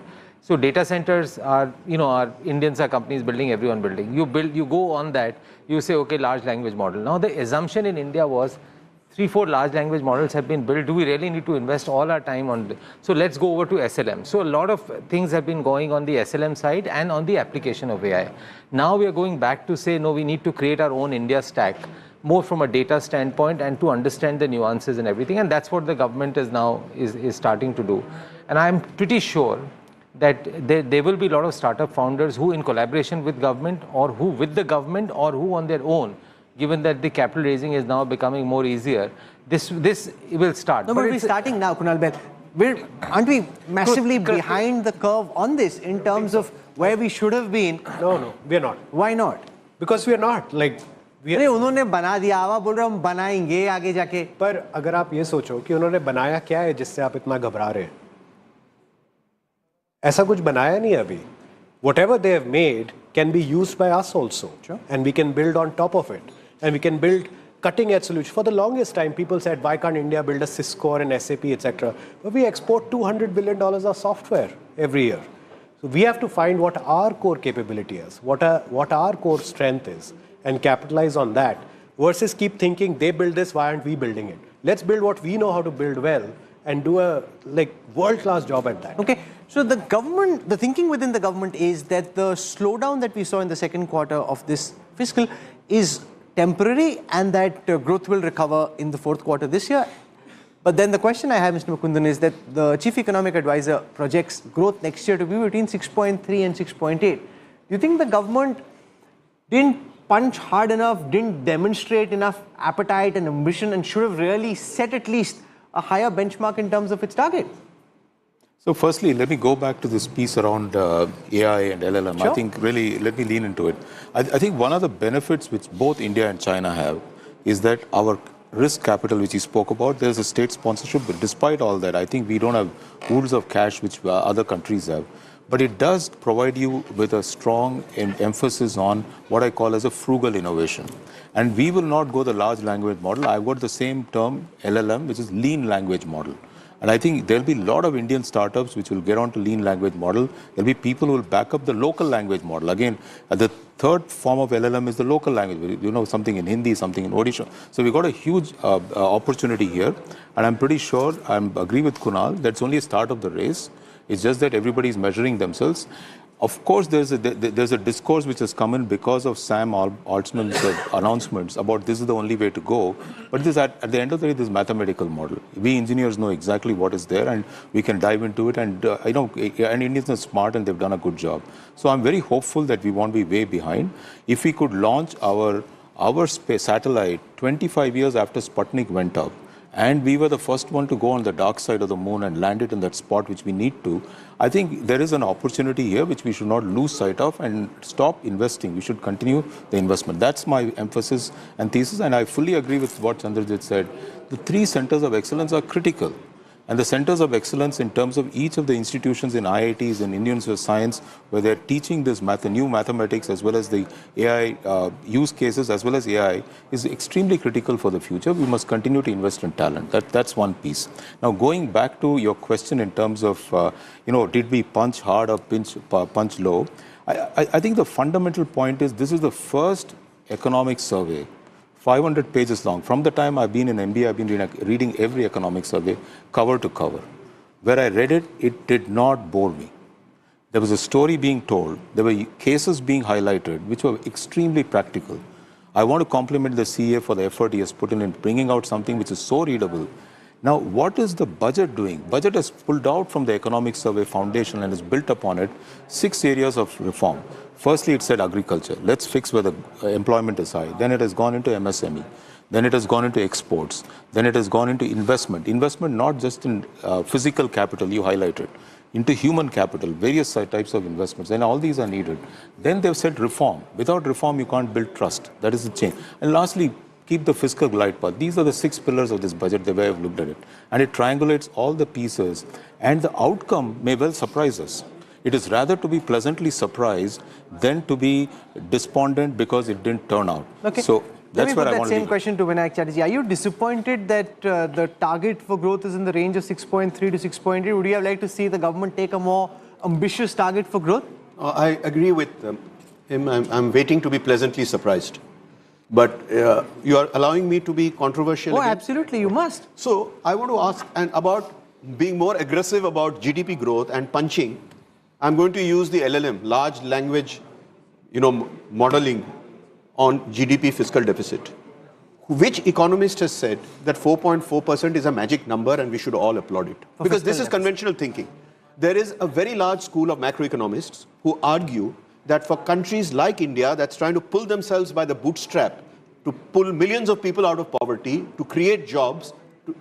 Speaker 4: So data centers are, Indians are companies building, everyone building. You go on that, you say, okay, large language model. Now the assumption in India was 3-4 large language models have been built. Do we really need to invest all our time on this? So let's go over to SLM. So a lot of things have been going on the SLM side and on the application of AI. Now we are going back to say, no, we need to create our own India stack, more from a data standpoint and to understand the nuances and everything. And that's what the government is now is starting to do. And I'm pretty sure that there will be a lot of startup founders who in collaboration with government or who with the government or who on their own, given that the capital raising is now becoming more easier, this will start.
Speaker 3: No, but we're starting now, Kunal Ben. Aren't we massively behind the curve on this in terms of where we should have been?
Speaker 18: No, we're not.
Speaker 3: Why not?
Speaker 18: Because we're not. Like,
Speaker 3: उन्होंने बना दिया, आवा बोल रहे हम बनाएंगे आगे जाके.
Speaker 18: पर अगर आप ये सोचो कि उन्होंने बनाया क्या है जिससे आप इतना घबरा रहे हैं? ऐसा कुछ बनाया नहीं अभी. Whatever they have made can be used by us also, and we can build on top of it, and we can build cutting-edge solutions. For the longest time, people said, "Why can't India build a Cisco or an SAP, etc.?" But we export $200 billion of software every year. So we have to find what our core capability is, what our core strength is, and capitalize on that. Versus keep thinking they build this, why aren't we building it? Let's build what we know how to build well, and do a world-class job at that.
Speaker 3: Okay. So the government, the thinking within the government is that the slowdown that we saw in the second quarter of this fiscal is temporary and that growth will recover in the fourth quarter this year. But then the question I have, Mr. Mukundan, is that the Chief Economic Advisor projects growth next year to be between 6.3 and 6.8. Do you think the government didn't punch hard enough, didn't demonstrate enough appetite and ambition, and should have really set at least a higher benchmark in terms of its target?
Speaker 13: So firstly, let me go back to this piece around AI and LLM.
Speaker 3: Sure.
Speaker 13: I think really, let me lean into it. I think one of the benefits which both India and China have is that our risk capital, which you spoke about, there's a state sponsorship, but despite all that, I think we don't have pools of cash which other countries have. But it does provide you with a strong emphasis on what I call as a frugal innovation. And we will not go the large language model. I've got the same term, LLM, which is lean language model. And I think there'll be a lot of Indian startups which will get onto lean language model. There'll be people who will back up the local language model. Again, the third form of LLM is the local language. Something in Hindi, something in Odisha. So we've got a huge opportunity here. And I'm pretty sure, I agree with Kunal, that's only a start of the race. It's just that everybody is measuring themselves. Of course, there's a discourse which has come in because of Sam Altman's announcements about this is the only way to go. But this at the end of the day, this mathematical model. We engineers know exactly what is there, and we can dive into it. And and Indians are smart, and they've done a good job. So I'm very hopeful that we won't be way behind. If we could launch our space satellite 25 years after Sputnik went up, and we were the first one to go on the dark side of the moon and land it in that spot which we need to, I think there is an opportunity here which we should not lose sight of and stop investing. We should continue the investment. That's my emphasis and thesis, and I fully agree with what Chandrajit said. The 3 centers of excellence are critical. And the centers of excellence in terms of each of the institutions in IITs and Indian Institute of Science, where they're teaching this new mathematics as well as the AI use cases as well as AI, is extremely critical for the future. We must continue to invest in talent. That's one piece. Now, going back to your question in terms of, did we punch hard or punch low? I think the fundamental point is this is the first economic survey, 500 pages long. From the time I've been in MBA, I've been reading every economic survey cover to cover. Where I read it, it did not bore me. There was a story being told. There were cases being highlighted, which were extremely practical. I want to compliment the CA for the effort he has put in bringing out something which is so readable. Now, what is the budget doing? Budget has pulled out from the economic survey foundation and has built upon it 6 areas of reform. Firstly, it said agriculture. Let's fix where the employment is high. Then it has gone into MSME. Then it has gone into exports. Then it has gone into investment. Investment not just in physical capital, you highlighted, into human capital, various types of investments. And all these are needed. Then they've said reform. Without reform, you can't build trust. That is the change. And lastly, keep the fiscal glide path. These are the 6 pillars of this budget, the way I've looked at it. And it triangulates all the pieces. And the outcome may well surprise us. It is rather to be pleasantly surprised than to be despondent because it didn't turn out.
Speaker 3: Okay.
Speaker 13: So that's where I want to
Speaker 3: put that same question to Vinayak Chatterjee. Are you disappointed that the target for growth is in the range of 6.3 to 6.8? Would you have liked to see the government take a more ambitious target for growth?
Speaker 11: I agree with him. I'm waiting to be pleasantly surprised. But you are allowing me to be controversial
Speaker 3: Oh,
Speaker 11: again?
Speaker 3: absolutely, you must.
Speaker 11: So I want to ask about being more aggressive about GDP growth and punching. I'm going to use the LLM, large language, modeling on GDP fiscal deficit. Which economist has said that 4.4% is a magic number and we should all applaud it? Because this is conventional thinking. There is a very large school of macroeconomists who argue that for countries like India that's trying to pull themselves by the bootstrap, to pull millions of people out of poverty, to create jobs,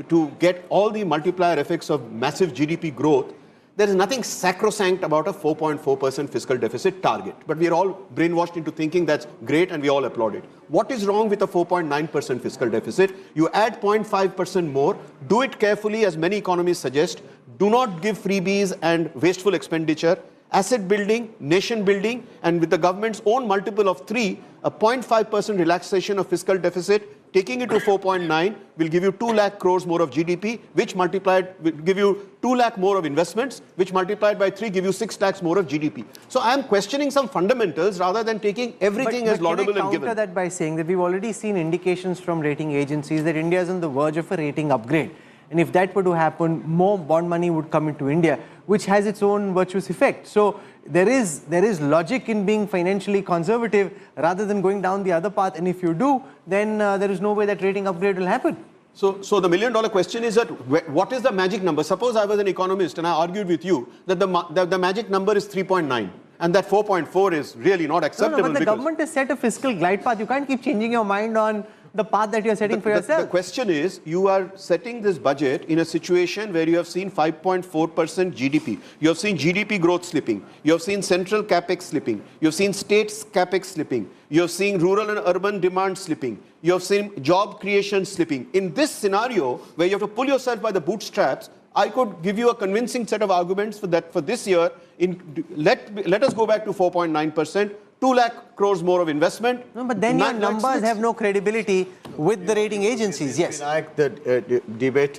Speaker 11: to get all the multiplier effects of massive GDP growth, there is nothing sacrosanct about a 4.4% fiscal deficit target. But we are all brainwashed into thinking that's great and we all applaud it. What is wrong with a 4.9% fiscal deficit? You add 0.5% more, do it carefully as many economists suggest, do not give freebies and wasteful expenditure, asset building, nation building, and with the government's own multiple of 3, a 0.5% relaxation of fiscal deficit, taking it to 4.9 will give you 2 lakh crores more of GDP, which multiplied will give you 2 lakh more of investments, which multiplied by 3 give you 6 lakhs more of GDP. So I am questioning some fundamentals rather than taking everything as laudable and given.
Speaker 3: Can I counter that by saying that we've already seen indications from rating agencies that India is on the verge of a rating upgrade. And if that were to happen, more bond money would come into India, which has its own virtuous effect. So there is logic in being financially conservative rather than going down the other path. And if you do, then there is no way that rating upgrade will happen.
Speaker 11: So the million-dollar question is that what is the magic number? Suppose I was an economist and I argued with you that the magic number is 3.9 and that 4.4 is really not acceptable.
Speaker 3: No, but the government has set a fiscal glide path. You can't keep changing your mind on the path that you're setting for yourself.
Speaker 11: The question is, you are setting this budget in a situation where you have seen 5.4% GDP. You have seen GDP growth slipping. You have seen central Capex slipping. You have seen states Capex slipping. You have seen rural and urban demand slipping. You have seen job creation slipping. In this scenario, where you have to pull yourself by the bootstraps, I could give you a convincing set of arguments for this year. Let us go back to 4.9%. 2 lakh crores more of investment.
Speaker 3: No, but then your numbers have no credibility with the rating agencies. Yes.
Speaker 6: Vinayak, the debate,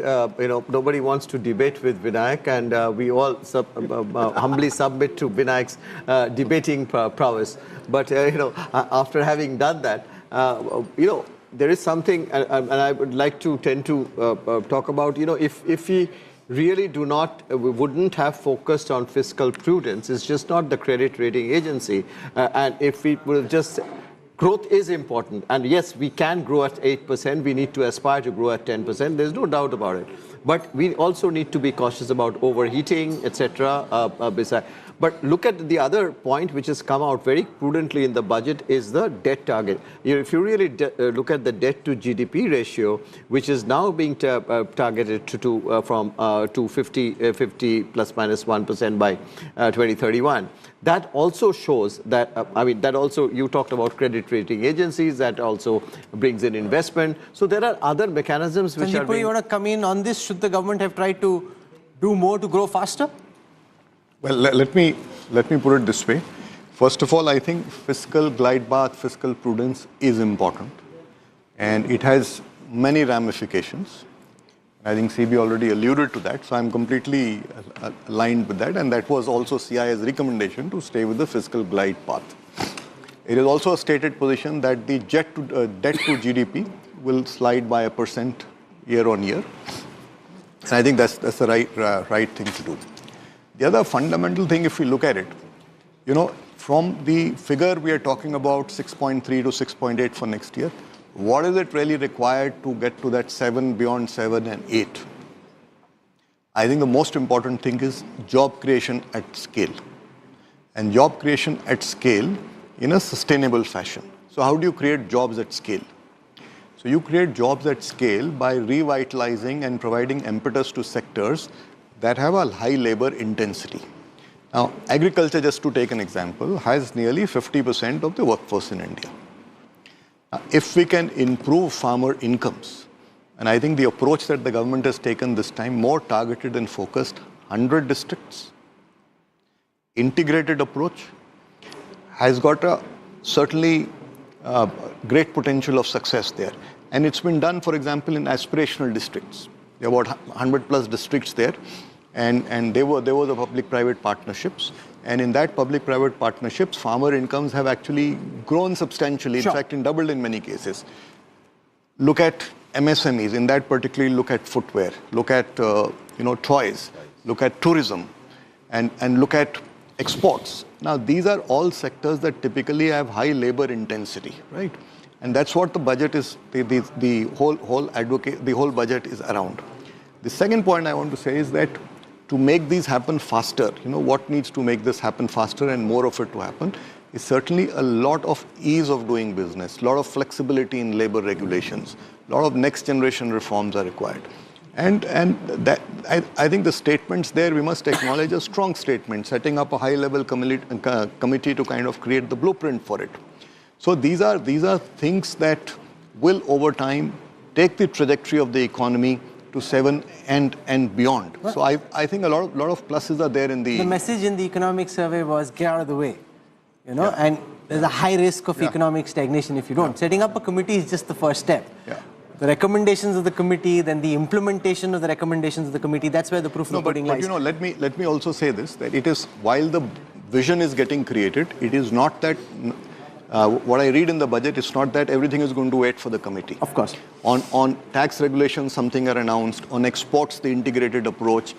Speaker 6: nobody wants to debate with Vinayak, and we all humbly submit to Vinayak's debating prowess. But, after having done that, there is something, and I would like to tend to talk about, if we really we wouldn't have focused on fiscal prudence. It's just not the credit rating agency. And if we would have just, growth is important. And yes, we can grow at 8%. We need to aspire to grow at 10%. There's no doubt about it. But we also need to be cautious about overheating, etc. But look at the other point which has come out very prudently in the budget is the debt target. If you really look at the debt to GDP ratio, which is now being targeted to 50 plus minus 1% by 2031, that also shows that, that also, you talked about credit rating agencies, that also brings in investment. So there are other mechanisms which are being...
Speaker 3: you want to come in on this? Should the government have tried to do more to grow faster?
Speaker 10: Well, let me put it this way. First of all, I think fiscal glide path, fiscal prudence is important, and it has many ramifications. I think CB already alluded to that, so I'm completely aligned with that, and that was also CIA's recommendation to stay with the fiscal glide path. It is also a stated position that the debt to GDP will slide by 1% year on year, and I think that's the right thing to do. The other fundamental thing, if we look at it, from the figure we are talking about, 6.3 to 6.8 for next year, what is it really required to get to that 7, beyond 7 and 8? I think the most important thing is job creation at scale. And job creation at scale in a sustainable fashion. So how do you create jobs at scale? So you create jobs at scale by revitalizing and providing impetus to sectors that have a high labor intensity. Now, agriculture, just to take an example, has nearly 50% of the workforce in India. Now, if we can improve farmer incomes, and I think the approach that the government has taken this time, more targeted and focused, 100 districts, integrated approach, has got a certainly great potential of success there. And it's been done, for example, in aspirational districts. There are about 100 plus districts there. and there were the public-private partnerships. And in that public-private partnerships, farmer incomes have actually grown substantially, in fact, doubled in many cases. Look at MSMEs, in that particularly look at footwear, look at toys, look at tourism, and look at exports. Now, these are all sectors that typically have high labor intensity, right? And that's what the budget is, the whole budget is around. The second point I want to say is that to make these happen faster, what needs to make this happen faster and more of it to happen is certainly a lot of ease of doing business, a lot of flexibility in labor regulations, a lot of next generation reforms are required. And that I think the statements there, we must acknowledge a strong statement, setting up a high-level committee to kind of create the blueprint for it. So these are things that will, over time, take the trajectory of the economy to 7 and beyond. Well, so I think a lot of pluses are there in the...
Speaker 3: The message in the economic survey was get out of the way, and there's a high risk of economic stagnation if you don't. Setting up a committee is just the first step. The recommendations of the committee, then the implementation of the recommendations of the committee, that's where the proof of the pudding lies.
Speaker 10: But let me also say this, that it is, while the vision is getting created, it is not that, what I read in the budget, it's not that everything is going to wait for the committee.
Speaker 3: Of course.
Speaker 10: On tax regulations, something are announced. On exports, the integrated approach,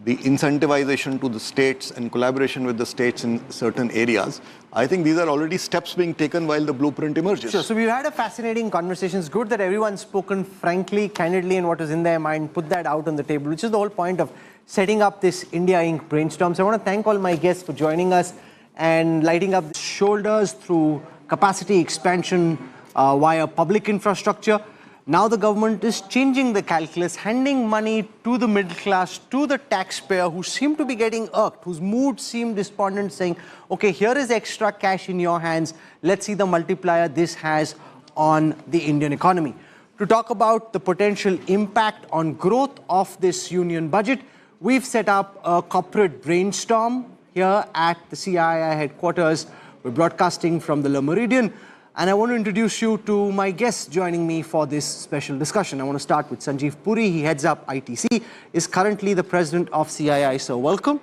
Speaker 10: the incentivization to the states and collaboration with the states in certain areas. I think these are already steps being taken while the blueprint emerges.
Speaker 3: Sure. So we've had a fascinating conversation. It's good that everyone's spoken frankly, candidly, and what is in their mind, put that out on the table, which is the whole point of setting up this India Inc. brainstorm. So I want to thank all my guests for joining us and lighting up the shoulders through capacity expansion via public infrastructure. Now the government is changing the calculus, handing money to the middle class, to the taxpayer who seem to be getting irked, whose mood seemed despondent, saying, okay, here is extra cash in your hands. Let's see the multiplier this has on the Indian economy. To talk about the potential impact on growth of this union budget, we've set up a corporate brainstorm here at the CII headquarters. We're broadcasting from the Le Méridien. And I want to introduce you to my guests joining me for this special discussion. I want to start with Sanjeev Puri. He heads up ITC, is currently the president of CII, so welcome.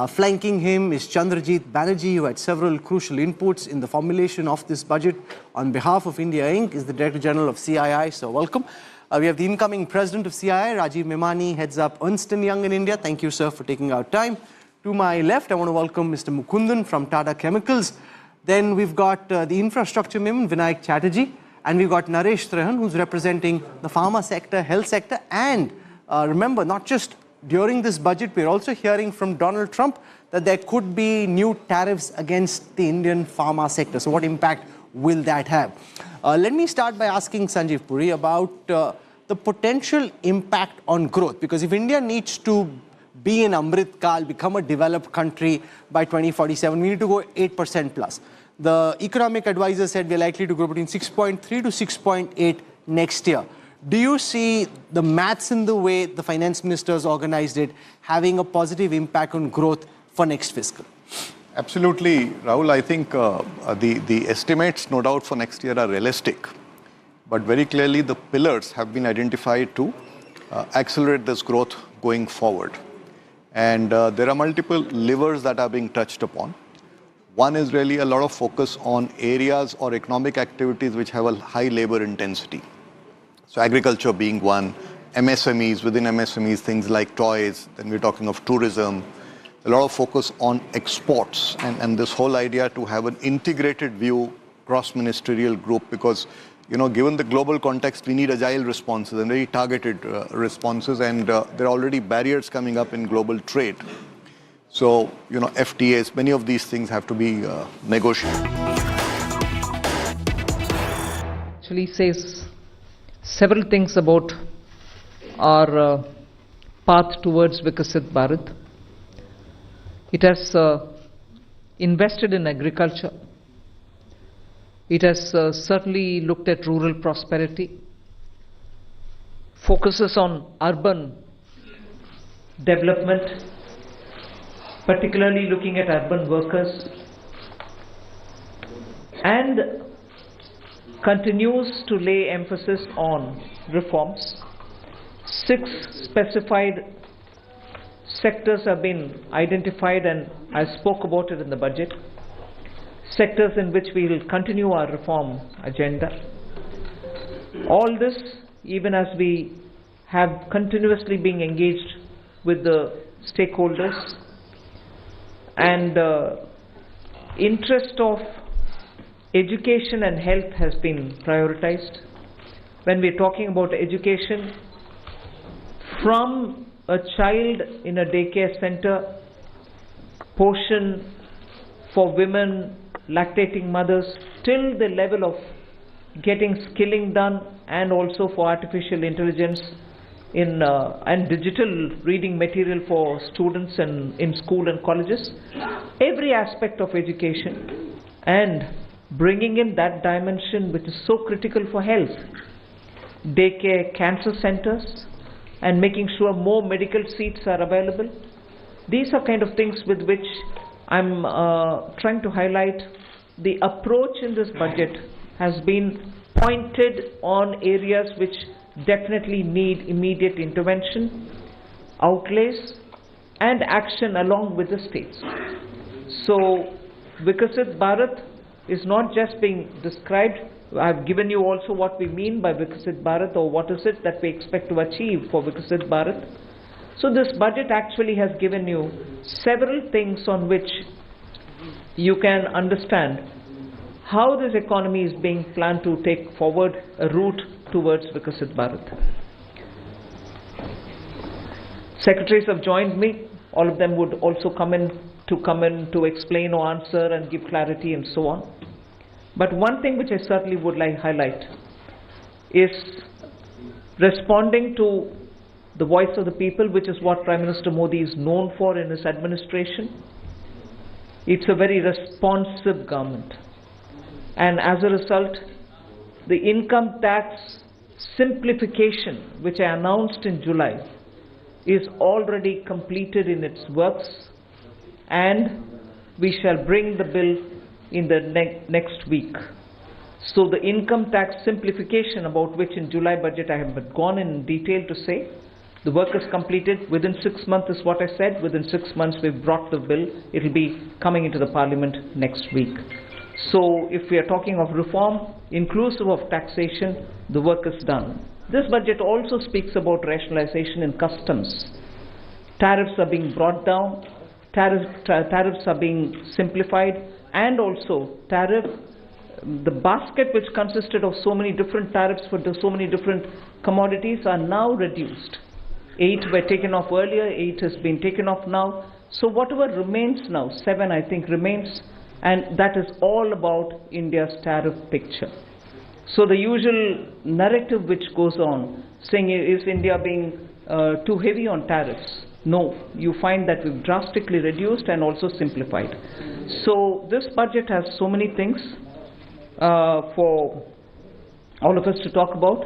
Speaker 3: Flanking him is Chandrajit Banerjee, who had several crucial inputs in the formulation of this budget. On behalf of India Inc., is the Director General of CII, so welcome. We have the incoming president of CII, Rajiv Memani, heads up Ernst & Young in India. Thank you, sir, for taking out time. To my left, I want to welcome Mr. Mukundan from Tata Chemicals. Then we've got the infrastructure minister, Vinayak Chatterjee, and we've got Naresh Trehan, who's representing the pharma sector, health sector, and remember, not just during this budget, we're also hearing from Donald Trump that there could be new tariffs against the Indian pharma sector. So what impact will that have? Let me start by asking Sanjeev Puri about the potential impact on growth, because if India needs to be in Amrit Kal, become a developed country by 2047, we need to go 8% plus. The economic advisor said we're likely to grow between 6.3 to 6.8 next year. Do you see the maths in the way the finance minister has organized it having a positive impact on growth for next fiscal?
Speaker 10: Absolutely, Rahul. I think the estimates, no doubt, for next year are realistic. But very clearly, the pillars have been identified to accelerate this growth going forward. And there are multiple levers that are being touched upon. One is really a lot of focus on areas or economic activities which have a high labor intensity. So agriculture being one, MSMEs, within MSMEs, things like toys, then we're talking of tourism, a lot of focus on exports and this whole idea to have an integrated view, cross-ministerial group, because given the global context, we need agile responses and very targeted responses, and there are already barriers coming up in global trade. So, FTAs, many of these things have to be negotiated.
Speaker 12: Actually says several things about our path towards Vikasit Bharat. It has invested in agriculture. It has certainly looked at rural prosperity, focuses on urban development, particularly looking at urban workers, and continues to lay emphasis on reforms. 6 specified sectors have been identified, and I spoke about it in the budget. Sectors in which we will continue our reform agenda. All this, even as we have continuously been engaged with the stakeholders, and interest of education and health has been prioritized. When we're talking about education, from a child in a daycare center, portion for women, lactating mothers, till the level of getting skilling done, and also for artificial intelligence and digital reading material for students in school and colleges. Every aspect of education, and bringing in that dimension which is so critical for health. Daycare, cancer centers, and making sure more medical seats are available. These are kind of things with which I'm trying to highlight. The approach in this budget has been pointed on areas which definitely need immediate intervention, outlays, and action along with the states. So Vikasit Bharat is not just being described. I've given you also what we mean by Vikasit Bharat, or what is it that we expect to achieve for Vikasit Bharat. So this budget actually has given you several things on which you can understand how this economy is being planned to take forward a route towards Vikasit Bharat. Secretaries have joined me. All of them would also come in to explain or answer and give clarity and so on. But one thing which I certainly would like to highlight is responding to the voice of the people, which is what Prime Minister Modi is known for in his administration. It's a very responsive government. And as a result, the income tax simplification, which I announced in July, is already completed in its works, and we shall bring the bill in the next week. So the income tax simplification, about which in July budget I have gone in detail to say, the work is completed within 6 months is what I said. Within 6 months we've brought the bill. It will be coming into the parliament next week. So if we are talking of reform, inclusive of taxation, the work is done. This budget also speaks about rationalization in customs. Tariffs are being brought down, tariffs are being simplified, and also the basket which consisted of so many different tariffs for so many different commodities are now reduced. 8 were taken off earlier, 8 has been taken off now. So whatever remains now, 7 I think remains, and that is all about India's tariff picture. So the usual narrative which goes on, saying is India being too heavy on tariffs? No, you find that we've drastically reduced and also simplified. So this budget has so many things for all of us to talk about.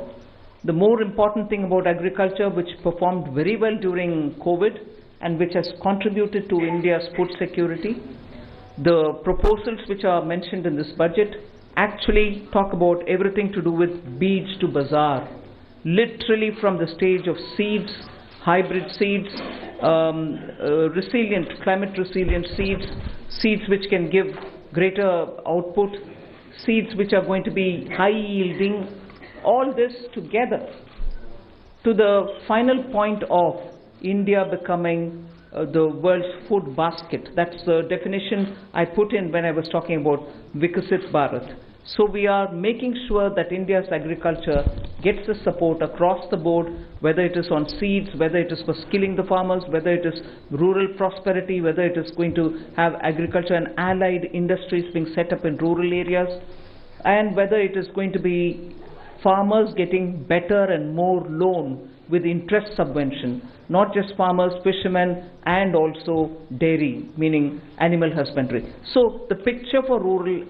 Speaker 12: The more important thing about agriculture, which performed very well during COVID and which has contributed to India's food security, the proposals which are mentioned in this budget actually talk about everything to do with beej to bazaar, literally from the stage of seeds, hybrid seeds, climate resilient seeds, seeds which can give greater output, seeds which are going to be high yielding, all this together to the final point of India becoming the world's food basket. That's the definition I put in when I was talking about Vikasit Bharat. So we are making sure that India's agriculture gets the support across the board, whether it is on seeds, whether it is for skilling the farmers, whether it is rural prosperity, whether it is going to have agriculture and allied industries being set up in rural areas, and whether it is going to be farmers getting better and more loan with interest subvention, not just farmers, fishermen, and also dairy, meaning animal husbandry. So the picture for rural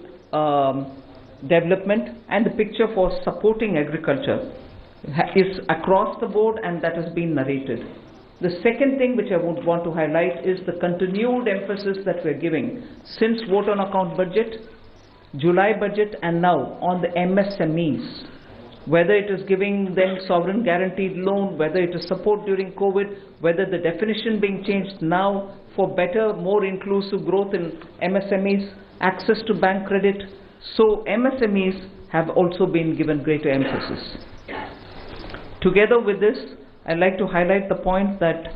Speaker 12: development and the picture for supporting agriculture is across the board, and that has been narrated. The second thing which I would want to highlight is the continued emphasis that we are giving since vote on account budget, July budget, and now on the MSMEs. whether it is giving them sovereign guaranteed loan, whether it is support during COVID, whether the definition being changed now for better, more inclusive growth in MSMEs, access to bank credit. So MSMEs have also been given greater emphasis. Together with this, I'd like to highlight the point that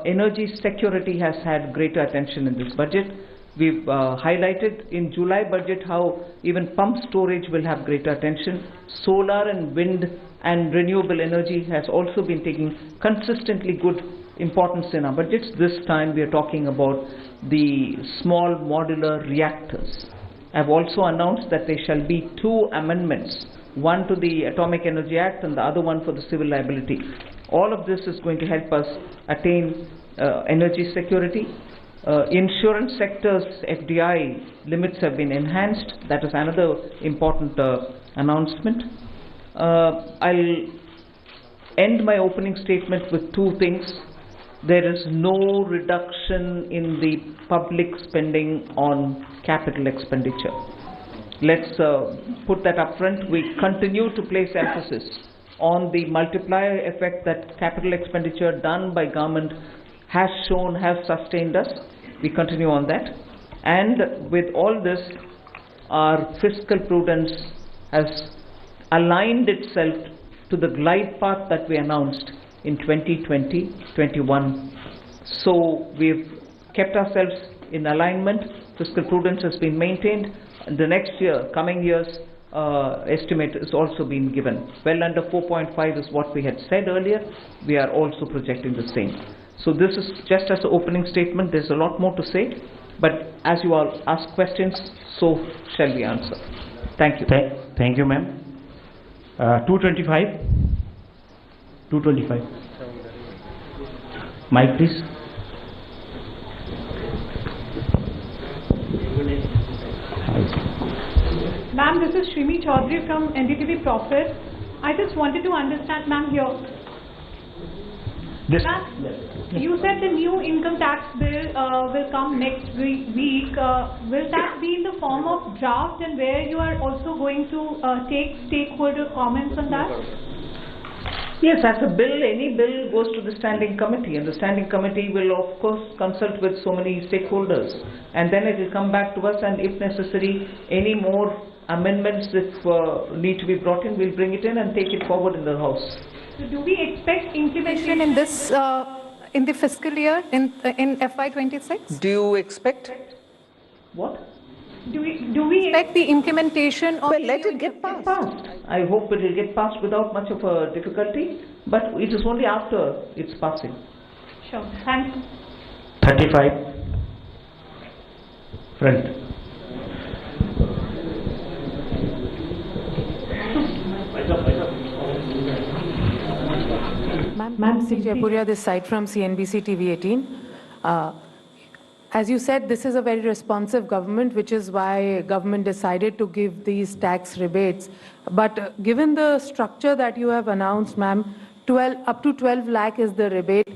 Speaker 12: energy security has had greater attention in this budget. We've highlighted in July budget how even pump storage will have greater attention. Solar and wind and renewable energy has also been taking consistently good importance in our budgets. This time we are talking about the small modular reactors. I've also announced that there shall be 2 amendments, one to the Atomic Energy Act and the other one for the civil liability. All of this is going to help us attain energy security. Insurance sector's FDI limits have been enhanced. That is another important announcement. I'll end my opening statement with 2 things. There is no reduction in the public spending on capital expenditure. Let's put that up front. We continue to place emphasis on the multiplier effect that capital expenditure done by government has shown, has sustained us. We continue on that. And with all this, our fiscal prudence has aligned itself to the glide path that we announced in 2020-21. So we've kept ourselves in alignment. Fiscal prudence has been maintained. And the next year, coming years, estimate is also been given. Well under 4.5 is what we had said earlier. We are also projecting the same. So this is just as an opening statement. There's a lot more to say, but as you all ask questions, so shall we answer. Thank you.
Speaker 14: Thank you, ma'am. 225. 225. Mic, please.
Speaker 19: Ma'am, this is Shrimi Chaudhary from NDTV Profit. I just wanted to understand, ma'am, here. You said the new income tax bill will come next week. Will that be in the form of draft, and where you are also going to take stakeholder comments on that?
Speaker 12: Yes, as a bill, any bill goes to the standing committee, and the standing committee will of course consult with so many stakeholders, and then it will come back to us, and if necessary, any more amendments if need to be brought in, we'll bring it in and take it forward in the House.
Speaker 19: So do we expect implementation in this in the fiscal year in FY26?
Speaker 12: Do you expect what?
Speaker 19: Do we expect the implementation of?
Speaker 12: Well, let it get passed. I hope it will get passed without much of a difficulty, but it is only after its passing.
Speaker 19: Sure. Thanks.
Speaker 14: 35. Front.
Speaker 23: Ma'am, Jaipuriya, this side from CNBC TV 18. As you said, this is a very responsive government, which is why government decided to give these tax rebates. But given the structure that you have announced, ma'am, up to 12 lakh is the rebate.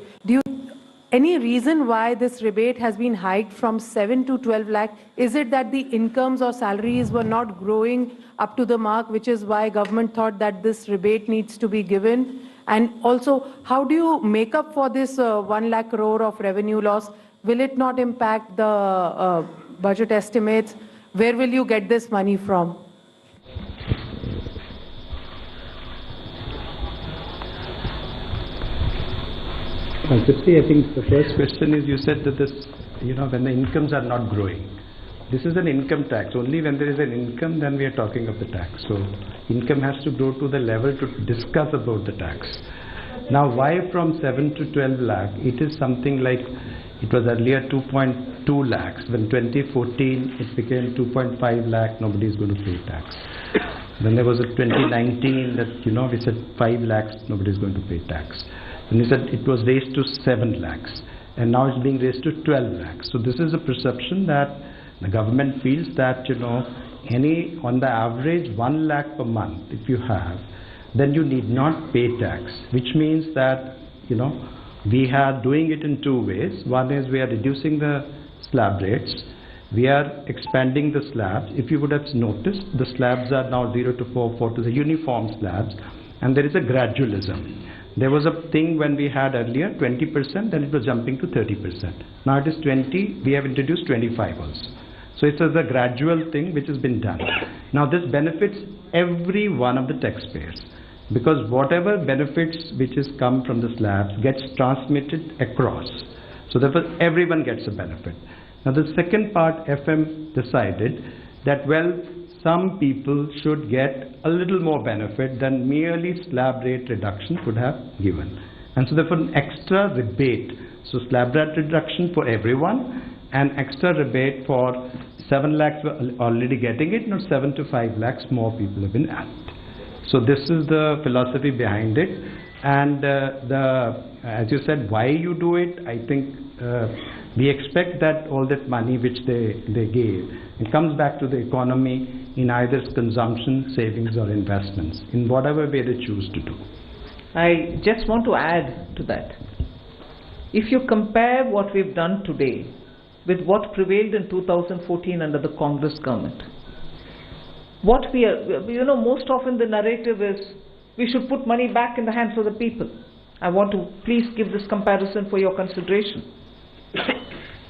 Speaker 23: Any reason why this rebate has been hiked from 7 to 12 lakh? Is it that the incomes or salaries were not growing up to the mark, which is why government thought that this rebate needs to be given? And also, how do you make up for this 1 lakh crore of revenue loss? Will it not impact the budget estimates? Where will you get this money from?
Speaker 24: I think the first question is, you said that this, when the incomes are not growing. This is an income tax. Only when there is an income, then we are talking of the tax. So income has to grow to the level to discuss about the tax. Now, why from 7 to 12 lakh? It is something like, it was earlier 2.2 lakhs. When 2014, it became 2.5 lakh, nobody is going to pay tax. Then there was a 2019 that, we said 5 lakhs, nobody is going to pay tax. And we said it was raised to 7 lakhs. And now it's being raised to 12 lakhs. So this is a perception that the government feels that, on the average 1 lakh per month, if you have, then you need not pay tax, which means that, we are doing it in 2 ways. One is we are reducing the slab rates, We are expanding the slabs. If you would have noticed, the slabs are now 0 to 4, 4 to the uniform slabs, and there is a gradualism. There was a thing when we had earlier 20%, then it was jumping to 30%. Now it is 20, we have introduced 25 also. So it's a gradual thing which has been done. Now this benefits every one of the taxpayers, because whatever benefits which has come from the slabs gets transmitted across. So therefore everyone gets a benefit. Now the second part, FM decided that, well, some people should get a little more benefit than merely slab rate reduction could have given. And so therefore an extra rebate. So slab rate reduction for everyone, and extra rebate for 7 lakhs were already getting it, now 7 to 5 lakhs more people have been added. So this is the philosophy behind it. And as you said, why you do it, I think we expect that all that money which they gave, it comes back to the economy in either consumption, savings or investments, in whatever way they choose to do.
Speaker 12: I just want to add to that. If you compare what we've done today with what prevailed in 2014 under the Congress government, what we are, most often the narrative is we should put money back in the hands of the people. I want to please give this comparison for your consideration.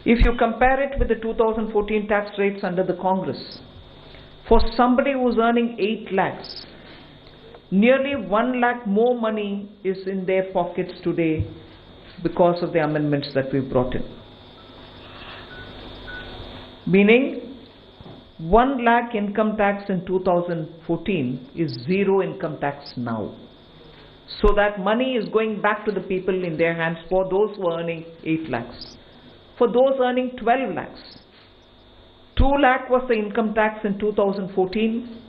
Speaker 12: If you compare it with the 2014 tax rates under the Congress, for somebody who's earning 8 lakhs, nearly 1 lakh more money is in their pockets today because of the amendments that we've brought in. Meaning, 1 lakh income tax in 2014 is 0 income tax now. So that money is going back to the people in their hands for those who are earning 8 lakhs. For those earning 12 lakhs, 2 lakh was the income tax in 2014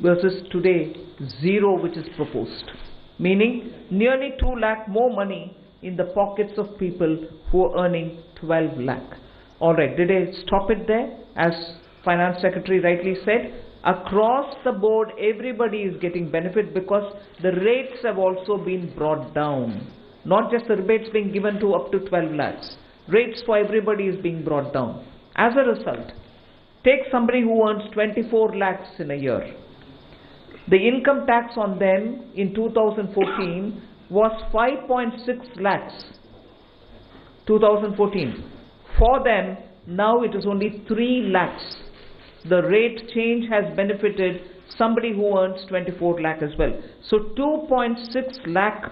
Speaker 12: versus today 0 which is proposed. Meaning nearly 2 lakh more money in the pockets of people who are earning 12 lakh. Alright, did I stop it there? As Finance Secretary rightly said, across the board everybody is getting benefit because the rates have also been brought down. Not just the rebates being given to up to 12 lakhs. Rates for everybody is being brought down. As a result, take somebody who earns 24 lakhs in a year. The income tax on them in 2014 was 5.6 lakhs. 2014. For them, now it is only 3 lakhs. The rate change has benefited somebody who earns 24 lakh as well. So 2.6 lakh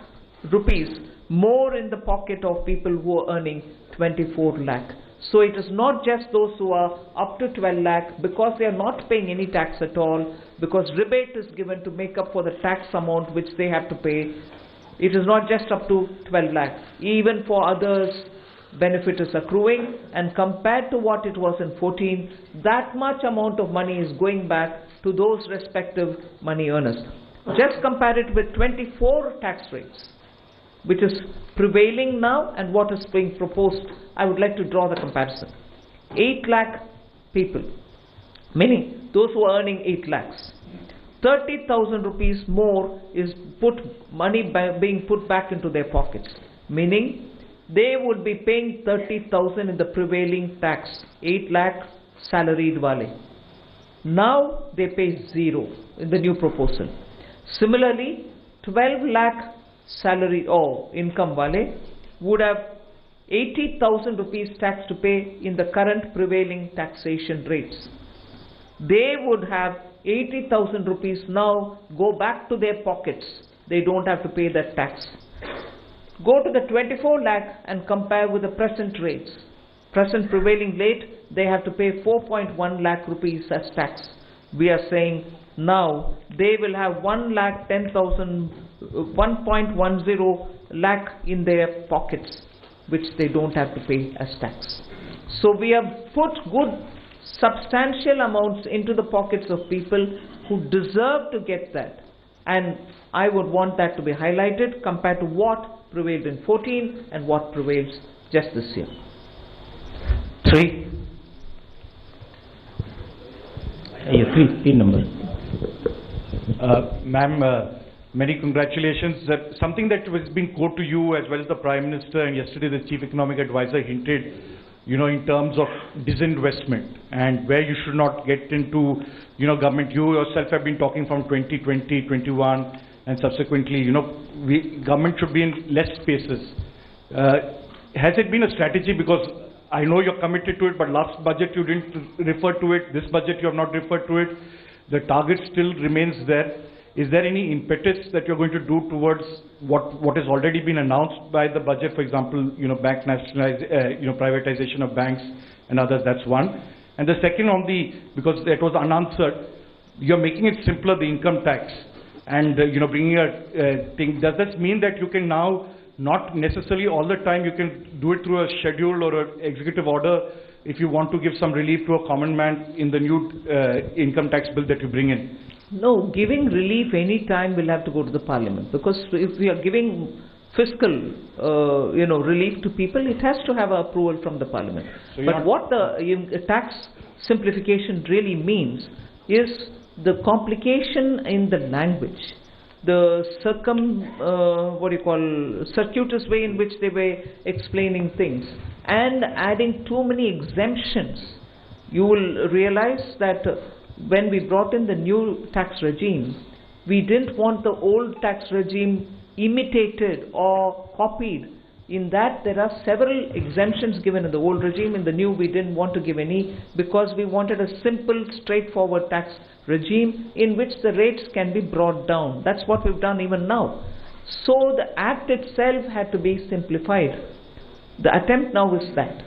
Speaker 12: rupees more in the pocket of people who are earning 24 lakh. So it is not just those who are up to 12 lakh because they are not paying any tax at all, because rebate is given to make up for the tax amount which they have to pay. It is not just up to 12 lakh. Even for others, benefit is accruing, and compared to what it was in 14, that much amount of money is going back to those respective money earners. Just compare it with 24 tax rates, which is prevailing now, and what is being proposed. I would like to draw the comparison. 8 lakh people, meaning those who are earning 8 lakhs. 30,000 rupees more is being put back into their pockets, meaning they would be paying 30,000 in the prevailing tax, 8 lakh salaried wale. Now they pay 0 in the new proposal. Similarly, 12 lakh salary or income wale would have 80,000 rupees tax to pay in the current prevailing taxation rates. They would have 80,000 rupees now go back to their pockets. They don't have to pay that tax. Go to the 24 lakh and compare with the present rates. Present prevailing rate, they have to pay 4.1 lakh rupees as tax. We are saying now they will have 1,10,000, 1.10 lakh in their pockets, which they don't have to pay as tax. So we have put good substantial amounts into the pockets of people who deserve to get that. And I would want that to be highlighted compared to what prevailed in 14 and what prevails just this year.
Speaker 14: 3. Three number. Ma'am, many congratulations. Something that was being quoted to you as well as the Prime Minister and yesterday the Chief Economic Advisor hinted in terms of disinvestment and where you should not get into, government. You yourself have been talking from 2020, 21, and subsequently, government should be in less spaces. Has it been a strategy? Because I know you're committed to it, but last budget you didn't refer to it. This budget you have not referred to it. The target still remains there. Is there any impetus that you're going to do towards what has already been announced by the budget? For example, bank privatization of banks and others. That's one. And the second because it was unanswered, you're making it simpler, the income tax, and bringing a thing. Does that mean that you can now not necessarily all the time you can do it through a schedule or an executive order if you want to give some relief to a common man in the new income tax bill that you bring in?
Speaker 12: No, giving relief any time will have to go to the parliament, because if we are giving fiscal relief to people, it has to have approval from the parliament. So but what the tax simplification really means is the complication in the language, the circuitous way in which they were explaining things, and adding too many exemptions. You will realize that when we brought in the new tax regime, we didn't want the old tax regime imitated or copied. In that, there are several exemptions given in the old regime. In the new, we didn't want to give any, because we wanted a simple, straightforward tax regime in which the rates can be brought down. That's what we've done even now. So the act itself had to be simplified. The attempt now is that.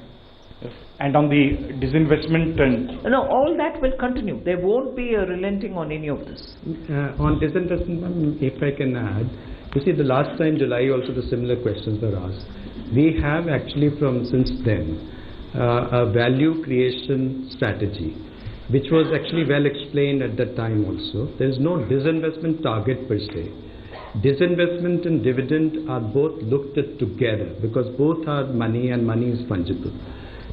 Speaker 14: And on the disinvestment and...
Speaker 12: No, all that will continue. There won't be a relenting on any of this.
Speaker 24: On disinvestment, if I can add, you see, the last time July also the similar questions were asked. We have actually since then a value creation strategy, which was actually well explained at that time also. There is no disinvestment target per se. Disinvestment and dividend are both looked at together, because both are money and money is fungible.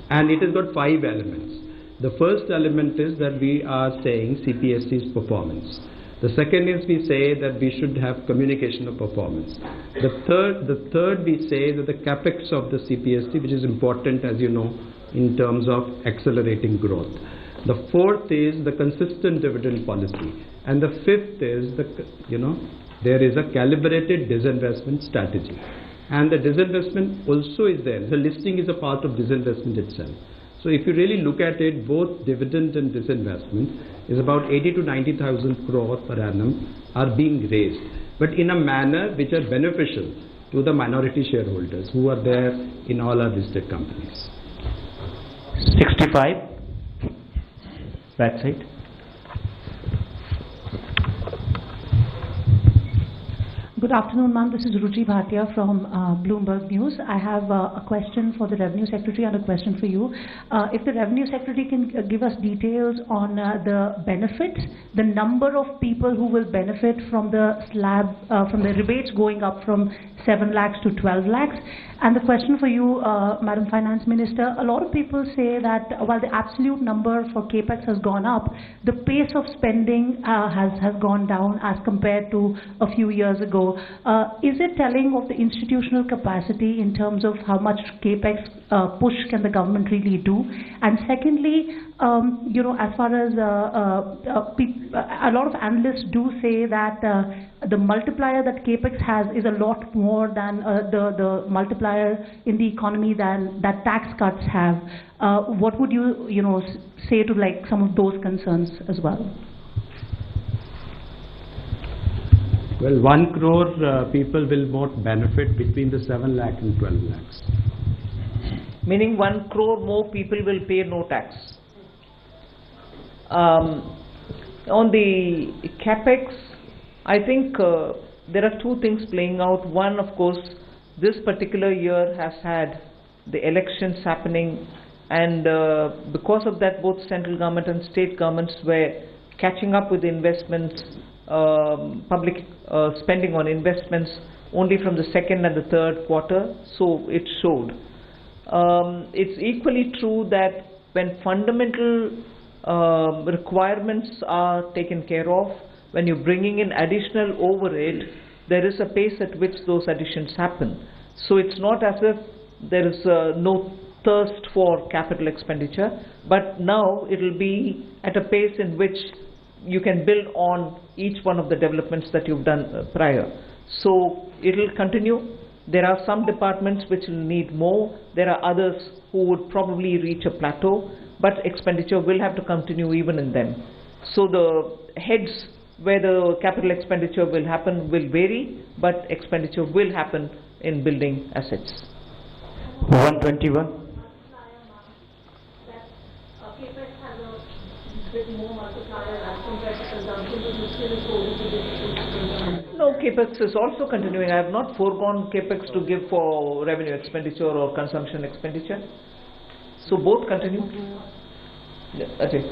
Speaker 24: And it has got 5 elements. The first element is that we are saying CPSC's performance. The second is we say that we should have communication of performance. The third we say that the Capex of the CPSC, which is important, as you know, in terms of accelerating growth. The fourth is the consistent dividend policy. And the fifth is there is a calibrated disinvestment strategy. And the disinvestment also is there. The listing is a part of disinvestment itself. So if you really look at it, both dividend and disinvestment is about 80 to 90,000 crore per annum are being raised, but in a manner which are beneficial to the minority shareholders who are there in all our listed companies.
Speaker 14: 65. That's it.
Speaker 7: Good afternoon, ma'am. This is Ruchi Bhatia from Bloomberg News. I have a question for the Revenue Secretary and a question for you. If the Revenue Secretary can give us details on the benefits, the number of people who will benefit from the slab, from the rebates going up from 7 lakhs to 12 lakhs. And the question for you, Madam Finance Minister, a lot of people say that while the absolute number for Capex has gone up, the pace of spending has gone down as compared to a few years ago. Is it telling of the institutional capacity in terms of how much Capex push can the government really do? And secondly, as far as a lot of analysts do say that the multiplier that Capex has is a lot more than the multiplier in the economy than that tax cuts have. What would you say to like some of those concerns as well?
Speaker 24: Well, 1 crore people will both benefit between the 7 lakh and 12 lakhs.
Speaker 12: Meaning 1 crore more people will pay no tax. On the Capex, I think there are 2 things playing out. One, of course, this particular year has had the elections happening, and because of that, both central government and state governments were catching up with investments, public spending on investments only from the 2nd and the 3rd quarter, so it showed. It's equally true that when fundamental requirements are taken care of, when you're bringing in additional overhead, there is a pace at which those additions happen. So it's not as if there is no thirst for capital expenditure, but now it will be at a pace in which you can build on each one of the developments that you've done prior. So it will continue. There are some departments which will need more. There are others who would probably reach a plateau, but expenditure will have to continue even in them. So the heads where the capital expenditure will happen will vary, but expenditure will happen in building assets.
Speaker 24: 121.
Speaker 12: No, Capex is also continuing. I have not foregone Capex to give for revenue expenditure or consumption expenditure. So both continue. Yeah, Ajay.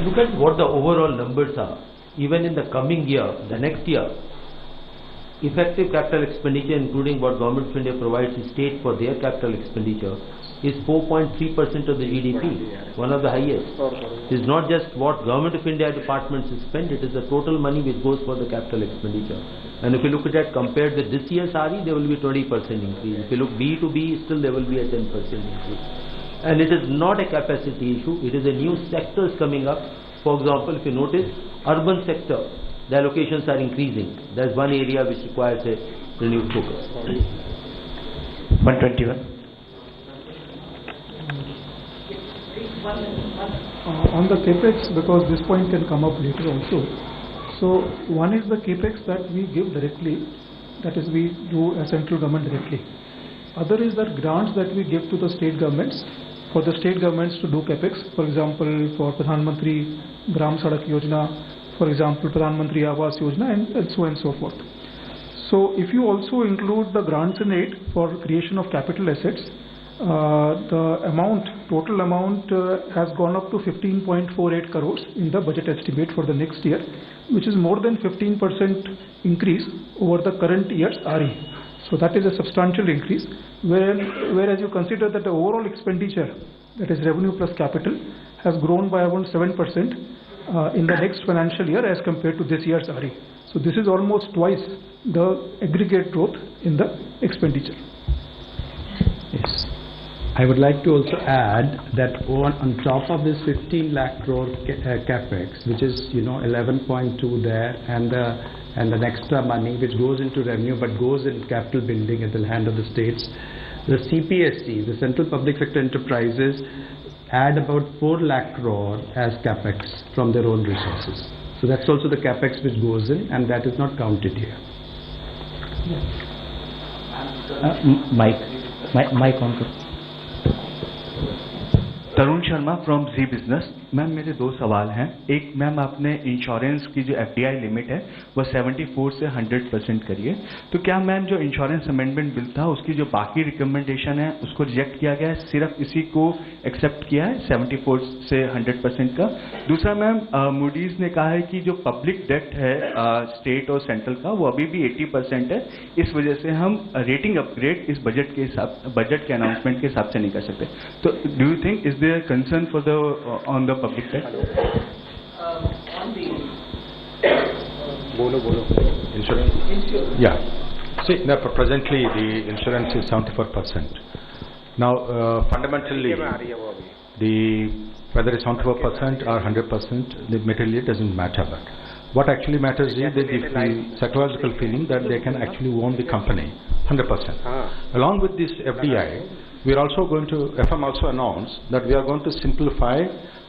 Speaker 8: Look at what the overall numbers are. Even in the coming year, the next year, effective capital expenditure, including what Government of India provides to state for their capital expenditure, is 4.3% of the GDP, one of the highest. It is not just what Government of India departments spend, it is the total money which goes for the capital expenditure. And if you look at that compared with this year's RE, there will be 20% increase. If you look B to B, still there will be a 10% increase. And it is not a capacity issue, it is a new sectors coming up. For example, if you notice, urban sector, the allocations are increasing. That's one area which requires a renewed focus.
Speaker 24: 121.
Speaker 9: On the Capex, because this point can come up later also. So one is the Capex that we give directly, that is we do a central government directly. Other is that grants that we give to the state governments, for the state governments to do Capex, for example for Pradhan Mantri Gram Sadak Yojana, for example Pradhan Mantri Awas Yojana, and so on and so forth. So if you also include the grants in aid for creation of capital assets, the amount, total amount has gone up to 15.48 crores in the budget estimate for the next year, which is more than 15% increase over the current year's RE. So that is a substantial increase, whereas you consider that the overall expenditure, that is revenue plus capital, has grown by around 7% in the next financial year as compared to this year's RE. So this is almost twice the aggregate growth in the expenditure.
Speaker 24: Yes. I would like to also add that on top of this 15 lakh crore capex, which is 11.2 there, and the extra money which goes into revenue but goes in capital building at the hand of the states, the CPSE, the Central Public Sector Enterprises, add about 4 lakh crore as capex from their own resources. So that's also the capex which goes in, and that is not counted here.
Speaker 15: Mike on. Tarun Sharma from Zee business. Ma'am मेरे दो सवाल हैं। एक, ma'am आपने insurance की जो FDI limit है वो 74 से 100% करिए, तो क्या मैम जो इंश्योरेंस अमेंडमेंट बिल था उसकी जो बाकी रिकमेंडेशन है उसको रिजेक्ट किया गया है, सिर्फ इसी को एक्सेप्ट किया है 74 से 100% का? दूसरा मैम, मूडीज ने कहा है कि जो पब्लिक डेट है स्टेट और सेंट्रल का वो अभी भी 80% है, इस वजह से हम रेटिंग अपग्रेड इस बजट के अनाउंसमेंट के हिसाब से नहीं कर सकते। तो do you think is there concern for the on the public debt?
Speaker 21: Insurance. Yeah. See, now, presently the insurance is 74%. Now, fundamentally, whether it's 74% or 100%, the material doesn't matter. But what actually matters is the psychological feeling that they can actually own the company 100%. Along with this FDI, we are also going to, FM also announced that we are going to simplify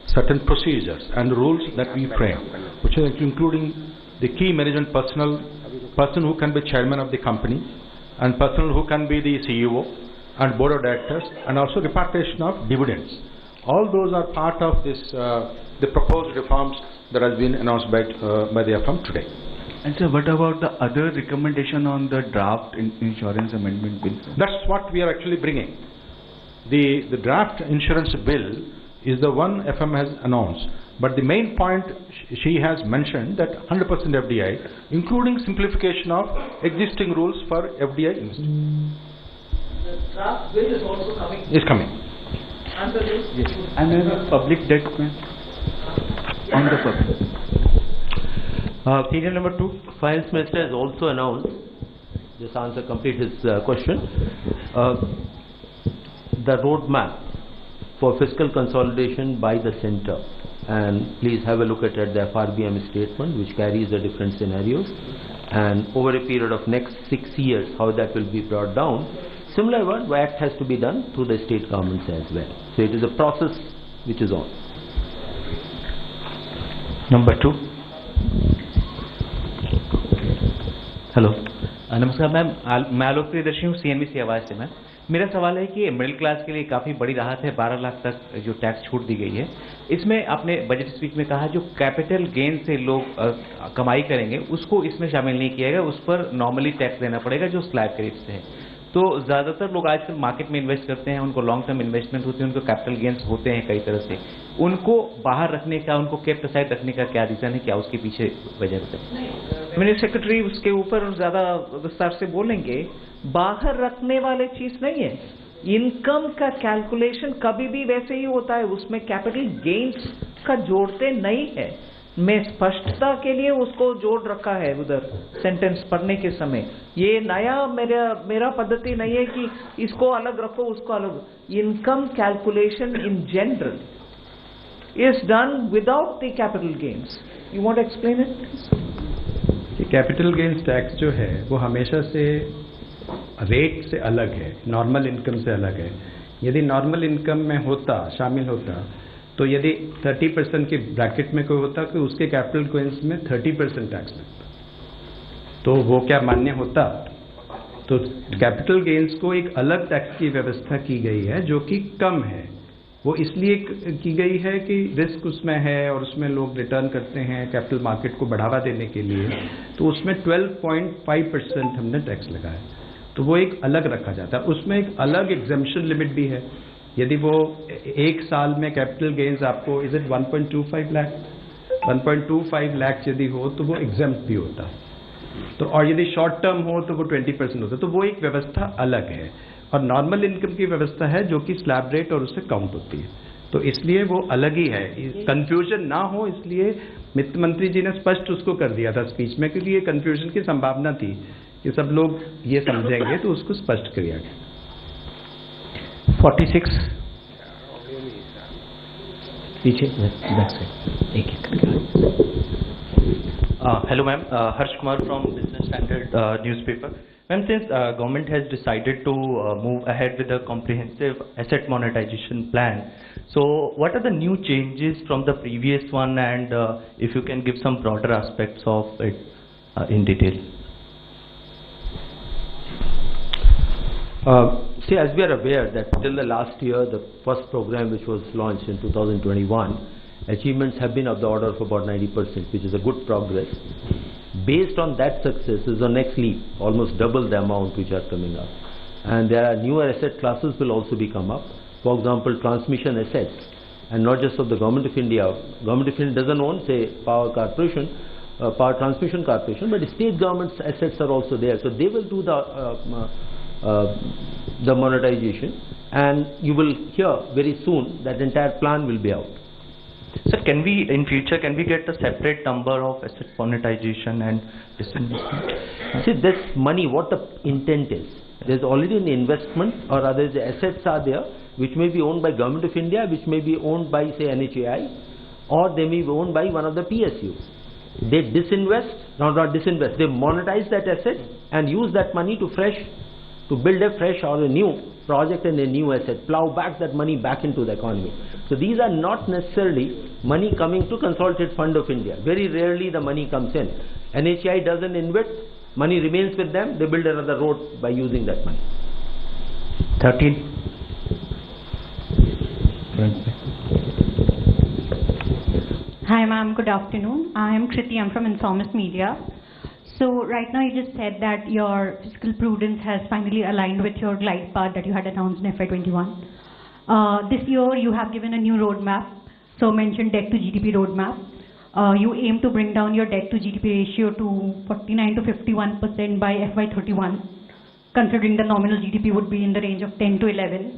Speaker 21: certain procedures and rules that we frame, which are including the key management personnel, person who can be chairman of the company, and person who can be the CEO and board of directors, and also repatriation of dividends. All those are part of this, the proposed reforms that has been announced by the FM today.
Speaker 15: And sir, what about the other recommendation on the draft insurance amendment bill?
Speaker 21: That's what we are actually bringing. The draft insurance bill is the one FM has announced, but the main point she has mentioned that 100% FDI, including simplification of existing rules for FDI investment.
Speaker 12: The draft bill is also coming.
Speaker 21: Is coming.
Speaker 12: And the list?
Speaker 15: Yes. And then the public debt, on the public.
Speaker 8: Serial number 2, Finance Minister has also announced, this answer complete his question. the roadmap for fiscal consolidation by the center. And please have a look at the FRBM statement, which carries the different scenarios, and over a period of next 6 years, how that will be brought down. Similar work has to be done through the state governments as well. So it is a process which is on.
Speaker 15: Number 2. Hello नमस्कार ma'am, मैं आलोक प्रियदर्शी हूँ CNBC आवाज़ से। Ma'am मेरा सवाल है कि middle class के लिए काफ़ी बड़ी राहत है, 12 लाख तक जो टैक्स छूट दी गई है। इसमें आपने बजट स्पीच में कहा जो कैपिटल गेन से लोग कमाई करेंगे उसको इसमें शामिल नहीं किया गया, उस पर नॉर्मली टैक्स देना पड़ेगा जो स्लैब के रेट से है। तो ज़्यादातर लोग आजकल मार्केट में इन्वेस्ट करते हैं, उनको लॉन्ग टर्म इन्वेस्टमेंट होती है, उनको कैपिटल गेन्स होते हैं कई तरह से, उनको बाहर रखने का, उनको केप्ट असाइड रखने का क्या रीज़न है, क्या उसके पीछे वजह है?
Speaker 12: मिनिस्टर सेक्रेटरी उसके ऊपर ज़्यादा विस्तार से बोलेंगे। बाहर रखने वाले चीज़ नहीं है, इनकम का कैलकुलेशन कभी भी वैसे ही होता है, उसमें कैपिटल गेन्स का जोड़ते नहीं है। मैं स्पष्टता के लिए उसको जोड़ रखा है उधर सेंटेंस पढ़ने के समय। ये नया मेरा पद्धति नहीं है कि इसको अलग रखो उसको अलग। Income calculation in general is done without the capital gains. You want to explain it?
Speaker 24: Capital gains tax जो है वो हमेशा से रेट से अलग है, नॉर्मल इनकम से अलग है। यदि नॉर्मल इनकम में होता, शामिल होता, तो यदि 30% के ब्रैकेट में कोई होता कि उसके कैपिटल गेन्स में 30% टैक्स लगता, तो वो क्या मान्य होता? तो कैपिटल गेन्स को एक अलग टैक्स की व्यवस्था की गई है जो कि कम है। वो इसलिए की गई है कि रिस्क उसमें है और उसमें लोग रिटर्न करते हैं कैपिटल मार्केट को बढ़ावा देने के लिए, तो उसमें 12.5% हमने टैक्स लगाया, तो वो एक अलग रखा जाता है। उसमें एक अलग एग्जेम्पशन लिमिट भी है। यदि वो एक साल में कैपिटल गेन्स आपको इज इट 1.25 लाख 1.25 लाख यदि हो तो वो एग्जेम्प्ट भी होता है, तो और यदि शॉर्ट टर्म हो तो वो 20% होता है, तो वो एक व्यवस्था अलग है। और नॉर्मल इनकम की व्यवस्था है जो कि स्लैब रेट और उससे काउंट होती है, तो इसलिए वो अलग ही है। कंफ्यूजन ना हो इसलिए वित्त मंत्री जी ने स्पष्ट उसको कर दिया था स्पीच में, क्योंकि ये कंफ्यूजन की संभावना थी कि सब लोग ये समझेंगे, तो उसको स्पष्ट किया गया।
Speaker 15: 46
Speaker 8: पीछे
Speaker 15: hello ma'am, Harsh Kumar from Business Standard newspaper. Ma'am, since government has decided to move ahead with a comprehensive asset monetization plan, so what are the new changes from the previous one, and if you can give some broader aspects of it in detail?
Speaker 8: See, as we are aware that till the last year, the first program which was launched in 2021, achievements have been of the order of about 90%, which is a good progress. Based on that success is the next leap, almost double the amount which are coming up. And there are newer asset classes will also be come up. For example, transmission assets, and not just of the Government of India. Government of India doesn't own, say, power corporation, power transmission corporation, but state government's assets are also there. So they will do the monetization, and you will hear very soon that entire plan will be out.
Speaker 15: Sir, can we, in future, can we get a separate number of asset monetization and disinvestment?
Speaker 8: See, this money, what the intent is, there's already an investment, or rather the assets are there, which may be owned by Government of India, which may be owned by, say, NHAI, or they may be owned by one of the PSUs. They disinvest, not disinvest, they monetize that asset and use that money to build a fresh or a new project and a new asset, plow back that money back into the economy. So these are not necessarily money coming to Consolidated Fund of India. Very rarely the money comes in. NHAI doesn't invest, money remains with them, they build another road by using that money.
Speaker 15: 13.
Speaker 1: Hi ma'am, good afternoon. I am Kriti, I'm from Informist Media. So right now you just said that your fiscal prudence has finally aligned with your glide path that you had announced in FY21. This year you have given a new roadmap, so mentioned debt to GDP roadmap. You aim to bring down your debt to GDP ratio to 49 to 51% by FY31, considering the nominal GDP would be in the range of 10 to 11.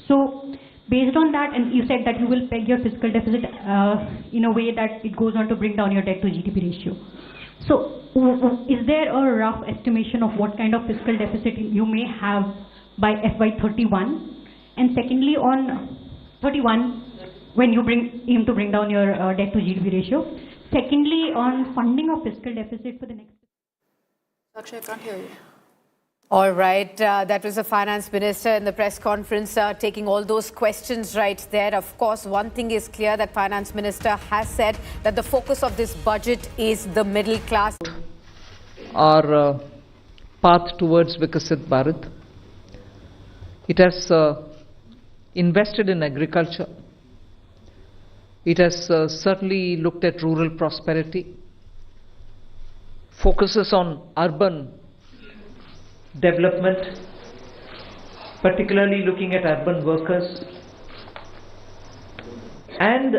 Speaker 1: So based on that, and you said that you will peg your fiscal deficit in a way that it goes on to bring down your debt to GDP ratio. So is there a rough estimation of what kind of fiscal deficit you may have by FY31? And secondly, on 31, when you aim to bring down your debt to GDP ratio. Secondly, on funding of fiscal deficit for the next.
Speaker 2: Akshay, I can't hear you. All right, that was the finance minister in the press conference taking all those questions right there. Of course, one thing is clear, that finance minister has said that the focus of this budget is the middle class.
Speaker 12: Our path towards Vikasit Bharat. It has invested in agriculture. It has certainly looked at rural prosperity. Focuses on urban development, particularly looking at urban workers, and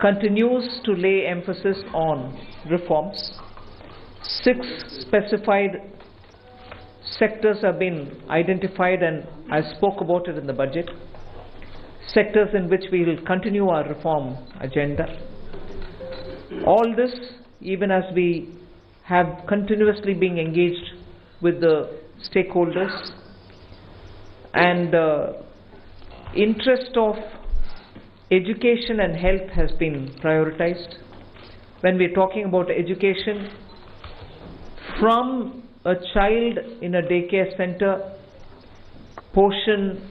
Speaker 12: continues to lay emphasis on reforms. 6 specified sectors have been identified, and I spoke about it in the budget. Sectors in which we will continue our reform agenda. All this, even as we have continuously been engaged with the stakeholders, and interest of education and health has been prioritized. When we're talking about education, from a child in a daycare center, portion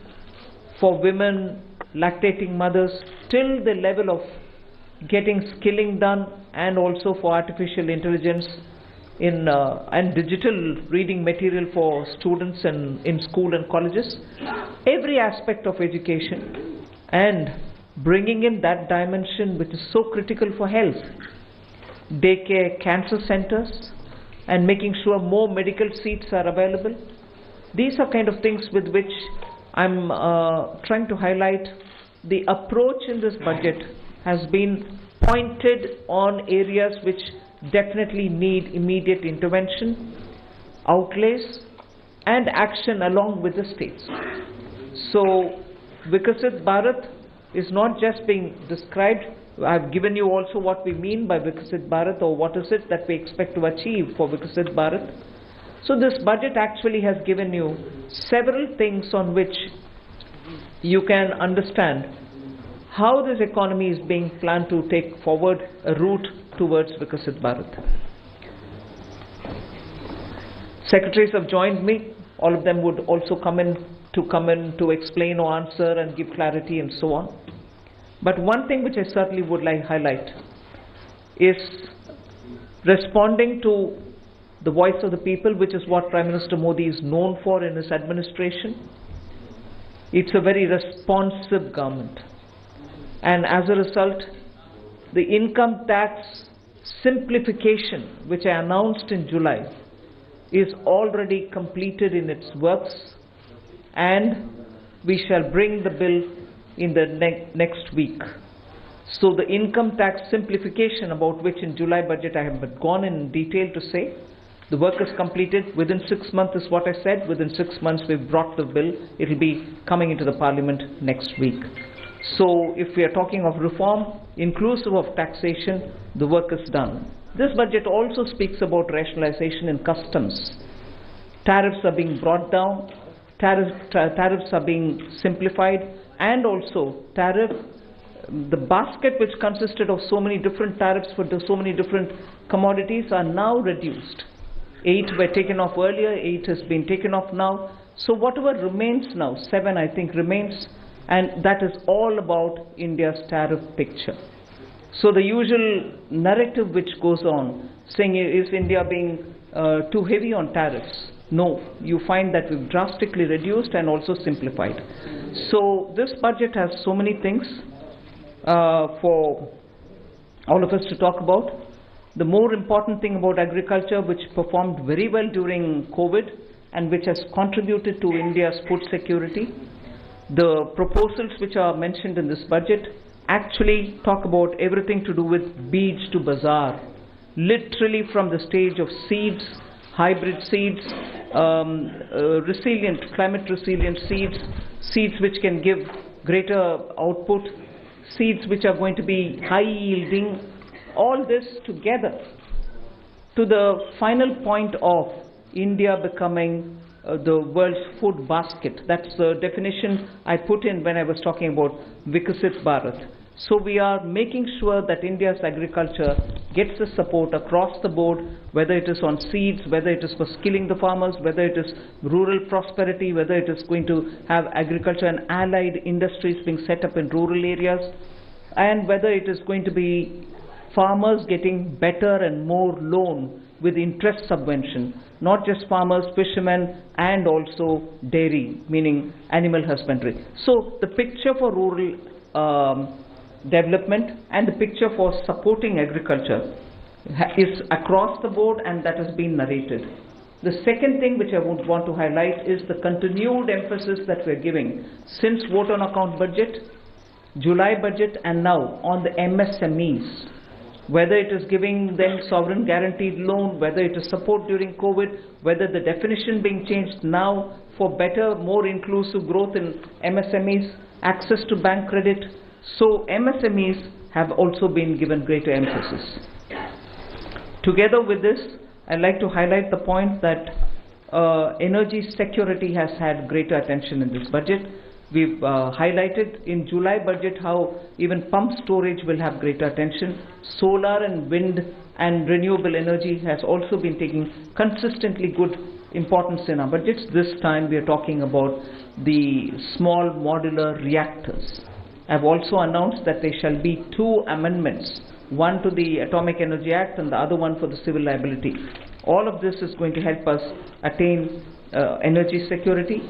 Speaker 12: for women, lactating mothers, till the level of getting skilling done, and also for artificial intelligence and digital reading material for students in school and colleges. Every aspect of education, and bringing in that dimension which is so critical for health. Daycare, cancer centers, and making sure more medical seats are available. These are kind of things with which I'm trying to highlight. The approach in this budget has been pointed on areas which definitely need immediate intervention, outlays, and action along with the states. So Vikasit Bharat is not just being described. I've given you also what we mean by Vikasit Bharat, or what is it that we expect to achieve for Vikasit Bharat. So this budget actually has given you several things on which you can understand how this economy is being planned to take forward a route towards Vikasit Bharat. Secretaries have joined me. All of them would also come in to explain or answer and give clarity and so on. But one thing which I certainly would like to highlight is responding to the voice of the people, which is what Prime Minister Modi is known for in his administration. It's a very responsive government. And as a result, the income tax simplification, which I announced in July, is already completed in its works, and we shall bring the bill in the next week. So the income tax simplification, about which in July budget I have gone in detail to say, the work is completed within 6 months is what I said. Within 6 months we've brought the bill. It will be coming into the parliament next week. So if we are talking of reform, inclusive of taxation, the work is done. This budget also speaks about rationalization in customs. Tariffs are being brought down, tariffs are being simplified, and also the basket which consisted of so many different tariffs for so many different commodities are now reduced. 8 were taken off earlier, 8 has been taken off now. So whatever remains now, 7 I think remains, and that is all about India's tariff picture. So the usual narrative which goes on, saying is India being too heavy on tariffs? No, you find that we've drastically reduced and also simplified. So this budget has so many things for all of us to talk about. The more important thing about agriculture, which performed very well during COVID and which has contributed to India's food security, the proposals which are mentioned in this budget actually talk about everything to do with beej to bazaar, literally from the stage of seeds, hybrid seeds, climate resilient seeds, seeds which can give greater output, seeds which are going to be high yielding, all this together to the final point of India becoming the world's food basket. That's the definition I put in when I was talking about Vikasit Bharat. So we are making sure that India's agriculture gets the support across the board, whether it is on seeds, whether it is for skilling the farmers, whether it is rural prosperity, whether it is going to have agriculture and allied industries being set up in rural areas, and whether it is going to be farmers getting better and more loan with interest subvention, not just farmers, fishermen, and also dairy, meaning animal husbandry. So the picture for rural development and the picture for supporting agriculture is across the board, and that has been narrated. The second thing which I would want to highlight is the continued emphasis that we're giving since vote on account budget, July budget, and now on the MSMEs. Whether it is giving them sovereign guaranteed loan, whether it is support during COVID, whether the definition being changed now for better, more inclusive growth in MSMEs, access to bank credit. So MSMEs have also been given greater emphasis. Together with this, I'd like to highlight the point that energy security has had greater attention in this budget. We've highlighted in July budget how even pump storage will have greater attention. Solar and wind and renewable energy has also been taking consistently good importance in our budgets. This time we are talking about the small modular reactors. I've also announced that there shall be 2 amendments, one to the Atomic Energy Act and the other one for the civil liability. All of this is going to help us attain energy security.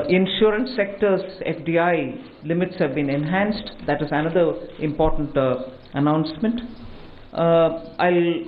Speaker 12: Insurance sector's FDI limits have been enhanced. That is another important announcement. I'll